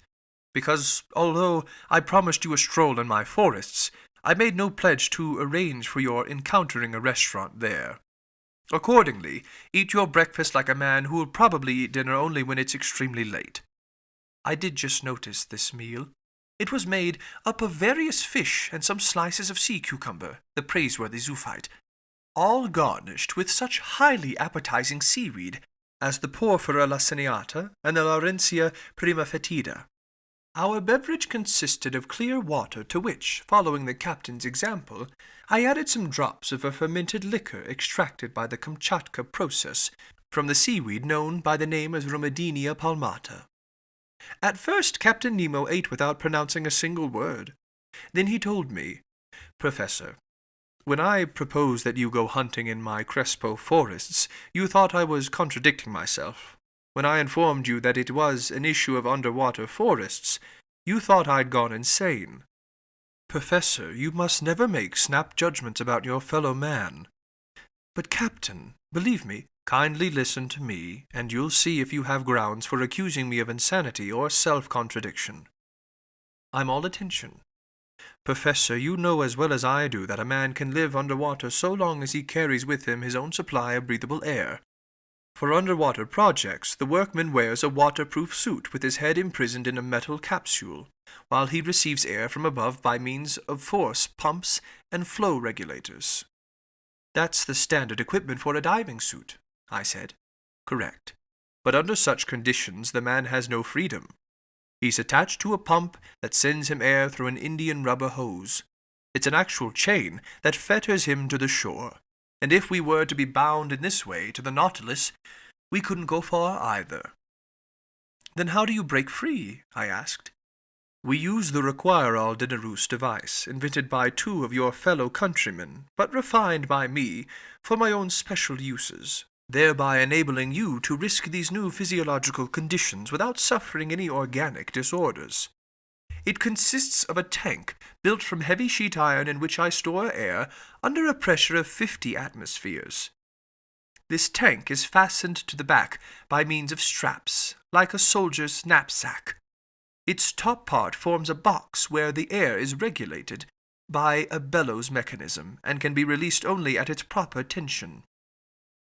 because although I promised you a stroll in my forests, I made no pledge to arrange for your encountering a restaurant there. Accordingly, eat your breakfast like a man who will probably eat dinner only when it's extremely late." I did just notice this meal. It was made up of various fish and some slices of sea cucumber, the praiseworthy zoophyte, all garnished with such highly appetizing seaweed as the Porphyra laciniata and the Laurentia prima fetida. Our beverage consisted of clear water to which, following the captain's example, I added some drops of a fermented liquor extracted by the Kamchatka process from the seaweed known by the name as Romedinia palmata. At first Captain Nemo ate without pronouncing a single word. Then he told me, "Professor, when I proposed that you go hunting in my Crespo forests, you thought I was contradicting myself. When I informed you that it was an issue of underwater forests, you thought I'd gone insane. Professor, you must never make snap judgments about your fellow man." "But, Captain, believe me, kindly listen to me, and you'll see if you have grounds for accusing me of insanity or self-contradiction." "I'm all attention." "Professor, you know as well as I do that a man can live underwater so long as he carries with him his own supply of breathable air. For underwater projects, the workman wears a waterproof suit with his head imprisoned in a metal capsule, while he receives air from above by means of force pumps and flow regulators." "That's the standard equipment for a diving suit," I said. "Correct. But under such conditions the man has no freedom. He's attached to a pump that sends him air through an Indian rubber hose. It's an actual chain that fetters him to the shore, and if we were to be bound in this way to the Nautilus, we couldn't go far either." "Then how do you break free?" I asked. We use the Require-All Dinneroost device, invented by 2 of your fellow countrymen, but refined by me for my own special uses, thereby enabling you to risk these new physiological conditions without suffering any organic disorders. It consists of a tank built from heavy sheet iron in which I store air under a pressure of 50 atmospheres. This tank is fastened to the back by means of straps, like a soldier's knapsack. Its top part forms a box where the air is regulated by a bellows mechanism and can be released only at its proper tension.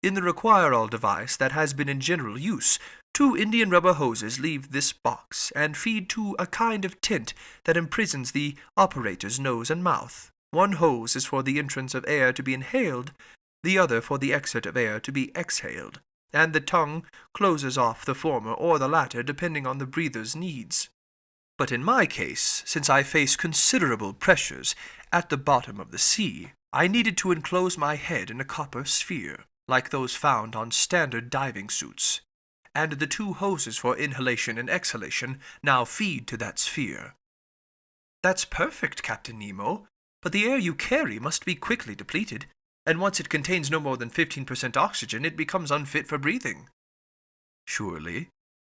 In the Require-All device that has been in general use, 2 Indian rubber hoses leave this box and feed to a kind of tent that imprisons the operator's nose and mouth. One hose is for the entrance of air to be inhaled, the other for the exit of air to be exhaled, and the tongue closes off the former or the latter depending on the breather's needs. But in my case, since I face considerable pressures at the bottom of the sea, I needed to enclose my head in a copper sphere, like those found on standard diving suits, and the 2 hoses for inhalation and exhalation now feed to that sphere. That's perfect, Captain Nemo, but the air you carry must be quickly depleted, and once it contains no more than 15% oxygen, it becomes unfit for breathing. Surely,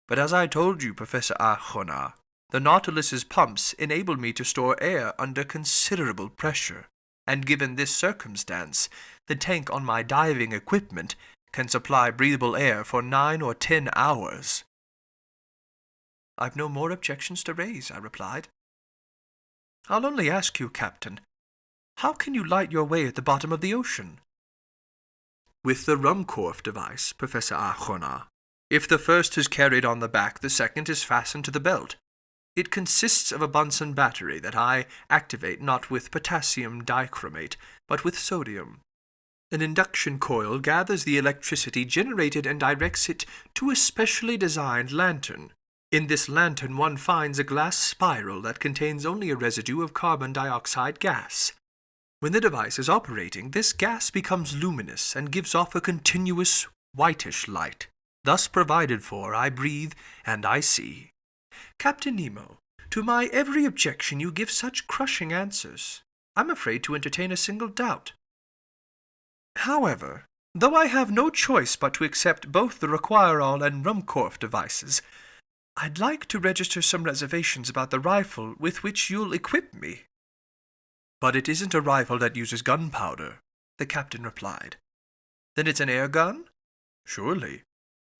but as I told you, Professor Arjona, the Nautilus's pumps enable me to store air under considerable pressure, and given this circumstance, the tank on my diving equipment can supply breathable air for 9 or 10 hours. I've no more objections to raise, I replied. I'll only ask you, Captain, how can you light your way at the bottom of the ocean? With the Ruhmkorff device, Professor Arjona. If the first is carried on the back, the second is fastened to the belt. It consists of a Bunsen battery that I activate not with potassium dichromate, but with sodium. An induction coil gathers the electricity generated and directs it to a specially designed lantern. In this lantern one finds a glass spiral that contains only a residue of carbon dioxide gas. When the device is operating, this gas becomes luminous and gives off a continuous whitish light. Thus provided for, I breathe and I see. Captain Nemo, to my every objection you give such crushing answers. I'm afraid to entertain a single doubt. However, though I have no choice but to accept both the Require-All and Ruhmkorff devices, I'd like to register some reservations about the rifle with which you'll equip me. But it isn't a rifle that uses gunpowder, the captain replied. Then it's an air gun? Surely.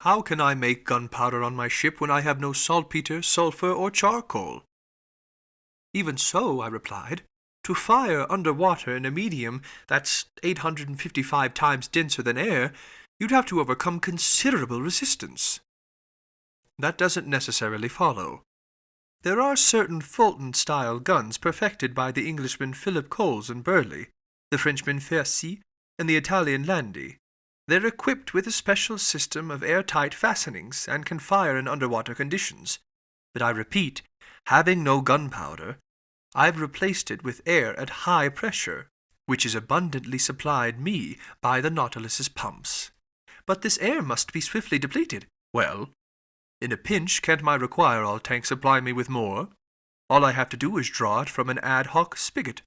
How can I make gunpowder on my ship when I have no saltpeter, sulfur, or charcoal? Even so, I replied, to fire underwater in a medium that's 855 times denser than air, you'd have to overcome considerable resistance. That doesn't necessarily follow. There are certain Fulton-style guns perfected by the Englishmen Philip Coles and Burley, the Frenchman Fercy, and the Italian Landi. They're equipped with a special system of airtight fastenings and can fire in underwater conditions. But I repeat, having no gunpowder, I've replaced it with air at high pressure, which is abundantly supplied me by the Nautilus's pumps. But this air must be swiftly depleted. Well, in a pinch, can't my Require-All tank supply me with more? All I have to do is draw it from an ad hoc spigot.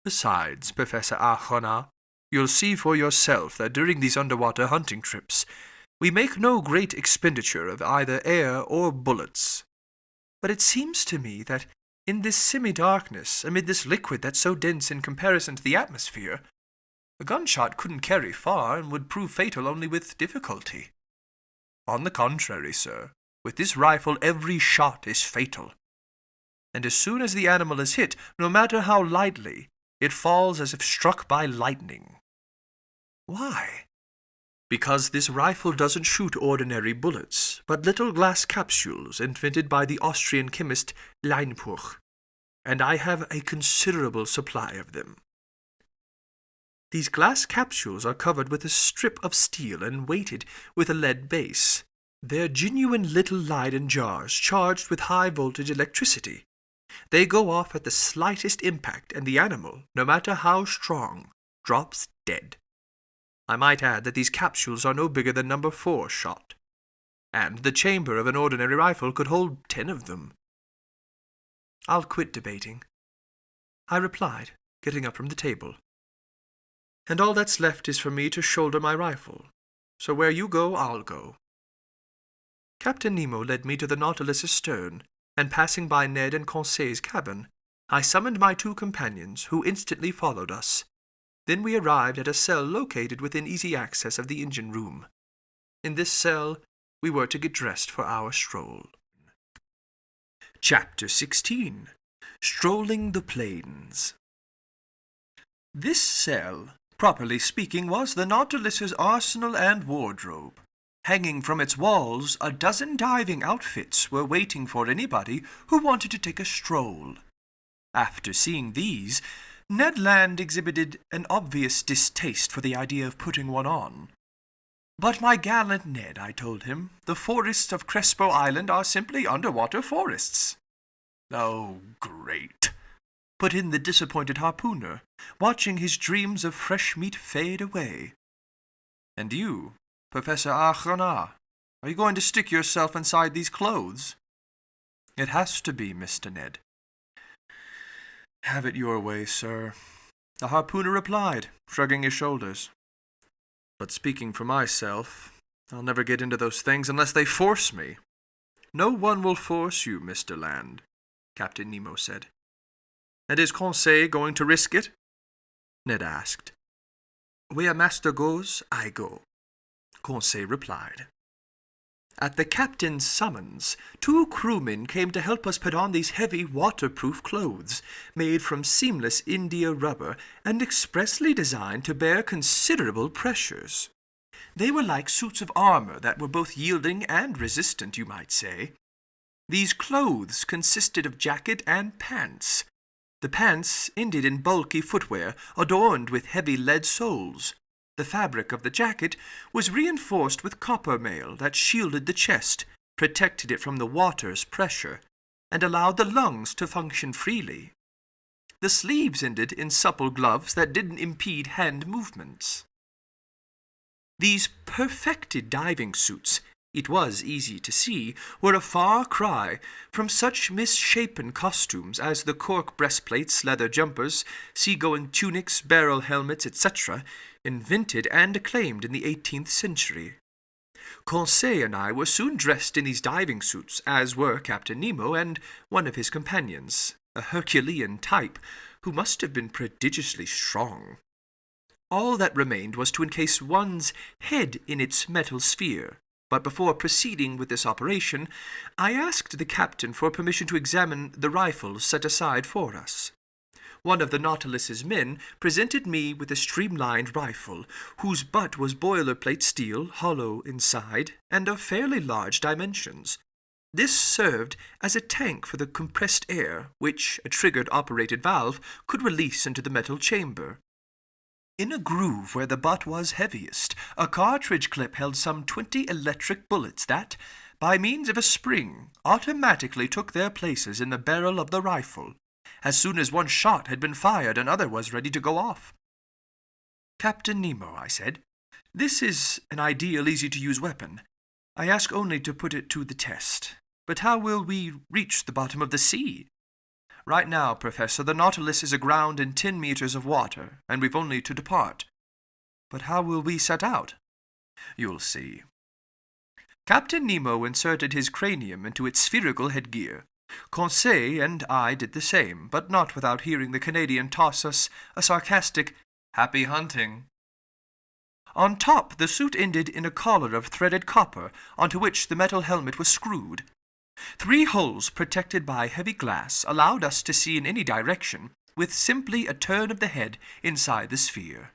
Besides, Professor Arjona, you'll see for yourself that during these underwater hunting trips, we make no great expenditure of either air or bullets. But it seems to me that in this semi-darkness, amid this liquid that's so dense in comparison to the atmosphere, a gunshot couldn't carry far and would prove fatal only with difficulty. On the contrary, sir, with this rifle every shot is fatal. And as soon as the animal is hit, no matter how lightly, it falls as if struck by lightning. Why? Because this rifle doesn't shoot ordinary bullets, but little glass capsules invented by the Austrian chemist Leinpuch, and I have a considerable supply of them. These glass capsules are covered with a strip of steel and weighted with a lead base. They're genuine little Leyden jars charged with high-voltage electricity. They go off at the slightest impact, and the animal, no matter how strong, drops dead. I might add that these capsules are no bigger than number 4 shot, and the chamber of an ordinary rifle could hold 10 of them. I'll quit debating," I replied, getting up from the table. "And all that's left is for me to shoulder my rifle. So where you go, I'll go." Captain Nemo led me to the Nautilus's stern, and passing by Ned and Conseil's cabin, I summoned my 2 companions, who instantly followed us. Then we arrived at a cell located within easy access of the engine room. In this cell, we were to get dressed for our stroll. Chapter 16. Strolling the Plains. This cell, properly speaking, was the Nautilus's arsenal and wardrobe. Hanging from its walls, a dozen diving outfits were waiting for anybody who wanted to take a stroll. After seeing these, Ned Land exhibited an obvious distaste for the idea of putting one on. "But my gallant Ned," I told him, "the forests of Crespo Island are simply underwater forests." "Oh, great," put in the disappointed harpooner, watching his dreams of fresh meat fade away. "And you, Professor Archanard, are you going to stick yourself inside these clothes?" "It has to be, Mr. Ned." "Have it your way, sir," the harpooner replied, shrugging his shoulders. "But speaking for myself, I'll never get into those things unless they force me." "No one will force you, Mr. Land," Captain Nemo said. "And is Conseil going to risk it?" Ned asked. "Where master goes, I go," Conseil replied. At the captain's summons, 2 crewmen came to help us put on these heavy waterproof clothes, made from seamless India rubber and expressly designed to bear considerable pressures. They were like suits of armor that were both yielding and resistant, you might say. These clothes consisted of jacket and pants. The pants ended in bulky footwear adorned with heavy lead soles. The fabric of the jacket was reinforced with copper mail that shielded the chest, protected it from the water's pressure, and allowed the lungs to function freely. The sleeves ended in supple gloves that didn't impede hand movements. These perfected diving suits, it was easy to see, were a far cry from such misshapen costumes as the cork breastplates, leather jumpers, seagoing tunics, barrel helmets, etc., invented and acclaimed in the 18th century. Conseil and I were soon dressed in these diving suits, as were Captain Nemo and one of his companions, a Herculean type who must have been prodigiously strong. All that remained was to encase one's head in its metal sphere, but before proceeding with this operation, I asked the captain for permission to examine the rifles set aside for us. One of the Nautilus's men presented me with a streamlined rifle, whose butt was boilerplate steel, hollow inside, and of fairly large dimensions. This served as a tank for the compressed air, which a triggered-operated valve could release into the metal chamber. In a groove where the butt was heaviest, a cartridge clip held some 20 electric bullets that, by means of a spring, automatically took their places in the barrel of the rifle. As soon as one shot had been fired, another was ready to go off. "Captain Nemo," I said, "this is an ideal, easy-to-use weapon. I ask only to put it to the test. But how will we reach the bottom of the sea?" "Right now, Professor, the Nautilus is aground in 10 meters of water, and we've only to depart." "But how will we set out?" "You'll see." Captain Nemo inserted his cranium into its spherical headgear. Conseil and I did the same, but not without hearing the Canadian toss us a sarcastic, "Happy hunting." On top, the suit ended in a collar of threaded copper, onto which the metal helmet was screwed. 3 holes protected by heavy glass allowed us to see in any direction, with simply a turn of the head inside the sphere.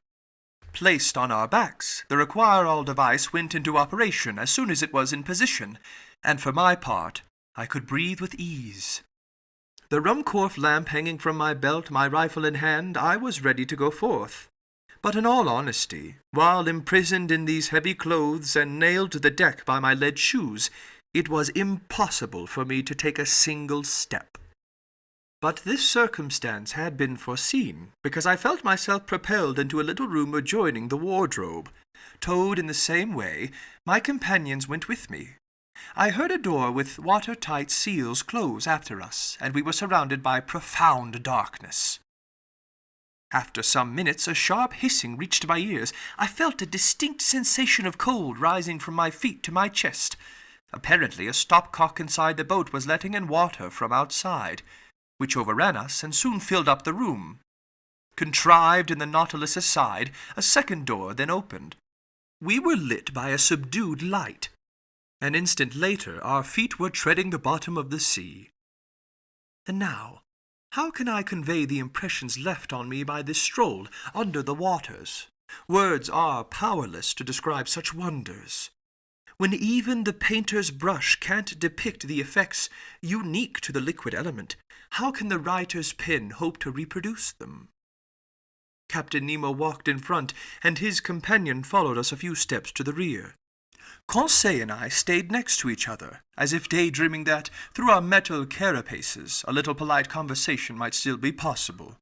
Placed on our backs, the require-all device went into operation as soon as it was in position, and for my part, I could breathe with ease. The Ruhmkorff lamp hanging from my belt, my rifle in hand, I was ready to go forth. But in all honesty, while imprisoned in these heavy clothes and nailed to the deck by my lead shoes, it was impossible for me to take a single step. But this circumstance had been foreseen, because I felt myself propelled into a little room adjoining the wardrobe. Towed in the same way, my companions went with me, I heard a door with watertight seals close after us, and we were surrounded by profound darkness. After some minutes, a sharp hissing reached my ears. I felt a distinct sensation of cold rising from my feet to my chest. Apparently, a stopcock inside the boat was letting in water from outside, which overran us and soon filled up the room. Contrived in the Nautilus's side, a second door then opened. We were lit by a subdued light. An instant later, our feet were treading the bottom of the sea. And now, how can I convey the impressions left on me by this stroll under the waters? Words are powerless to describe such wonders. When even the painter's brush can't depict the effects unique to the liquid element, how can the writer's pen hope to reproduce them? Captain Nemo walked in front, and his companion followed us a few steps to the rear. Conseil and I stayed next to each other, as if daydreaming that, through our metal carapaces, a little polite conversation might still be possible.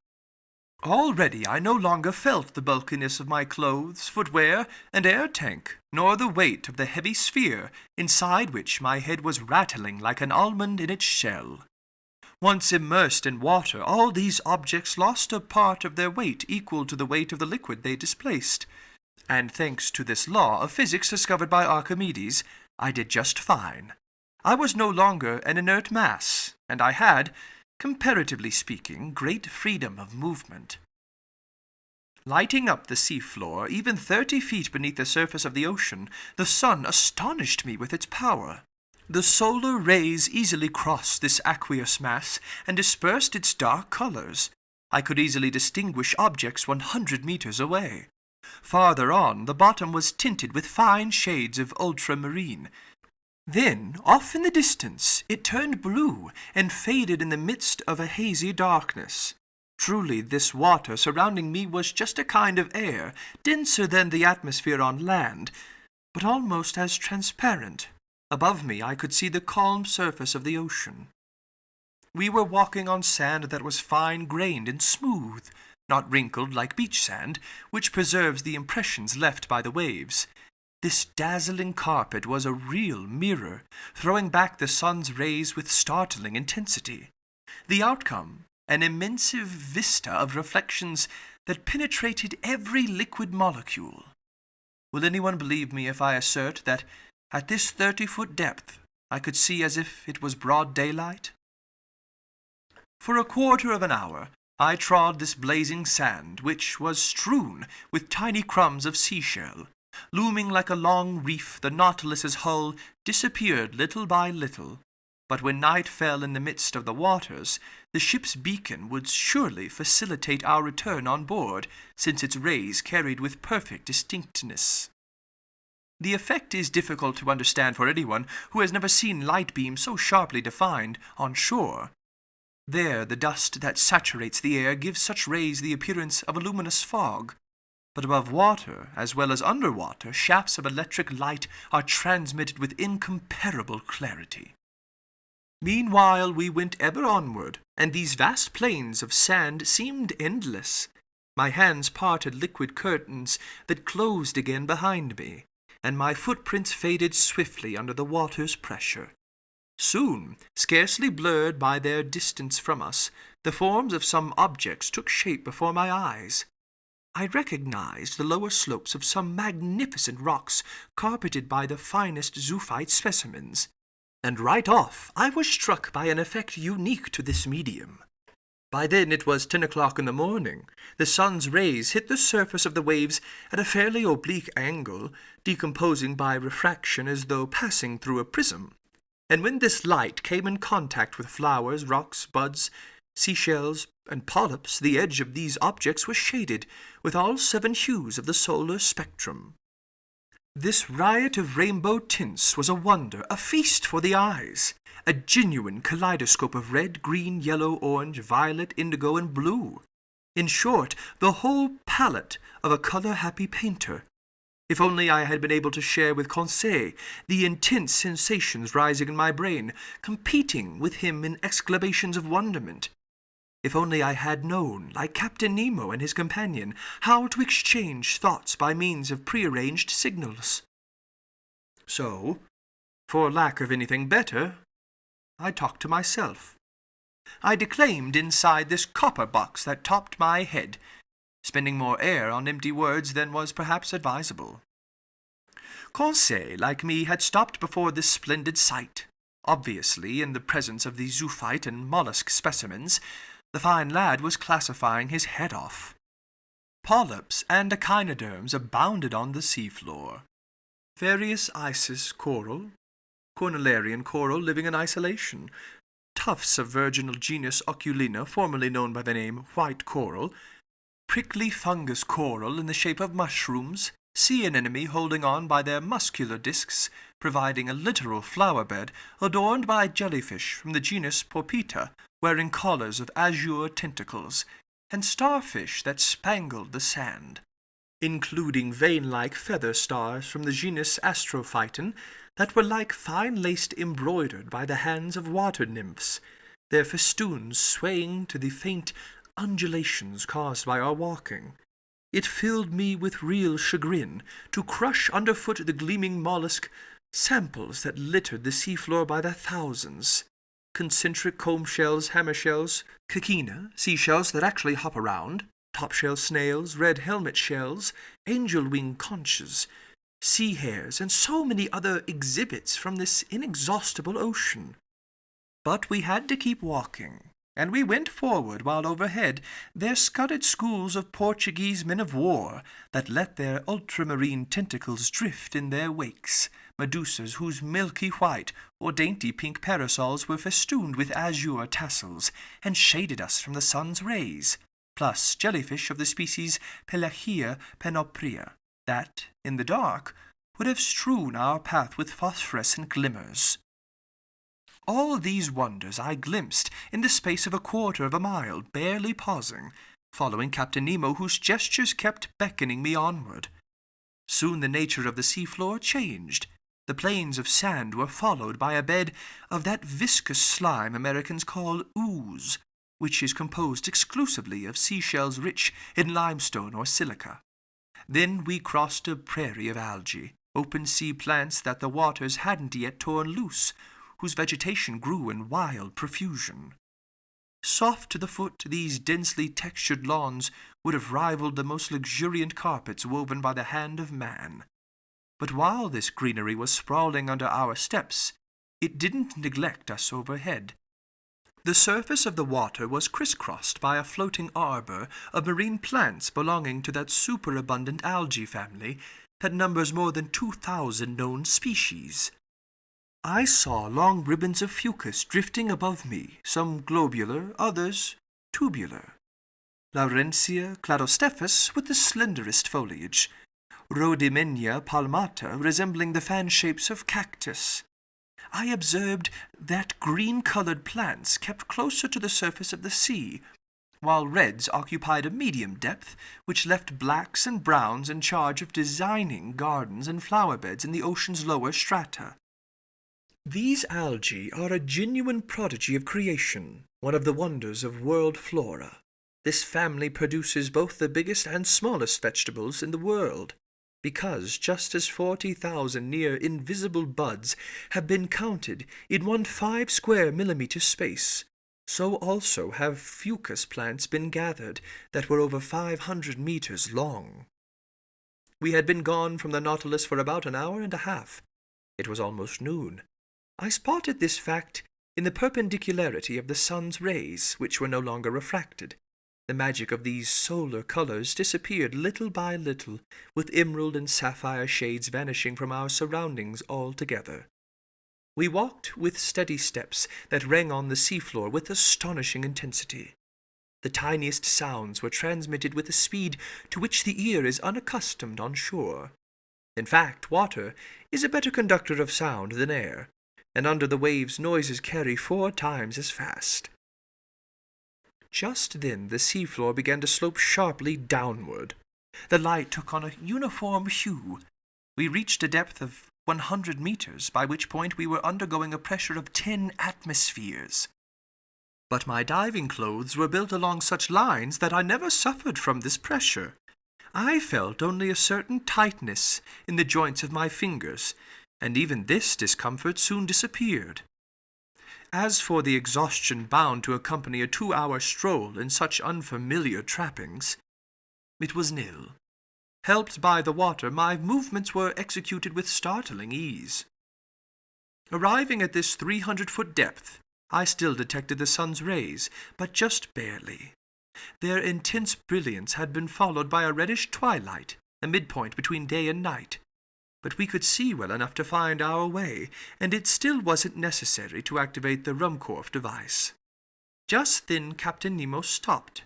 Already I no longer felt the bulkiness of my clothes, footwear, and air tank, nor the weight of the heavy sphere inside which my head was rattling like an almond in its shell. Once immersed in water, all these objects lost a part of their weight equal to the weight of the liquid they displaced. And thanks to this law of physics discovered by Archimedes, I did just fine. I was no longer an inert mass, and I had, comparatively speaking, great freedom of movement. Lighting up the seafloor, even 30 feet beneath the surface of the ocean, the sun astonished me with its power. The solar rays easily crossed this aqueous mass and dispersed its dark colors. I could easily distinguish objects 100 meters away. Farther on, the bottom was tinted with fine shades of ultramarine. Then, off in the distance, it turned blue and faded in the midst of a hazy darkness. Truly, this water surrounding me was just a kind of air, denser than the atmosphere on land, but almost as transparent. Above me I could see the calm surface of the ocean. We were walking on sand that was fine-grained and smooth, not wrinkled like beach sand, which preserves the impressions left by the waves. This dazzling carpet was a real mirror, throwing back the sun's rays with startling intensity. The outcome, an immense vista of reflections that penetrated every liquid molecule. Will anyone believe me if I assert that, at this 30-foot depth, I could see as if it was broad daylight? For a quarter of an hour, I trod this blazing sand, which was strewn with tiny crumbs of seashell. Looming like a long reef, the Nautilus's hull disappeared little by little. But when night fell in the midst of the waters, the ship's beacon would surely facilitate our return on board, since its rays carried with perfect distinctness. The effect is difficult to understand for anyone who has never seen light beams so sharply defined on shore. There, the dust that saturates the air gives such rays the appearance of a luminous fog. But above water, as well as under water, shafts of electric light are transmitted with incomparable clarity. Meanwhile we went ever onward, and these vast plains of sand seemed endless. My hands parted liquid curtains that closed again behind me, and my footprints faded swiftly under the water's pressure. Soon, scarcely blurred by their distance from us, the forms of some objects took shape before my eyes. I recognized the lower slopes of some magnificent rocks carpeted by the finest zoophyte specimens, and right off I was struck by an effect unique to this medium. By then it was 10 o'clock in the morning. The sun's rays hit the surface of the waves at a fairly oblique angle, decomposing by refraction as though passing through a prism. And when this light came in contact with flowers, rocks, buds, seashells, and polyps, the edge of these objects was shaded with all 7 hues of the solar spectrum. This riot of rainbow tints was a wonder, a feast for the eyes, a genuine kaleidoscope of red, green, yellow, orange, violet, indigo, and blue. In short, the whole palette of a color-happy painter. If only I had been able to share with Conseil the intense sensations rising in my brain, competing with him in exclamations of wonderment. If only I had known, like Captain Nemo and his companion, how to exchange thoughts by means of prearranged signals. So, For lack of anything better, I talked to myself. I declaimed inside this copper box that topped my head, spending more air on empty words than was perhaps advisable. Conseil, like me, had stopped before this splendid sight. Obviously, in the presence of the zoophyte and mollusk specimens, the fine lad was classifying his head off. Polyps and echinoderms abounded on the seafloor. Various Isis coral, cornellarian coral living in isolation, tufts of virginal genus Oculina, formerly known by the name white coral, prickly fungus coral in the shape of mushrooms, sea anemone holding on by their muscular discs, providing a literal flower bed adorned by jellyfish from the genus Porpita, wearing collars of azure tentacles, and starfish that spangled the sand, including vein-like feather stars from the genus Astrophyton that were like fine lace embroidered by the hands of water nymphs, their festoons swaying to the faint undulations caused by our walking. It filled me with real chagrin to crush underfoot the gleaming mollusk samples that littered the seafloor by the thousands. Concentric comb shells, hammer shells, coquina, seashells that actually hop around, topshell snails, red helmet shells, angel wing conches, sea hares, and so many other exhibits from this inexhaustible ocean. But we had to keep walking, and we went forward while overhead there scudded schools of Portuguese men of war that let their ultramarine tentacles drift in their wakes, medusas whose milky white or dainty pink parasols were festooned with azure tassels and shaded us from the sun's rays, plus jellyfish of the species Pelagia penopria that, in the dark, would have strewn our path with phosphorescent glimmers. All these wonders I glimpsed in the space of a quarter of a mile, barely pausing, following Captain Nemo, whose gestures kept beckoning me onward. Soon the nature of the seafloor changed. The plains of sand were followed by a bed of that viscous slime Americans call ooze, which is composed exclusively of seashells rich in limestone or silica. Then we crossed a prairie of algae, open sea plants that the waters hadn't yet torn loose, whose vegetation grew in wild profusion. Soft to the foot, these densely textured lawns would have rivaled the most luxuriant carpets woven by the hand of man. But while this greenery was sprawling under our steps, it didn't neglect us overhead. The surface of the water was crisscrossed by a floating arbor of marine plants belonging to that superabundant algae family that numbers more than 2,000 known species. I saw long ribbons of fucus drifting above me, some globular, others tubular. Laurentia cladostephus with the slenderest foliage, Rhodymenia palmata resembling the fan shapes of cactus. I observed that green-colored plants kept closer to the surface of the sea, while reds occupied a medium depth, which left blacks and browns in charge of designing gardens and flower beds in the ocean's lower strata. These algae are a genuine prodigy of creation, one of the wonders of world flora. This family produces both the biggest and smallest vegetables in the world, because just as 40,000 near invisible buds have been counted in one 5 square millimeter space, so also have fucus plants been gathered that were over 500 meters long. We had been gone from the Nautilus for about an hour and a half. It was almost noon. I spotted this fact in the perpendicularity of the sun's rays, which were no longer refracted. The magic of these solar colors disappeared little by little, with emerald and sapphire shades vanishing from our surroundings altogether. We walked with steady steps that rang on the seafloor with astonishing intensity. The tiniest sounds were transmitted with a speed to which the ear is unaccustomed on shore. In fact, water is a better conductor of sound than air, and under the waves noises carry 4 times as fast. Just then the seafloor began to slope sharply downward. The light took on a uniform hue. We reached a depth of 100 meters, by which point we were undergoing a pressure of 10 atmospheres. But my diving clothes were built along such lines that I never suffered from this pressure. I felt only a certain tightness in the joints of my fingers, and even this discomfort soon disappeared. As for the exhaustion bound to accompany a 2-hour stroll in such unfamiliar trappings, it was nil. Helped by the water, my movements were executed with startling ease. Arriving at this 300-foot depth, I still detected the sun's rays, but just barely. Their intense brilliance had been followed by a reddish twilight, a midpoint between day and night. But we could see well enough to find our way, and it still wasn't necessary to activate the Ruhmkorff device. Just then Captain Nemo stopped.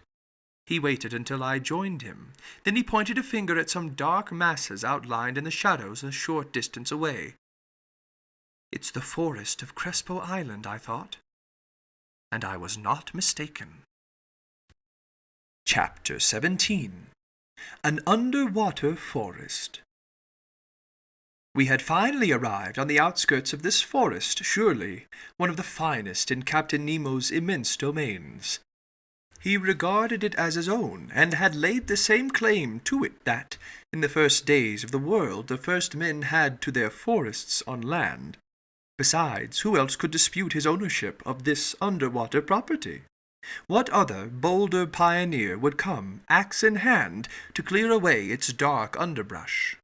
He waited until I joined him. Then he pointed a finger at some dark masses outlined in the shadows a short distance away. It's the forest of Crespo Island, I thought. And I was not mistaken. Chapter 17. An Underwater Forest. We had finally arrived on the outskirts of this forest, surely one of the finest in Captain Nemo's immense domains. He regarded it as his own, and had laid the same claim to it that, in the first days of the world, the first men had to their forests on land. Besides, who else could dispute his ownership of this underwater property? What other, bolder pioneer would come, axe in hand, to clear away its dark underbrush?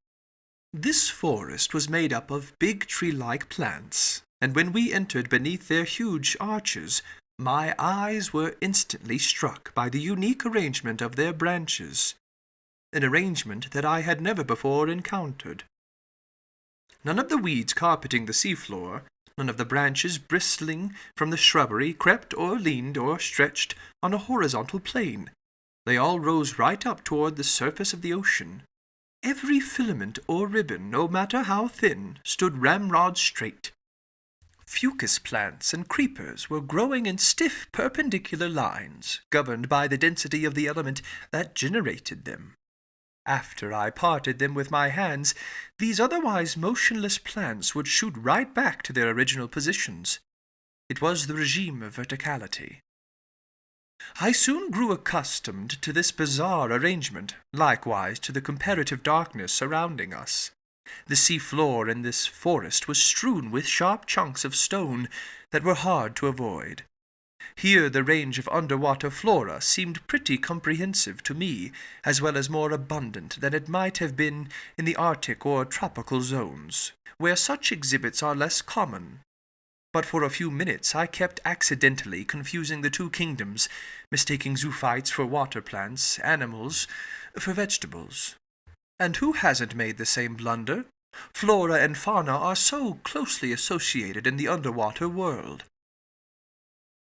This forest was made up of big tree-like plants, and when we entered beneath their huge arches, my eyes were instantly struck by the unique arrangement of their branches, an arrangement that I had never before encountered. None of the weeds carpeting the seafloor, none of the branches bristling from the shrubbery crept or leaned or stretched on a horizontal plane. They all rose right up toward the surface of the ocean. Every filament or ribbon, no matter how thin, stood ramrod straight. Fucus plants and creepers were growing in stiff perpendicular lines, governed by the density of the element that generated them. After I parted them with my hands, these otherwise motionless plants would shoot right back to their original positions. It was the regime of verticality. I soon grew accustomed to this bizarre arrangement, likewise to the comparative darkness surrounding us. The sea floor in this forest was strewn with sharp chunks of stone that were hard to avoid. Here the range of underwater flora seemed pretty comprehensive to me, as well as more abundant than it might have been in the Arctic or tropical zones, where such exhibits are less common. But for a few minutes I kept accidentally confusing the two kingdoms, mistaking zoophytes for water plants, animals for vegetables. And who hasn't made the same blunder? Flora and fauna are so closely associated in the underwater world.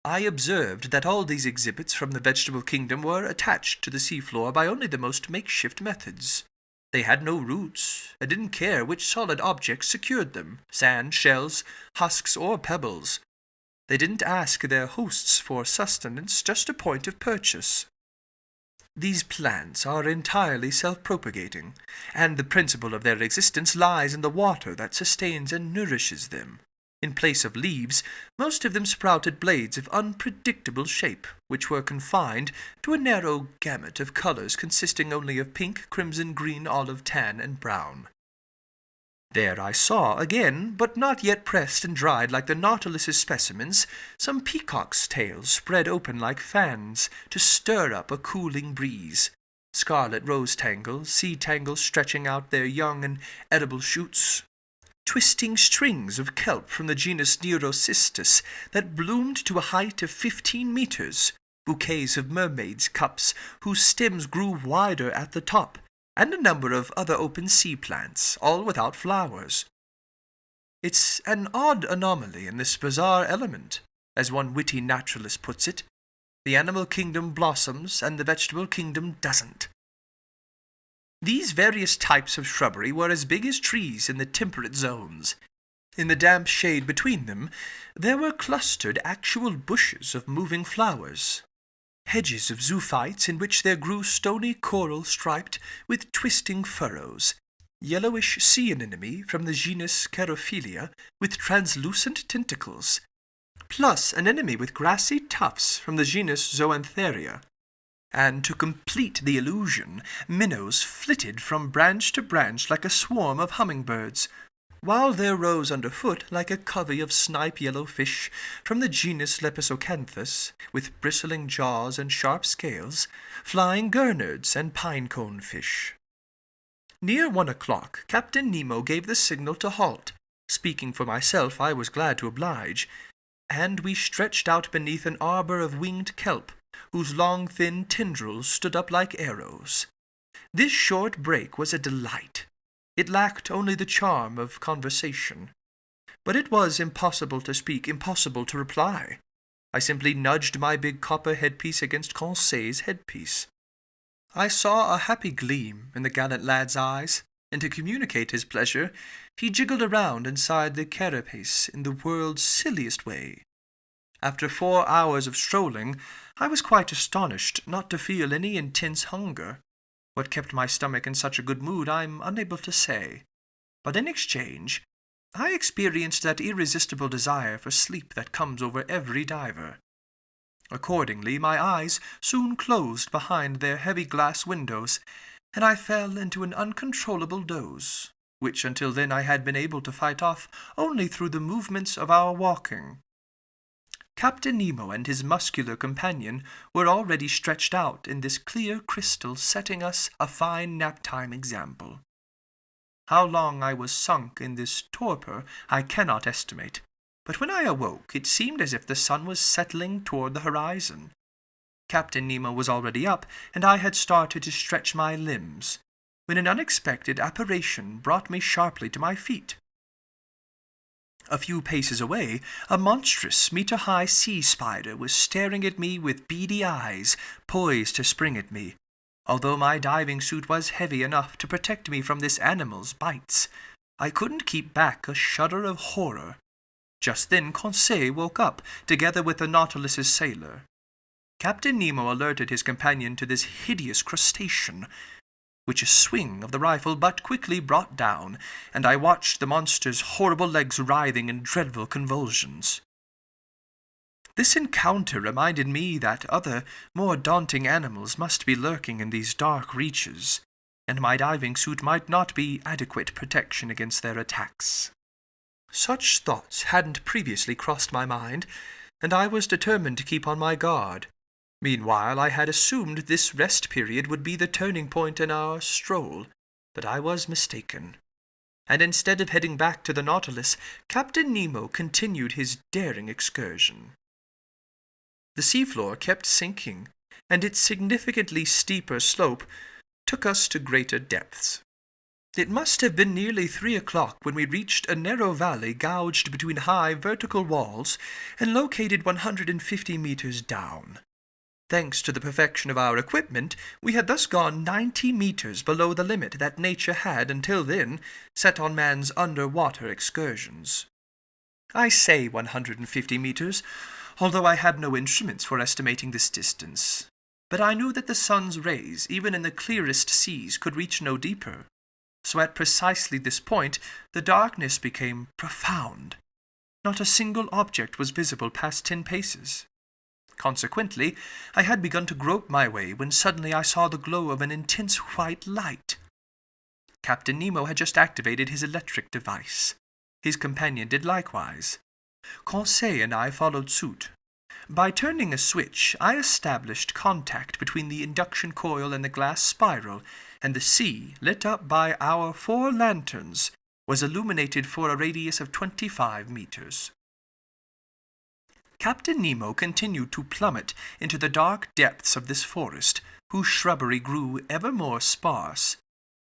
I observed that all these exhibits from the vegetable kingdom were attached to the seafloor by only the most makeshift methods. They had no roots, and didn't care which solid objects secured them, sand, shells, husks, or pebbles. They didn't ask their hosts for sustenance, just a point of purchase. These plants are entirely self-propagating, and the principle of their existence lies in the water that sustains and nourishes them. In place of leaves, most of them sprouted blades of unpredictable shape, which were confined to a narrow gamut of colors consisting only of pink, crimson, green, olive, tan, and brown. There I saw again, but not yet pressed and dried like the Nautilus's specimens, some peacock's tails spread open like fans to stir up a cooling breeze, scarlet rose tangles, sea tangles stretching out their young and edible shoots, twisting strings of kelp from the genus Neurocystis that bloomed to a height of 15 meters, bouquets of mermaids' cups whose stems grew wider at the top, and a number of other open sea plants, all without flowers. It's an odd anomaly in this bizarre element, as one witty naturalist puts it. The animal kingdom blossoms, and the vegetable kingdom doesn't. These various types of shrubbery were as big as trees in the temperate zones. In the damp shade between them, there were clustered actual bushes of moving flowers, hedges of zoophytes in which there grew stony coral striped with twisting furrows, yellowish sea anemone from the genus Carophilia with translucent tentacles, plus an anemone with grassy tufts from the genus Zoantheria. And to complete the illusion, minnows flitted from branch to branch like a swarm of hummingbirds, while there rose underfoot, like a covey of snipe-yellow fish from the genus Lepisocanthus, with bristling jaws and sharp scales, flying gurnards and pine-cone fish. Near 1 o'clock, Captain Nemo gave the signal to halt. Speaking for myself, I was glad to oblige, and we stretched out beneath an arbor of winged kelp, whose long thin tendrils stood up like arrows. This short break was a delight. It lacked only the charm of conversation. But it was impossible to speak, impossible to reply. I simply nudged my big copper headpiece against Conseil's headpiece. I saw a happy gleam in the gallant lad's eyes, and to communicate his pleasure, he jiggled around inside the carapace in the world's silliest way. After 4 hours of strolling, I was quite astonished not to feel any intense hunger. What kept my stomach in such a good mood I'm unable to say, but in exchange I experienced that irresistible desire for sleep that comes over every diver. Accordingly, my eyes soon closed behind their heavy glass windows, and I fell into an uncontrollable doze, which until then I had been able to fight off only through the movements of our walking. Captain Nemo and his muscular companion were already stretched out in this clear crystal, setting us a fine nap-time example. How long I was sunk in this torpor I cannot estimate, but when I awoke it seemed as if the sun was settling toward the horizon. Captain Nemo was already up, and I had started to stretch my limbs, when an unexpected apparition brought me sharply to my feet. A few paces away, a monstrous meter-high sea spider was staring at me with beady eyes, poised to spring at me. Although my diving suit was heavy enough to protect me from this animal's bites, I couldn't keep back a shudder of horror. Just then Conseil woke up, together with the Nautilus's sailor. Captain Nemo alerted his companion to this hideous crustacean, which a swing of the rifle but quickly brought down, and I watched the monster's horrible legs writhing in dreadful convulsions. This encounter reminded me that other, more daunting animals must be lurking in these dark reaches, and my diving suit might not be adequate protection against their attacks. Such thoughts hadn't previously crossed my mind, and I was determined to keep on my guard. Meanwhile, I had assumed this rest period would be the turning point in our stroll, but I was mistaken. And instead of heading back to the Nautilus, Captain Nemo continued his daring excursion. The seafloor kept sinking, and its significantly steeper slope took us to greater depths. It must have been nearly 3 o'clock when we reached a narrow valley gouged between high vertical walls and located 150 meters down. Thanks to the perfection of our equipment, we had thus gone 90 meters below the limit that nature had, until then, set on man's underwater excursions. I say 150 meters, although I had no instruments for estimating this distance. But I knew that the sun's rays, even in the clearest seas, could reach no deeper. So at precisely this point, the darkness became profound. Not a single object was visible past 10 paces. Consequently, I had begun to grope my way when suddenly I saw the glow of an intense white light. Captain Nemo had just activated his electric device. His companion did likewise. Conseil and I followed suit. By turning a switch, I established contact between the induction coil and the glass spiral, and the sea, lit up by our 4 lanterns, was illuminated for a radius of 25 meters. Captain Nemo continued to plummet into the dark depths of this forest, whose shrubbery grew ever more sparse.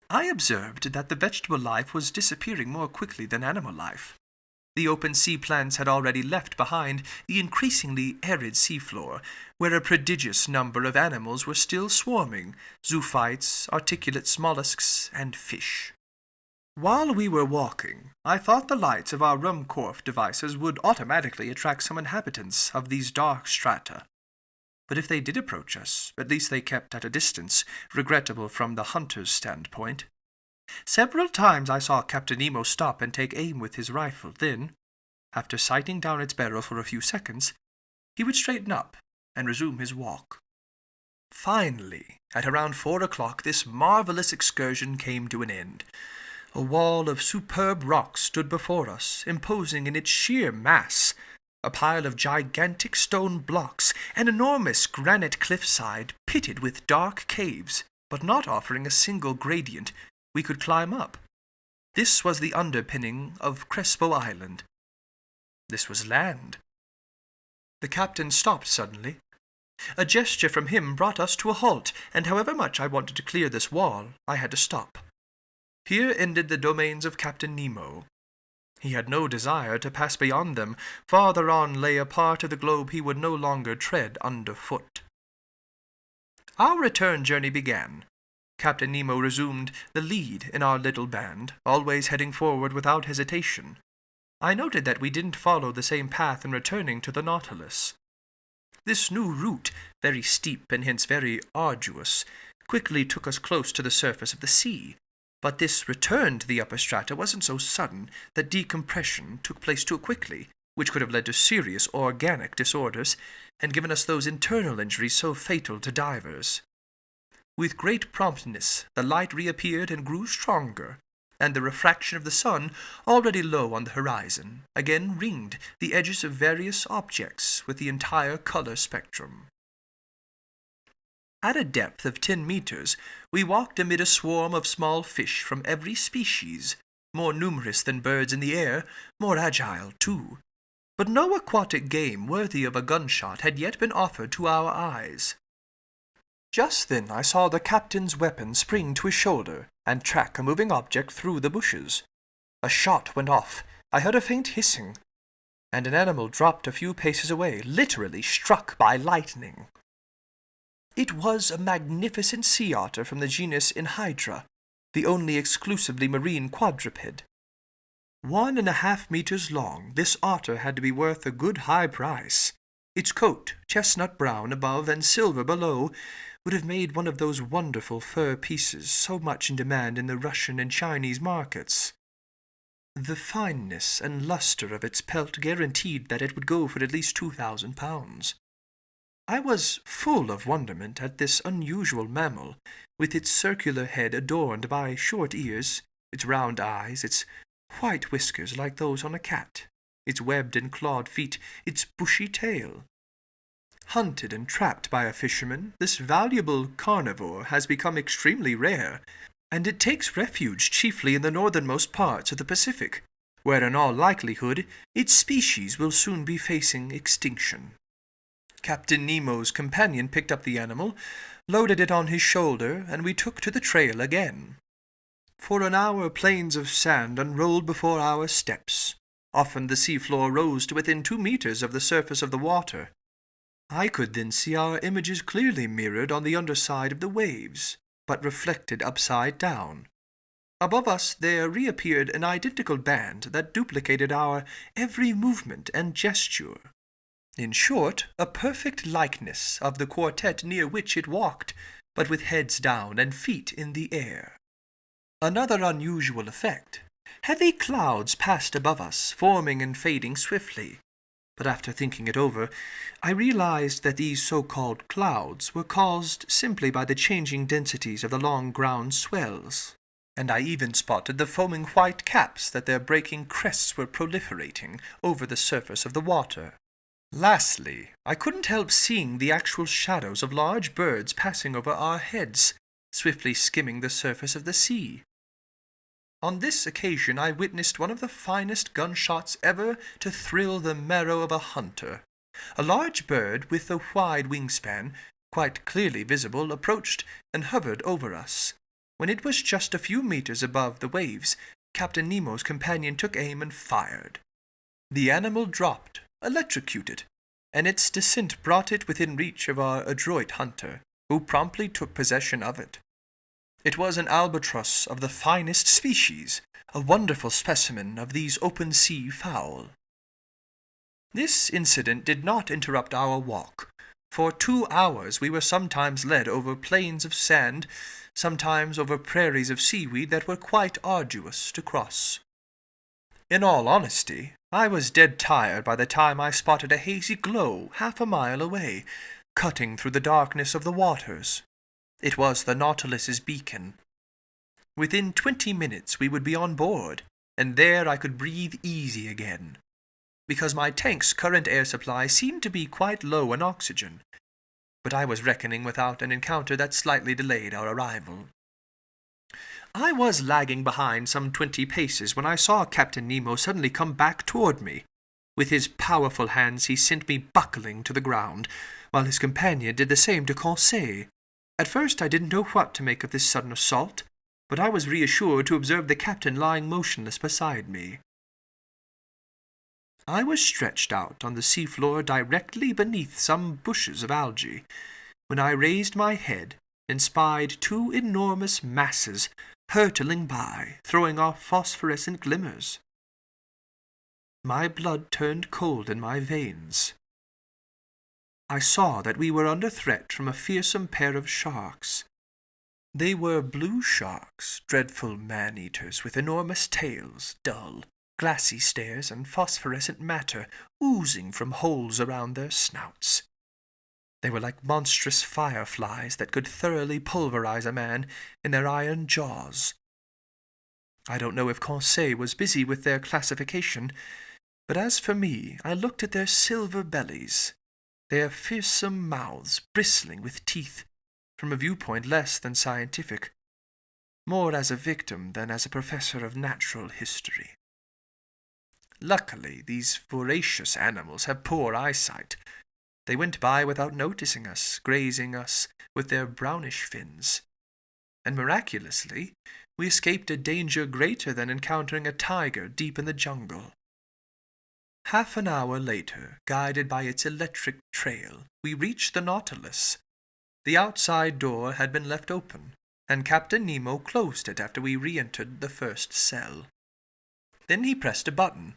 I observed that the vegetable life was disappearing more quickly than animal life. The open sea plants had already left behind the increasingly arid seafloor, where a prodigious number of animals were still swarming, zoophytes, articulate mollusks, and fish. While we were walking, I thought the lights of our Ruhmkorff devices would automatically attract some inhabitants of these dark strata. But if they did approach us, at least they kept at a distance, regrettable from the hunter's standpoint. Several times I saw Captain Nemo stop and take aim with his rifle. Then, after sighting down its barrel for a few seconds, he would straighten up and resume his walk. Finally, at around 4 o'clock, this marvelous excursion came to an end. A wall of superb rocks stood before us, imposing in its sheer mass. A pile of gigantic stone blocks, an enormous granite cliffside pitted with dark caves, but not offering a single gradient we could climb up. This was the underpinning of Crespo Island. This was land. The captain stopped suddenly. A gesture from him brought us to a halt, and however much I wanted to clear this wall, I had to stop. Here ended the domains of Captain Nemo. He had no desire to pass beyond them. Farther on lay a part of the globe he would no longer tread underfoot. Our return journey began. Captain Nemo resumed the lead in our little band, always heading forward without hesitation. I noted that we didn't follow the same path in returning to the Nautilus. This new route, very steep and hence very arduous, quickly took us close to the surface of the sea. But this return to the upper strata wasn't so sudden that decompression took place too quickly, which could have led to serious organic disorders and given us those internal injuries so fatal to divers. With great promptness the light reappeared and grew stronger, and the refraction of the sun, already low on the horizon, again ringed the edges of various objects with the entire color spectrum. At a depth of 10 meters, we walked amid a swarm of small fish from every species, more numerous than birds in the air, more agile too. But no aquatic game worthy of a gunshot had yet been offered to our eyes. Just then I saw the captain's weapon spring to his shoulder and track a moving object through the bushes. A shot went off. I heard a faint hissing, and an animal dropped a few paces away, literally struck by lightning. It was a magnificent sea otter from the genus Enhydra, the only exclusively marine quadruped. 1.5 meters long, this otter had to be worth a good high price. Its coat, chestnut brown above and silver below, would have made one of those wonderful fur pieces so much in demand in the Russian and Chinese markets. The fineness and luster of its pelt guaranteed that it would go for at least £2,000. I was full of wonderment at this unusual mammal, with its circular head adorned by short ears, its round eyes, its white whiskers like those on a cat, its webbed and clawed feet, its bushy tail. Hunted and trapped by a fisherman, this valuable carnivore has become extremely rare, and it takes refuge chiefly in the northernmost parts of the Pacific, where in all likelihood its species will soon be facing extinction. Captain Nemo's companion picked up the animal, loaded it on his shoulder, and we took to the trail again. For an hour plains of sand unrolled before our steps. Often the seafloor rose to within 2 meters of the surface of the water. I could then see our images clearly mirrored on the underside of the waves, but reflected upside down. Above us there reappeared an identical band that duplicated our every movement and gesture. In short, a perfect likeness of the quartet near which it walked, but with heads down and feet in the air. Another unusual effect. Heavy clouds passed above us, forming and fading swiftly. But after thinking it over, I realized that these so-called clouds were caused simply by the changing densities of the long ground swells, and I even spotted the foaming white caps that their breaking crests were proliferating over the surface of the water. Lastly, I couldn't help seeing the actual shadows of large birds passing over our heads, swiftly skimming the surface of the sea. On this occasion I witnessed one of the finest gunshots ever to thrill the marrow of a hunter. A large bird with a wide wingspan, quite clearly visible, approached and hovered over us. When it was just a few meters above the waves, Captain Nemo's companion took aim and fired. The animal dropped, electrocuted, and its descent brought it within reach of our adroit hunter, who promptly took possession of it. It was an albatross of the finest species, a wonderful specimen of these open-sea fowl. This incident did not interrupt our walk. For 2 hours we were sometimes led over plains of sand, sometimes over prairies of seaweed that were quite arduous to cross. In all honesty, I was dead tired by the time I spotted a hazy glow 1/2 mile away, cutting through the darkness of the waters. It was the Nautilus's beacon. Within 20 minutes we would be on board, and there I could breathe easy again, because my tank's current air supply seemed to be quite low on oxygen. But I was reckoning without an encounter that slightly delayed our arrival. I was lagging behind some 20 paces when I saw Captain Nemo suddenly come back toward me. With his powerful hands he sent me buckling to the ground, while his companion did the same to Conseil. At first I didn't know what to make of this sudden assault, but I was reassured to observe the captain lying motionless beside me. I was stretched out on the seafloor directly beneath some bushes of algae, when I raised my head and spied 2 enormous masses hurtling by, throwing off phosphorescent glimmers. My blood turned cold in my veins. I saw that we were under threat from a fearsome pair of sharks. They were blue sharks, dreadful man-eaters with enormous tails, dull, glassy stares, and phosphorescent matter oozing from holes around their snouts. They were like monstrous fireflies that could thoroughly pulverize a man in their iron jaws. I don't know if Conseil was busy with their classification, but as for me, I looked at their silver bellies, their fearsome mouths bristling with teeth, from a viewpoint less than scientific, more as a victim than as a professor of natural history. Luckily, these voracious animals have poor eyesight. They went by without noticing us, grazing us with their brownish fins. And miraculously, we escaped a danger greater than encountering a tiger deep in the jungle. Half an hour later, guided by its electric trail, we reached the Nautilus. The outside door had been left open, and Captain Nemo closed it after we re-entered the first cell. Then he pressed a button.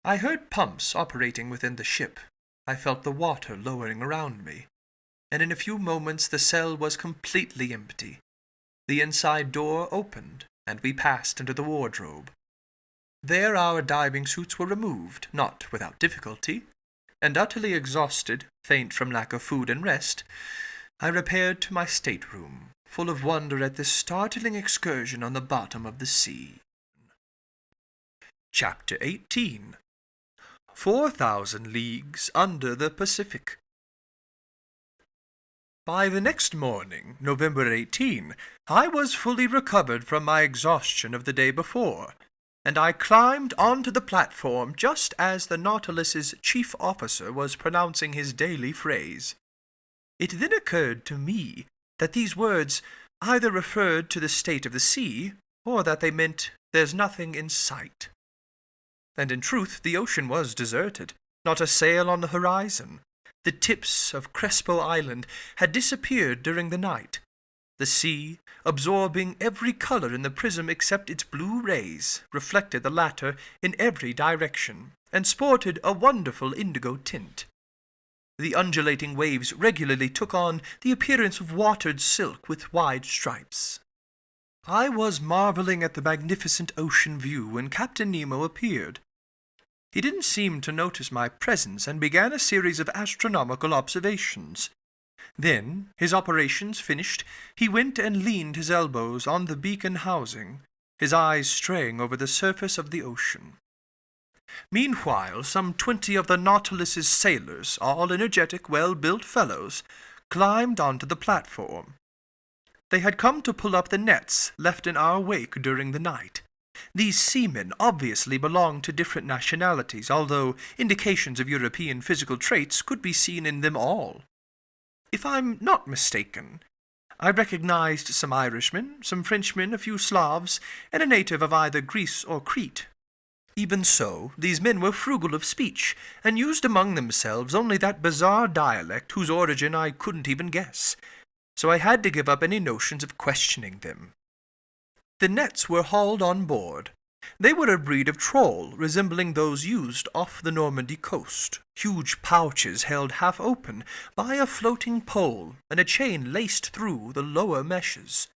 I heard pumps operating within the ship. I felt the water lowering around me, and in a few moments the cell was completely empty. The inside door opened, and we passed into the wardrobe. There our diving suits were removed, not without difficulty, and utterly exhausted, faint from lack of food and rest, I repaired to my stateroom, full of wonder at this startling excursion on the bottom of the sea. Chapter 18 4,000 Leagues Under the Pacific. By the next morning, November 18, I was fully recovered from my exhaustion of the day before, and I climbed onto the platform just as the Nautilus's chief officer was pronouncing his daily phrase. It then occurred to me that these words either referred to the state of the sea, or that they meant there's nothing in sight. And in truth the ocean was deserted, not a sail on the horizon. The tips of Crespo Island had disappeared during the night. The sea, absorbing every color in the prism except its blue rays, reflected the latter in every direction, and sported a wonderful indigo tint. The undulating waves regularly took on the appearance of watered silk with wide stripes. I was marveling at the magnificent ocean view when Captain Nemo appeared. He didn't seem to notice my presence and began a series of astronomical observations. Then, his operations finished, he went and leaned his elbows on the beacon housing, his eyes straying over the surface of the ocean. Meanwhile, some 20 of the Nautilus's sailors, all energetic, well-built fellows, climbed onto the platform. They had come to pull up the nets left in our wake during the night. These seamen obviously belonged to different nationalities, although indications of European physical traits could be seen in them all. If I'm not mistaken, I recognized some Irishmen, some Frenchmen, a few Slavs, and a native of either Greece or Crete. Even so, these men were frugal of speech, and used among themselves only that bizarre dialect whose origin I couldn't even guess, so I had to give up any notions of questioning them. The nets were hauled on board. They were a breed of trawl resembling those used off the Normandy coast, huge pouches held half open by a floating pole and a chain laced through the lower meshes.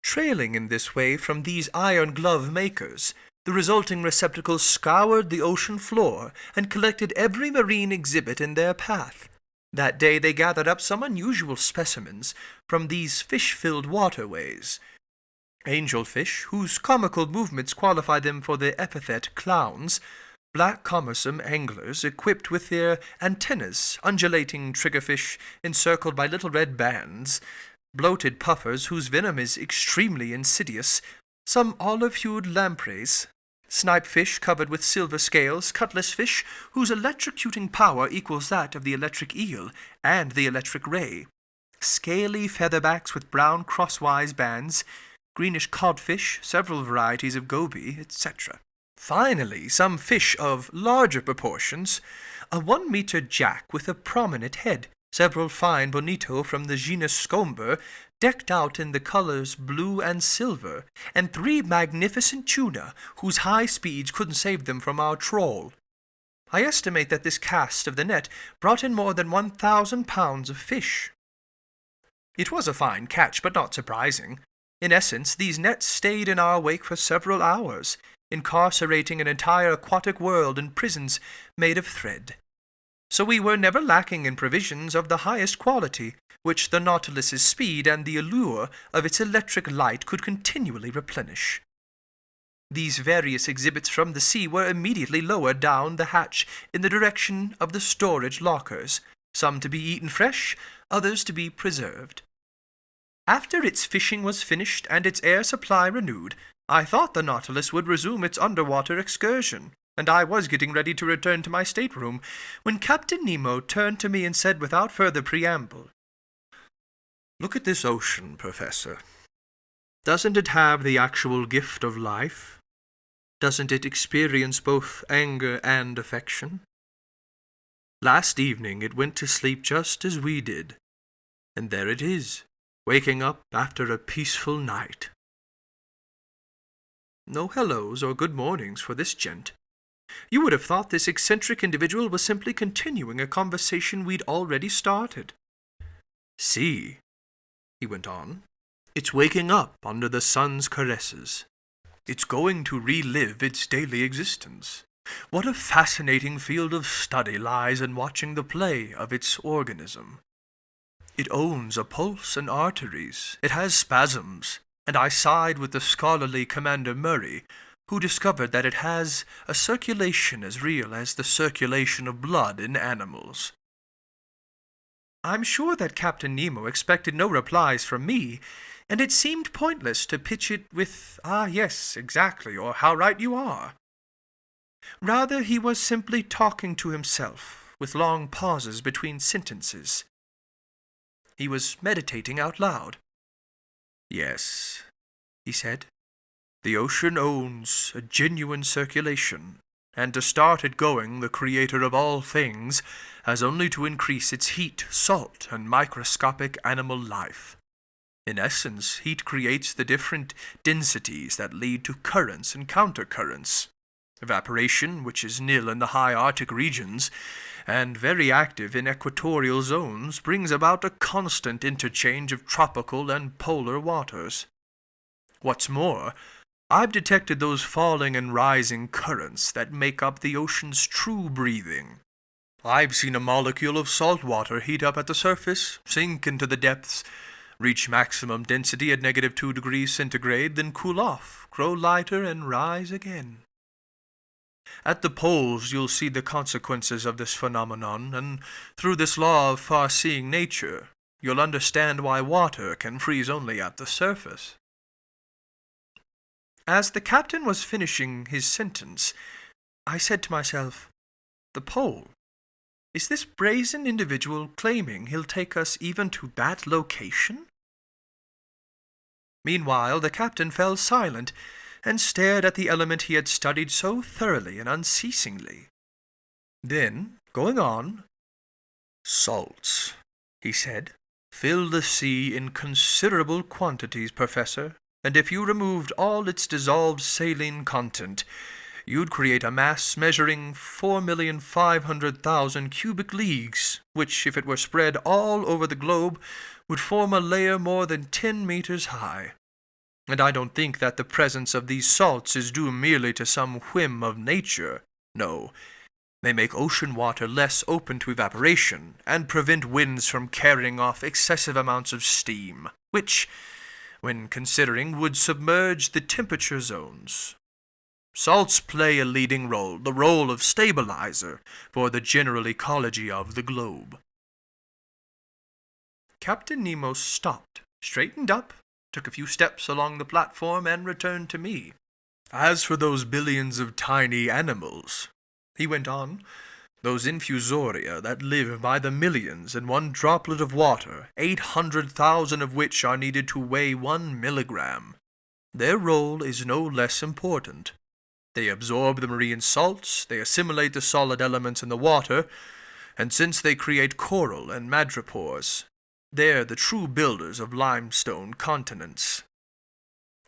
Trailing in this way from these iron glove makers, the resulting receptacles scoured the ocean floor and collected every marine exhibit in their path. That day they gathered up some unusual specimens from these fish-filled waterways. angelfish, whose comical movements qualify them for the epithet clowns, black commersome anglers equipped with their antennas, undulating triggerfish encircled by little red bands, bloated puffers whose venom is extremely insidious, some olive-hued lampreys, snipefish covered with silver scales, cutlass fish whose electrocuting power equals that of the electric eel and the electric ray, scaly featherbacks with brown crosswise bands, greenish codfish, several varieties of goby, etc. Finally, some fish of larger proportions, a 1-meter jack with a prominent head, several fine bonito from the genus Scomber, decked out in the colors blue and silver, and 3 magnificent tuna, whose high speeds couldn't save them from our trawl. I estimate that this cast of the net brought in more than 1,000 pounds of fish. It was a fine catch, but not surprising. In essence, these nets stayed in our wake for several hours, incarcerating an entire aquatic world in prisons made of thread. So we were never lacking in provisions of the highest quality, which the Nautilus's speed and the allure of its electric light could continually replenish. These various exhibits from the sea were immediately lowered down the hatch in the direction of the storage lockers, some to be eaten fresh, others to be preserved. After its fishing was finished and its air supply renewed, I thought the Nautilus would resume its underwater excursion, and I was getting ready to return to my stateroom, when Captain Nemo turned to me and said without further preamble, "Look at this ocean, Professor. Doesn't it have the actual gift of life? Doesn't it experience both anger and affection? Last evening it went to sleep just as we did, and there it is, waking up after a peaceful night." No hellos or good mornings for this gent. You would have thought this eccentric individual was simply continuing a conversation we'd already started. "See," he went on, "it's waking up under the sun's caresses. It's going to relive its daily existence. What a fascinating field of study lies in watching the play of its organism. It owns a pulse and arteries. It has spasms, and I side with the scholarly Commander Murray, who discovered that it has a circulation as real as the circulation of blood in animals." I'm sure that Captain Nemo expected no replies from me, and it seemed pointless to pitch it with, "Ah, yes, exactly," or "How right you are." Rather, he was simply talking to himself, with long pauses between sentences. He was meditating out loud. "Yes," he said, "the ocean owns a genuine circulation, and to start it going, the creator of all things has only to increase its heat, salt, and microscopic animal life. In essence, heat creates the different densities that lead to currents and countercurrents. Evaporation, which is nil in the high Arctic regions, and very active in equatorial zones, brings about a constant interchange of tropical and polar waters. What's more, I've detected those falling and rising currents that make up the ocean's true breathing. I've seen a molecule of salt water heat up at the surface, sink into the depths, reach maximum density at -2 degrees centigrade, then cool off, grow lighter, and rise again. At the poles you'll see the consequences of this phenomenon, and through this law of far-seeing nature, you'll understand why water can freeze only at the surface." As the captain was finishing his sentence, I said to myself, "The pole? Is this brazen individual claiming he'll take us even to that location?" Meanwhile, the captain fell silent and stared at the element he had studied so thoroughly and unceasingly. Then, going on, "Salts," he said, "fill the sea in considerable quantities, Professor, and if you removed all its dissolved saline content, you'd create a mass measuring 4,500,000 cubic leagues, which, if it were spread all over the globe, would form a layer more than 10 meters high. And I don't think that the presence of these salts is due merely to some whim of nature. No, they make ocean water less open to evaporation, and prevent winds from carrying off excessive amounts of steam, which, when considering, would submerge the temperature zones. Salts play a leading role, the role of stabilizer for the general ecology of the globe. Captain Nemo stopped, straightened up, took a few steps along the platform, and returned to me. As for those billions of tiny animals, he went on, those infusoria that live by the millions in one droplet of water, 800,000 of which are needed to weigh 1 milligram, their role is no less important. They absorb the marine salts, they assimilate the solid elements in the water, and since they create coral and madrepores, they're the true builders of limestone continents.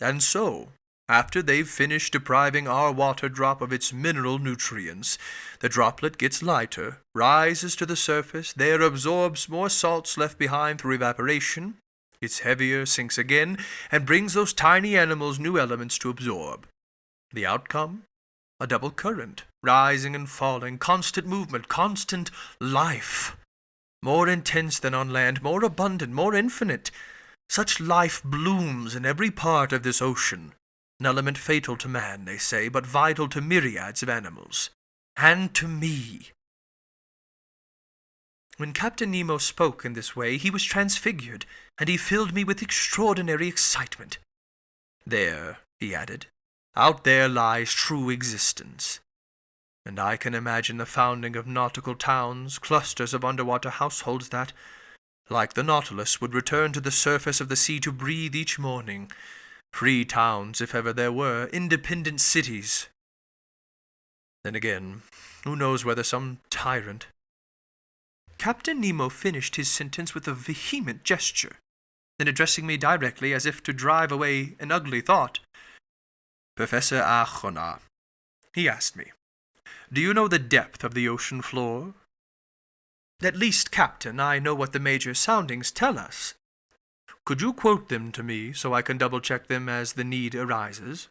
And so, after they've finished depriving our water drop of its mineral nutrients, the droplet gets lighter, rises to the surface, there absorbs more salts left behind through evaporation, gets heavier, sinks again, and brings those tiny animals new elements to absorb. The outcome? A double current, rising and falling, constant movement, constant life. More intense than on land, more abundant, more infinite. Such life blooms in every part of this ocean. An element fatal to man, they say, but vital to myriads of animals. And to me. When Captain Nemo spoke in this way, he was transfigured, and he filled me with extraordinary excitement. There, he added, out there lies true existence. And I can imagine the founding of nautical towns, clusters of underwater households that, like the Nautilus, would return to the surface of the sea to breathe each morning. Free towns, if ever there were, independent cities. Then again, who knows whether some tyrant... Captain Nemo finished his sentence with a vehement gesture, then addressing me directly as if to drive away an ugly thought. Professor Arjona, he asked me, do you know the depth of the ocean floor? At least, Captain, I know what the major soundings tell us. Could you quote them to me so I can double-check them as the need arises?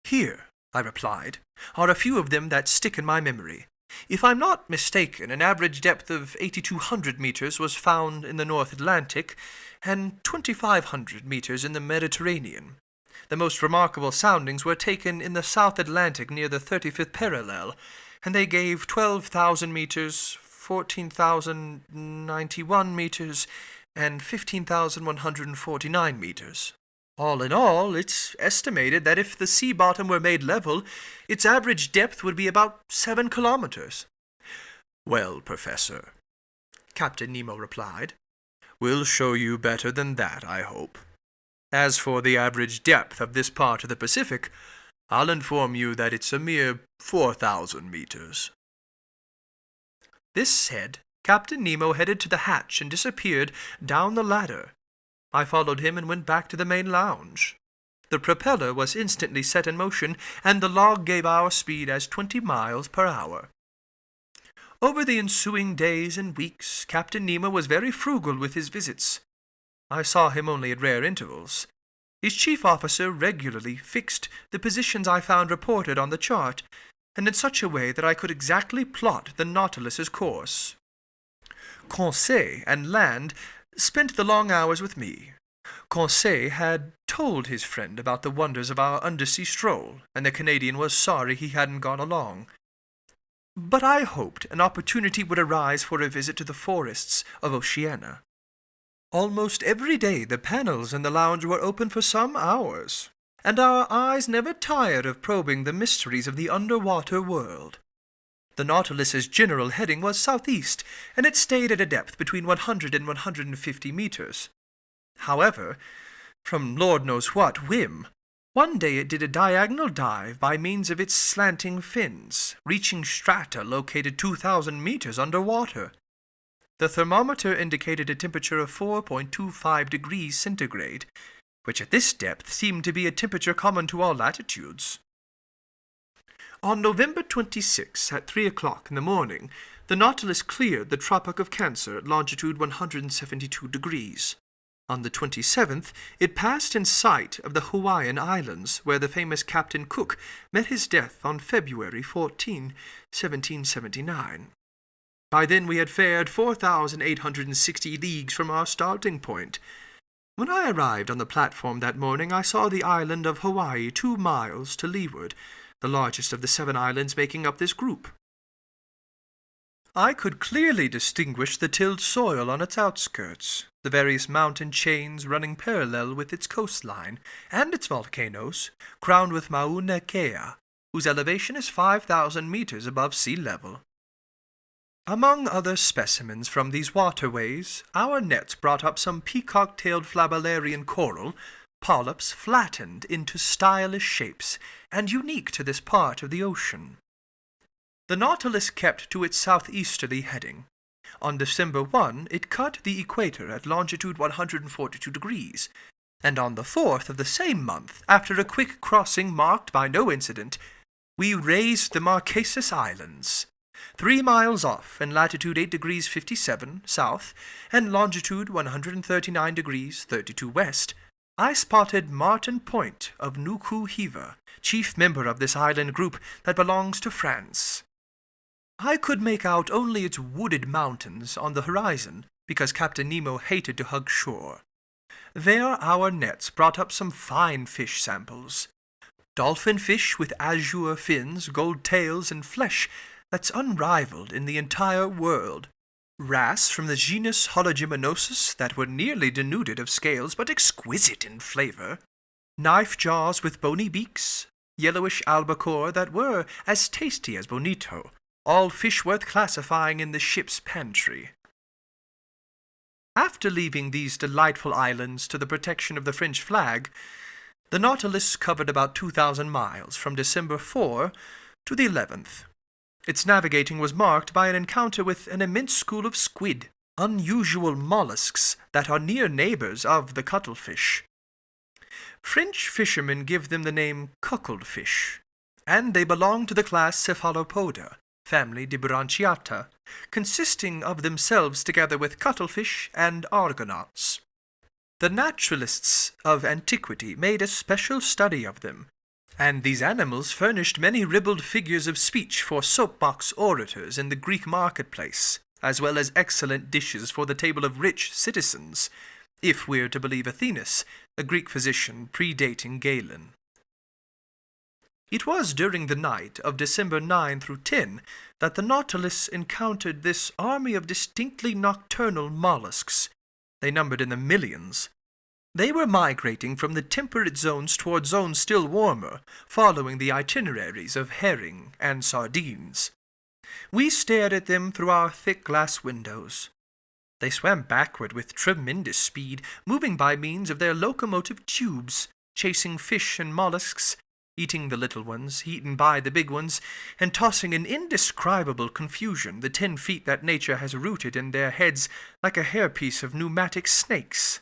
Here, I replied, are a few of them that stick in my memory. If I'm not mistaken, an average depth of 8,200 meters was found in the North Atlantic and 2,500 meters in the Mediterranean. The most remarkable soundings were taken in the South Atlantic near the 35th parallel, and they gave 12,000 meters, 14,091 meters, and 15,149 meters. All in all, it's estimated that if the sea bottom were made level, its average depth would be about 7 kilometers. Well, Professor, Captain Nemo replied, we'll show you better than that, I hope. As for the average depth of this part of the Pacific, I'll inform you that it's a mere 4,000 meters. This said, Captain Nemo headed to the hatch and disappeared down the ladder. I followed him and went back to the main lounge. The propeller was instantly set in motion, and the log gave our speed as 20 miles per hour. Over the ensuing days and weeks, Captain Nemo was very frugal with his visits. I saw him only at rare intervals. His chief officer regularly fixed the positions I found reported on the chart, and in such a way that I could exactly plot the Nautilus's course. Conseil and Land spent the long hours with me. Conseil had told his friend about the wonders of our undersea stroll, and the Canadian was sorry he hadn't gone along. But I hoped an opportunity would arise for a visit to the forests of Oceania. Almost every day the panels in the lounge were open for some hours, and our eyes never tired of probing the mysteries of the underwater world. The Nautilus's general heading was southeast, and it stayed at a depth between 100 and 150 meters. However, from Lord knows what whim, one day it did a diagonal dive by means of its slanting fins, reaching strata located 2,000 meters underwater. The thermometer indicated a temperature of 4.25 degrees centigrade, which at this depth seemed to be a temperature common to all latitudes. On November 26, at 3 o'clock in the morning, the Nautilus cleared the Tropic of Cancer at longitude 172 degrees. On the 27th, it passed in sight of the Hawaiian Islands, where the famous Captain Cook met his death on February 14, 1779. By then we had fared 4,860 leagues from our starting point. When I arrived on the platform that morning, I saw the island of Hawaii 2 miles to leeward, the largest of the 7 islands making up this group. I could clearly distinguish the tilled soil on its outskirts, the various mountain chains running parallel with its coastline, and its volcanoes, crowned with Mauna Kea, whose elevation is 5,000 meters above sea level. Among other specimens from these waterways, our nets brought up some peacock-tailed flabellarian coral, polyps flattened into stylish shapes and unique to this part of the ocean. The Nautilus kept to its southeasterly heading. On December 1, it cut the equator at longitude 142 degrees, and on the 4th of the same month, after a quick crossing marked by no incident, we raised the Marquesas Islands. 3 miles off, in latitude 8 degrees 57 south and longitude 139 degrees 32 west, I spotted Martin Point of Nuku Hiva, chief member of this island group that belongs to France. I could make out only its wooded mountains on the horizon, because Captain Nemo hated to hug shore. There our nets brought up some fine fish samples. Dolphin fish with azure fins, gold tails, and flesh that's unrivaled in the entire world. Wrasse from the genus Hologymnosus that were nearly denuded of scales but exquisite in flavor. Knife jaws with bony beaks. Yellowish albacore that were as tasty as bonito. All fish worth classifying in the ship's pantry. After leaving these delightful islands to the protection of the French flag, the Nautilus covered about 2,000 miles from December 4 to the 11th. Its navigating was marked by an encounter with an immense school of squid, unusual mollusks that are near neighbors of the cuttlefish. French fishermen give them the name cuckold fish, and they belong to the class Cephalopoda, family Dibranchiata, consisting of themselves together with cuttlefish and argonauts. The naturalists of antiquity made a special study of them, and these animals furnished many ribald figures of speech for soapbox orators in the Greek marketplace, as well as excellent dishes for the table of rich citizens, if we're to believe Athenas, a Greek physician predating Galen. It was during the night of December 9 through 10 that the Nautilus encountered this army of distinctly nocturnal mollusks. They numbered in the millions. They were migrating from the temperate zones toward zones still warmer, following the itineraries of herring and sardines. We stared at them through our thick glass windows. They swam backward with tremendous speed, moving by means of their locomotive tubes, chasing fish and mollusks, eating the little ones, eaten by the big ones, and tossing in indescribable confusion the 10 feet that nature has rooted in their heads like a hairpiece of pneumatic snakes.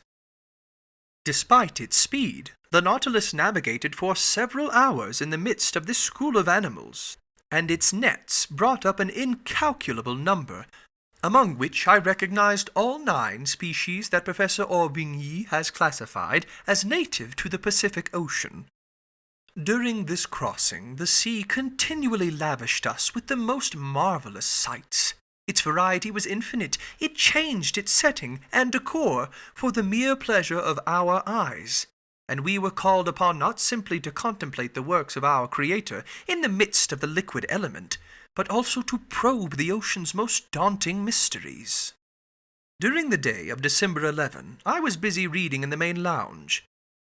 Despite its speed, the Nautilus navigated for several hours in the midst of this school of animals, and its nets brought up an incalculable number, among which I recognized all 9 species that Professor Aubigny has classified as native to the Pacific Ocean. During this crossing, the sea continually lavished us with the most marvelous sights. Its variety was infinite. It changed its setting and decor for the mere pleasure of our eyes, and we were called upon not simply to contemplate the works of our Creator in the midst of the liquid element, but also to probe the ocean's most daunting mysteries. During the day of December 11, I was busy reading in the main lounge.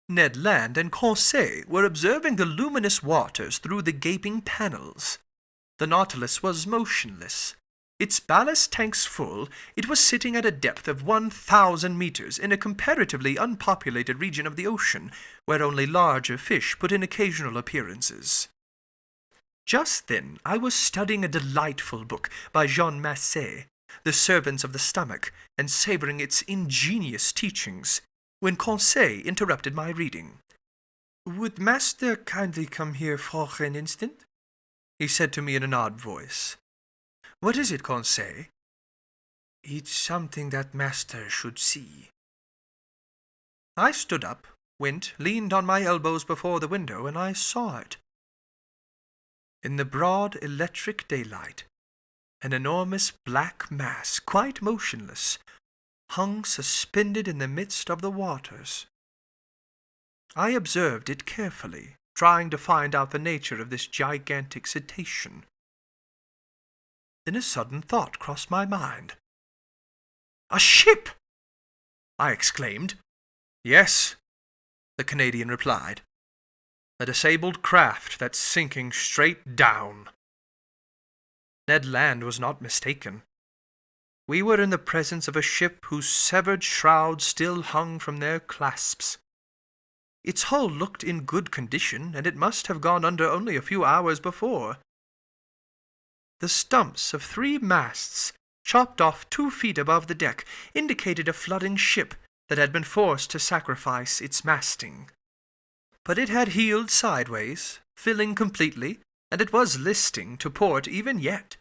Ned Land and Conseil were observing the luminous waters through the gaping panels. The Nautilus was motionless. Its ballast tanks full, it was sitting at a depth of 1,000 meters in a comparatively unpopulated region of the ocean, where only larger fish put in occasional appearances. Just then I was studying a delightful book by Jean Massé, The Servants of the Stomach, and savoring its ingenious teachings, when Conseil interrupted my reading. "Would master kindly come here for an instant?" he said to me in an odd voice. "What is it, Conseil?" "It's something that master should see." I stood up, went, leaned on my elbows before the window, and I saw it. In the broad electric daylight, an enormous black mass, quite motionless, hung suspended in the midst of the waters. I observed it carefully, trying to find out the nature of this gigantic cetacean. Then a sudden thought crossed my mind. "A ship!" I exclaimed. "Yes," the Canadian replied. "A disabled craft that's sinking straight down." Ned Land was not mistaken. We were in the presence of a ship whose severed shrouds still hung from their clasps. Its hull looked in good condition, and it must have gone under only a few hours before. The stumps of 3 masts, chopped off 2 feet above the deck, indicated a flooding ship that had been forced to sacrifice its masting. But it had heeled sideways, filling completely, and it was listing to port even yet.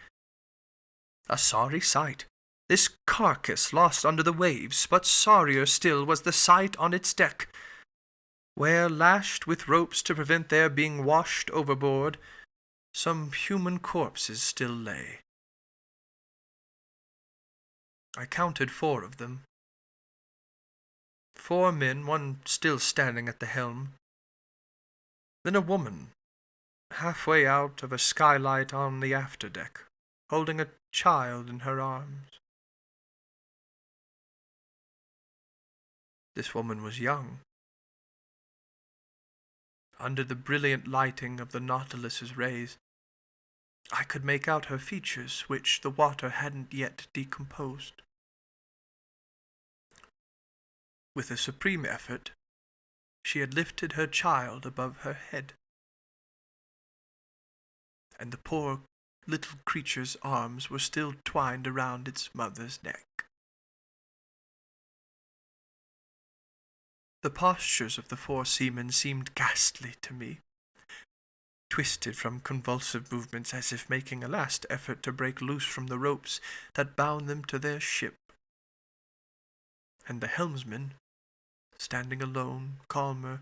A sorry sight, this carcass lost under the waves, but sorrier still was the sight on its deck, where, lashed with ropes to prevent their being washed overboard, some human corpses still lay. I counted 4 of them. 4 men, one still standing at the helm. Then a woman, halfway out of a skylight on the afterdeck, holding a child in her arms. This woman was young. Under the brilliant lighting of the Nautilus's rays, I could make out her features, which the water hadn't yet decomposed. With a supreme effort, she had lifted her child above her head, and the poor little creature's arms were still twined around its mother's neck. The postures of the 4 seamen seemed ghastly to me, twisted from convulsive movements as if making a last effort to break loose from the ropes that bound them to their ship. And the helmsman, standing alone, calmer,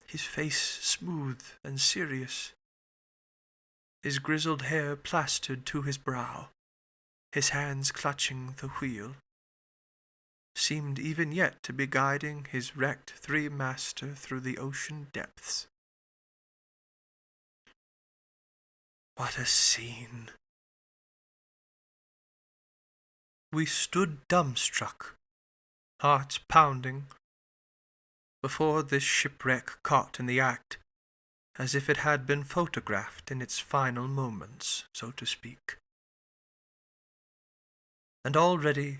his face smooth and serious, his grizzled hair plastered to his brow, his hands clutching the wheel, seemed even yet to be guiding his wrecked 3-master through the ocean depths. What a scene! We stood dumbstruck, hearts pounding, before this shipwreck caught in the act, as if it had been photographed in its final moments, so to speak. And already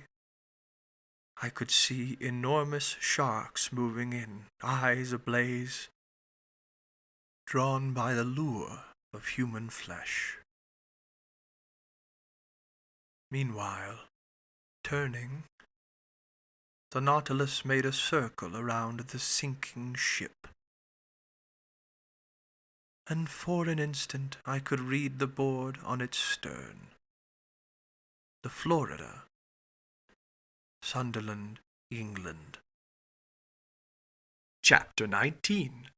I could see enormous sharks moving in, eyes ablaze, drawn by the lure of human flesh. Meanwhile, turning, the Nautilus made a circle around the sinking ship, and for an instant I could read the board on its stern. The Florida, Sunderland, England. Chapter 19.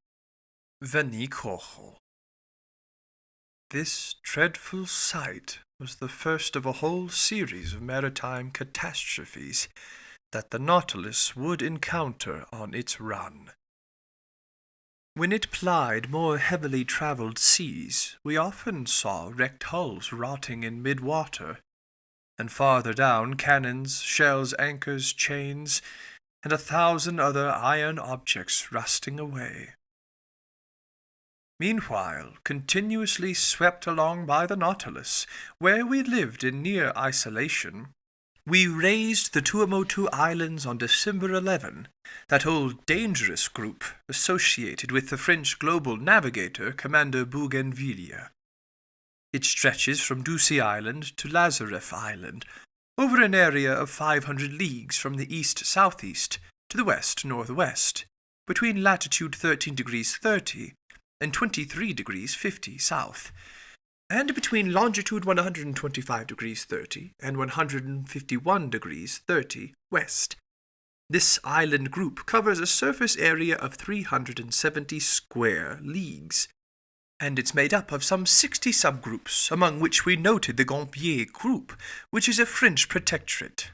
Venicojo. This dreadful sight was the first of a whole series of maritime catastrophes that the Nautilus would encounter on its run. When it plied more heavily traveled seas, we often saw wrecked hulls rotting in mid-water, and farther down cannons, shells, anchors, chains, and 1,000 other iron objects rusting away. Meanwhile, continuously swept along by the Nautilus, where we lived in near isolation, we raised the Tuamotu Islands on December 11, that old dangerous group associated with the French global navigator Commander Bougainville. It stretches from Ducie Island to Lazareff Island, over an area of 500 leagues from the east-southeast to the west-northwest, between latitude 13 degrees 30 and 23 degrees 50 south, and between longitude 125 degrees 30 and 151 degrees 30 west. This island group covers a surface area of 370 square leagues, and it's made up of some 60 subgroups, among which we noted the Gambier group, which is a French protectorate.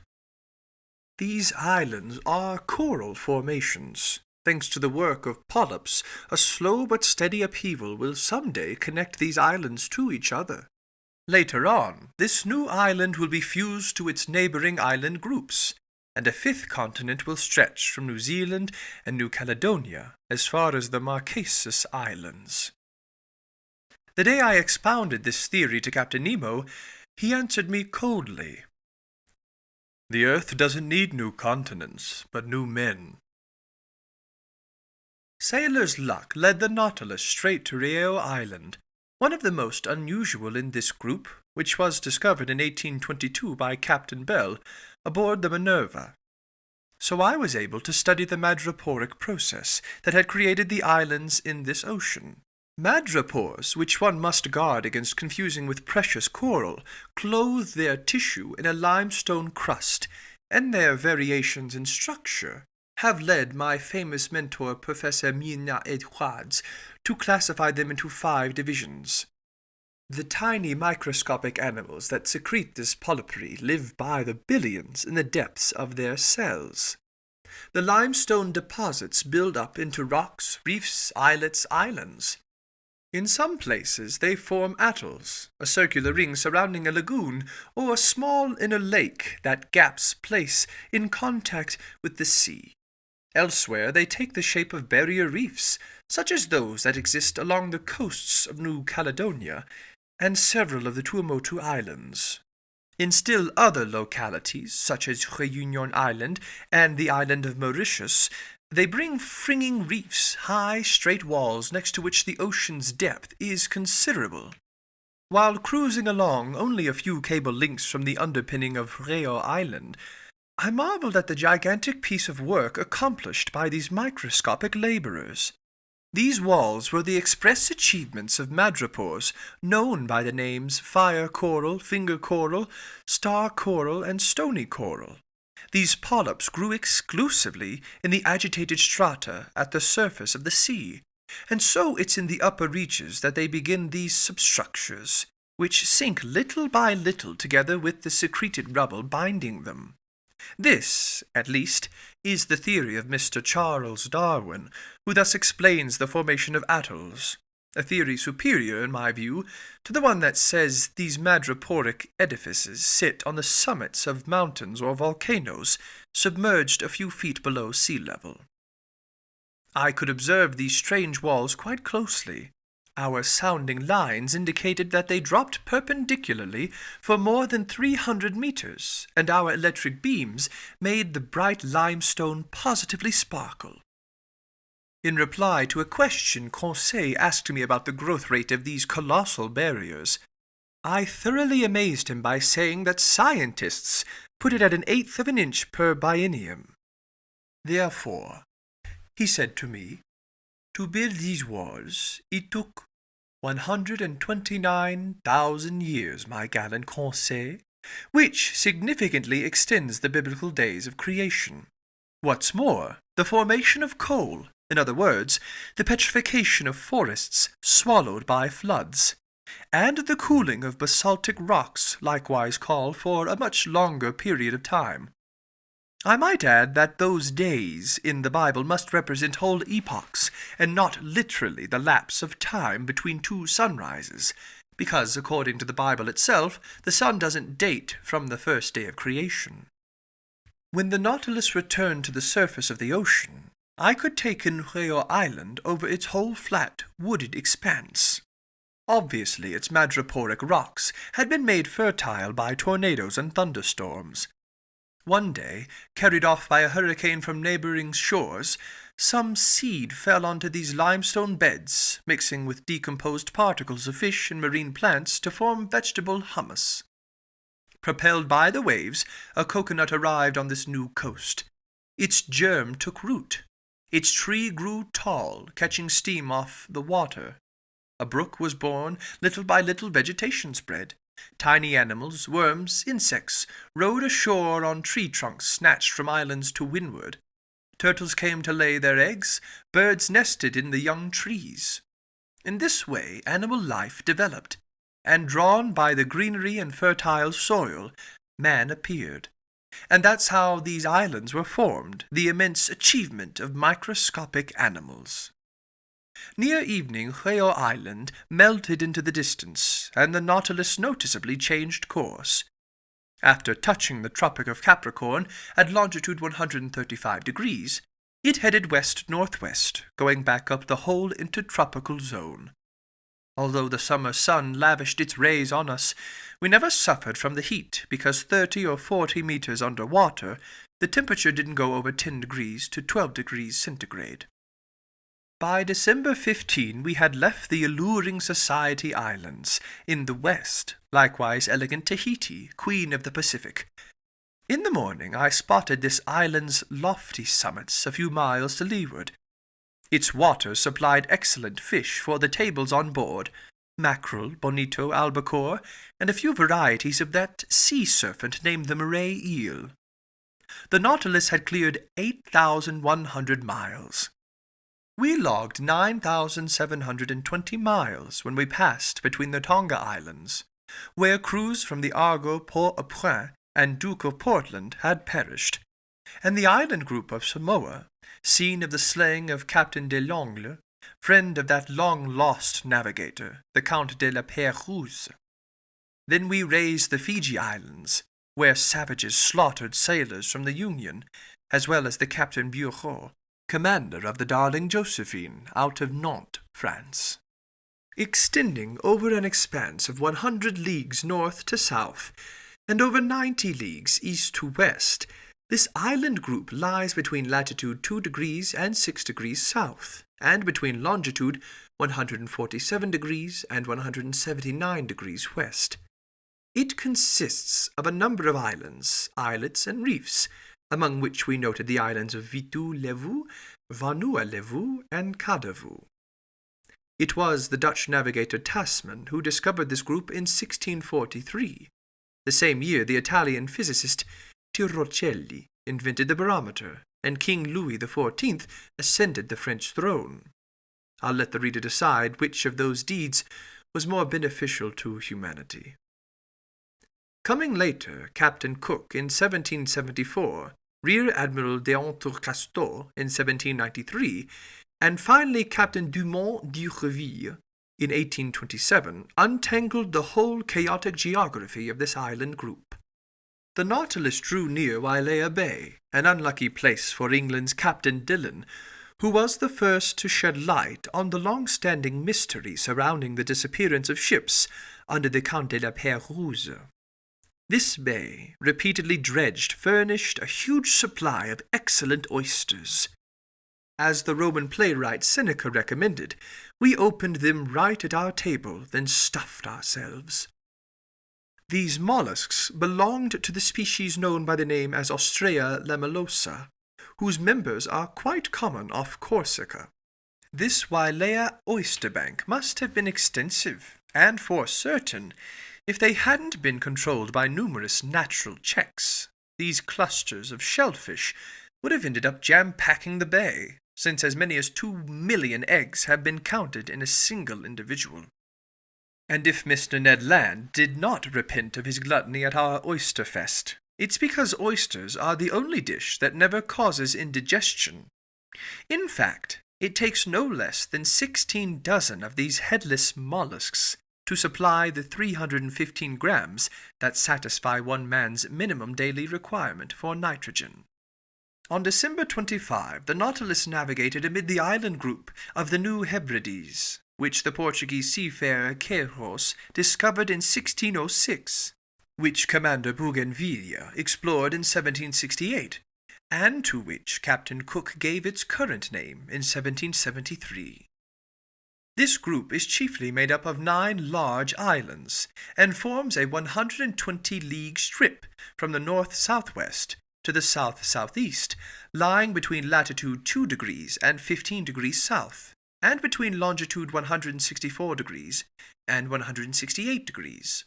These islands are coral formations. Thanks to the work of polyps, a slow but steady upheaval will someday connect these islands to each other. Later on, this new island will be fused to its neighboring island groups, and a fifth continent will stretch from New Zealand and New Caledonia as far as the Marquesas Islands. The day I expounded this theory to Captain Nemo, he answered me coldly. "The Earth doesn't need new continents, but new men." Sailor's luck led the Nautilus straight to Rio Island, one of the most unusual in this group, which was discovered in 1822 by Captain Bell aboard the Minerva. So I was able to study the madreporic process that had created the islands in this ocean. Madrepores, which one must guard against confusing with precious coral, clothe their tissue in a limestone crust, and their variations in structure have led my famous mentor Professor Mina Edwards to classify them into 5 divisions. The tiny microscopic animals that secrete this polypary live by the billions in the depths of their cells. The limestone deposits build up into rocks, reefs, islets, islands. In some places they form atolls, a circular ring surrounding a lagoon, or a small inner lake that gaps place in contact with the sea. Elsewhere they take the shape of barrier reefs, such as those that exist along the coasts of New Caledonia and several of the Tuamotu Islands. In still other localities, such as Réunion Island and the island of Mauritius, they bring fringing reefs, high, straight walls next to which the ocean's depth is considerable. While cruising along only a few cable links from the underpinning of Rio Island, I marveled at the gigantic piece of work accomplished by these microscopic laborers. These walls were the express achievements of madrepores known by the names fire coral, finger coral, star coral, and stony coral. These polyps grew exclusively in the agitated strata at the surface of the sea, and so it's in the upper reaches that they begin these substructures, which sink little by little together with the secreted rubble binding them. This, at least, is the theory of Mr. Charles Darwin, who thus explains the formation of atolls, a theory superior, in my view, to the one that says these madreporic edifices sit on the summits of mountains or volcanoes, submerged a few feet below sea level. I could observe these strange walls quite closely. Our sounding lines indicated that they dropped perpendicularly for more than 300 meters, and our electric beams made the bright limestone positively sparkle. In reply to a question Conseil asked me about the growth rate of these colossal barriers, I thoroughly amazed him by saying that scientists put it at 1/8 of an inch per biennium. Therefore, he said to me, to build these walls, it took 129,000 years, my gallant Conseil, which significantly extends the biblical days of creation. What's more, the formation of coal, in other words, the petrification of forests swallowed by floods, and the cooling of basaltic rocks likewise call for a much longer period of time. I might add that those days in the Bible must represent whole epochs, and not literally the lapse of time between 2 sunrises, because, according to the Bible itself, the sun doesn't date from the first day of creation. When the Nautilus returned to the surface of the ocean, I could take in Rio Island over its whole flat, wooded expanse. Obviously, its madreporic rocks had been made fertile by tornadoes and thunderstorms. One day, carried off by a hurricane from neighboring shores, some seed fell onto these limestone beds, mixing with decomposed particles of fish and marine plants to form vegetable humus. Propelled by the waves, a coconut arrived on this new coast. Its germ took root. Its tree grew tall, catching steam off the water. A brook was born, little by little vegetation spread. Tiny animals, worms, insects, rode ashore on tree trunks snatched from islands to windward. Turtles came to lay their eggs, birds nested in the young trees. In this way animal life developed, and drawn by the greenery and fertile soil, man appeared. And that's how these islands were formed, the immense achievement of microscopic animals. Near evening, Reo Island melted into the distance, and the Nautilus noticeably changed course. After touching the Tropic of Capricorn at longitude 135 degrees, it headed west-northwest, going back up the whole intertropical zone. Although the summer sun lavished its rays on us, we never suffered from the heat because 30 or 40 meters under water, the temperature didn't go over 10 degrees to 12 degrees centigrade. By December 15, we had left the alluring Society Islands in the west, likewise elegant Tahiti, Queen of the Pacific. In the morning I spotted this island's lofty summits a few miles to leeward. Its waters supplied excellent fish for the tables on board, mackerel, bonito, albacore, and a few varieties of that sea serpent named the moray eel. The Nautilus had cleared 8,100 miles. We logged 9,720 miles when we passed between the Tonga Islands, where crews from the Argo Port-au-Prince and Duke of Portland had perished, and the island group of Samoa, scene of the slaying of Captain de L'Angle, friend of that long-lost navigator, the Count de la Pérouse. Then we raised the Fiji Islands, where savages slaughtered sailors from the Union, as well as the Captain Bureau, commander of the Darling Josephine, out of Nantes, France. Extending over an expanse of 100 leagues north to south, and over 90 leagues east to west, this island group lies between latitude 2 degrees and 6 degrees south, and between longitude 147 degrees and 179 degrees west. It consists of a number of islands, islets, and reefs, among which we noted the islands of Vitu-Levu, Vanua-Levu, and Kadavu. It was the Dutch navigator Tasman who discovered this group in 1643, the same year the Italian physicist Tirrocelli invented the barometer, and King Louis XIV ascended the French throne. I'll let the reader decide which of those deeds was more beneficial to humanity. Coming later, Captain Cook in 1774, Rear Admiral d'Entrecasteaux in 1793, and finally Captain Dumont d'Urville in 1827, untangled the whole chaotic geography of this island group. The Nautilus drew near Wailea Bay, an unlucky place for England's Captain Dillon, who was the first to shed light on the long-standing mystery surrounding the disappearance of ships under the Count de la Pérouse. This bay, repeatedly dredged, furnished a huge supply of excellent oysters. As the Roman playwright Seneca recommended, we opened them right at our table, then stuffed ourselves. These mollusks belonged to the species known by the name as Ostrea lamellosa, whose members are quite common off Corsica. This Wailea oyster bank must have been extensive, and for certain, if they hadn't been controlled by numerous natural checks, these clusters of shellfish would have ended up jam-packing the bay, since as many as 2 million eggs have been counted in a single individual. And if Mr. Ned Land did not repent of his gluttony at our oyster fest, it's because oysters are the only dish that never causes indigestion. In fact, it takes no less than 16 dozen of these headless mollusks to supply the 315 grams that satisfy one man's minimum daily requirement for nitrogen. On December 25, the Nautilus navigated amid the island group of the New Hebrides, which the Portuguese seafarer Queiroz discovered in 1606, which Commander Bougainville explored in 1768, and to which Captain Cook gave its current name in 1773. This group is chiefly made up of 9 large islands, and forms a 120-league strip from the north-southwest to the south-southeast, lying between latitude 2 degrees and 15 degrees south, and between longitude 164 degrees and 168 degrees.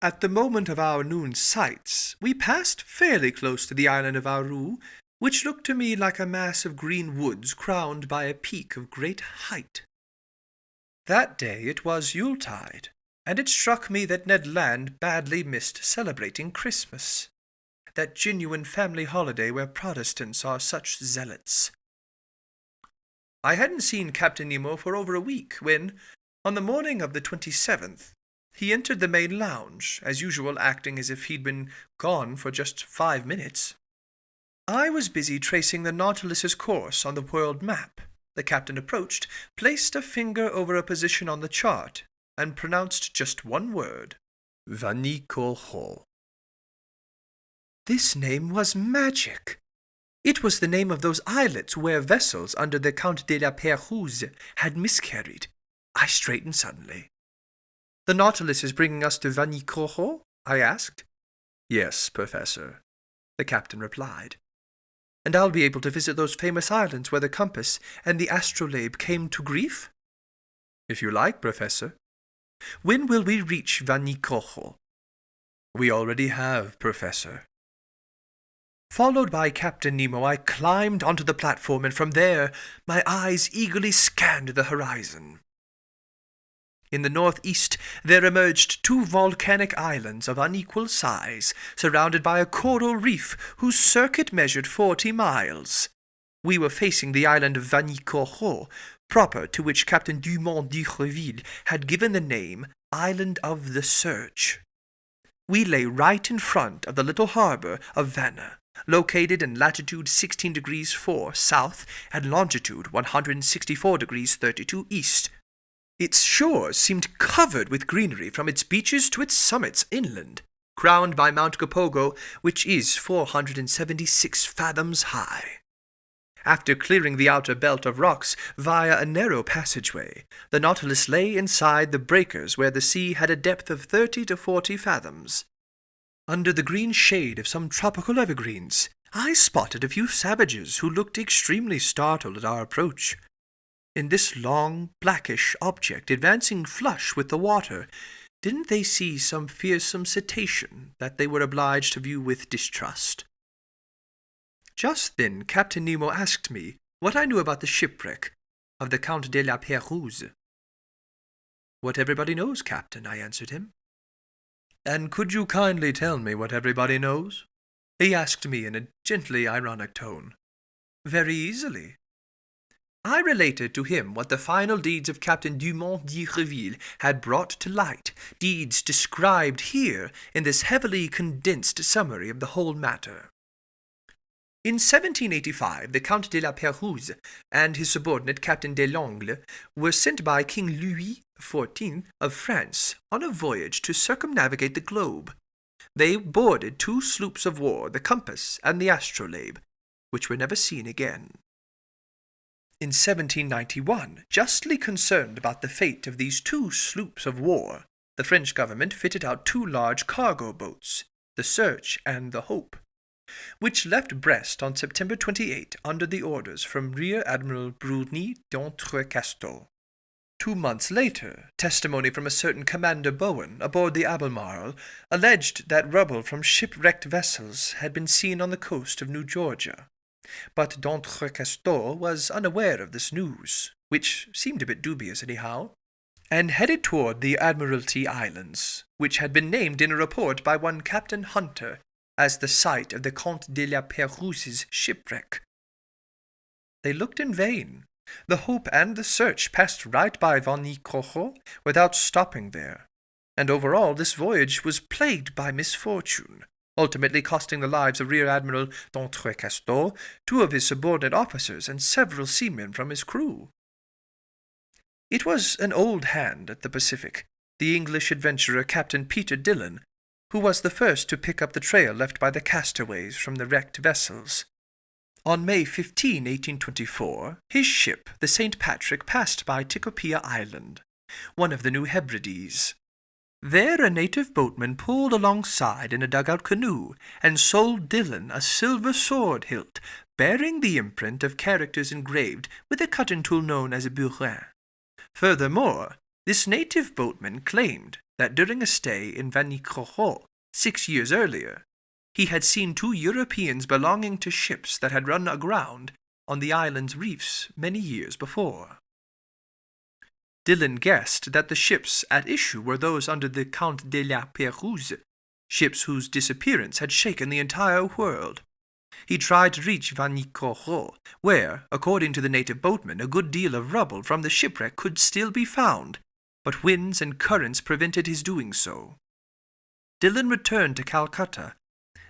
At the moment of our noon sights, we passed fairly close to the island of Aru, which looked to me like a mass of green woods crowned by a peak of great height. That day it was Yuletide, and it struck me that Ned Land badly missed celebrating Christmas. that genuine family holiday where Protestants are such zealots. I hadn't seen Captain Nemo for over a week when, on the morning of the 27th, he entered the main lounge, as usual acting as if he'd been gone for just 5 minutes. I was busy tracing the Nautilus's course on the world map. The captain approached, placed a finger over a position on the chart, and pronounced just one word: Vanikoro. This name was magic. It was the name of those islets where vessels under the Count de la Pérouse had miscarried. I straightened suddenly. "The Nautilus is bringing us to Vanikoro?" I asked. "Yes, Professor," the captain replied. "And I'll be able to visit those famous islands where the compass and the astrolabe came to grief?" "If you like, Professor." "When will we reach Vanikoro?" "We already have, Professor." Followed by Captain Nemo, I climbed onto the platform, and from there my eyes eagerly scanned the horizon. In the northeast there emerged 2 volcanic islands of unequal size, surrounded by a coral reef whose circuit measured 40 miles. We were facing the island of Vanikoro, proper to which Captain Dumont d'Urville had given the name Island of the Search. We lay right in front of the little harbor of Vanna, located in latitude 16 degrees 4 south and longitude 164 degrees 32 east. Its shores seemed covered with greenery from its beaches to its summits inland, crowned by Mount Gapogo, which is 476 fathoms high. After clearing the outer belt of rocks via a narrow passageway, the Nautilus lay inside the breakers where the sea had a depth of 30 to 40 fathoms. Under the green shade of some tropical evergreens, I spotted a few savages who looked extremely startled at our approach. In this long, blackish object advancing flush with the water, didn't they see some fearsome cetacean that they were obliged to view with distrust? Just then Captain Nemo asked me what I knew about the shipwreck of the Count de la Pérouse. "What everybody knows, Captain," I answered him. "And could you kindly tell me what everybody knows?" he asked me in a gently ironic tone. "Very easily." I related to him what the final deeds of Captain Dumont d'Urville had brought to light, deeds described here in this heavily condensed summary of the whole matter. In 1785, the Count de la Pérouse and his subordinate Captain de Langle were sent by King Louis XIV of France on a voyage to circumnavigate the globe. They boarded 2 sloops of war, the Compass and the Astrolabe, which were never seen again. In 1791, justly concerned about the fate of these 2 sloops of war, the French government fitted out 2 large cargo boats, the Search and the Hope, which left Brest on September 28 under the orders from Rear Admiral Bruni d'Entrecasteaux. 2 months later, testimony from a certain Commander Bowen aboard the Albemarle alleged that rubble from shipwrecked vessels had been seen on the coast of New Georgia. But d'Entrecasteaux was unaware of this news, which seemed a bit dubious anyhow, and headed toward the Admiralty Islands, which had been named in a report by one Captain Hunter as the site of the Count de la Pérouse's shipwreck. They looked in vain. The Hope and the Search passed right by Vanikoro without stopping there, and overall this voyage was plagued by misfortune, ultimately costing the lives of Rear Admiral d'Entrecasteaux, 2 of his subordinate officers, and several seamen from his crew. It was an old hand at the Pacific, the English adventurer Captain Peter Dillon, who was the first to pick up the trail left by the castaways from the wrecked vessels. On May 15, 1824, his ship, the St. Patrick, passed by Tikopia Island, one of the New Hebrides. There a native boatman pulled alongside in a dugout canoe and sold Dillon a silver sword hilt bearing the imprint of characters engraved with a cutting tool known as a burin. Furthermore, this native boatman claimed that during a stay in Vanikoro 6 years earlier, he had seen 2 Europeans belonging to ships that had run aground on the island's reefs many years before. Dillon guessed that the ships at issue were those under the Count de la Pérouse, ships whose disappearance had shaken the entire world. He tried to reach Vanikoro, where, according to the native boatmen, a good deal of rubble from the shipwreck could still be found, but winds and currents prevented his doing so. Dillon returned to Calcutta.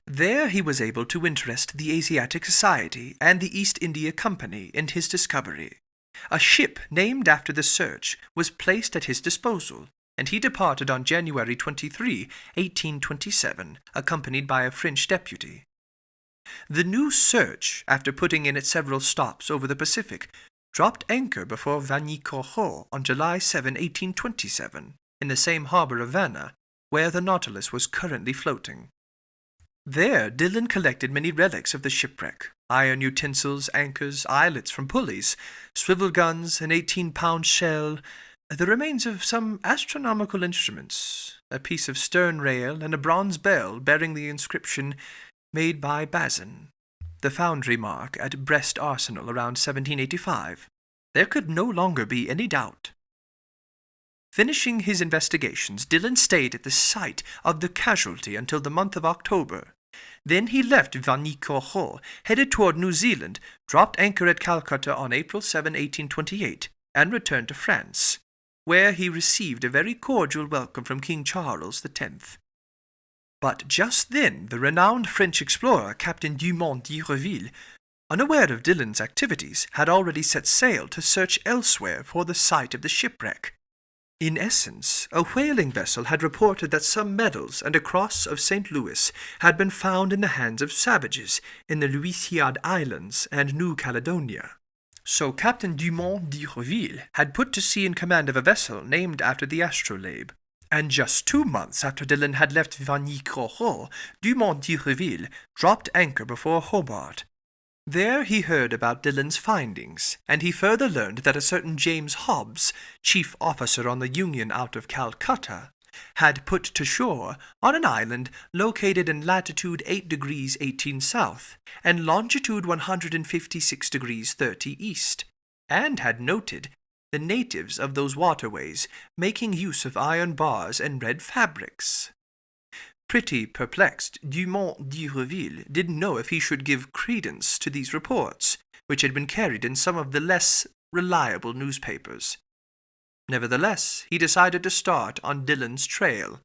There he was able to interest the Asiatic Society and the East India Company in his discovery. A ship named after the search was placed at his disposal, and he departed on January 23, 1827, accompanied by a French deputy. The new search, after putting in at several stops over the Pacific, dropped anchor before Vanikoro on July 7, 1827, in the same harbor of Vanna, where the Nautilus was currently floating. There Dillon collected many relics of the shipwreck, iron utensils, anchors, eyelets from pulleys, swivel guns, an 18-pound shell, the remains of some astronomical instruments, a piece of stern rail, and a bronze bell bearing the inscription "Made by Bazin," the foundry mark at Brest Arsenal around 1785. There could no longer be any doubt. Finishing his investigations, Dillon stayed at the site of the casualty until the month of October. Then he left Vanikoro, headed toward New Zealand, dropped anchor at Calcutta on April 7, 1828, and returned to France, where he received a very cordial welcome from King Charles X. But just then the renowned French explorer Captain Dumont d'Urville, unaware of Dillon's activities, had already set sail to search elsewhere for the site of the shipwreck. In essence, a whaling vessel had reported that some medals and a cross of St. Louis had been found in the hands of savages in the Louisiade Islands and New Caledonia. So Captain Dumont d'Urville had put to sea in command of a vessel named after the astrolabe. And just 2 months after Dillon had left Vanikoro, Dumont d'Urville dropped anchor before Hobart. There he heard about Dillon's findings, and he further learned that a certain James Hobbs, chief officer on the Union out of Calcutta, had put to shore on an island located in latitude 8 degrees 18 south and longitude 156 degrees 30 east, and had noted the natives of those waterways making use of iron bars and red fabrics. Pretty perplexed, Dumont d'Urville didn't know if he should give credence to these reports, which had been carried in some of the less reliable newspapers. Nevertheless, he decided to start on Dillon's trail.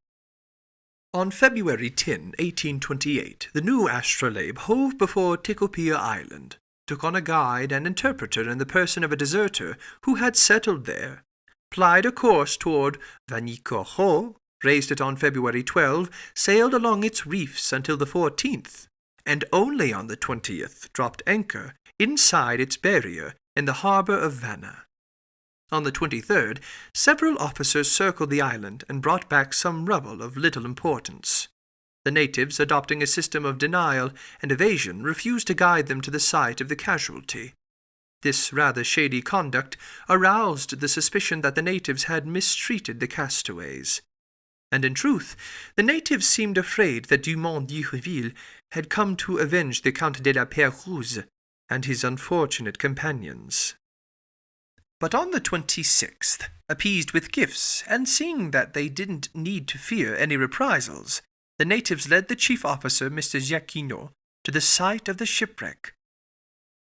On February 10, 1828, the new astrolabe hove before Tikopia Island, took on a guide and interpreter in the person of a deserter who had settled there, plied a course toward Vanikoro, raised it on February 12, sailed along its reefs until the 14th, and only on the 20th dropped anchor inside its barrier in the harbor of Vanna. On the 23rd, several officers circled the island and brought back some rubble of little importance. The natives, adopting a system of denial and evasion, refused to guide them to the site of the casualty. This rather shady conduct aroused the suspicion that the natives had mistreated the castaways. And in truth, the natives seemed afraid that Dumont d'Urville had come to avenge the Count de la Pérouse and his unfortunate companions. But on the 26th, appeased with gifts, and seeing that they didn't need to fear any reprisals, the natives led the chief officer, Mr. Giacchino, to the site of the shipwreck.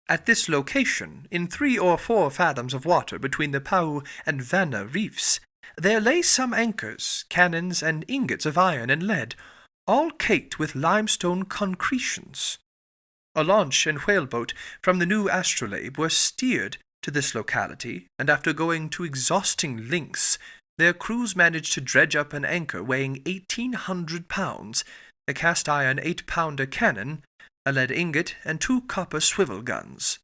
At this location, in 3 or 4 fathoms of water between the Pau and Vanna reefs, there lay some anchors, cannons, and ingots of iron and lead, all caked with limestone concretions. A launch and whaleboat from the new astrolabe were steered to this locality, and after going to exhausting lengths, their crews managed to dredge up an anchor weighing 1,800 pounds, a cast-iron 8-pounder cannon, a lead ingot, and 2 copper swivel guns.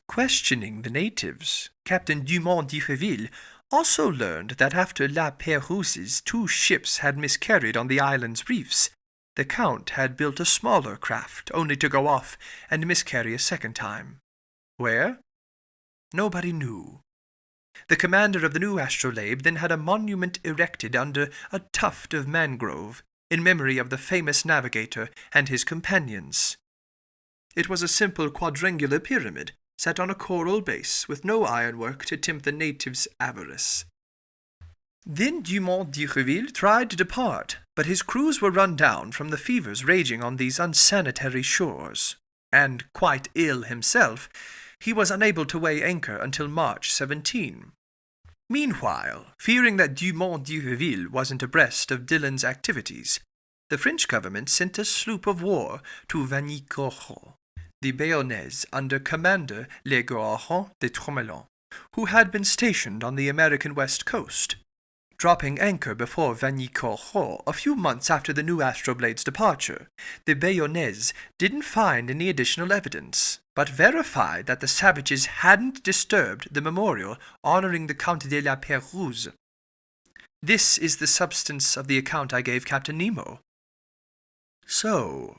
Questioning the natives, Captain Dumont d'Urville also learned that after La Pérouse's 2 ships had miscarried on the island's reefs, the Count had built a smaller craft, only to go off and miscarry a second time. Where? Nobody knew. The commander of the new astrolabe then had a monument erected under a tuft of mangrove, in memory of the famous navigator and his companions. It was a simple quadrangular pyramid, set on a coral base, with no ironwork to tempt the natives' avarice. Then Dumont d'Urville tried to depart, but his crews were run down from the fevers raging on these unsanitary shores, and, quite ill himself, he was unable to weigh anchor until March 17. Meanwhile, fearing that Dumont d'Urville wasn't abreast of Dillon's activities, the French government sent a sloop of war to Vanicourt, the Bayonnaise, under Commander Le Grand de Tromelin, who had been stationed on the American west coast. Dropping anchor before Vanicourt a few months after the new Astroblade's departure, the Bayonnaise didn't find any additional evidence, but verified that the savages hadn't disturbed the memorial honoring the Count de la Pérouse. This is the substance of the account I gave Captain Nemo. So,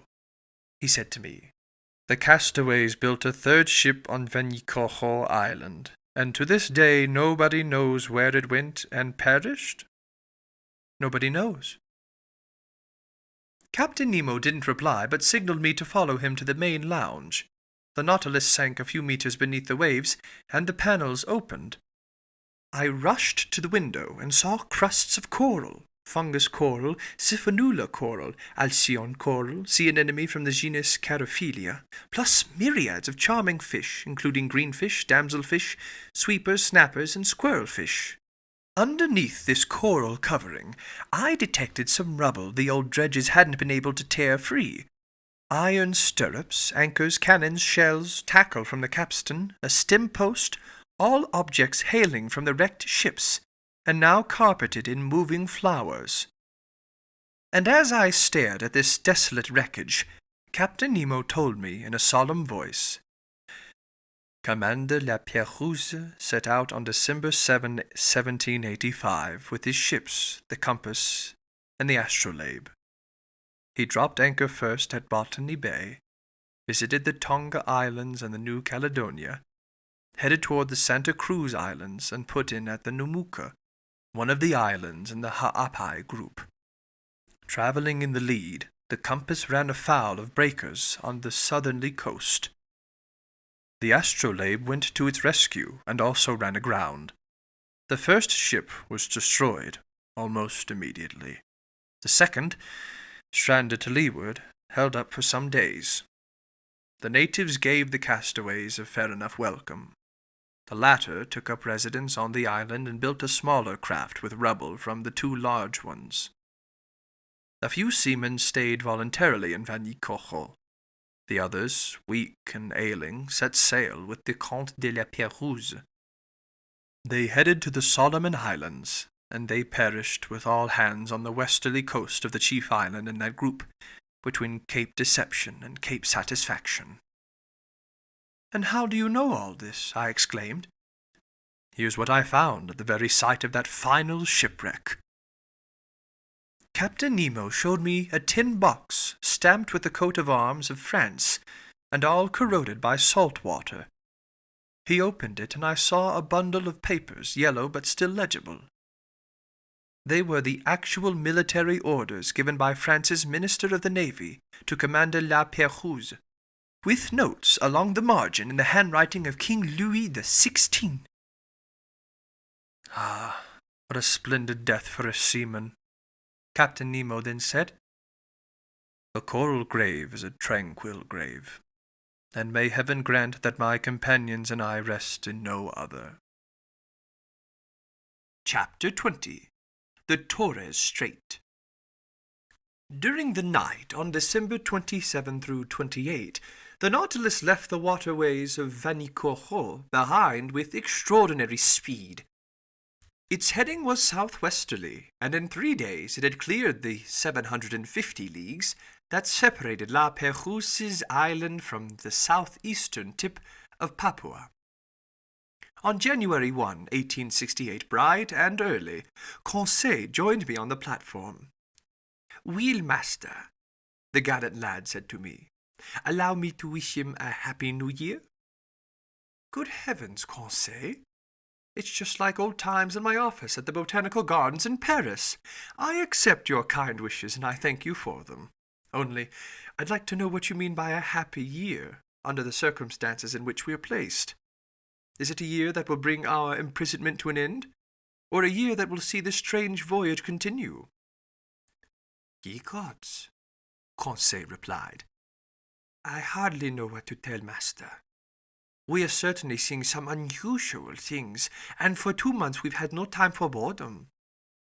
he said to me, the castaways built a third ship on Vanicourt Island, and to this day nobody knows where it went and perished? Nobody knows. Captain Nemo didn't reply, but signaled me to follow him to the main lounge. The Nautilus sank a few meters beneath the waves, and the panels opened. I rushed to the window and saw crusts of coral, fungus coral, Siphanula coral, Alcyon coral, sea anemone from the genus Carophilia, plus myriads of charming fish, including greenfish, damselfish, sweepers, snappers, and squirrelfish. Underneath this coral covering, I detected some rubble the old dredges hadn't been able to tear free. Iron stirrups, anchors, cannons, shells, tackle from the capstan, a stem post, all objects hailing from the wrecked ships, and now carpeted in moving flowers. And as I stared at this desolate wreckage, Captain Nemo told me in a solemn voice, Commander La Pérouse set out on December 7, 1785, with his ships, the Compass and the Astrolabe. He dropped anchor first at Botany Bay, visited the Tonga Islands and the New Caledonia, headed toward the Santa Cruz Islands, and put in at the Numuka, one of the islands in the Ha'apai group. Traveling in the lead, the Compass ran afoul of breakers on the southerly coast. The Astrolabe went to its rescue and also ran aground. The first ship was destroyed almost immediately. The second, stranded to leeward, held up for some days. The natives gave the castaways a fair enough welcome. The latter took up residence on the island and built a smaller craft with rubble from the two large ones. A few seamen stayed voluntarily in Vanicourt. The others, weak and ailing, set sail with the Count de la Pérouse. They headed to the Solomon Islands, and they perished with all hands on the westerly coast of the chief island in that group, between Cape Deception and Cape Satisfaction. "And how do you know all this?" I exclaimed. "Here's what I found at the very site of that final shipwreck." Captain Nemo showed me a tin box stamped with the coat of arms of France, and all corroded by salt water. He opened it, and I saw a bundle of papers, yellow but still legible. They were the actual military orders given by France's Minister of the Navy to Commander La Pérouse, with notes along the margin in the handwriting of King Louis XVI. Ah, what a splendid death for a seaman, Captain Nemo then said. A coral grave is a tranquil grave, and may heaven grant that my companions and I rest in no other. Chapter 20. The Torres Strait. During the night on December 27 through 28, the Nautilus left the waterways of Vanicourt behind with extraordinary speed. Its heading was southwesterly, and in 3 days it had cleared the 750 leagues that separated La Pérouse's island from the southeastern tip of Papua. On January 1, 1868, bright and early, Conseil joined me on the platform. "Wheelmaster," the gallant lad said to me, "allow me to wish him a happy New Year." "Good heavens, Conseil! It's just like old times in my office at the Botanical Gardens in Paris. I accept your kind wishes, and I thank you for them. Only, I'd like to know what you mean by a happy year, under the circumstances in which we are placed. Is it a year that will bring our imprisonment to an end, or a year that will see this strange voyage continue?" Ye gods, Conseil replied. I hardly know what to tell Master. We are certainly seeing some unusual things, and for 2 months we've had no time for boredom.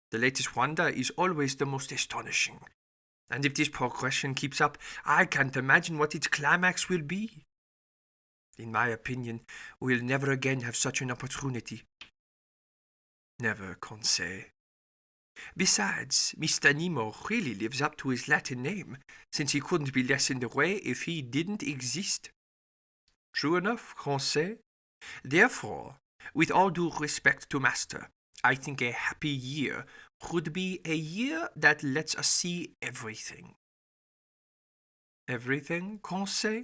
The latest wonder is always the most astonishing, and if this progression keeps up, I can't imagine what its climax will be. In my opinion, we'll never again have such an opportunity. Never, Conseil. Besides, Mr. Nemo really lives up to his Latin name, since he couldn't be less in the way if he didn't exist. True enough, Conseil. Therefore, with all due respect to Master, I think a happy year would be a year that lets us see everything. Everything, Conseil?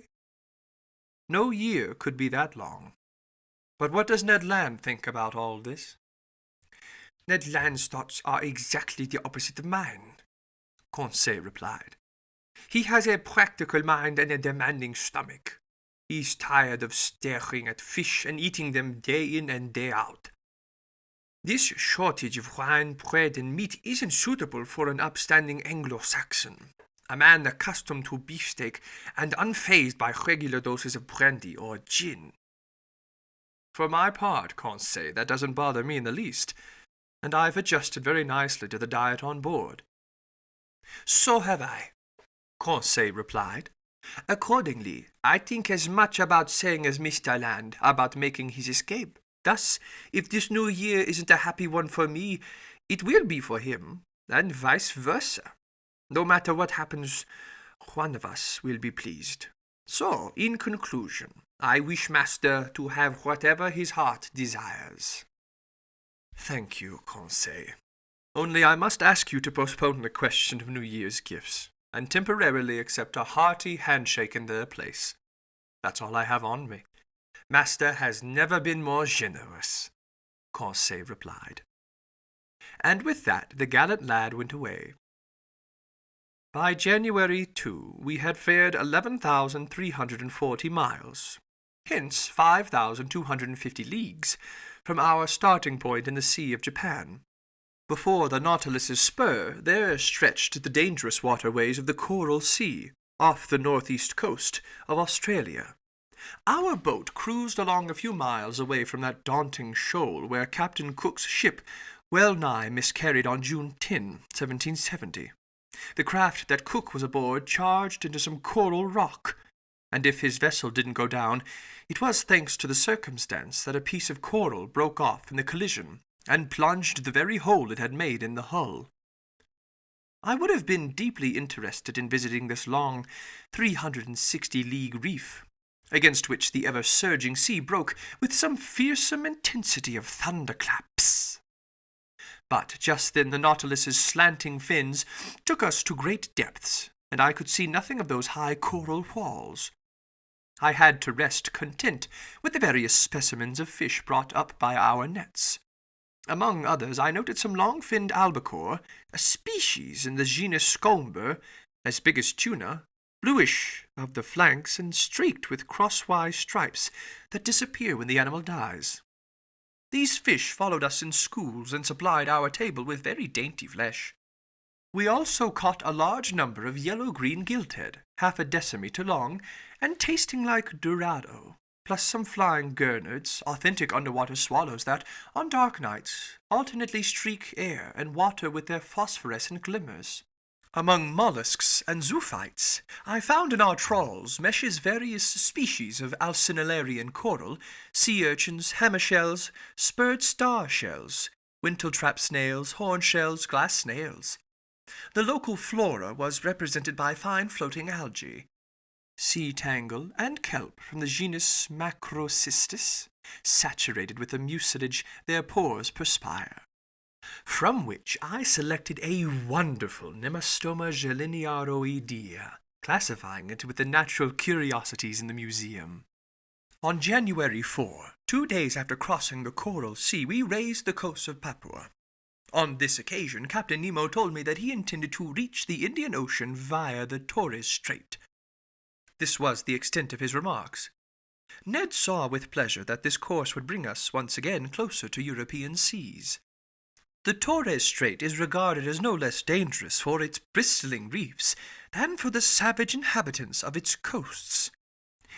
No year could be that long. But what does Ned Land think about all this? Ned Land's thoughts are exactly the opposite of mine, Conseil replied. He has a practical mind and a demanding stomach. He's tired of staring at fish and eating them day in and day out. This shortage of wine, bread, and meat isn't suitable for an upstanding Anglo-Saxon, a man accustomed to beefsteak and unfazed by regular doses of brandy or gin. For my part, Conseil, that doesn't bother me in the least, and I've adjusted very nicely to the diet on board. So have I, Conseil replied. Accordingly, I think as much about saying as Mr. Land about making his escape. Thus, if this new year isn't a happy one for me, it will be for him, and vice versa. No matter what happens, one of us will be pleased. So, in conclusion, I wish Master to have whatever his heart desires. Thank you, Conseil. Only I must ask you to postpone the question of New Year's gifts, and temporarily accept a hearty handshake in their place. That's all I have on me. Master has never been more generous, Conseil replied. And with that the gallant lad went away. By January 2, we had fared 11,340 miles, hence 5,250 leagues, from our starting point in the Sea of Japan. Before the Nautilus's spur, there stretched the dangerous waterways of the Coral Sea, off the northeast coast of Australia. Our boat cruised along a few miles away from that daunting shoal where Captain Cook's ship well nigh miscarried on June 10, 1770. The craft that Cook was aboard charged into some coral rock, and if his vessel didn't go down, it was thanks to the circumstance that a piece of coral broke off in the collision and plunged the very hole it had made in the hull. I would have been deeply interested in visiting this long 360-league reef, against which the ever-surging sea broke with some fearsome intensity of thunderclaps. But just then the Nautilus's slanting fins took us to great depths, and I could see nothing of those high coral walls. I had to rest content with the various specimens of fish brought up by our nets. Among others, I noted some long-finned albacore, a species in the genus Scomber, as big as tuna, bluish of the flanks and streaked with crosswise stripes that disappear when the animal dies. These fish followed us in schools and supplied our table with very dainty flesh. We also caught a large number of yellow-green gilthead, half a decimeter long, and tasting like dorado, plus some flying gurnards, authentic underwater swallows that, on dark nights, alternately streak air and water with their phosphorescent glimmers. Among mollusks and zoophytes, I found in our trawls meshes various species of alcinellarian coral, sea urchins, hammershells, spurred star shells, wintle-trap snails, horn shells, glass snails. The local flora was represented by fine floating algae, sea tangle, and kelp from the genus Macrocystis, saturated with the mucilage their pores perspire, from which I selected a wonderful Nemastoma gelinearoidea, classifying it with the natural curiosities in the museum. On January 4, 2 days after crossing the Coral Sea, we raised the coast of Papua. On this occasion, Captain Nemo told me that he intended to reach the Indian Ocean via the Torres Strait. This was the extent of his remarks. Ned saw with pleasure that this course would bring us once again closer to European seas. The Torres Strait is regarded as no less dangerous for its bristling reefs than for the savage inhabitants of its coasts.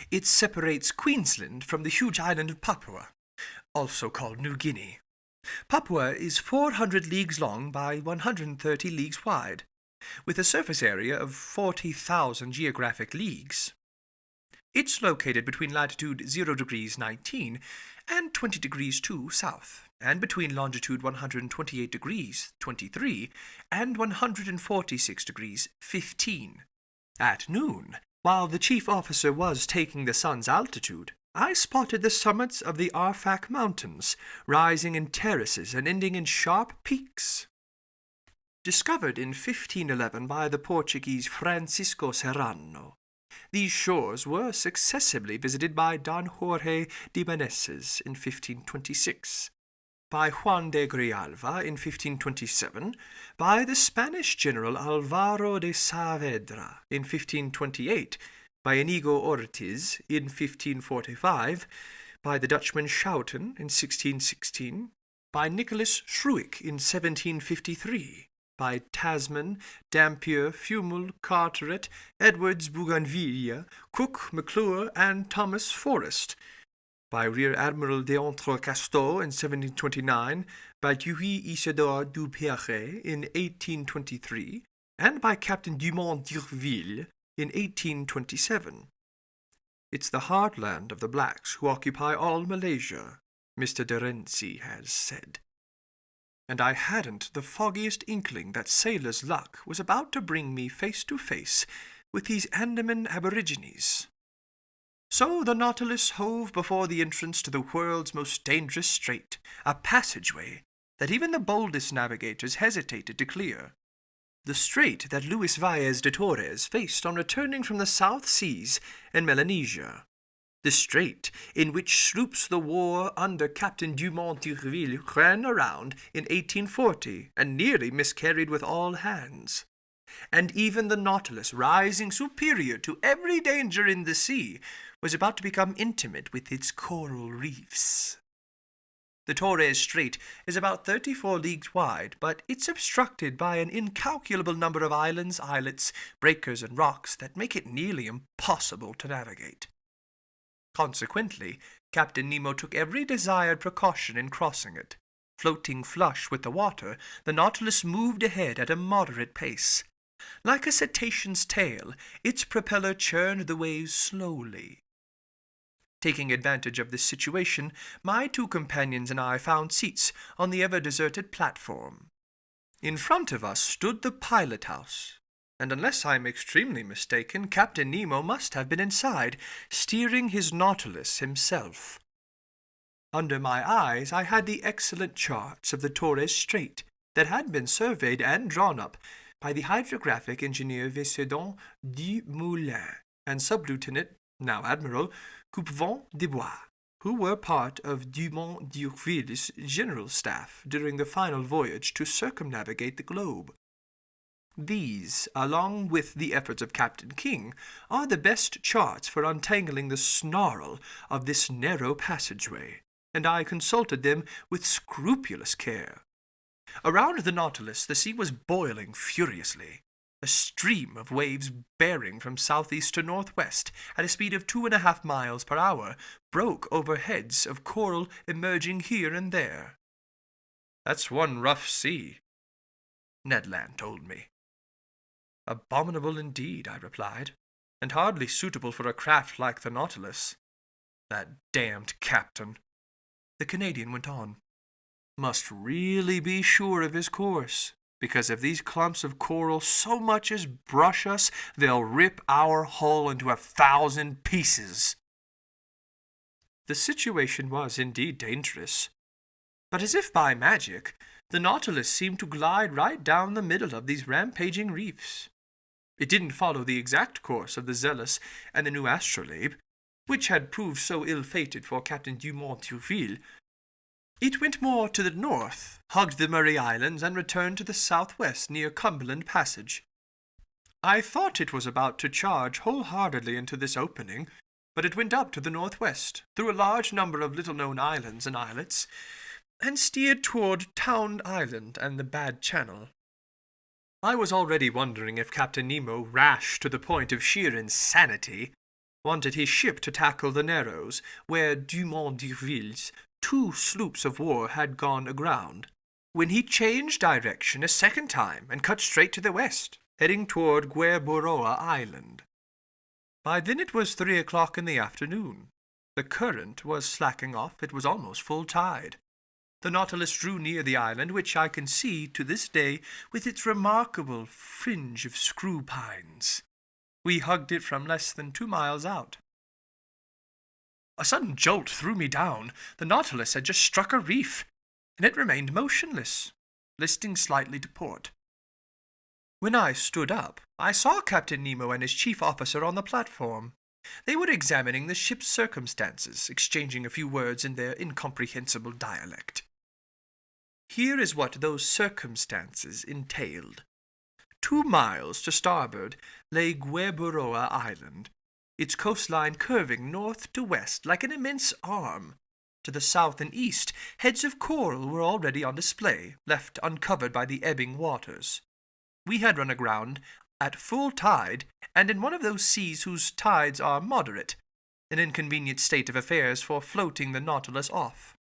It separates Queensland from the huge island of Papua, also called New Guinea. Papua is 400 leagues long by 130 leagues wide, with a surface area of 40,000 geographic leagues. It's located between latitude 0 degrees 19 and 20 degrees 2 south, and between longitude 128 degrees 23 and 146 degrees 15. At noon, while the chief officer was taking the sun's altitude, I spotted the summits of the Arfak Mountains, rising in terraces and ending in sharp peaks. Discovered in 1511 by the Portuguese Francisco Serrano, these shores were successively visited by Don Jorge de Meneses in 1526, by Juan de Grijalva in 1527, by the Spanish general Alvaro de Saavedra in 1528, by Inigo Ortiz in 1545, by the Dutchman Schouten in 1616, by Nicholas Schruik in 1753, by Tasman, Dampier, Fumel, Carteret, Edwards, Bougainville, Cook, McClure, and Thomas Forrest, by Rear Admiral d'Entrecasteaux in 1729, by Louis Isidore Dupéré in 1823, and by Captain Dumont d'Urville in 1827. It's the heartland of the blacks who occupy all Malaysia, Mr. de Renzi has said. And I hadn't the foggiest inkling that sailor's luck was about to bring me face to face with these Andaman aborigines. So the Nautilus hove before the entrance to the world's most dangerous strait, a passageway that even the boldest navigators hesitated to clear. The strait that Luis Valles de Torres faced on returning from the South Seas and Melanesia. The strait in which sloops the war under Captain Dumont d'Urville ran around in 1840 and nearly miscarried with all hands. And even the Nautilus, rising superior to every danger in the sea, was about to become intimate with its coral reefs. The Torres Strait is about 34 leagues wide, but it's obstructed by an incalculable number of islands, islets, breakers, and rocks that make it nearly impossible to navigate. Consequently, Captain Nemo took every desired precaution in crossing it. Floating flush with the water, the Nautilus moved ahead at a moderate pace. Like a cetacean's tail, its propeller churned the waves slowly. Taking advantage of this situation, my two companions and I found seats on the ever-deserted platform. In front of us stood the pilot-house, and unless I am extremely mistaken, Captain Nemo must have been inside, steering his Nautilus himself. Under my eyes I had the excellent charts of the Torres Strait that had been surveyed and drawn up by the hydrographic engineer Vicedon du Moulin and Sub-Lieutenant, now Admiral, Coupvent de Bois, who were part of Dumont d'Urville's general staff during the final voyage to circumnavigate the globe. These, along with the efforts of Captain King, are the best charts for untangling the snarl of this narrow passageway, and I consulted them with scrupulous care. Around the Nautilus the sea was boiling furiously. A stream of waves bearing from southeast to northwest at a speed of 2.5 miles per hour broke over heads of coral emerging here and there. "That's one rough sea," Ned Land told me. "Abominable indeed," I replied, "and hardly suitable for a craft like the Nautilus." "That damned captain," the Canadian went on, "must really be sure of his course, because if these clumps of coral so much as brush us, they'll rip our hull into 1,000 pieces." The situation was indeed dangerous, but as if by magic, the Nautilus seemed to glide right down the middle of these rampaging reefs. It didn't follow the exact course of the Zealous and the new Astrolabe, which had proved so ill-fated for Captain Dumont d'Urville. It went more to the north, hugged the Murray Islands, and returned to the southwest near Cumberland Passage. I thought it was about to charge wholeheartedly into this opening, but it went up to the northwest, through a large number of little-known islands and islets, and steered toward Town Island and the Bad Channel. I was already wondering if Captain Nemo, rash to the point of sheer insanity, wanted his ship to tackle the Narrows, where Dumont d'Urville's 2 sloops of war had gone aground, when he changed direction a second time and cut straight to the west, heading toward Gueboroa Island. By then it was 3 o'clock in the afternoon. The current was slacking off. It was almost full tide. The Nautilus drew near the island, which I can see to this day with its remarkable fringe of screw pines. We hugged it from less than 2 miles out. A sudden jolt threw me down. The Nautilus had just struck a reef, and it remained motionless, listing slightly to port. When I stood up, I saw Captain Nemo and his chief officer on the platform. They were examining the ship's circumstances, exchanging a few words in their incomprehensible dialect. Here is what those circumstances entailed. 2 miles to starboard lay Gueboroa Island, its coastline curving north to west like an immense arm. To the south and east, heads of coral were already on display, left uncovered by the ebbing waters. We had run aground at full tide, and in one of those seas whose tides are moderate, an inconvenient state of affairs for floating the Nautilus off.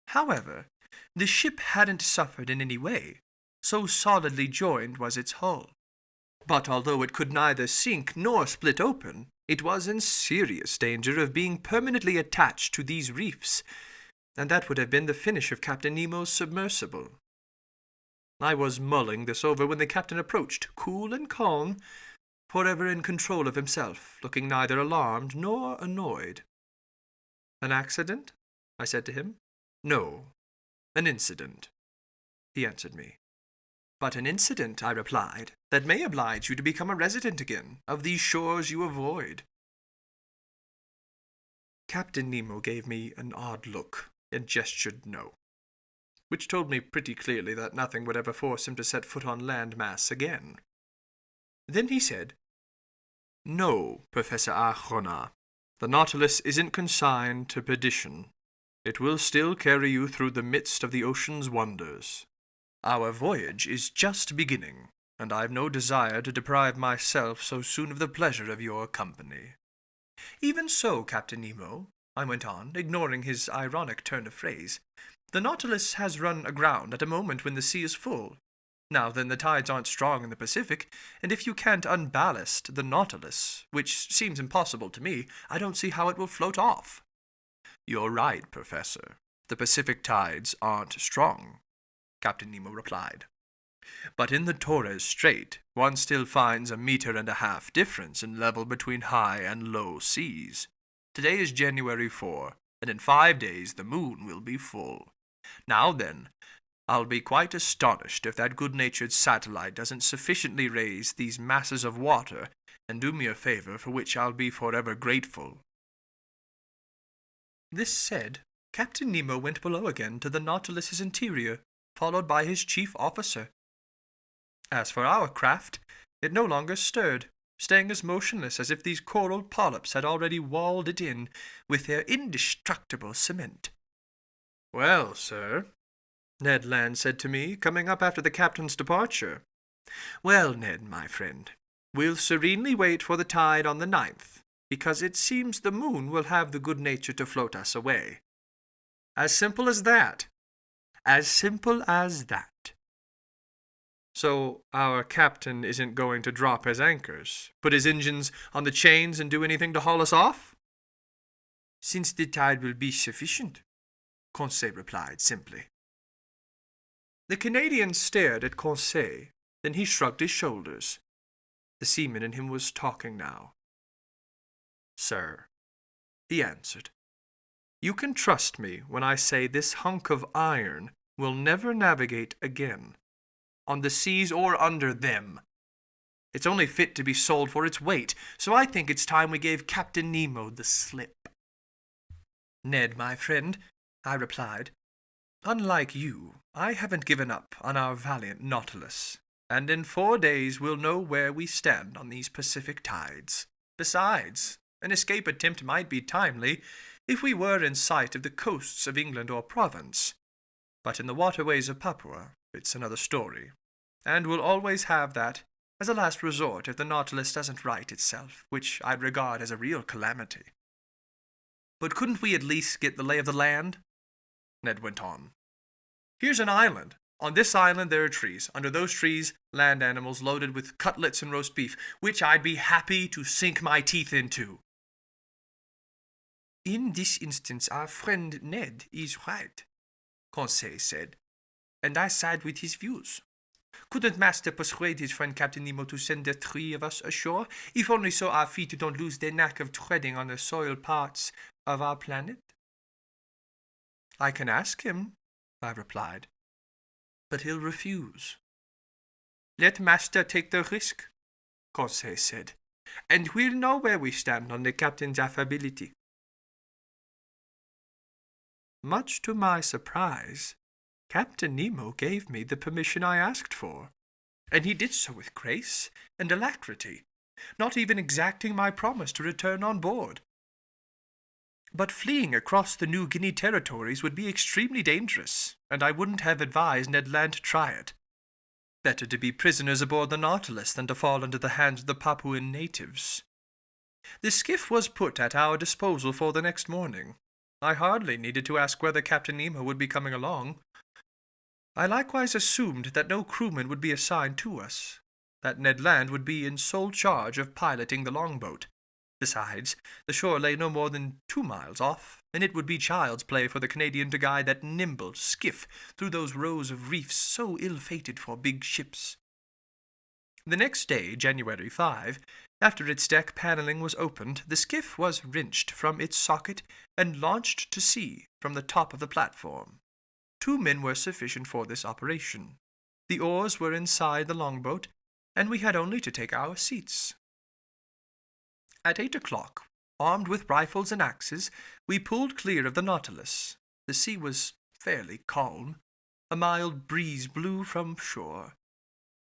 However, the ship hadn't suffered in any way, so solidly joined was its hull. But although it could neither sink nor split open, it was in serious danger of being permanently attached to these reefs, and that would have been the finish of Captain Nemo's submersible. I was mulling this over when the captain approached, cool and calm, forever in control of himself, looking neither alarmed nor annoyed. "An accident?" I said to him. "No, an incident," he answered me. "But an incident," I replied, "that may oblige you to become a resident again of these shores you avoid." Captain Nemo gave me an odd look and gestured no, which told me pretty clearly that nothing would ever force him to set foot on land mass again. Then he said, "No, Professor Arjona, the Nautilus isn't consigned to perdition. It will still carry you through the midst of the ocean's wonders. Our voyage is just beginning, and I've no desire to deprive myself so soon of the pleasure of your company." "Even so, Captain Nemo," I went on, ignoring his ironic turn of phrase, "the Nautilus has run aground at a moment when the sea is full. Now then, the tides aren't strong in the Pacific, and if you can't unballast the Nautilus, which seems impossible to me, I don't see how it will float off." "You're right, Professor. The Pacific tides aren't strong," Captain Nemo replied. "But in the Torres Strait, one still finds 1.5 meters difference in level between high and low seas. Today is January 4, and in 5 days the moon will be full. Now then, I'll be quite astonished if that good-natured satellite doesn't sufficiently raise these masses of water and do me a favor for which I'll be forever grateful." This said, Captain Nemo went below again to the Nautilus's interior, followed by his chief officer. As for our craft, it no longer stirred, staying as motionless as if these coral polyps had already walled it in with their indestructible cement. "Well, sir," Ned Land said to me, coming up after the captain's departure. "Well, Ned, my friend, we'll serenely wait for the tide on the 9th, because it seems the moon will have the good nature to float us away. As simple as that. As simple as that." "So our captain isn't going to drop his anchors, put his engines on the chains, and do anything to haul us off?" "Since the tide will be sufficient," Conseil replied simply. The Canadian stared at Conseil, then he shrugged his shoulders. The seaman in him was talking now. "Sir," he answered, "you can trust me when I say this hunk of iron will never navigate again, on the seas or under them. It's only fit to be sold for its weight, so I think it's time we gave Captain Nemo the slip." "Ned, my friend," I replied, "unlike you, I haven't given up on our valiant Nautilus, and in 4 days we'll know where we stand on these Pacific tides. Besides, an escape attempt might be timely if we were in sight of the coasts of England or Provence, But in the waterways of Papua, it's another story, and we'll always have that as a last resort if the Nautilus doesn't right itself, which I'd regard as a real calamity. But couldn't we at least get the lay of the land? Ned went on. Here's an island. On this island there are trees. Under those trees, land animals loaded with cutlets and roast beef, which I'd be happy to sink my teeth into. In this instance, our friend Ned is right, Conseil said, and I side with his views. Couldn't Master persuade his friend Captain Nemo to send the three of us ashore, if only so our feet don't lose their knack of treading on the soil parts of our planet? I can ask him, I replied, but he'll refuse. Let Master take the risk, Conseil said, and we'll know where we stand on the captain's affability. Much to my surprise, Captain Nemo gave me the permission I asked for, and he did so with grace and alacrity, not even exacting my promise to return on board. But fleeing across the New Guinea territories would be extremely dangerous, and I wouldn't have advised Ned Land to try it. Better to be prisoners aboard the Nautilus than to fall into the hands of the Papuan natives. The skiff was put at our disposal for the next morning. I hardly needed to ask whether Captain Nemo would be coming along. I likewise assumed that no crewman would be assigned to us, that Ned Land would be in sole charge of piloting the longboat. Besides, the shore lay no more than 2 miles off, and it would be child's play for the Canadian to guide that nimble skiff through those rows of reefs so ill-fated for big ships. The next day, January 5, after its deck paneling was opened, the skiff was wrenched from its socket and launched to sea from the top of the platform. 2 men were sufficient for this operation. The oars were inside the longboat, and we had only to take our seats. At 8 o'clock, armed with rifles and axes, we pulled clear of the Nautilus. The sea was fairly calm. A mild breeze blew from shore.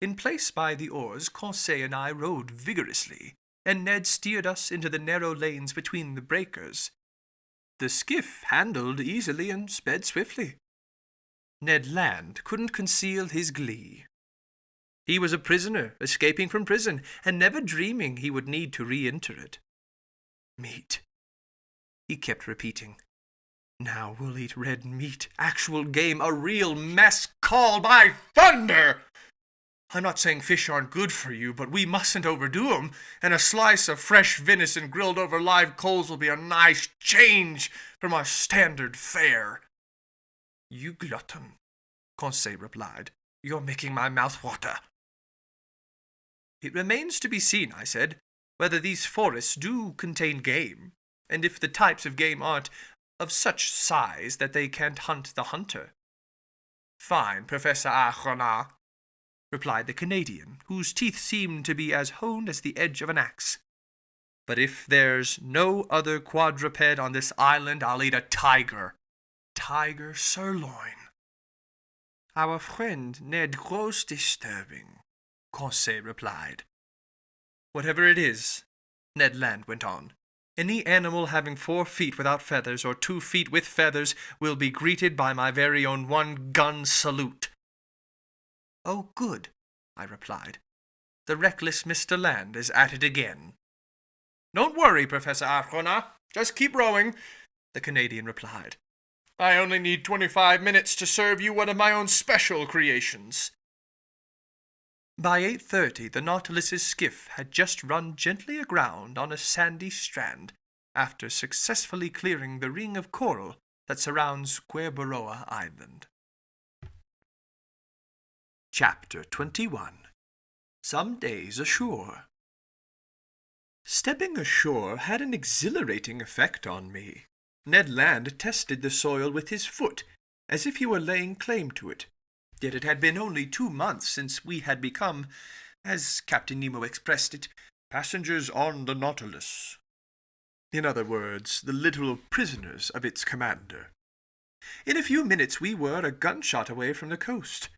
In place by the oars, Conseil and I rowed vigorously, and Ned steered us into the narrow lanes between the breakers. The skiff handled easily and sped swiftly. Ned Land couldn't conceal his glee. He was a prisoner, escaping from prison, and never dreaming he would need to re-enter it. Meat, he kept repeating. Now we'll eat red meat, actual game, a real mess call by thunder! I'm not saying fish aren't good for you, but we mustn't overdo 'em, and a slice of fresh venison grilled over live coals will be a nice change from our standard fare. You glutton, Conseil replied. You're making my mouth water. It remains to be seen, I said, whether these forests do contain game, and if the types of game aren't of such size that they can't hunt the hunter. Fine, Professor Arronat, replied the Canadian, whose teeth seemed to be as honed as the edge of an axe. But if there's no other quadruped on this island, I'll eat a tiger. Tiger sirloin. Our friend Ned grows disturbing, Conseil replied. Whatever it is, Ned Land went on, any animal having 4 feet without feathers or 2 feet with feathers will be greeted by my very own 1-gun salute. Oh, good, I replied. The reckless Mr. Land is at it again. Don't worry, Professor Arronat. Just keep rowing, the Canadian replied. I only need 25 minutes to serve you one of my own special creations. By 8:30, the Nautilus's skiff had just run gently aground on a sandy strand, after successfully clearing the ring of coral that surrounds Gueboroa Island. Chapter 21. Some Days Ashore. Stepping ashore had an exhilarating effect on me. Ned Land tested the soil with his foot, as if he were laying claim to it. Yet it had been only 2 months since we had become, as Captain Nemo expressed it, passengers on the Nautilus. In other words, the literal prisoners of its commander. In a few minutes we were a gunshot away from the coast.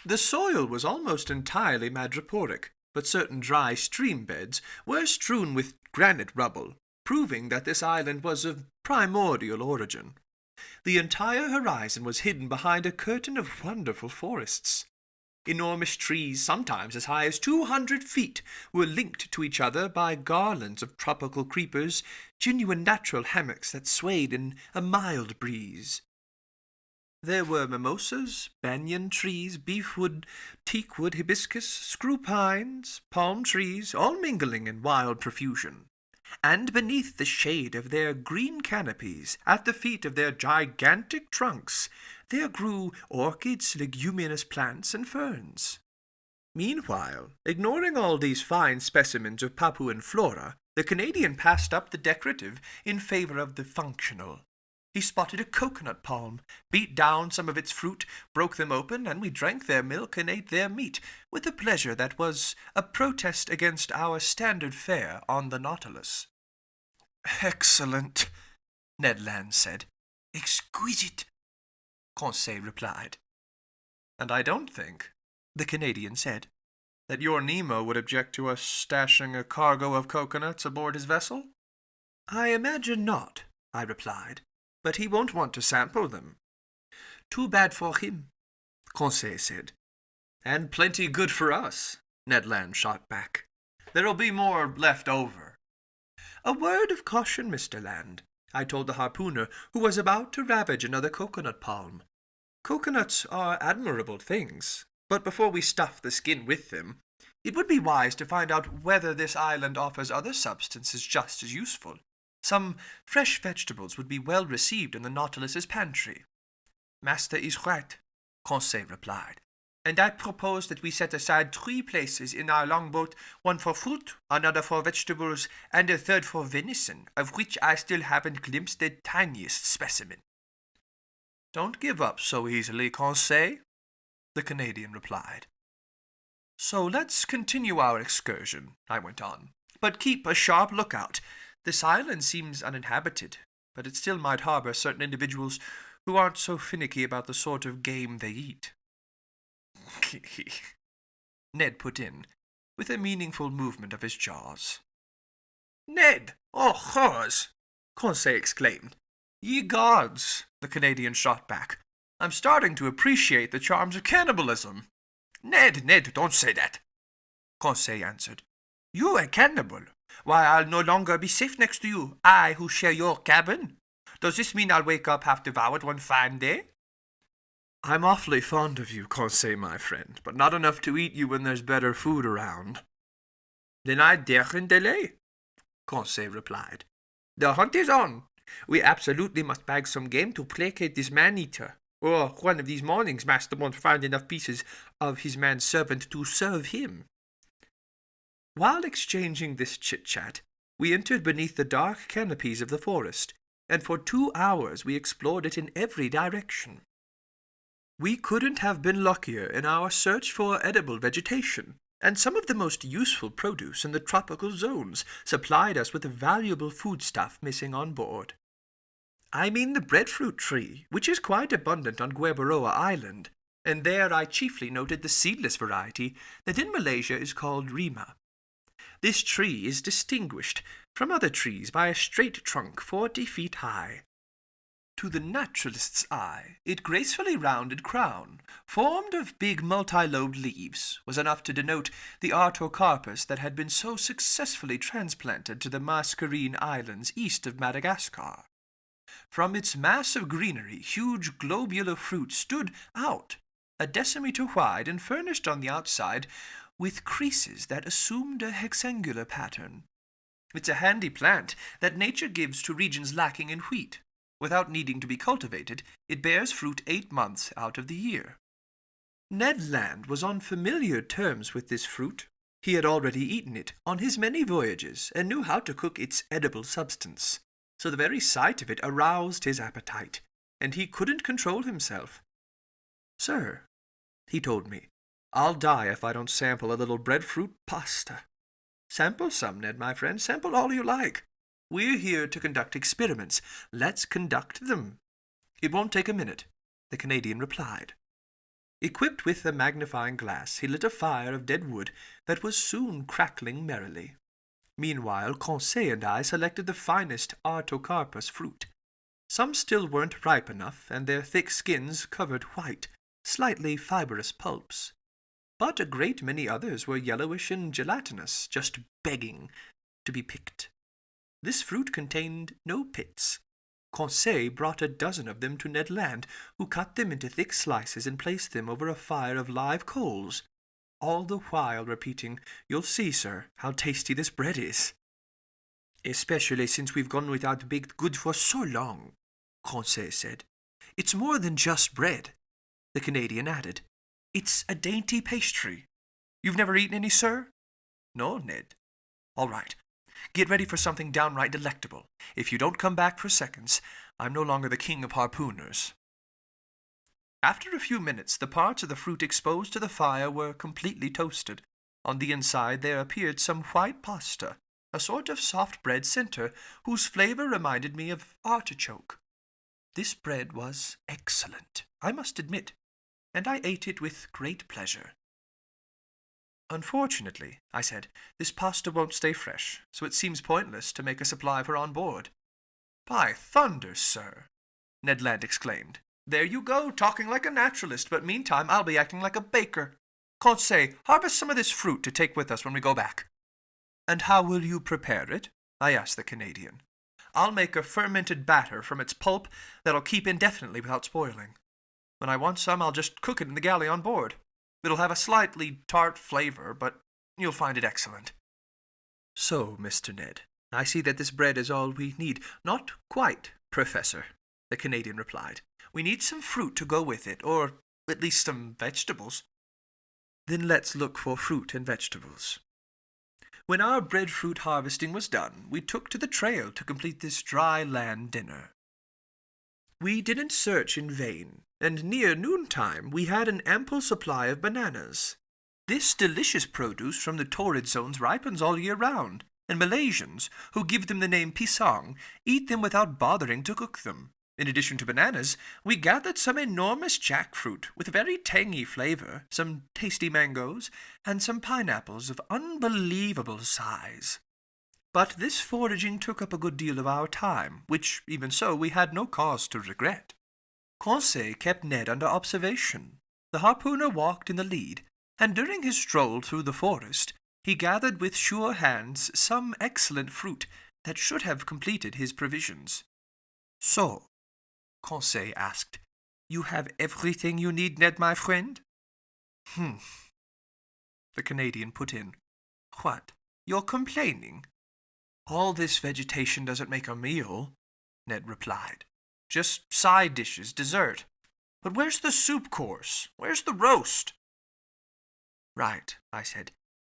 The soil was almost entirely madreporic, but certain dry stream beds were strewn with granite rubble, proving that this island was of primordial origin. The entire horizon was hidden behind a curtain of wonderful forests. Enormous trees, sometimes as high as 200 feet, were linked to each other by garlands of tropical creepers, genuine natural hammocks that swayed in a mild breeze. There were mimosas, banyan trees, beefwood, teakwood, hibiscus, screw pines, palm trees, all mingling in wild profusion. And beneath the shade of their green canopies, at the feet of their gigantic trunks, there grew orchids, leguminous plants, and ferns. Meanwhile, ignoring all these fine specimens of Papuan flora, the Canadian passed up the decorative in favor of the functional. He spotted a coconut palm, beat down some of its fruit, broke them open, and we drank their milk and ate their meat, with a pleasure that was a protest against our standard fare on the Nautilus. Excellent, Ned Land said. Exquisite, Conseil replied. And I don't think, the Canadian said, that your Nemo would object to us stashing a cargo of coconuts aboard his vessel? I imagine not, I replied, but he won't want to sample them. Too bad for him, Conseil said. And plenty good for us, Ned Land shot back. There'll be more left over. A word of caution, Mr. Land, I told the harpooner, who was about to ravage another coconut palm. Coconuts are admirable things, but before we stuff the skin with them, it would be wise to find out whether this island offers other substances just as useful. Some fresh vegetables would be well received in the Nautilus's pantry. Master is right, Conseil replied, and I propose that we set aside 3 places in our longboat, one for fruit, another for vegetables, and a third for venison, of which I still haven't glimpsed the tiniest specimen. Don't give up so easily, Conseil, the Canadian replied. So let's continue our excursion, I went on, but keep a sharp lookout. This island seems uninhabited, but it still might harbor certain individuals who aren't so finicky about the sort of game they eat. Ned put in, with a meaningful movement of his jaws. Ned! Oh, horrors! Conseil exclaimed. Ye gods! The Canadian shot back. I'm starting to appreciate the charms of cannibalism. Ned, don't say that, Conseil answered. You a cannibal? Why, I'll no longer be safe next to you, I who share your cabin. Does this mean I'll wake up half devoured one fine day? I'm awfully fond of you, Conseil, my friend, but not enough to eat you when there's better food around. Then I daren't delay, Conseil replied. The hunt is on. We absolutely must bag some game to placate this man-eater, or one of these mornings Master won't find enough pieces of his manservant to serve him. While exchanging this chit-chat, we entered beneath the dark canopies of the forest, and for 2 hours we explored it in every direction. We couldn't have been luckier in our search for edible vegetation, and some of the most useful produce in the tropical zones supplied us with the valuable foodstuff missing on board. I mean the breadfruit tree, which is quite abundant on Gueboroa Island, and there I chiefly noted the seedless variety that in Malaysia is called rima. This tree is distinguished from other trees by a straight trunk 40 feet high. To the naturalist's eye, its gracefully rounded crown, formed of big multi-lobed leaves, was enough to denote the artocarpus that had been so successfully transplanted to the Mascarene Islands east of Madagascar. From its mass of greenery, huge globular fruit stood out, a decimeter wide and furnished on the outside with creases that assumed a hexangular pattern. It's a handy plant that nature gives to regions lacking in wheat. Without needing to be cultivated, it bears fruit 8 months out of the year. Ned Land was on familiar terms with this fruit. He had already eaten it on his many voyages and knew how to cook its edible substance, so the very sight of it aroused his appetite, and he couldn't control himself. Sir, he told me, I'll die if I don't sample a little breadfruit pasta. Sample some, Ned, my friend, sample all you like. We're here to conduct experiments. Let's conduct them. It won't take a minute, the Canadian replied. Equipped with a magnifying glass, he lit a fire of dead wood that was soon crackling merrily. Meanwhile, Conseil and I selected the finest artocarpus fruit. Some still weren't ripe enough, and their thick skins covered white, slightly fibrous pulps. But a great many others were yellowish and gelatinous, just begging to be picked. This fruit contained no pits. Conseil brought a dozen of them to Ned Land, who cut them into thick slices and placed them over a fire of live coals, all the while repeating, "You'll see, sir, how tasty this bread is." "Especially since we've gone without baked goods for so long," Conseil said. "It's more than just bread," the Canadian added. "It's a dainty pastry. You've never eaten any, sir?" "No, Ned." "All right. Get ready for something downright delectable. If you don't come back for seconds, I'm no longer the king of harpooners." After a few minutes, the parts of the fruit exposed to the fire were completely toasted. On the inside there appeared some white pasta, a sort of soft bread center whose flavor reminded me of artichoke. This bread was excellent, I must admit, and I ate it with great pleasure. "Unfortunately," I said, "this pasta won't stay fresh, so it seems pointless to make a supply for on board." "By thunder, sir!" Ned Land exclaimed. "There you go, talking like a naturalist, but meantime I'll be acting like a baker. Conseil, harvest some of this fruit to take with us when we go back." "And how will you prepare it?" I asked the Canadian. "I'll make a fermented batter from its pulp that'll keep indefinitely without spoiling. When I want some, I'll just cook it in the galley on board. It'll have a slightly tart flavor, but you'll find it excellent." "So, Mr. Ned, I see that this bread is all we need." "Not quite, Professor," the Canadian replied. "We need some fruit to go with it, or at least some vegetables." "Then let's look for fruit and vegetables." When our breadfruit harvesting was done, we took to the trail to complete this dry land dinner. We didn't search in vain, and near noontime we had an ample supply of bananas. This delicious produce from the torrid zones ripens all year round, and Malaysians, who give them the name pisang, eat them without bothering to cook them. In addition to bananas, we gathered some enormous jackfruit with a very tangy flavor, some tasty mangoes, and some pineapples of unbelievable size. But this foraging took up a good deal of our time, which, even so, we had no cause to regret. Conseil kept Ned under observation. The harpooner walked in the lead, and during his stroll through the forest, he gathered with sure hands some excellent fruit that should have completed his provisions. "So," Conseil asked, "you have everything you need, Ned, my friend?" The Canadian put in. "What, you're complaining?" "All this vegetation doesn't make a meal," Ned replied. "Just side dishes, dessert. But where's the soup course? Where's the roast?" "Right," I said.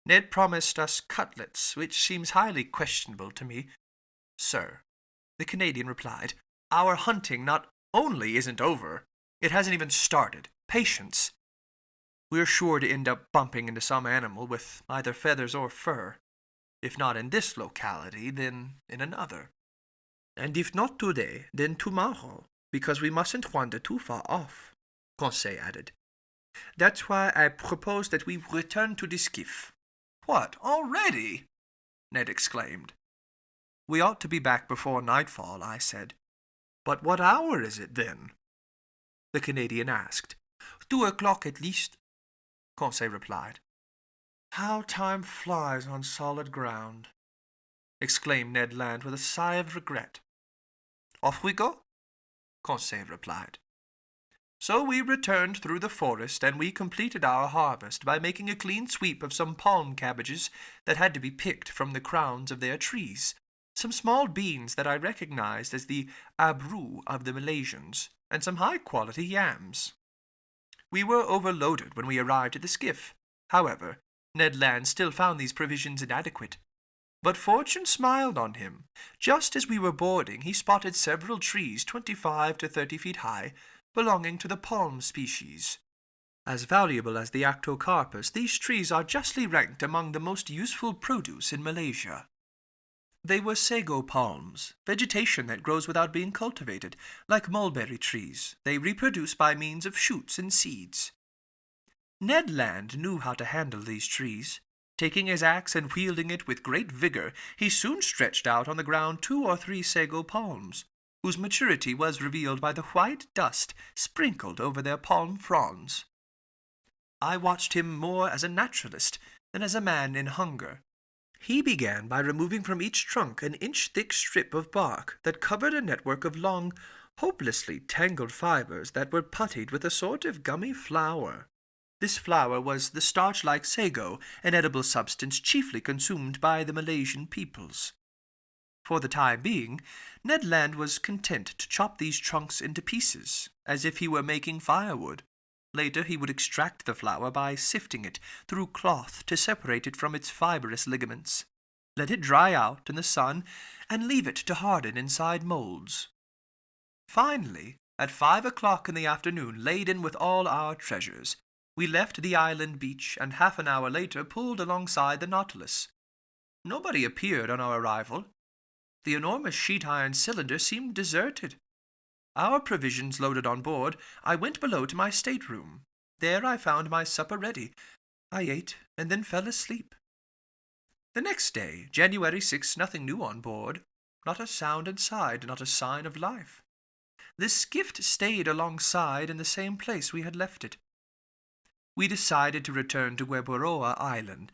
"Ned promised us cutlets, which seems highly questionable to me." "Sir," the Canadian replied, "our hunting not only isn't over, it hasn't even started. Patience. We're sure to end up bumping into some animal with either feathers or fur. If not in this locality, then in another. And if not today, then tomorrow, because we mustn't wander too far off," Conseil added. "That's why I propose that we return to the skiff." "What, already?" Ned exclaimed. "We ought to be back before nightfall," I said. "But what hour is it, then?" the Canadian asked. 2 o'clock at least," Conseil replied. "How time flies on solid ground," exclaimed Ned Land with a sigh of regret. "Off we go," Conseil replied. So we returned through the forest, and we completed our harvest by making a clean sweep of some palm cabbages that had to be picked from the crowns of their trees, some small beans that I recognized as the abru of the Malaysians, and some high-quality yams. We were overloaded when we arrived at the skiff. However, Ned Land still found these provisions inadequate. But fortune smiled on him. Just as we were boarding, he spotted several trees 25 to 30 feet high, belonging to the palm species. As valuable as the Actocarpus, these trees are justly ranked among the most useful produce in Malaysia. They were sago palms, vegetation that grows without being cultivated. Like mulberry trees, they reproduce by means of shoots and seeds. Ned Land knew how to handle these trees. Taking his axe and wielding it with great vigor, he soon stretched out on the ground 2 or 3 sago palms. whose maturity was revealed by the white dust sprinkled over their palm fronds. I watched him more as a naturalist than as a man in hunger. He began by removing from each trunk an inch-thick strip of bark that covered a network of long, hopelessly tangled fibers that were puttied with a sort of gummy flour. This flour was the starch-like sago, an edible substance chiefly consumed by the Malaysian peoples. For the time being, Ned Land was content to chop these trunks into pieces, as if he were making firewood. Later he would extract the flour by sifting it through cloth to separate it from its fibrous ligaments, let it dry out in the sun, and leave it to harden inside molds. Finally, at 5 o'clock in the afternoon, laden with all our treasures, we left the island beach and half an hour later pulled alongside the Nautilus. Nobody appeared on our arrival. The enormous sheet-iron cylinder seemed deserted. Our provisions loaded on board, I went below to my stateroom. There I found my supper ready. I ate and then fell asleep. The next day, January 6, nothing new on board. Not a sound inside, not a sign of life. The skiff stayed alongside in the same place we had left it. We decided to return to Gueboroa Island.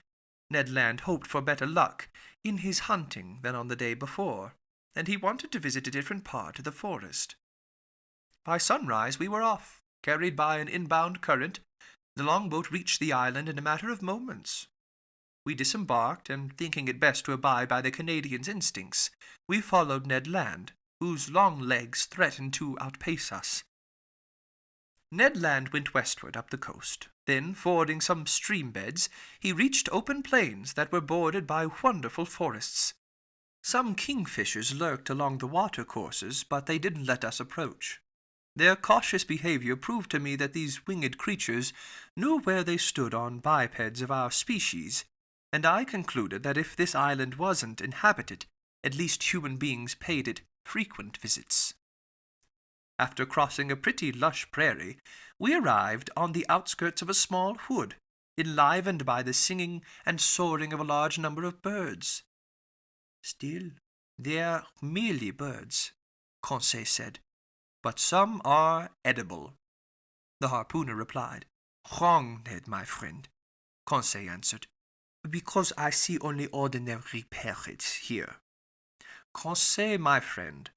Ned Land hoped for better luck in his hunting than on the day before, and he wanted to visit a different part of the forest. By sunrise we were off, carried by an inbound current. The longboat reached the island in a matter of moments. We disembarked, and thinking it best to abide by the Canadian's instincts, we followed Ned Land, whose long legs threatened to outpace us. Ned Land went westward up the coast. Then, fording some stream beds, he reached open plains that were bordered by wonderful forests. Some kingfishers lurked along the watercourses, but they didn't let us approach. Their cautious behavior proved to me that these winged creatures knew where they stood on bipeds of our species, and I concluded that if this island wasn't inhabited, at least human beings paid it frequent visits. After crossing a pretty lush prairie, we arrived on the outskirts of a small wood, enlivened by the singing and soaring of a large number of birds. "Still, they're merely birds," Conseil said, "but some are edible." The harpooner replied. "Wrong, Ned, my friend," Conseil answered, "because I see only ordinary parrots here." "Conseil, my friend,"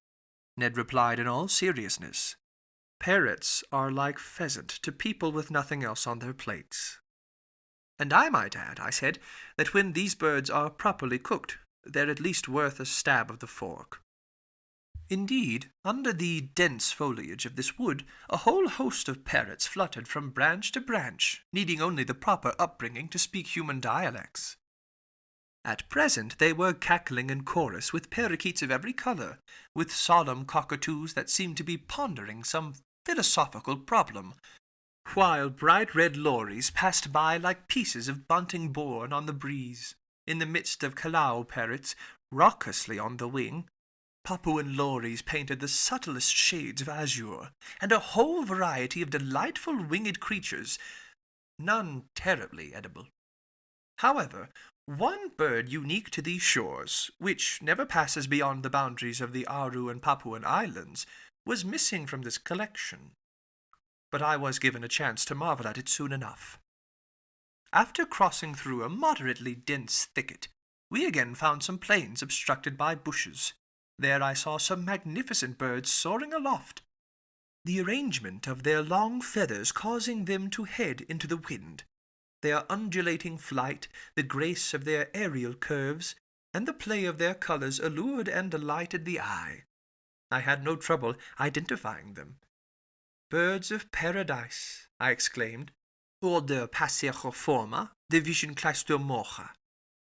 Ned replied in all seriousness, "parrots are like pheasant to people with nothing else on their plates." "And I might add," I said, "that when these birds are properly cooked, they're at least worth a stab of the fork." Indeed, under the dense foliage of this wood, a whole host of parrots fluttered from branch to branch, needing only the proper upbringing to speak human dialects. At present they were cackling in chorus with parakeets of every color, with solemn cockatoos that seemed to be pondering some philosophical problem, while bright red lories passed by like pieces of bunting borne on the breeze. In the midst of callao parrots raucously on the wing, Papuan lories painted the subtlest shades of azure, and a whole variety of delightful winged creatures, none terribly edible. However, one bird unique to these shores, which never passes beyond the boundaries of the Aru and Papuan Islands, was missing from this collection. But I was given a chance to marvel at it soon enough. After crossing through a moderately dense thicket, we again found some plains obstructed by bushes. There I saw some magnificent birds soaring aloft, the arrangement of their long feathers causing them to head into the wind. Their undulating flight, the grace of their aerial curves, and the play of their colors allured and delighted the eye. I had no trouble identifying them. "Birds of paradise," I exclaimed. "Order Passeriforma, division Cleistomorcha,"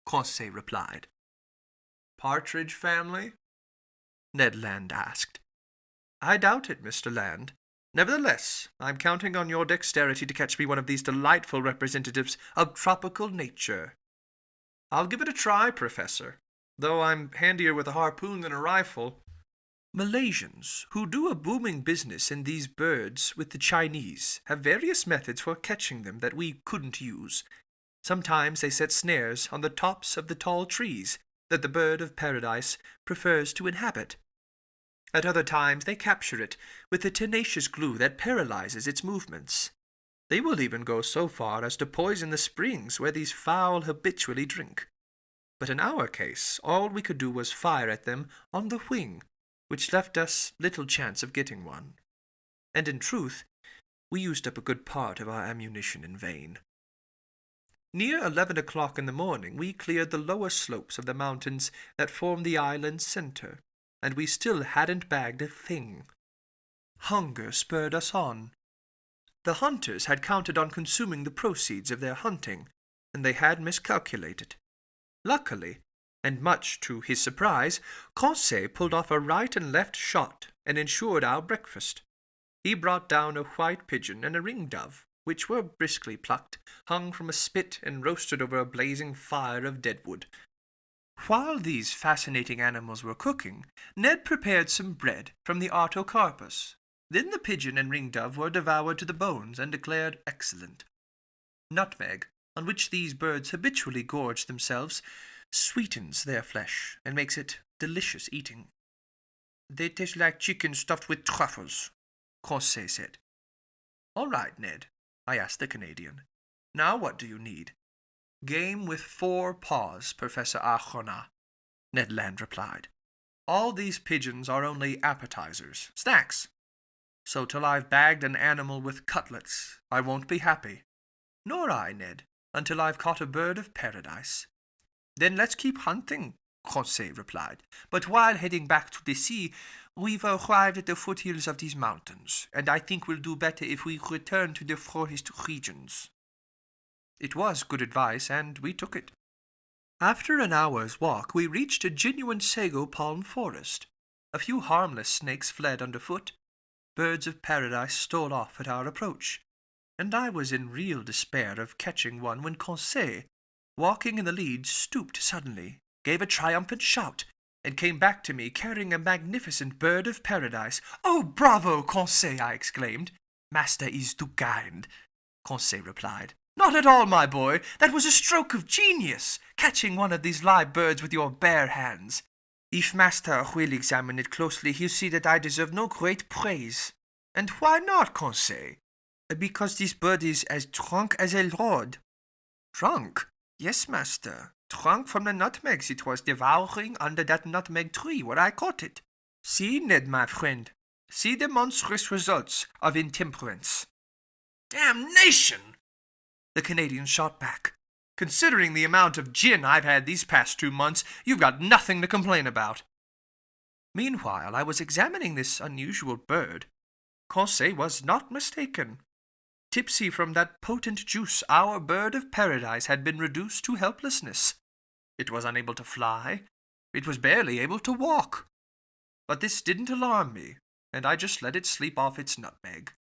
Conseil replied. "Partridge family?" Ned Land asked. "I doubt it, Mr. Land. Nevertheless, I'm counting on your dexterity to catch me one of these delightful representatives of tropical nature." "I'll give it a try, Professor, though I'm handier with a harpoon than a rifle." Malaysians, who do a booming business in these birds with the Chinese, have various methods for catching them that we couldn't use. Sometimes they set snares on the tops of the tall trees that the bird of paradise prefers to inhabit. At other times they capture it with the tenacious glue that paralyzes its movements. They will even go so far as to poison the springs where these fowl habitually drink. But in our case, all we could do was fire at them on the wing, which left us little chance of getting one. And in truth, we used up a good part of our ammunition in vain. Near 11 o'clock in the morning, we cleared the lower slopes of the mountains that form the island's center, and we still hadn't bagged a thing. Hunger spurred us on. The hunters had counted on consuming the proceeds of their hunting, and they had miscalculated. Luckily, and much to his surprise, Conseil pulled off a right and left shot and ensured our breakfast. He brought down a white pigeon and a ring-dove, which were briskly plucked, hung from a spit, and roasted over a blazing fire of deadwood. While these fascinating animals were cooking, Ned prepared some bread from the artocarpus. Then the pigeon and ring-dove were devoured to the bones and declared excellent. Nutmeg, on which these birds habitually gorge themselves, sweetens their flesh and makes it delicious eating. "They taste like chicken stuffed with truffles," Conseil said. "All right, Ned," I asked the Canadian. "Now what do you need?" "Game with 4 paws, Professor Arjona," Ned Land replied. "All these pigeons are only appetizers, snacks. So till I've bagged an animal with cutlets, I won't be happy. Nor I, Ned, until I've caught a bird of paradise." "Then let's keep hunting," Conseil replied. "But while heading back to the sea, we've arrived at the foothills of these mountains, and I think we'll do better if we return to the forest regions." It was good advice, and we took it. After an hour's walk, we reached a genuine sago palm forest. A few harmless snakes fled underfoot. Birds of paradise stole off at our approach, and I was in real despair of catching one when Conseil, walking in the lead, stooped suddenly, gave a triumphant shout, and came back to me carrying a magnificent bird of paradise. "Oh, bravo, Conseil!" I exclaimed. "Master is too kind," Conseil replied. "Not at all, my boy. That was a stroke of genius, catching one of these live birds with your bare hands. If master will examine it closely, he'll see that I deserve no great praise." "And why not, Conseil?" "Because this bird is as drunk as a lord." "Drunk?" "Yes, master. Drunk from the nutmegs it was devouring under that nutmeg tree where I caught it. See, Ned, my friend. See the monstrous results of intemperance." "Damnation!" the Canadian shot back. "Considering the amount of gin I've had these past 2 months, you've got nothing to complain about." Meanwhile, I was examining this unusual bird. Conseil was not mistaken. Tipsy from that potent juice, our bird of paradise had been reduced to helplessness. It was unable to fly. It was barely able to walk. But this didn't alarm me, and I just let it sleep off its nutmeg.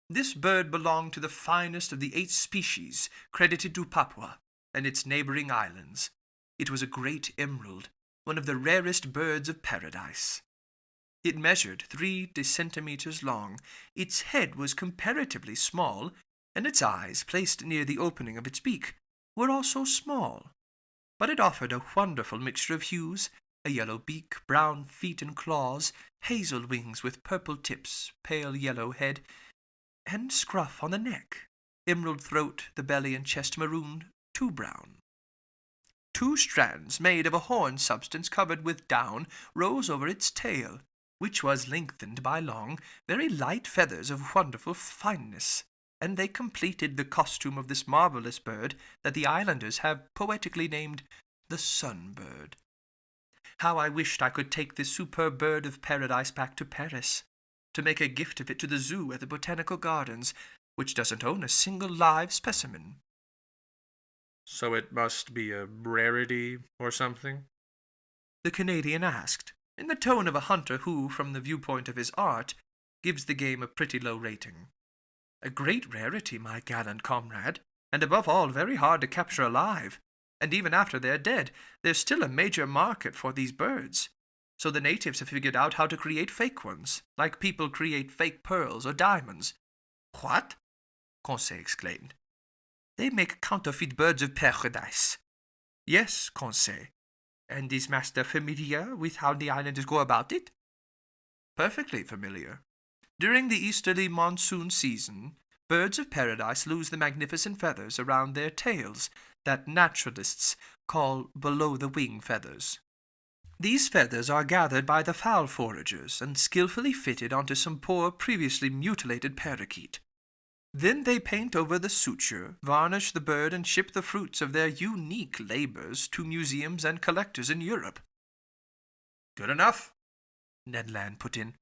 This bird belonged to the finest of the 8 species credited to Papua and its neighboring islands. It was a great emerald, one of the rarest birds of paradise. It measured 3 centimeters long. Its head was comparatively small, and its eyes, placed near the opening of its beak, were also small. But it offered a wonderful mixture of hues: a yellow beak, brown feet and claws, hazel wings with purple tips, pale yellow head, and scruff on the neck, emerald throat, the belly and chest maroon to brown. 2 strands made of a horn substance covered with down rose over its tail, which was lengthened by long, very light feathers of wonderful fineness, and they completed the costume of this marvelous bird that the islanders have poetically named the Sunbird. How I wished I could take this superb bird of paradise back to Paris, to make a gift of it to the zoo at the Botanical Gardens, which doesn't own a single live specimen. "So it must be a rarity or something?" the Canadian asked, in the tone of a hunter who, from the viewpoint of his art, gives the game a pretty low rating. "A great rarity, my gallant comrade, and above all very hard to capture alive, and even after they're dead, there's still a major market for these birds. So the natives have figured out how to create fake ones, like people create fake pearls or diamonds." "What?" Conseil exclaimed. "They make counterfeit birds of paradise." "Yes, Conseil. And is master familiar with how the islanders go about it?" Perfectly familiar. During the easterly monsoon season, birds of paradise lose the magnificent feathers around their tails that naturalists call below-the-wing feathers. These feathers are gathered by the fowl foragers and skillfully fitted onto some poor, previously mutilated parakeet. Then they paint over the suture, varnish the bird, and ship the fruits of their unique labors to museums and collectors in Europe. Good enough, Ned Land put in.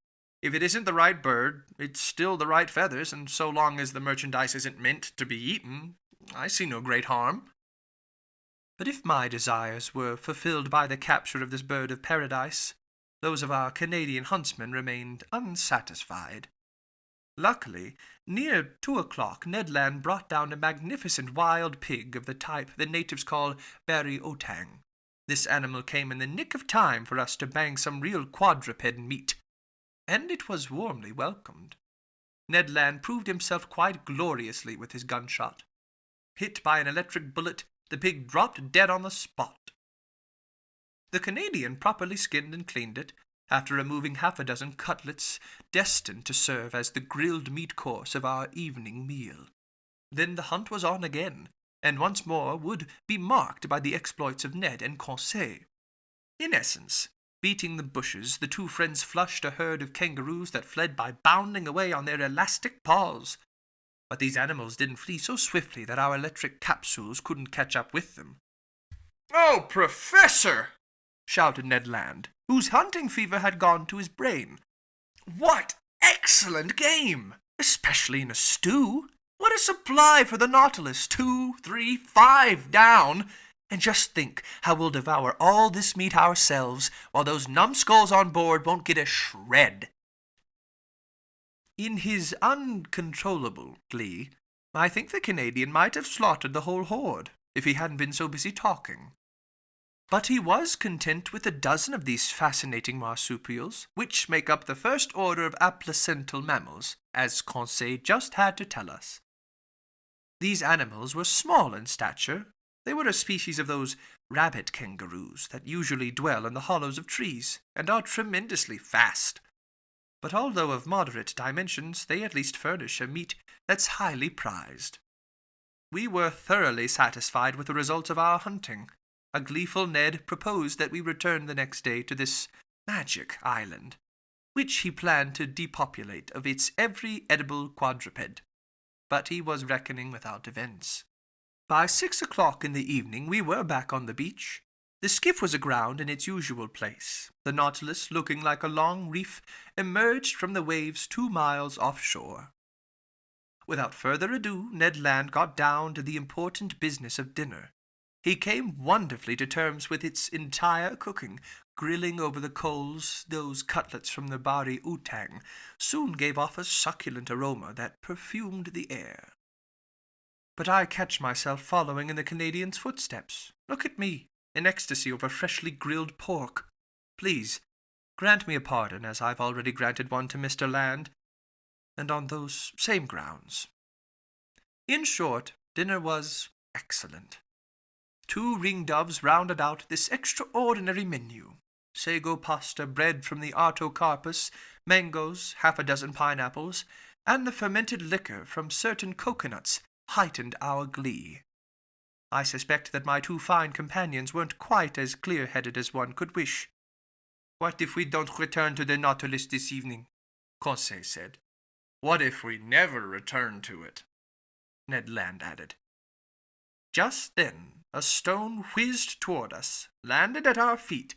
If it isn't the right bird, it's still the right feathers, and so long as the merchandise isn't meant to be eaten, I see no great harm. But if my desires were fulfilled by the capture of this bird of paradise, those of our Canadian huntsmen remained unsatisfied. Luckily, near 2 o'clock, Ned Land brought down a magnificent wild pig of the type the natives call bari otang. This animal came in the nick of time for us to bang some real quadruped meat, and it was warmly welcomed. Ned Land proved himself quite gloriously with his gunshot. Hit by an electric bullet, the pig dropped dead on the spot. The Canadian properly skinned and cleaned it, after removing half a dozen cutlets destined to serve as the grilled meat course of our evening meal. Then the hunt was on again, and once more would be marked by the exploits of Ned and Conseil. In essence, beating the bushes, the two friends flushed a herd of kangaroos that fled by bounding away on their elastic paws. But these animals didn't flee so swiftly that our electric capsules couldn't catch up with them. "Oh, Professor!" shouted Ned Land, whose hunting fever had gone to his brain. "What excellent game! Especially in a stew! What a supply for the Nautilus! 2, 3, 5 down! And just think how we'll devour all this meat ourselves, while those numbskulls on board won't get a shred." In his uncontrollable glee, I think the Canadian might have slaughtered the whole horde, if he hadn't been so busy talking. But he was content with a dozen of these fascinating marsupials, which make up the first order of aplacental mammals, as Conseil just had to tell us. These animals were small in stature. They were a species of those rabbit kangaroos that usually dwell in the hollows of trees, and are tremendously fast. But although of moderate dimensions, they at least furnish a meat that's highly prized. We were thoroughly satisfied with the results of our hunting. A gleeful Ned proposed that we return the next day to this magic island, which he planned to depopulate of its every edible quadruped. But he was reckoning without events. By 6 o'clock in the evening we were back on the beach. The skiff was aground in its usual place. The Nautilus, looking like a long reef, emerged from the waves 2 miles offshore. Without further ado, Ned Land got down to the important business of dinner. He came wonderfully to terms with its entire cooking. Grilling over the coals, those cutlets from the bari utang soon gave off a succulent aroma that perfumed the air. But I catch myself following in the Canadian's footsteps. Look at me, in ecstasy over freshly grilled pork. Please, grant me a pardon, as I've already granted one to Mr. Land, and on those same grounds. In short, dinner was excellent. 2 ringdoves rounded out this extraordinary menu. Sago pasta, bread from the artocarpus, mangoes, half a dozen pineapples, and the fermented liquor from certain coconuts heightened our glee. I suspect that my 2 fine companions weren't quite as clear-headed as one could wish. "What if we don't return to the Nautilus this evening?" Conseil said. "What if we never return to it?" Ned Land added. Just then a stone whizzed toward us, landed at our feet,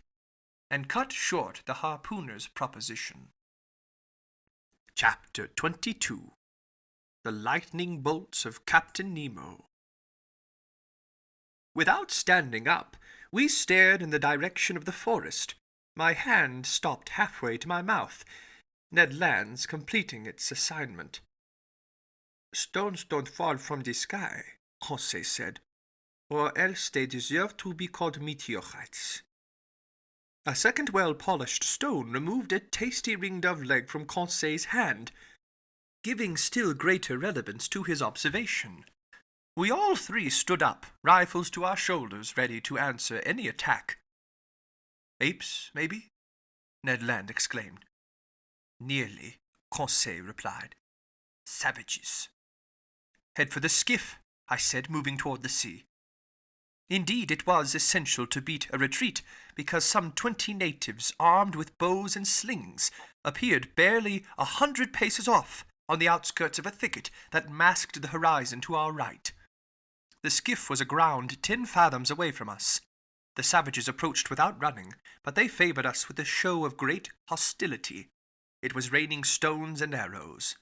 and cut short the harpooner's proposition. Chapter 22. The Lightning Bolts of Captain Nemo. Without standing up, we stared in the direction of the forest. My hand stopped halfway to my mouth, Ned Land's completing its assignment. "Stones don't fall from the sky," Conseil said, "or else they deserve to be called meteorites." A second well-polished stone removed a tasty ringdove leg from Conseil's hand, giving still greater relevance to his observation. We all 3 stood up, rifles to our shoulders, ready to answer any attack. "Apes, maybe?" Ned Land exclaimed. Nearly, Conseil replied. Savages. Head for the skiff, I said, moving toward the sea. Indeed, it was essential to beat a retreat, because some 20 natives, armed with bows and slings, appeared barely 100 paces off, on the outskirts of a thicket that masked the horizon to our right. The skiff was aground 10 fathoms away from us. The savages approached without running, but they favored us with a show of great hostility. It was raining stones and arrows.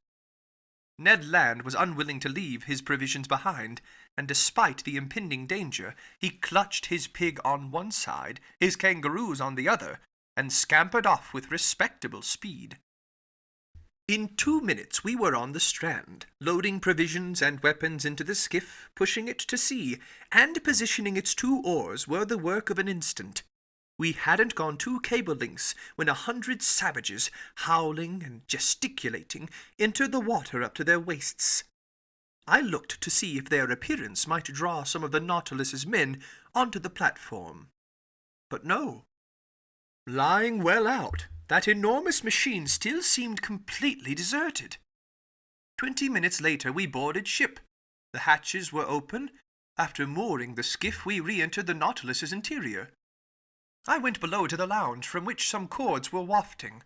Ned Land was unwilling to leave his provisions behind, and despite the impending danger, he clutched his pig on one side, his kangaroos on the other, and scampered off with respectable speed. In 2 minutes we were on the strand, loading provisions and weapons into the skiff, pushing it to sea, and positioning its 2 oars were the work of an instant. We hadn't gone 2 cable lengths when 100 savages, howling and gesticulating, entered the water up to their waists. I looked to see if their appearance might draw some of the Nautilus's men onto the platform. But no. Lying well out, that enormous machine still seemed completely deserted. 20 minutes later we boarded ship. The hatches were open. After mooring the skiff, we re-entered the Nautilus's interior. I went below to the lounge, from which some chords were wafting.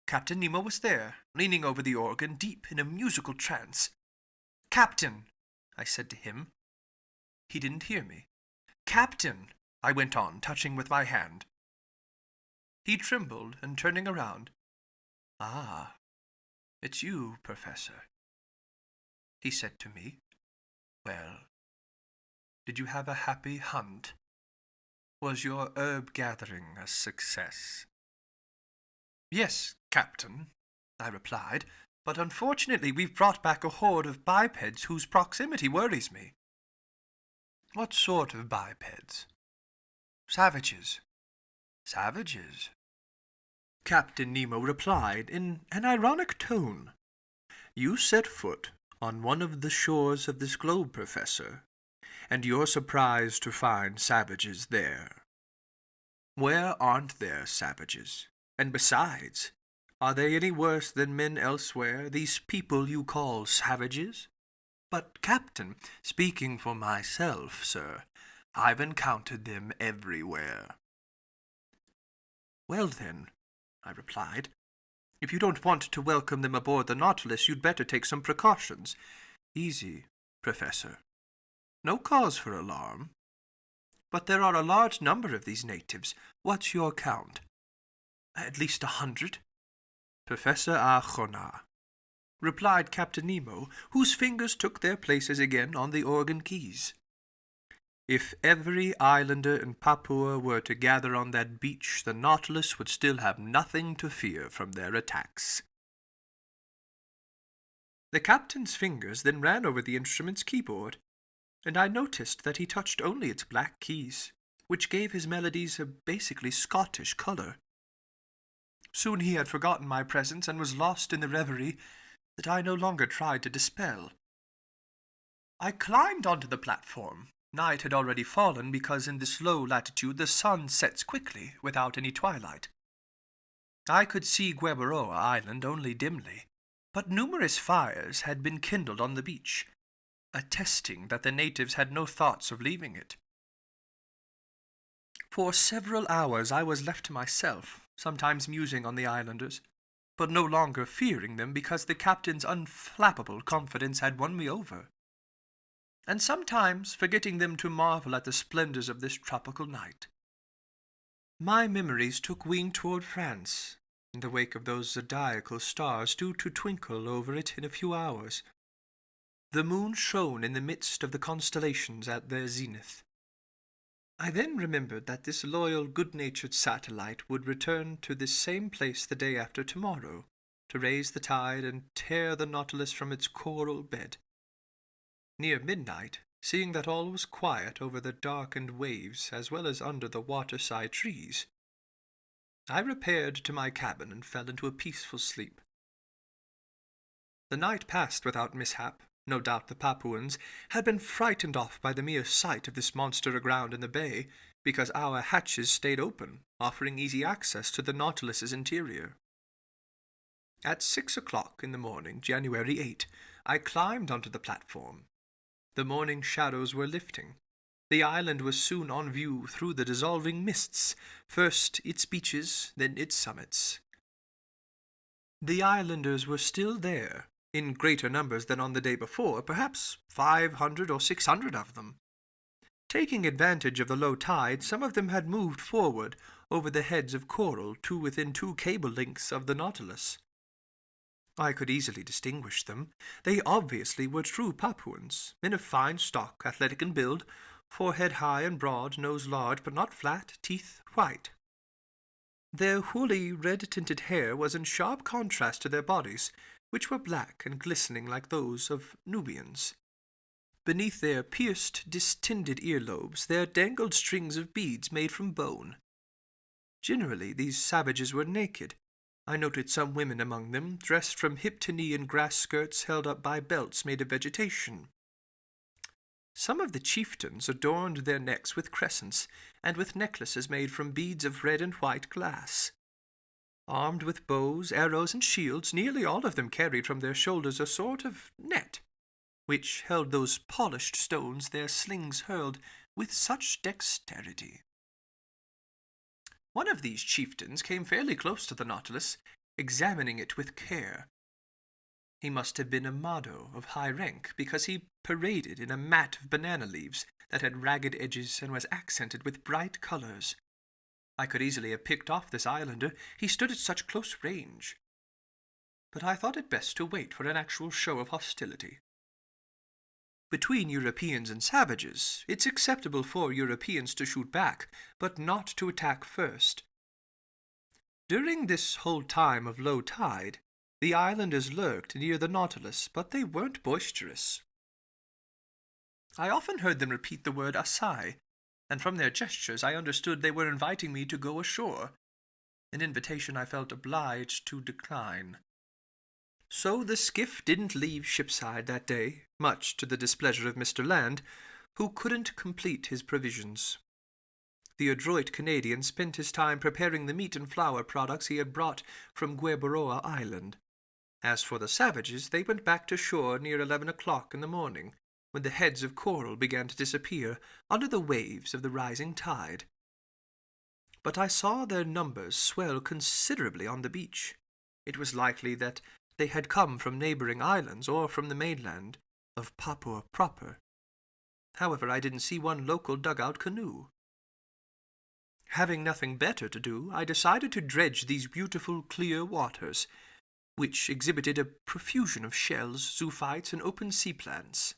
Captain Nemo was there, leaning over the organ, deep in a musical trance. "Captain," I said to him. He didn't hear me. "Captain," I went on, touching with my hand. He trembled, and turning around, "Ah, it's you, Professor," he said to me. "Well, did you have a happy hunt? Was your herb gathering a success?" "Yes, Captain," I replied, "but unfortunately we've brought back a horde of bipeds whose proximity worries me." "What sort of bipeds?" "Savages." "Savages?" Captain Nemo replied in an ironic tone. "You set foot on one of the shores of this globe, Professor, and you're surprised to find savages there. Where aren't there savages? And besides, are they any worse than men elsewhere, these people you call savages? But, Captain, speaking for myself, sir, I've encountered them everywhere." "Well, then," I replied, "if you don't want to welcome them aboard the Nautilus, you'd better take some precautions. Easy, Professor. No cause for alarm. But there are a large number of these natives. What's your count?" "At least 100. "Professor Arjona," replied Captain Nemo, whose fingers took their places again on the organ keys. "If every islander in Papua were to gather on that beach, the Nautilus would still have nothing to fear from their attacks." The captain's fingers then ran over the instrument's keyboard, and I noticed that he touched only its black keys, which gave his melodies a basically Scottish color. Soon he had forgotten my presence and was lost in the reverie that I no longer tried to dispel. I climbed onto the platform. Night had already fallen because in this low latitude the sun sets quickly without any twilight. I could see Gueboroa Island only dimly, but numerous fires had been kindled on the beach, attesting that the natives had no thoughts of leaving it. For several hours I was left to myself, sometimes musing on the islanders, but no longer fearing them because the captain's unflappable confidence had won me over, and sometimes forgetting them to marvel at the splendors of this tropical night. My memories took wing toward France, in the wake of those zodiacal stars due to twinkle over it in a few hours. The moon shone in the midst of the constellations at their zenith. I then remembered that this loyal, good-natured satellite would return to this same place the day after tomorrow, to raise the tide and tear the Nautilus from its coral bed. Near midnight, seeing that all was quiet over the darkened waves as well as under the waterside trees, I repaired to my cabin and fell into a peaceful sleep. The night passed without mishap. No doubt the Papuans had been frightened off by the mere sight of this monster aground in the bay, because our hatches stayed open, offering easy access to the Nautilus's interior. At 6 o'clock in the morning, January 8, I climbed onto the platform. The morning shadows were lifting. The island was soon on view through the dissolving mists, first its beaches, then its summits. The islanders were still there, in greater numbers than on the day before, perhaps 500 or 600 of them. Taking advantage of the low tide, some of them had moved forward over the heads of coral to within 2 cable lengths of the Nautilus. I could easily distinguish them. They obviously were true Papuans, men of fine stock, athletic in build, forehead high and broad, nose large but not flat, teeth white. Their woolly, red-tinted hair was in sharp contrast to their bodies, which were black and glistening like those of Nubians. Beneath their pierced, distended earlobes there dangled strings of beads made from bone. Generally, these savages were naked. I noted some women among them, dressed from hip to knee in grass skirts held up by belts made of vegetation. Some of the chieftains adorned their necks with crescents, and with necklaces made from beads of red and white glass. Armed with bows, arrows, and shields, nearly all of them carried from their shoulders a sort of net, which held those polished stones their slings hurled with such dexterity. One of these chieftains came fairly close to the Nautilus, examining it with care. He must have been a Mado of high rank, because he paraded in a mat of banana leaves that had ragged edges and was accented with bright colors. I could easily have picked off this islander, he stood at such close range. But I thought it best to wait for an actual show of hostility. Between Europeans and savages, it's acceptable for Europeans to shoot back, but not to attack first. During this whole time of low tide, the islanders lurked near the Nautilus, but they weren't boisterous. I often heard them repeat the word "asai," and from their gestures I understood they were inviting me to go ashore, an invitation I felt obliged to decline. So the skiff didn't leave shipside that day, much to the displeasure of Mr. Land, who couldn't complete his provisions. The adroit Canadian spent his time preparing the meat and flour products he had brought from Gueboroa Island. As for the savages, they went back to shore near 11 o'clock in the morning, when the heads of coral began to disappear under the waves of the rising tide. But I saw their numbers swell considerably on the beach. It was likely that they had come from neighboring islands or from the mainland of Papua proper. However, I didn't see one local dugout canoe. Having nothing better to do, I decided to dredge these beautiful clear waters, which exhibited a profusion of shells, zoophytes, and open sea plants.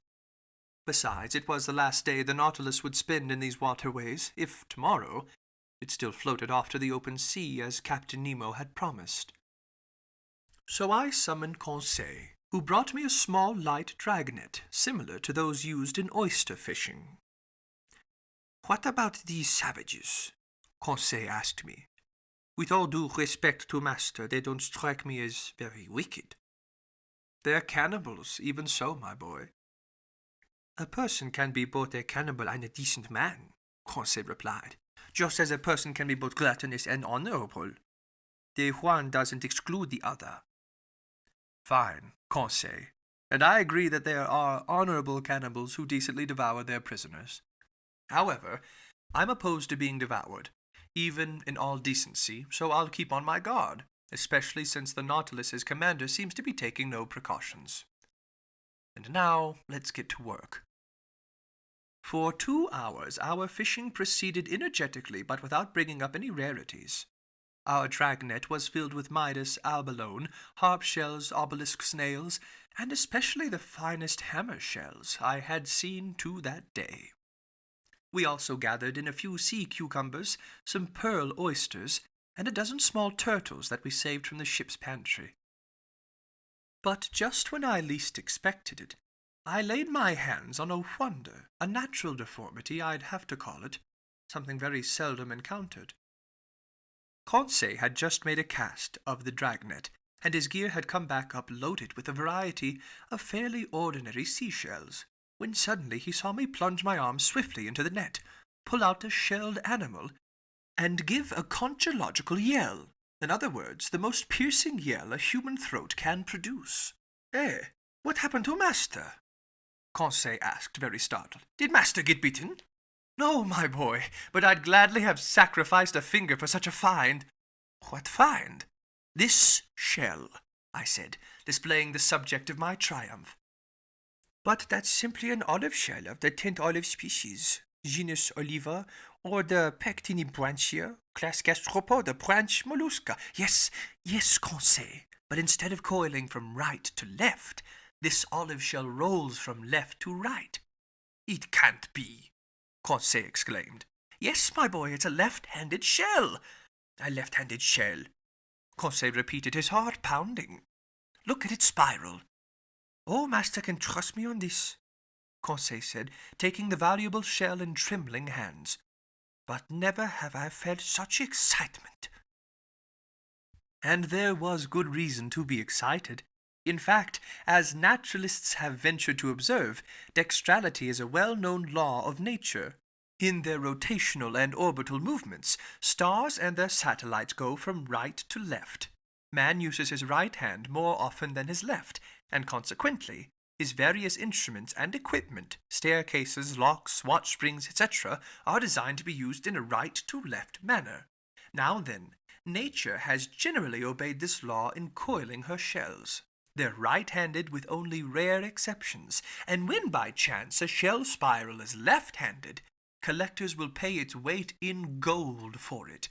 Besides, it was the last day the Nautilus would spend in these waterways, if tomorrow it still floated off to the open sea as Captain Nemo had promised. So I summoned Conseil, who brought me a small light dragnet, similar to those used in oyster fishing. "What about these savages?" Conseil asked me. "With all due respect to master, they don't strike me as very wicked." "They're cannibals, even so, my boy." "A person can be both a cannibal and a decent man," Conseil replied, "just as a person can be both gluttonous and honorable. The one doesn't exclude the other." "Fine, Conseil, and I agree that there are honorable cannibals who decently devour their prisoners. However, I'm opposed to being devoured, even in all decency, so I'll keep on my guard, especially since the Nautilus's commander seems to be taking no precautions. And now, let's get to work." For 2 hours our fishing proceeded energetically but without bringing up any rarities. Our dragnet was filled with Midas abalone, harp shells, obelisk snails, and especially the finest hammer shells I had seen to that day. We also gathered in a few sea cucumbers, some pearl oysters, and a dozen small turtles that we saved from the ship's pantry. But just when I least expected it, I laid my hands on a wonder, a natural deformity I'd have to call it, something very seldom encountered. Conseil had just made a cast of the dragnet, and his gear had come back up loaded with a variety of fairly ordinary seashells, when suddenly he saw me plunge my arm swiftly into the net, pull out a shelled animal, and give a conchological yell, In other words, the most piercing yell a human throat can produce. Eh, what happened to Master? Conseil asked, very startled. Did Master get bitten? No, my boy, but I'd gladly have sacrificed a finger for such a find. What find? This shell, I said, displaying the subject of my triumph. But that's simply an olive shell of the 10th olive species, genus Oliva, order Pectinibranchia, class Gastropoda, branch Mollusca. Yes, Conseil, but instead of coiling from right to left, this olive shell rolls from left to right. It can't be, Conseil exclaimed. Yes, my boy, it's a left-handed shell. A left-handed shell, Conseil repeated, his heart pounding. Look at its spiral. Oh, Master can trust me on this, Conseil said, taking the valuable shell in trembling hands. But never have I felt such excitement. And there was good reason to be excited. In fact, as naturalists have ventured to observe, dextrality is a well-known law of nature. In their rotational and orbital movements, stars and their satellites go from right to left. Man uses his right hand more often than his left, and consequently, his various instruments and equipment, staircases, locks, watch springs, etc., are designed to be used in a right-to-left manner. Now then, nature has generally obeyed this law in coiling her shells. They're right-handed with only rare exceptions, and when by chance a shell spiral is left-handed, collectors will pay its weight in gold for it.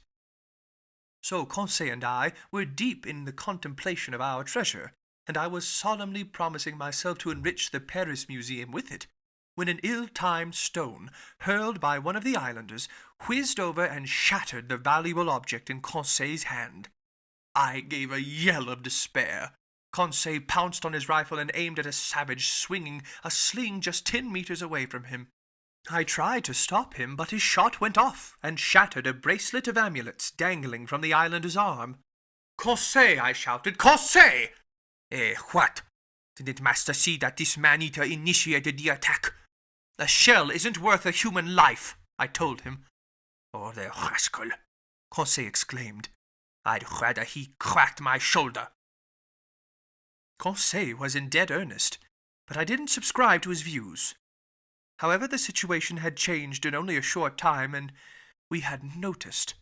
So Conseil and I were deep in the contemplation of our treasure, and I was solemnly promising myself to enrich the Paris Museum with it, when an ill-timed stone, hurled by one of the islanders, whizzed over and shattered the valuable object in Conseil's hand. I gave a yell of despair. Conseil pounced on his rifle and aimed at a savage swinging a sling just 10 meters away from him. I tried to stop him, but his shot went off and shattered a bracelet of amulets dangling from the islander's arm. Conseil, I shouted, Conseil! Eh, what? Didn't Master see that this man-eater initiated the attack? A shell isn't worth a human life, I told him. Oh, the rascal, Conseil exclaimed. I'd rather he cracked my shoulder. Conseil was in dead earnest, but I didn't subscribe to his views. However, the situation had changed in only a short time, and we hadn't noticed.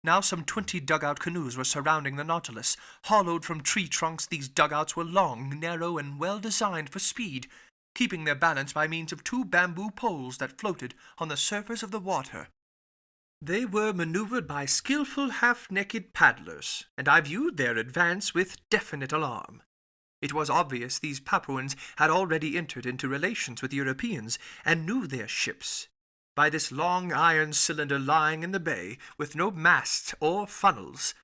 Now some 20 dugout canoes were surrounding the Nautilus. Hollowed from tree trunks, these dugouts were long, narrow, and well designed for speed, keeping their balance by means of 2 bamboo poles that floated on the surface of the water. They were maneuvered by skillful half-naked paddlers, and I viewed their advance with definite alarm. It was obvious these Papuans had already entered into relations with Europeans and knew their ships. By this long iron cylinder lying in the bay, with no masts or funnels,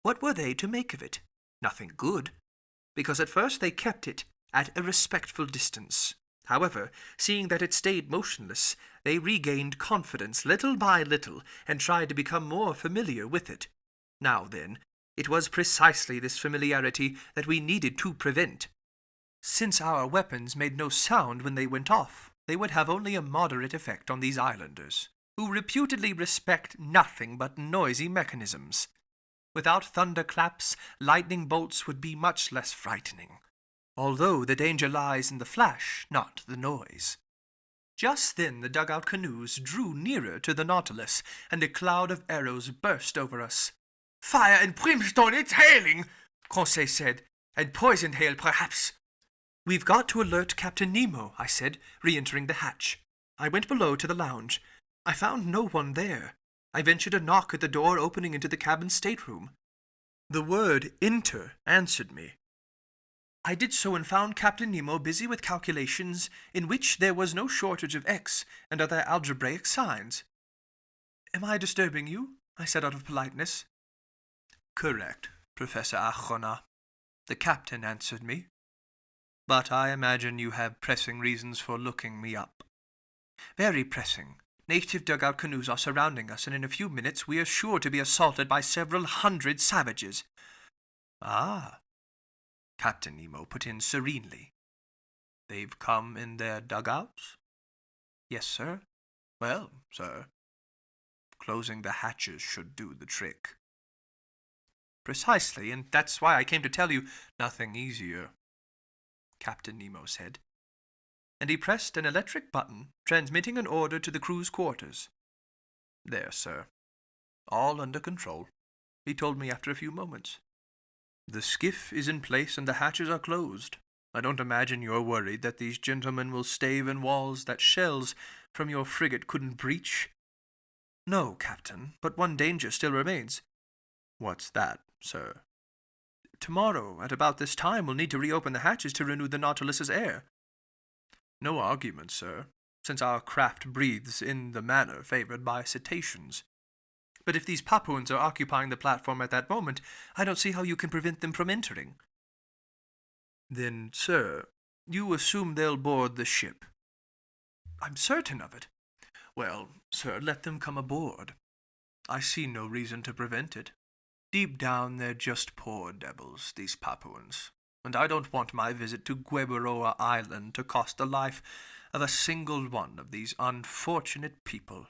what were they to make of it? Nothing good, because at first they kept it at a respectful distance. However, seeing that it stayed motionless, they regained confidence little by little and tried to become more familiar with it. Now then, it was precisely this familiarity that we needed to prevent. Since our weapons made no sound when they went off, they would have only a moderate effect on these islanders, who reputedly respect nothing but noisy mechanisms. Without thunderclaps, lightning bolts would be much less frightening, although the danger lies in the flash, not the noise. Just then the dugout canoes drew nearer to the Nautilus, and a cloud of arrows burst over us. Fire and brimstone, it's hailing, Conseil said, and poisoned hail, perhaps. We've got to alert Captain Nemo, I said, re-entering the hatch. I went below to the lounge. I found no one there. I ventured a knock at the door opening into the cabin stateroom. The word enter answered me. I did so and found Captain Nemo busy with calculations in which there was no shortage of x and other algebraic signs. Am I disturbing you? I said out of politeness. Correct, Professor Achona, the captain answered me. But I imagine you have pressing reasons for looking me up. Very pressing. Native dugout canoes are surrounding us, and in a few minutes we are sure to be assaulted by several hundred savages. Ah, Captain Nemo put in serenely. They've come in their dugouts? Yes, sir. Well, sir, closing the hatches should do the trick. Precisely, and that's why I came to tell you nothing easier, Captain Nemo said. And he pressed an electric button, transmitting an order to the crew's quarters. There, sir. All under control, he told me after a few moments. The skiff is in place and the hatches are closed. I don't imagine you're worried that these gentlemen will stave in walls that shells from your frigate couldn't breach. No, Captain, but one danger still remains. What's that, sir? Tomorrow, at about this time, we'll need to reopen the hatches to renew the Nautilus's air. No argument, sir, since our craft breathes in the manner favored by cetaceans. But if these Papuans are occupying the platform at that moment, I don't see how you can prevent them from entering. Then, sir, you assume they'll board the ship? I'm certain of it. Well, sir, let them come aboard. I see no reason to prevent it. Deep down, they're just poor devils, these Papuans, and I don't want my visit to Gueboroa Island to cost the life of a single one of these unfortunate people.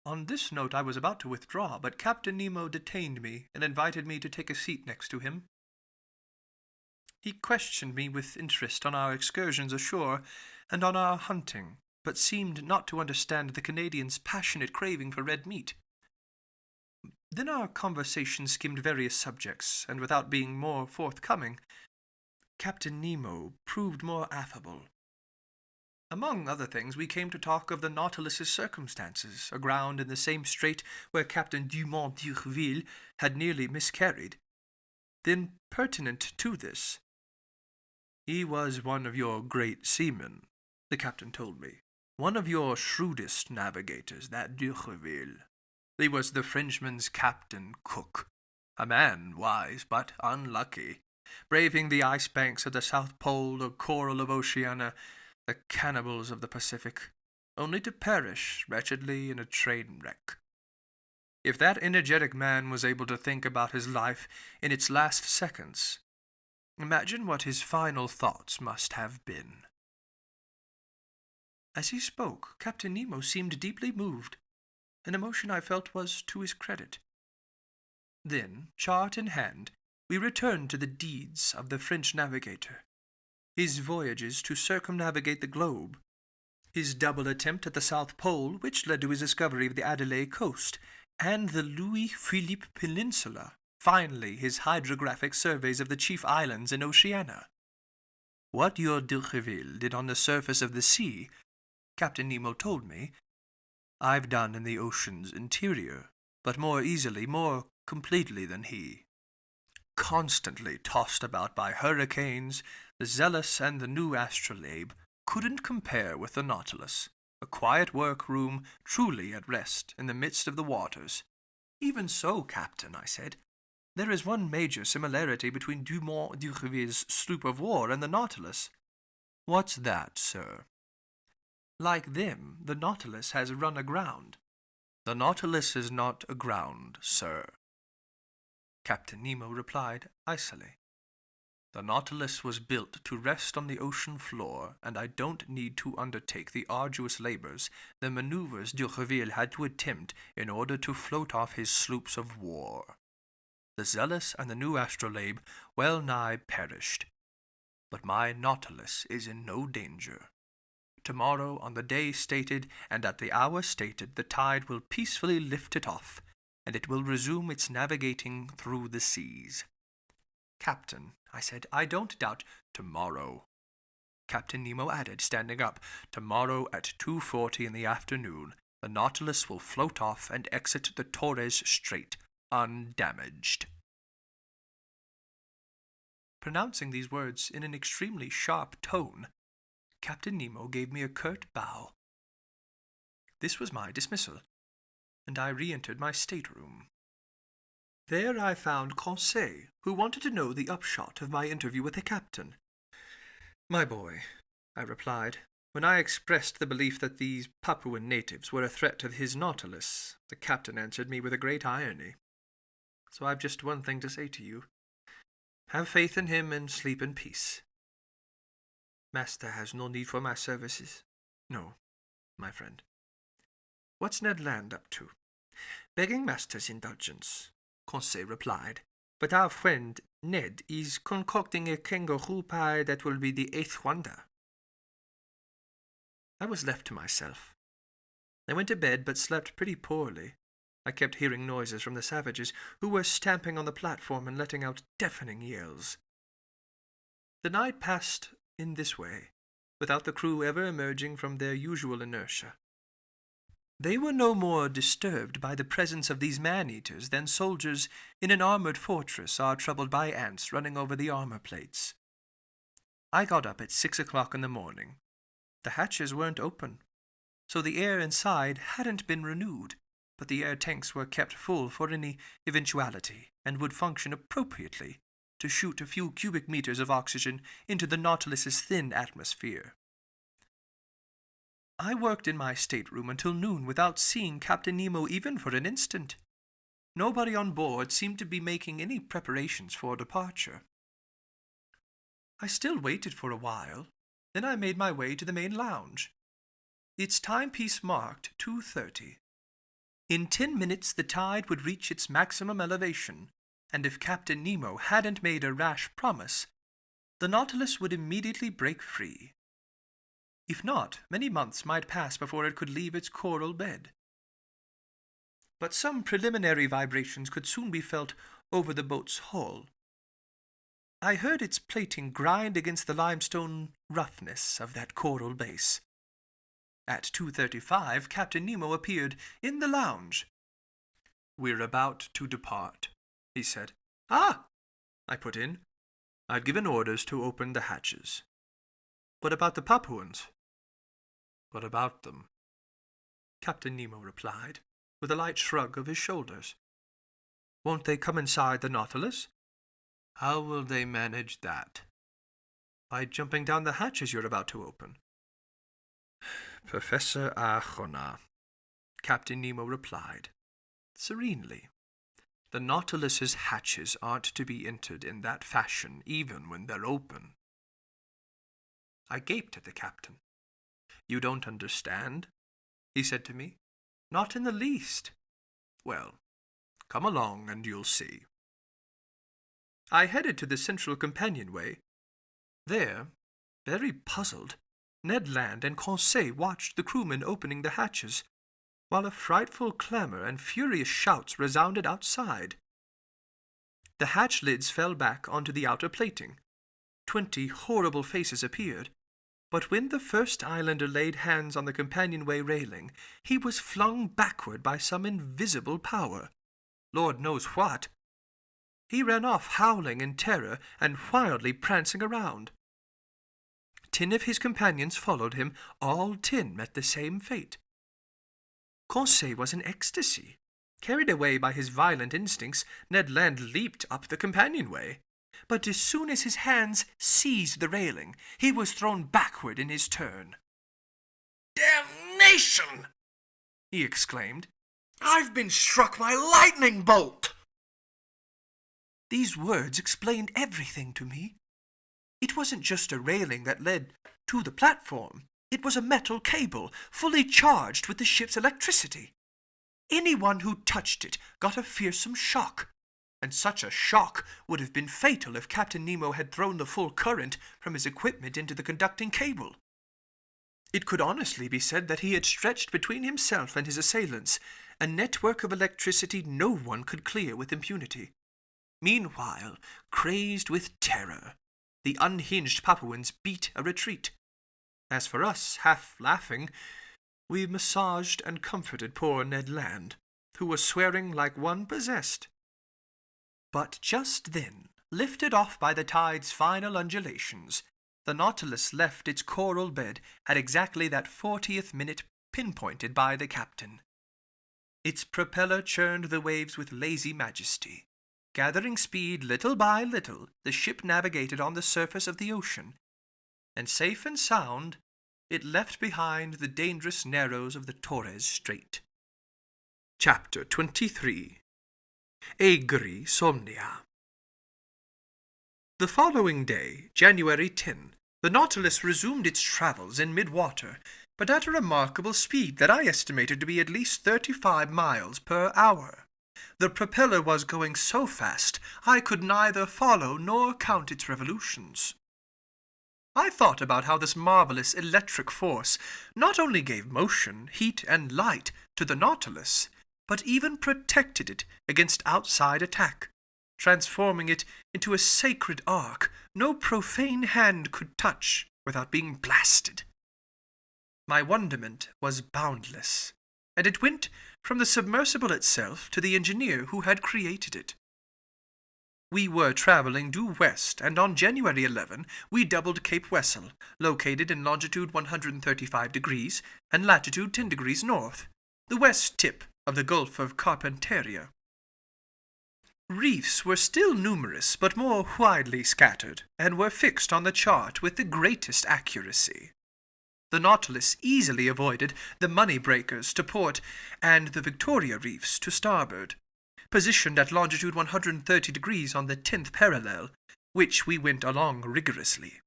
On this note I was about to withdraw, but Captain Nemo detained me and invited me to take a seat next to him. He questioned me with interest on our excursions ashore and on our hunting, but seemed not to understand the Canadian's passionate craving for red meat. Then our conversation skimmed various subjects, and without being more forthcoming, Captain Nemo proved more affable. Among other things, we came to talk of the Nautilus's circumstances, aground in the same strait where Captain Dumont d'Urville had nearly miscarried. Then, pertinent to this, he was one of your great seamen, the captain told me, one of your shrewdest navigators, that d'Urville. He was the Frenchman's Captain Cook, a man wise but unlucky, braving the ice banks of the South Pole, the coral of Oceania, the cannibals of the Pacific, only to perish wretchedly in a train wreck. If that energetic man was able to think about his life in its last seconds, imagine what his final thoughts must have been. As he spoke, Captain Nemo seemed deeply moved. An emotion I felt was to his credit. Then, chart in hand, we returned to the deeds of the French navigator, his voyages to circumnavigate the globe, his double attempt at the South Pole, which led to his discovery of the Adelaide coast, and the Louis-Philippe Peninsula, finally his hydrographic surveys of the chief islands in Oceania. What your d'Urville did on the surface of the sea, Captain Nemo told me, I've done in the ocean's interior, but more easily, more completely than he. Constantly tossed about by hurricanes, the Zealous and the new Astrolabe couldn't compare with the Nautilus, a quiet workroom truly at rest in the midst of the waters. Even so, Captain, I said, there is one major similarity between Dumont d'Urville's sloop of war and the Nautilus. What's that, sir? Like them, the Nautilus has run aground. The Nautilus is not aground, sir, Captain Nemo replied icily. The Nautilus was built to rest on the ocean floor, and I don't need to undertake the arduous labors, the maneuvers d'Urville had to attempt in order to float off his sloops of war. The Zealous and the new Astrolabe well nigh perished, but my Nautilus is in no danger. Tomorrow, on the day stated and at the hour stated, the tide will peacefully lift it off, and it will resume its navigating through the seas. Captain, I said, I don't doubt. Tomorrow, Captain Nemo added, standing up. Tomorrow at 2:40 in the afternoon, the Nautilus will float off and exit the Torres Strait, undamaged. Pronouncing these words in an extremely sharp tone, Captain Nemo gave me a curt bow. This was my dismissal, and I re-entered my stateroom. There I found Conseil, who wanted to know the upshot of my interview with the captain. My boy, I replied, when I expressed the belief that these Papuan natives were a threat to his Nautilus, the captain answered me with a great irony. So I've just one thing to say to you. Have faith in him and sleep in peace. Master has no need for my services. No, my friend. What's Ned Land up to? Begging Master's indulgence, Conseil replied. But our friend Ned is concocting a kangaroo pie that will be the 8th wonder. I was left to myself. I went to bed, but slept pretty poorly. I kept hearing noises from the savages, who were stamping on the platform and letting out deafening yells. The night passed in this way, without the crew ever emerging from their usual inertia. They were no more disturbed by the presence of these man-eaters than soldiers in an armored fortress are troubled by ants running over the armor plates. I got up at 6 o'clock in the morning. The hatches weren't open, so the air inside hadn't been renewed, but the air tanks were kept full for any eventuality and would function appropriately to shoot a few cubic meters of oxygen into the Nautilus's thin atmosphere. I worked in my stateroom until noon without seeing Captain Nemo even for an instant. Nobody on board seemed to be making any preparations for departure. I still waited for a while. Then I made my way to the main lounge. Its timepiece marked 2:30. In 10 minutes the tide would reach its maximum elevation, and if Captain Nemo hadn't made a rash promise, the Nautilus would immediately break free. If not, many months might pass before it could leave its coral bed. But some preliminary vibrations could soon be felt over the boat's hull. I heard its plating grind against the limestone roughness of that coral base. At 2:35, Captain Nemo appeared in the lounge. "We're about to depart," he said. "Ah!" I put in. I'd given orders to open the hatches. "What about the Papuans?" "What about them?" Captain Nemo replied, with a light shrug of his shoulders. "Won't they come inside the Nautilus?" "How will they manage that?" "By jumping down the hatches you're about to open." "Professor Arjona," Captain Nemo replied, serenely, "the Nautilus's hatches aren't to be entered in that fashion even when they're open." I gaped at the captain. "You don't understand?" he said to me. "Not in the least." "Well, come along and you'll see." I headed to the central companionway. There, very puzzled, Ned Land and Conseil watched the crewmen opening the hatches, while a frightful clamor and furious shouts resounded outside. The hatch lids fell back onto the outer plating. 20 horrible faces appeared, but when the first islander laid hands on the companionway railing, he was flung backward by some invisible power. Lord knows what. He ran off howling in terror and wildly prancing around. 10 of his companions followed him. All 10 met the same fate. Conseil was in ecstasy. Carried away by his violent instincts, Ned Land leaped up the companionway. But as soon as his hands seized the railing, he was thrown backward in his turn. "Damnation!" he exclaimed. "I've been struck by a lightning bolt!" These words explained everything to me. It wasn't just a railing that led to the platform. It was a metal cable, fully charged with the ship's electricity. Anyone who touched it got a fearsome shock, and such a shock would have been fatal if Captain Nemo had thrown the full current from his equipment into the conducting cable. It could honestly be said that he had stretched between himself and his assailants a network of electricity no one could clear with impunity. Meanwhile, crazed with terror, the unhinged Papuans beat a retreat. As for us, half laughing, we massaged and comforted poor Ned Land, who was swearing like one possessed. But just then, lifted off by the tide's final undulations, the Nautilus left its coral bed at exactly that 40th minute pinpointed by the captain. Its propeller churned the waves with lazy majesty. Gathering speed little by little, the ship navigated on the surface of the ocean, and safe and sound, it left behind the dangerous narrows of the Torres Strait. Chapter 23. Agri Somnia. The following day, January 10, the Nautilus resumed its travels in mid-water, but at a remarkable speed that I estimated to be at least 35 miles per hour. The propeller was going so fast I could neither follow nor count its revolutions. I thought about how this marvelous electric force not only gave motion, heat, and light to the Nautilus, but even protected it against outside attack, transforming it into a sacred ark no profane hand could touch without being blasted. My wonderment was boundless, and it went from the submersible itself to the engineer who had created it. We were traveling due west, and on January 11 we doubled Cape Wessel, located in longitude 135 degrees and latitude 10 degrees north, the west tip of the Gulf of Carpentaria. Reefs were still numerous, but more widely scattered, and were fixed on the chart with the greatest accuracy. The Nautilus easily avoided the money breakers to port and the Victoria Reefs to starboard, positioned at longitude 130 degrees on the 10th parallel, which we went along rigorously.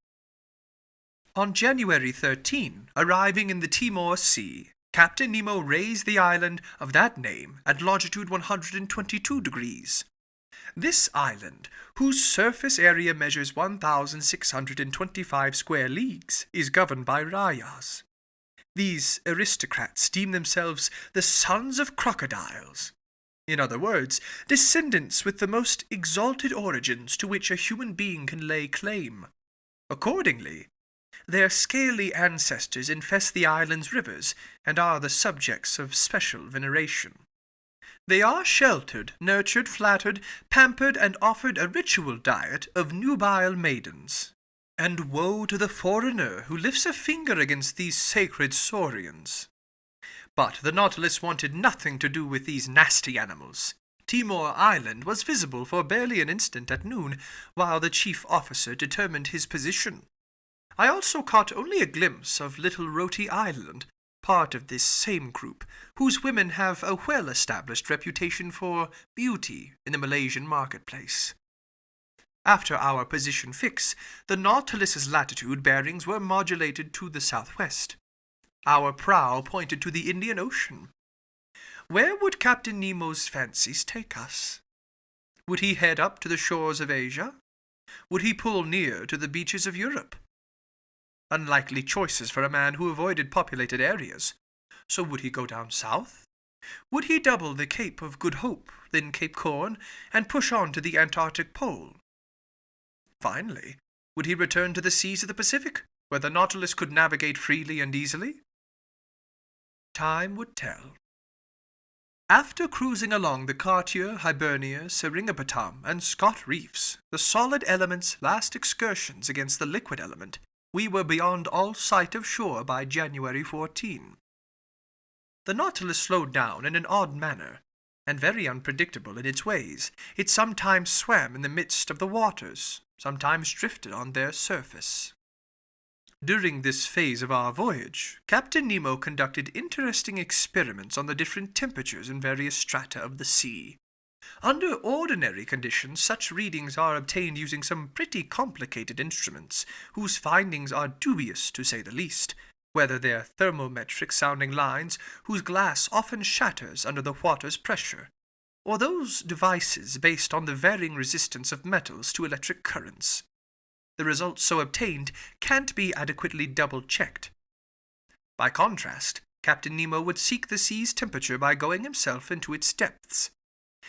On January 13, arriving in the Timor Sea, Captain Nemo raised the island of that name at longitude 122 degrees. This island, whose surface area measures 1,625 square leagues, is governed by rayas. These aristocrats deem themselves the sons of crocodiles. In other words, descendants with the most exalted origins to which a human being can lay claim. Accordingly, their scaly ancestors infest the island's rivers and are the subjects of special veneration. They are sheltered, nurtured, flattered, pampered, and offered a ritual diet of nubile maidens. And woe to the foreigner who lifts a finger against these sacred saurians. But the Nautilus wanted nothing to do with these nasty animals. Timor Island was visible for barely an instant at noon, while the chief officer determined his position. I also caught only a glimpse of Little Roti Island, part of this same group, whose women have a well-established reputation for beauty in the Malaysian marketplace. After our position fix, the Nautilus's latitude bearings were modulated to the southwest. Our prow pointed to the Indian Ocean. Where would Captain Nemo's fancies take us? Would he head up to the shores of Asia? Would he pull near to the beaches of Europe? Unlikely choices for a man who avoided populated areas. So would he go down south? Would he double the Cape of Good Hope, then Cape Horn, and push on to the Antarctic Pole? Finally, would he return to the seas of the Pacific, where the Nautilus could navigate freely and easily? Time would tell. After cruising along the Cartier, Hibernia, Seringapatam, and Scott Reefs, the solid element's last excursions against the liquid element, we were beyond all sight of shore by January 14. The Nautilus slowed down in an odd manner, and very unpredictable in its ways. It sometimes swam in the midst of the waters, sometimes drifted on their surface. During this phase of our voyage, Captain Nemo conducted interesting experiments on the different temperatures in various strata of the sea. Under ordinary conditions, such readings are obtained using some pretty complicated instruments, whose findings are dubious, to say the least, whether they're thermometric sounding lines whose glass often shatters under the water's pressure, or those devices based on the varying resistance of metals to electric currents. The results so obtained can't be adequately double-checked. By contrast, Captain Nemo would seek the sea's temperature by going himself into its depths,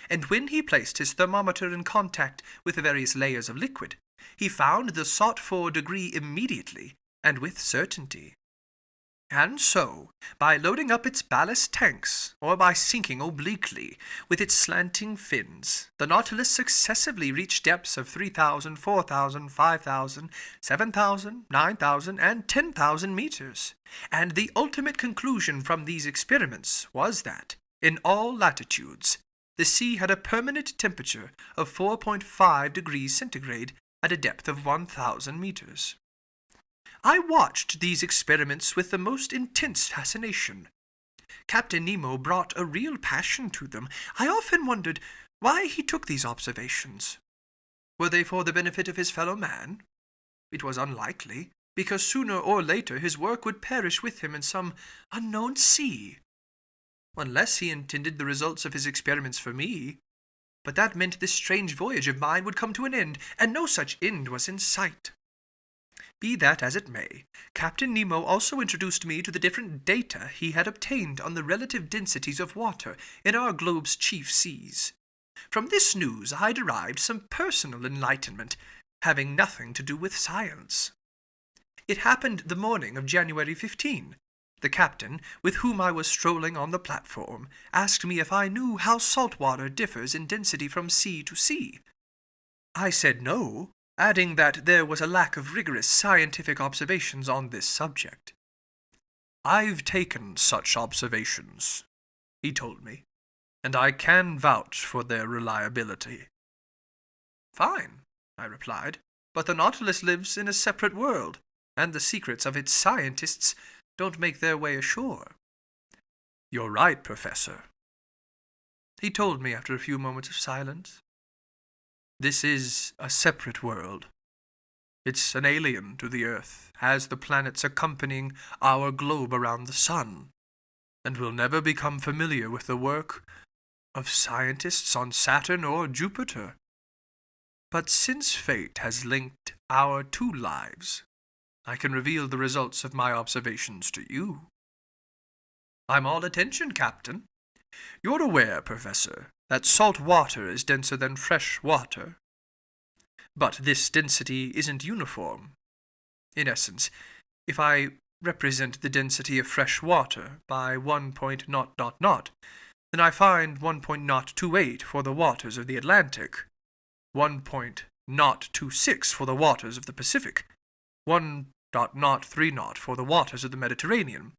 and when he placed his thermometer in contact with the various layers of liquid, he found the sought-for degree immediately and with certainty. And so, by loading up its ballast tanks, or by sinking obliquely with its slanting fins, the Nautilus successively reached depths of 3,000, 4,000, 5,000, 7,000, 9,000, and 10,000 meters. And the ultimate conclusion from these experiments was that, in all latitudes, the sea had a permanent temperature of 4.5 degrees centigrade at a depth of 1,000 meters. I watched these experiments with the most intense fascination. Captain Nemo brought a real passion to them. I often wondered why he took these observations. Were they for the benefit of his fellow man? It was unlikely, because sooner or later his work would perish with him in some unknown sea. unless he intended the results of his experiments for me. But that meant this strange voyage of mine would come to an end, and no such end was in sight. Be that as it may, Captain Nemo also introduced me to the different data he had obtained on the relative densities of water in our globe's chief seas. From this news I derived some personal enlightenment, having nothing to do with science. It happened the morning of January 15. The captain, with whom I was strolling on the platform, asked me if I knew how salt water differs in density from sea to sea. I said no, adding that there was a lack of rigorous scientific observations on this subject. "I've taken such observations," he told me, "and I can vouch for their reliability." "Fine," I replied, "but the Nautilus lives in a separate world, and the secrets of its scientists don't make their way ashore." "You're right, Professor," he told me after a few moments of silence. "This is a separate world. It's an alien to the Earth, as the planets accompanying our globe around the sun, and will never become familiar with the work of scientists on Saturn or Jupiter. But since fate has linked our two lives, I can reveal the results of my observations to you." "I'm all attention, Captain." "You're aware, Professor, that salt water is denser than fresh water. But this density isn't uniform. In essence, if I represent the density of fresh water by 1.000, then I find 1.028 for the waters of the Atlantic, 1.026 for the waters of the Pacific, 1.030 for the waters of the Mediterranean."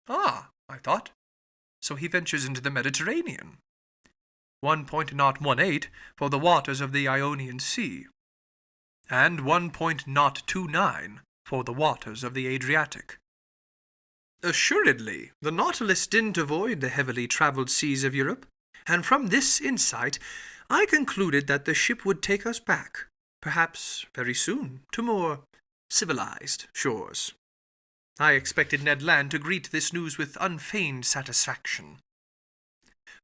"Ah," I thought, "so he ventures into the Mediterranean." 1.018 for the waters of the Ionian Sea, and 1.029 for the waters of the Adriatic. Assuredly, the Nautilus didn't avoid the heavily traveled seas of Europe, and from this insight I concluded that the ship would take us back, perhaps very soon, to more civilized shores. I expected Ned Land to greet this news with unfeigned satisfaction.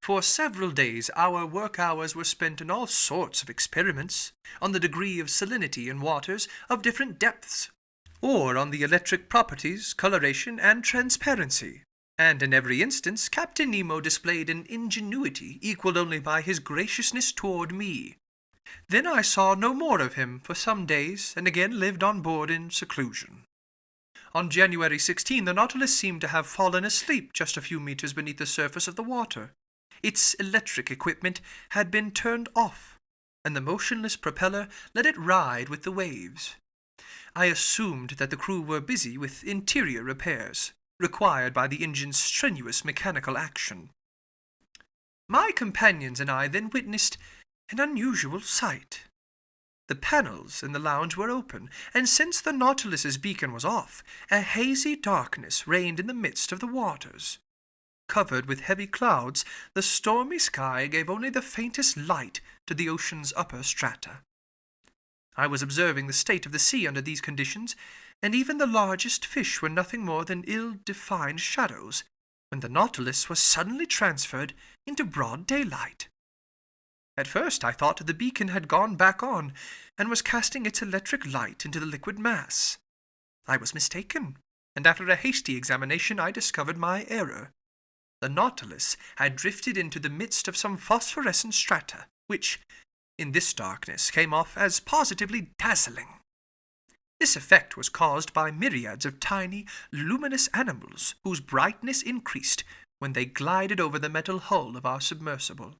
For several days our work hours were spent in all sorts of experiments, on the degree of salinity in waters of different depths, or on the electric properties, coloration, and transparency, and in every instance Captain Nemo displayed an ingenuity equalled only by his graciousness toward me. Then I saw no more of him for some days, and again lived on board in seclusion. On January 16, the Nautilus seemed to have fallen asleep just a few meters beneath the surface of the water. Its electric equipment had been turned off, and the motionless propeller let it ride with the waves. I assumed that the crew were busy with interior repairs, required by the engine's strenuous mechanical action. My companions and I then witnessed an unusual sight. The panels in the lounge were open, and since the Nautilus's beacon was off, a hazy darkness reigned in the midst of the waters. Covered with heavy clouds, the stormy sky gave only the faintest light to the ocean's upper strata. I was observing the state of the sea under these conditions, and even the largest fish were nothing more than ill-defined shadows, when the Nautilus was suddenly transferred into broad daylight. At first I thought the beacon had gone back on, and was casting its electric light into the liquid mass. I was mistaken, and after a hasty examination I discovered my error. The Nautilus had drifted into the midst of some phosphorescent strata, which, in this darkness, came off as positively dazzling. This effect was caused by myriads of tiny, luminous animals whose brightness increased when they glided over the metal hull of our submersible.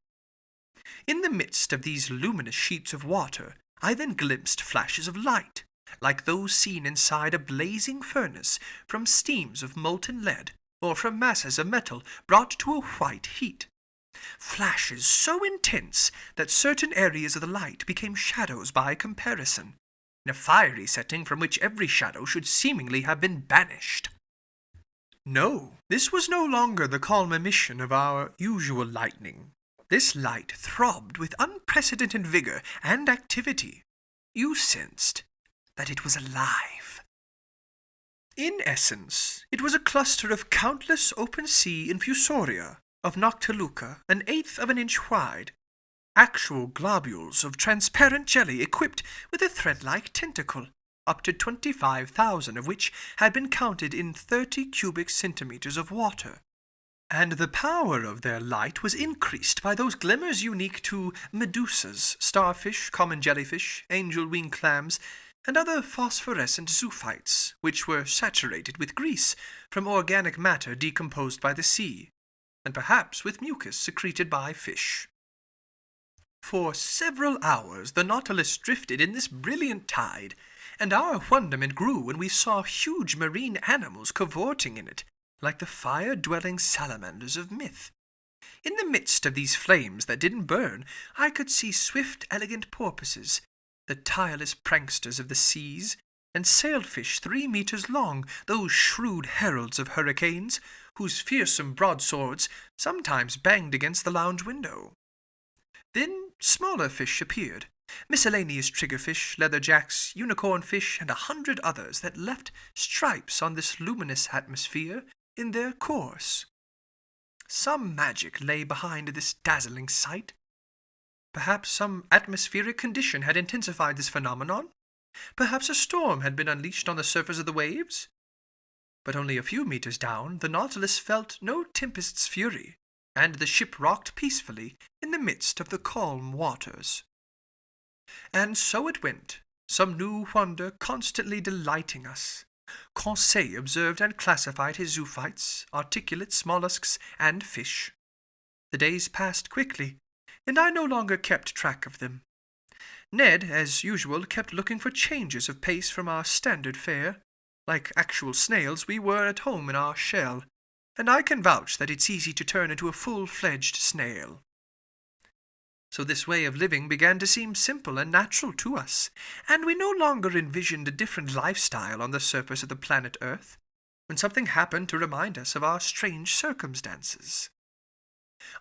In the midst of these luminous sheets of water, I then glimpsed flashes of light, like those seen inside a blazing furnace from steams of molten lead, or from masses of metal brought to a white heat. Flashes so intense that certain areas of the light became shadows by comparison, in a fiery setting from which every shadow should seemingly have been banished. No, this was no longer the calm emission of our usual lightning. This light throbbed with unprecedented vigor and activity. You sensed that it was alive. In essence, it was a cluster of countless open sea infusoria of Noctiluca, an eighth of an inch wide, actual globules of transparent jelly equipped with a thread-like tentacle, up to 25,000 of which had been counted in 30 cubic centimeters of water. And the power of their light was increased by those glimmers unique to medusas, starfish, common jellyfish, angel wing clams, and other phosphorescent zoophytes, which were saturated with grease from organic matter decomposed by the sea, and perhaps with mucus secreted by fish. For several hours the Nautilus drifted in this brilliant tide, and our wonderment grew when we saw huge marine animals cavorting in it, like the fire-dwelling salamanders of myth. In the midst of these flames that didn't burn, I could see swift, elegant porpoises, the tireless pranksters of the seas, and sailfish 3 meters long, those shrewd heralds of hurricanes, whose fearsome broadswords sometimes banged against the lounge window. Then smaller fish appeared, miscellaneous triggerfish, leatherjacks, unicorn fish, and 100 others that left stripes on this luminous atmosphere in their course. Some magic lay behind this dazzling sight. Perhaps some atmospheric condition had intensified this phenomenon. Perhaps a storm had been unleashed on the surface of the waves. But only a few meters down, the Nautilus felt no tempest's fury, and the ship rocked peacefully in the midst of the calm waters. And so it went, some new wonder constantly delighting us. Conseil observed and classified his zoophytes, articulates, mollusks, and fish. The days passed quickly, and I no longer kept track of them. Ned, as usual, kept looking for changes of pace from our standard fare. Like actual snails, we were at home in our shell, and I can vouch that it's easy to turn into a full-fledged snail. So this way of living began to seem simple and natural to us, and we no longer envisioned a different lifestyle on the surface of the planet Earth, when something happened to remind us of our strange circumstances.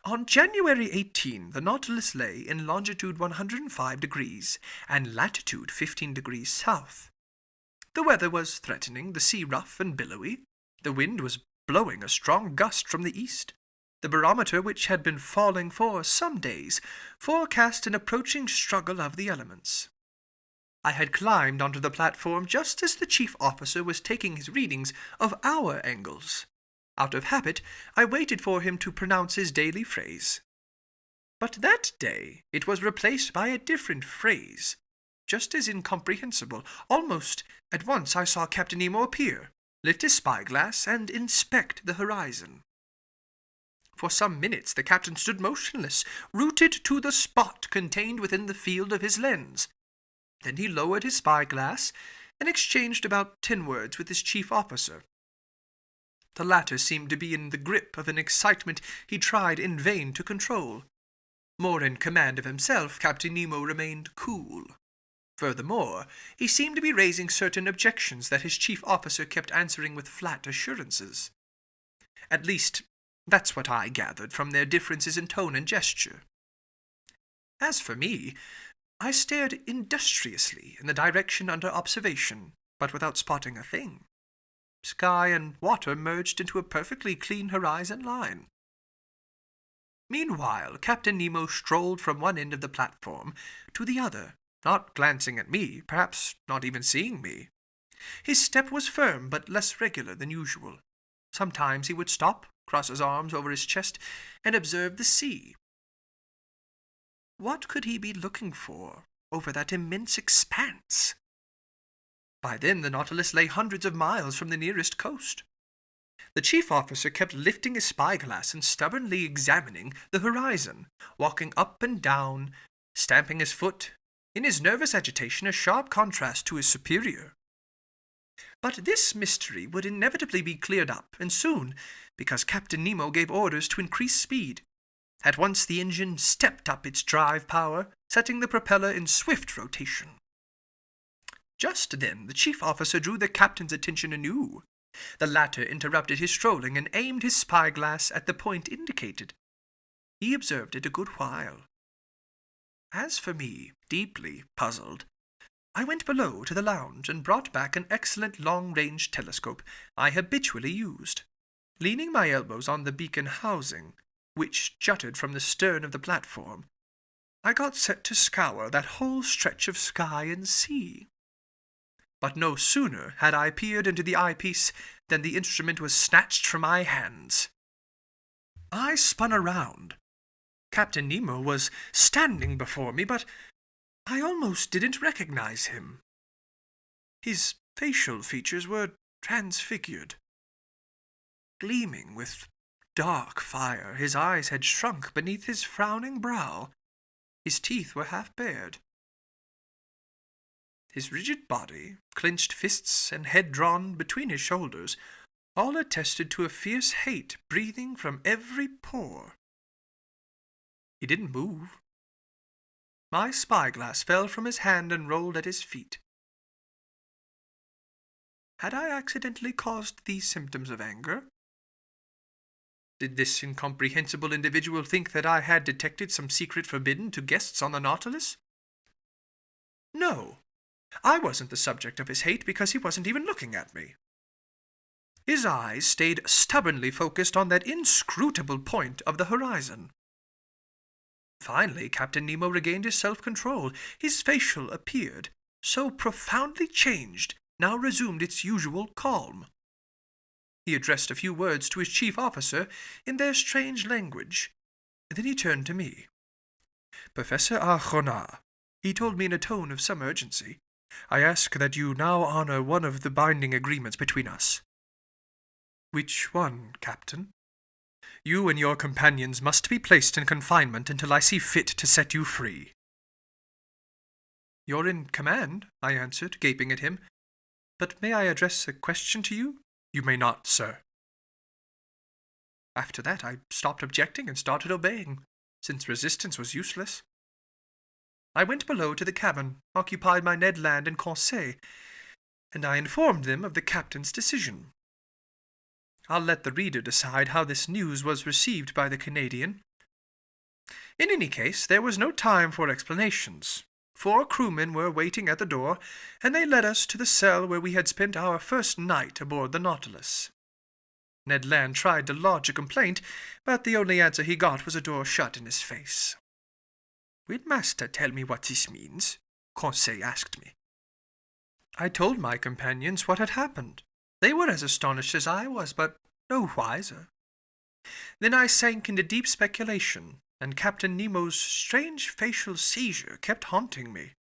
On January 18, the Nautilus lay in longitude 105 degrees and latitude 15 degrees south. The weather was threatening, the sea rough and billowy. The wind was blowing a strong gust from the east. The barometer, which had been falling for some days, forecast an approaching struggle of the elements. I had climbed onto the platform just as the chief officer was taking his readings of our angles. Out of habit, I waited for him to pronounce his daily phrase. But that day it was replaced by a different phrase, just as incomprehensible. Almost at once I saw Captain Nemo appear, lift his spyglass, and inspect the horizon. For some minutes the captain stood motionless, rooted to the spot contained within the field of his lens. Then he lowered his spyglass and exchanged about 10 words with his chief officer. The latter seemed to be in the grip of an excitement he tried in vain to control. More in command of himself, Captain Nemo remained cool. Furthermore, he seemed to be raising certain objections that his chief officer kept answering with flat assurances. At least, that's what I gathered from their differences in tone and gesture. As for me, I stared industriously in the direction under observation, but without spotting a thing. Sky and water merged into a perfectly clean horizon line. Meanwhile, Captain Nemo strolled from one end of the platform to the other, not glancing at me, perhaps not even seeing me. His step was firm, but less regular than usual. Sometimes he would stop, cross his arms over his chest, and observe the sea. What could he be looking for over that immense expanse? By then the Nautilus lay hundreds of miles from the nearest coast. The chief officer kept lifting his spyglass and stubbornly examining the horizon, walking up and down, stamping his foot, in his nervous agitation a sharp contrast to his superior. But this mystery would inevitably be cleared up, and soon, because Captain Nemo gave orders to increase speed. At once the engine stepped up its drive power, setting the propeller in swift rotation. Just then the chief officer drew the captain's attention anew. The latter interrupted his strolling and aimed his spyglass at the point indicated. He observed it a good while. As for me, deeply puzzled, I went below to the lounge and brought back an excellent long-range telescope I habitually used. Leaning my elbows on the beacon housing, which jutted from the stern of the platform, I got set to scour that whole stretch of sky and sea. But no sooner had I peered into the eyepiece than the instrument was snatched from my hands. I spun around. Captain Nemo was standing before me, but I almost didn't recognize him. His facial features were transfigured. Gleaming with dark fire, his eyes had shrunk beneath his frowning brow. His teeth were half bared. His rigid body, clenched fists, and head drawn between his shoulders, all attested to a fierce hate breathing from every pore. He didn't move. My spyglass fell from his hand and rolled at his feet. Had I accidentally caused these symptoms of anger? Did this incomprehensible individual think that I had detected some secret forbidden to guests on the Nautilus? No, I wasn't the subject of his hate because he wasn't even looking at me. His eyes stayed stubbornly focused on that inscrutable point of the horizon. Finally, Captain Nemo regained his self-control. His facial appeared, so profoundly changed, now resumed its usual calm. He addressed a few words to his chief officer in their strange language. Then he turned to me. "Professor Arjona," he told me in a tone of some urgency, "I ask that you now honor one of the binding agreements between us." "Which one, Captain?" "You and your companions must be placed in confinement until I see fit to set you free." "You're in command," I answered, gaping at him. "But may I address a question to you?" "You may not, sir." After that, I stopped objecting and started obeying, since resistance was useless. I went below to the cabin occupied by Ned Land and Conseil, and I informed them of the captain's decision. I'll let the reader decide how this news was received by the Canadian. In any case, there was no time for explanations. 4 crewmen were waiting at the door, and they led us to the cell where we had spent our first night aboard the Nautilus. Ned Land tried to lodge a complaint, but the only answer he got was a door shut in his face. "Will master tell me what this means?" Conseil asked me. I told my companions what had happened. They were as astonished as I was, but no wiser. Then I sank into deep speculation, and Captain Nemo's strange facial seizure kept haunting me.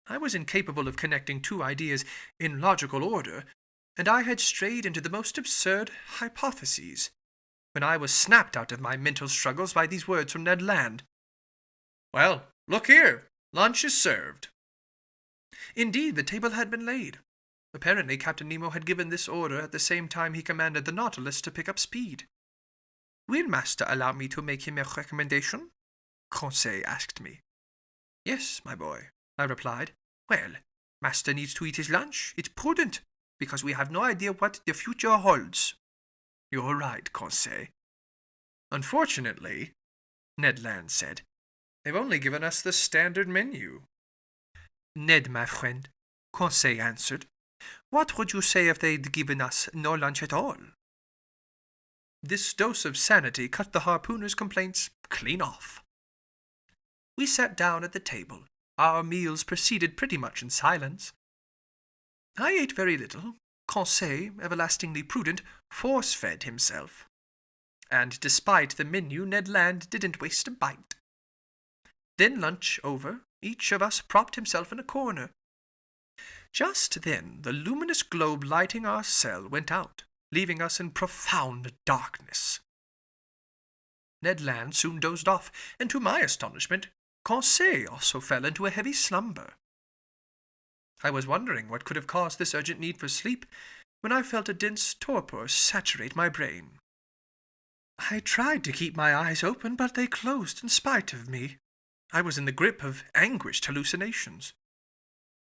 I was incapable of connecting 2 ideas in logical order, and I had strayed into the most absurd hypotheses, when I was snapped out of my mental struggles by these words from Ned Land. "Well, look here, lunch is served." Indeed, the table had been laid. Apparently, Captain Nemo had given this order at the same time he commanded the Nautilus to pick up speed. "Will master allow me to make him a recommendation?" Conseil asked me. "Yes, my boy," I replied. "Well, master needs to eat his lunch. It's prudent, because we have no idea what the future holds." "You're right, Conseil." "Unfortunately," Ned Land said, "they've only given us the standard menu." "Ned, my friend," Conseil answered, "what would you say if they'd given us no lunch at all?" This dose of sanity cut the harpooner's complaints clean off. We sat down at the table. Our meals proceeded pretty much in silence. I ate very little. Conseil, everlastingly prudent, force-fed himself. And despite the menu, Ned Land didn't waste a bite. Then, lunch over, each of us propped himself in a corner. Just then, the luminous globe lighting our cell went out, leaving us in profound darkness. Ned Land soon dozed off, and to my astonishment, Conseil also fell into a heavy slumber. I was wondering what could have caused this urgent need for sleep, when I felt a dense torpor saturate my brain. I tried to keep my eyes open, but they closed in spite of me. I was in the grip of anguished hallucinations.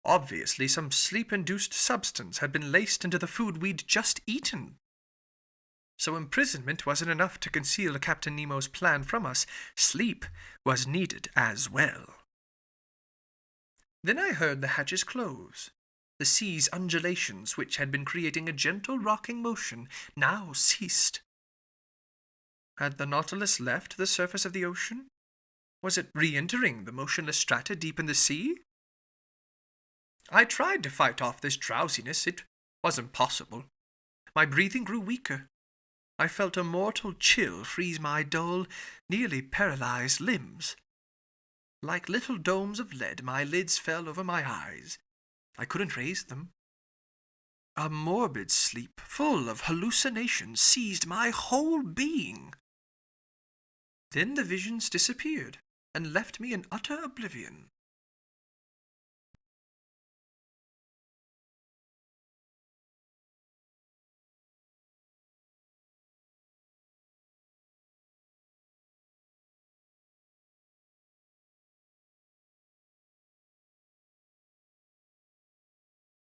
Obviously, some sleep-induced substance had been laced into the food we'd just eaten. So imprisonment wasn't enough to conceal Captain Nemo's plan from us. Sleep was needed as well. Then I heard the hatches close. The sea's undulations, which had been creating a gentle rocking motion, now ceased. Had the Nautilus left the surface of the ocean? Was it re-entering the motionless strata deep in the sea? I tried to fight off this drowsiness. It wasn't possible. My breathing grew weaker. I felt a mortal chill freeze my dull, nearly paralyzed limbs. Like little domes of lead, my lids fell over my eyes. I couldn't raise them. A morbid sleep, full of hallucinations, seized my whole being. Then the visions disappeared and left me in utter oblivion.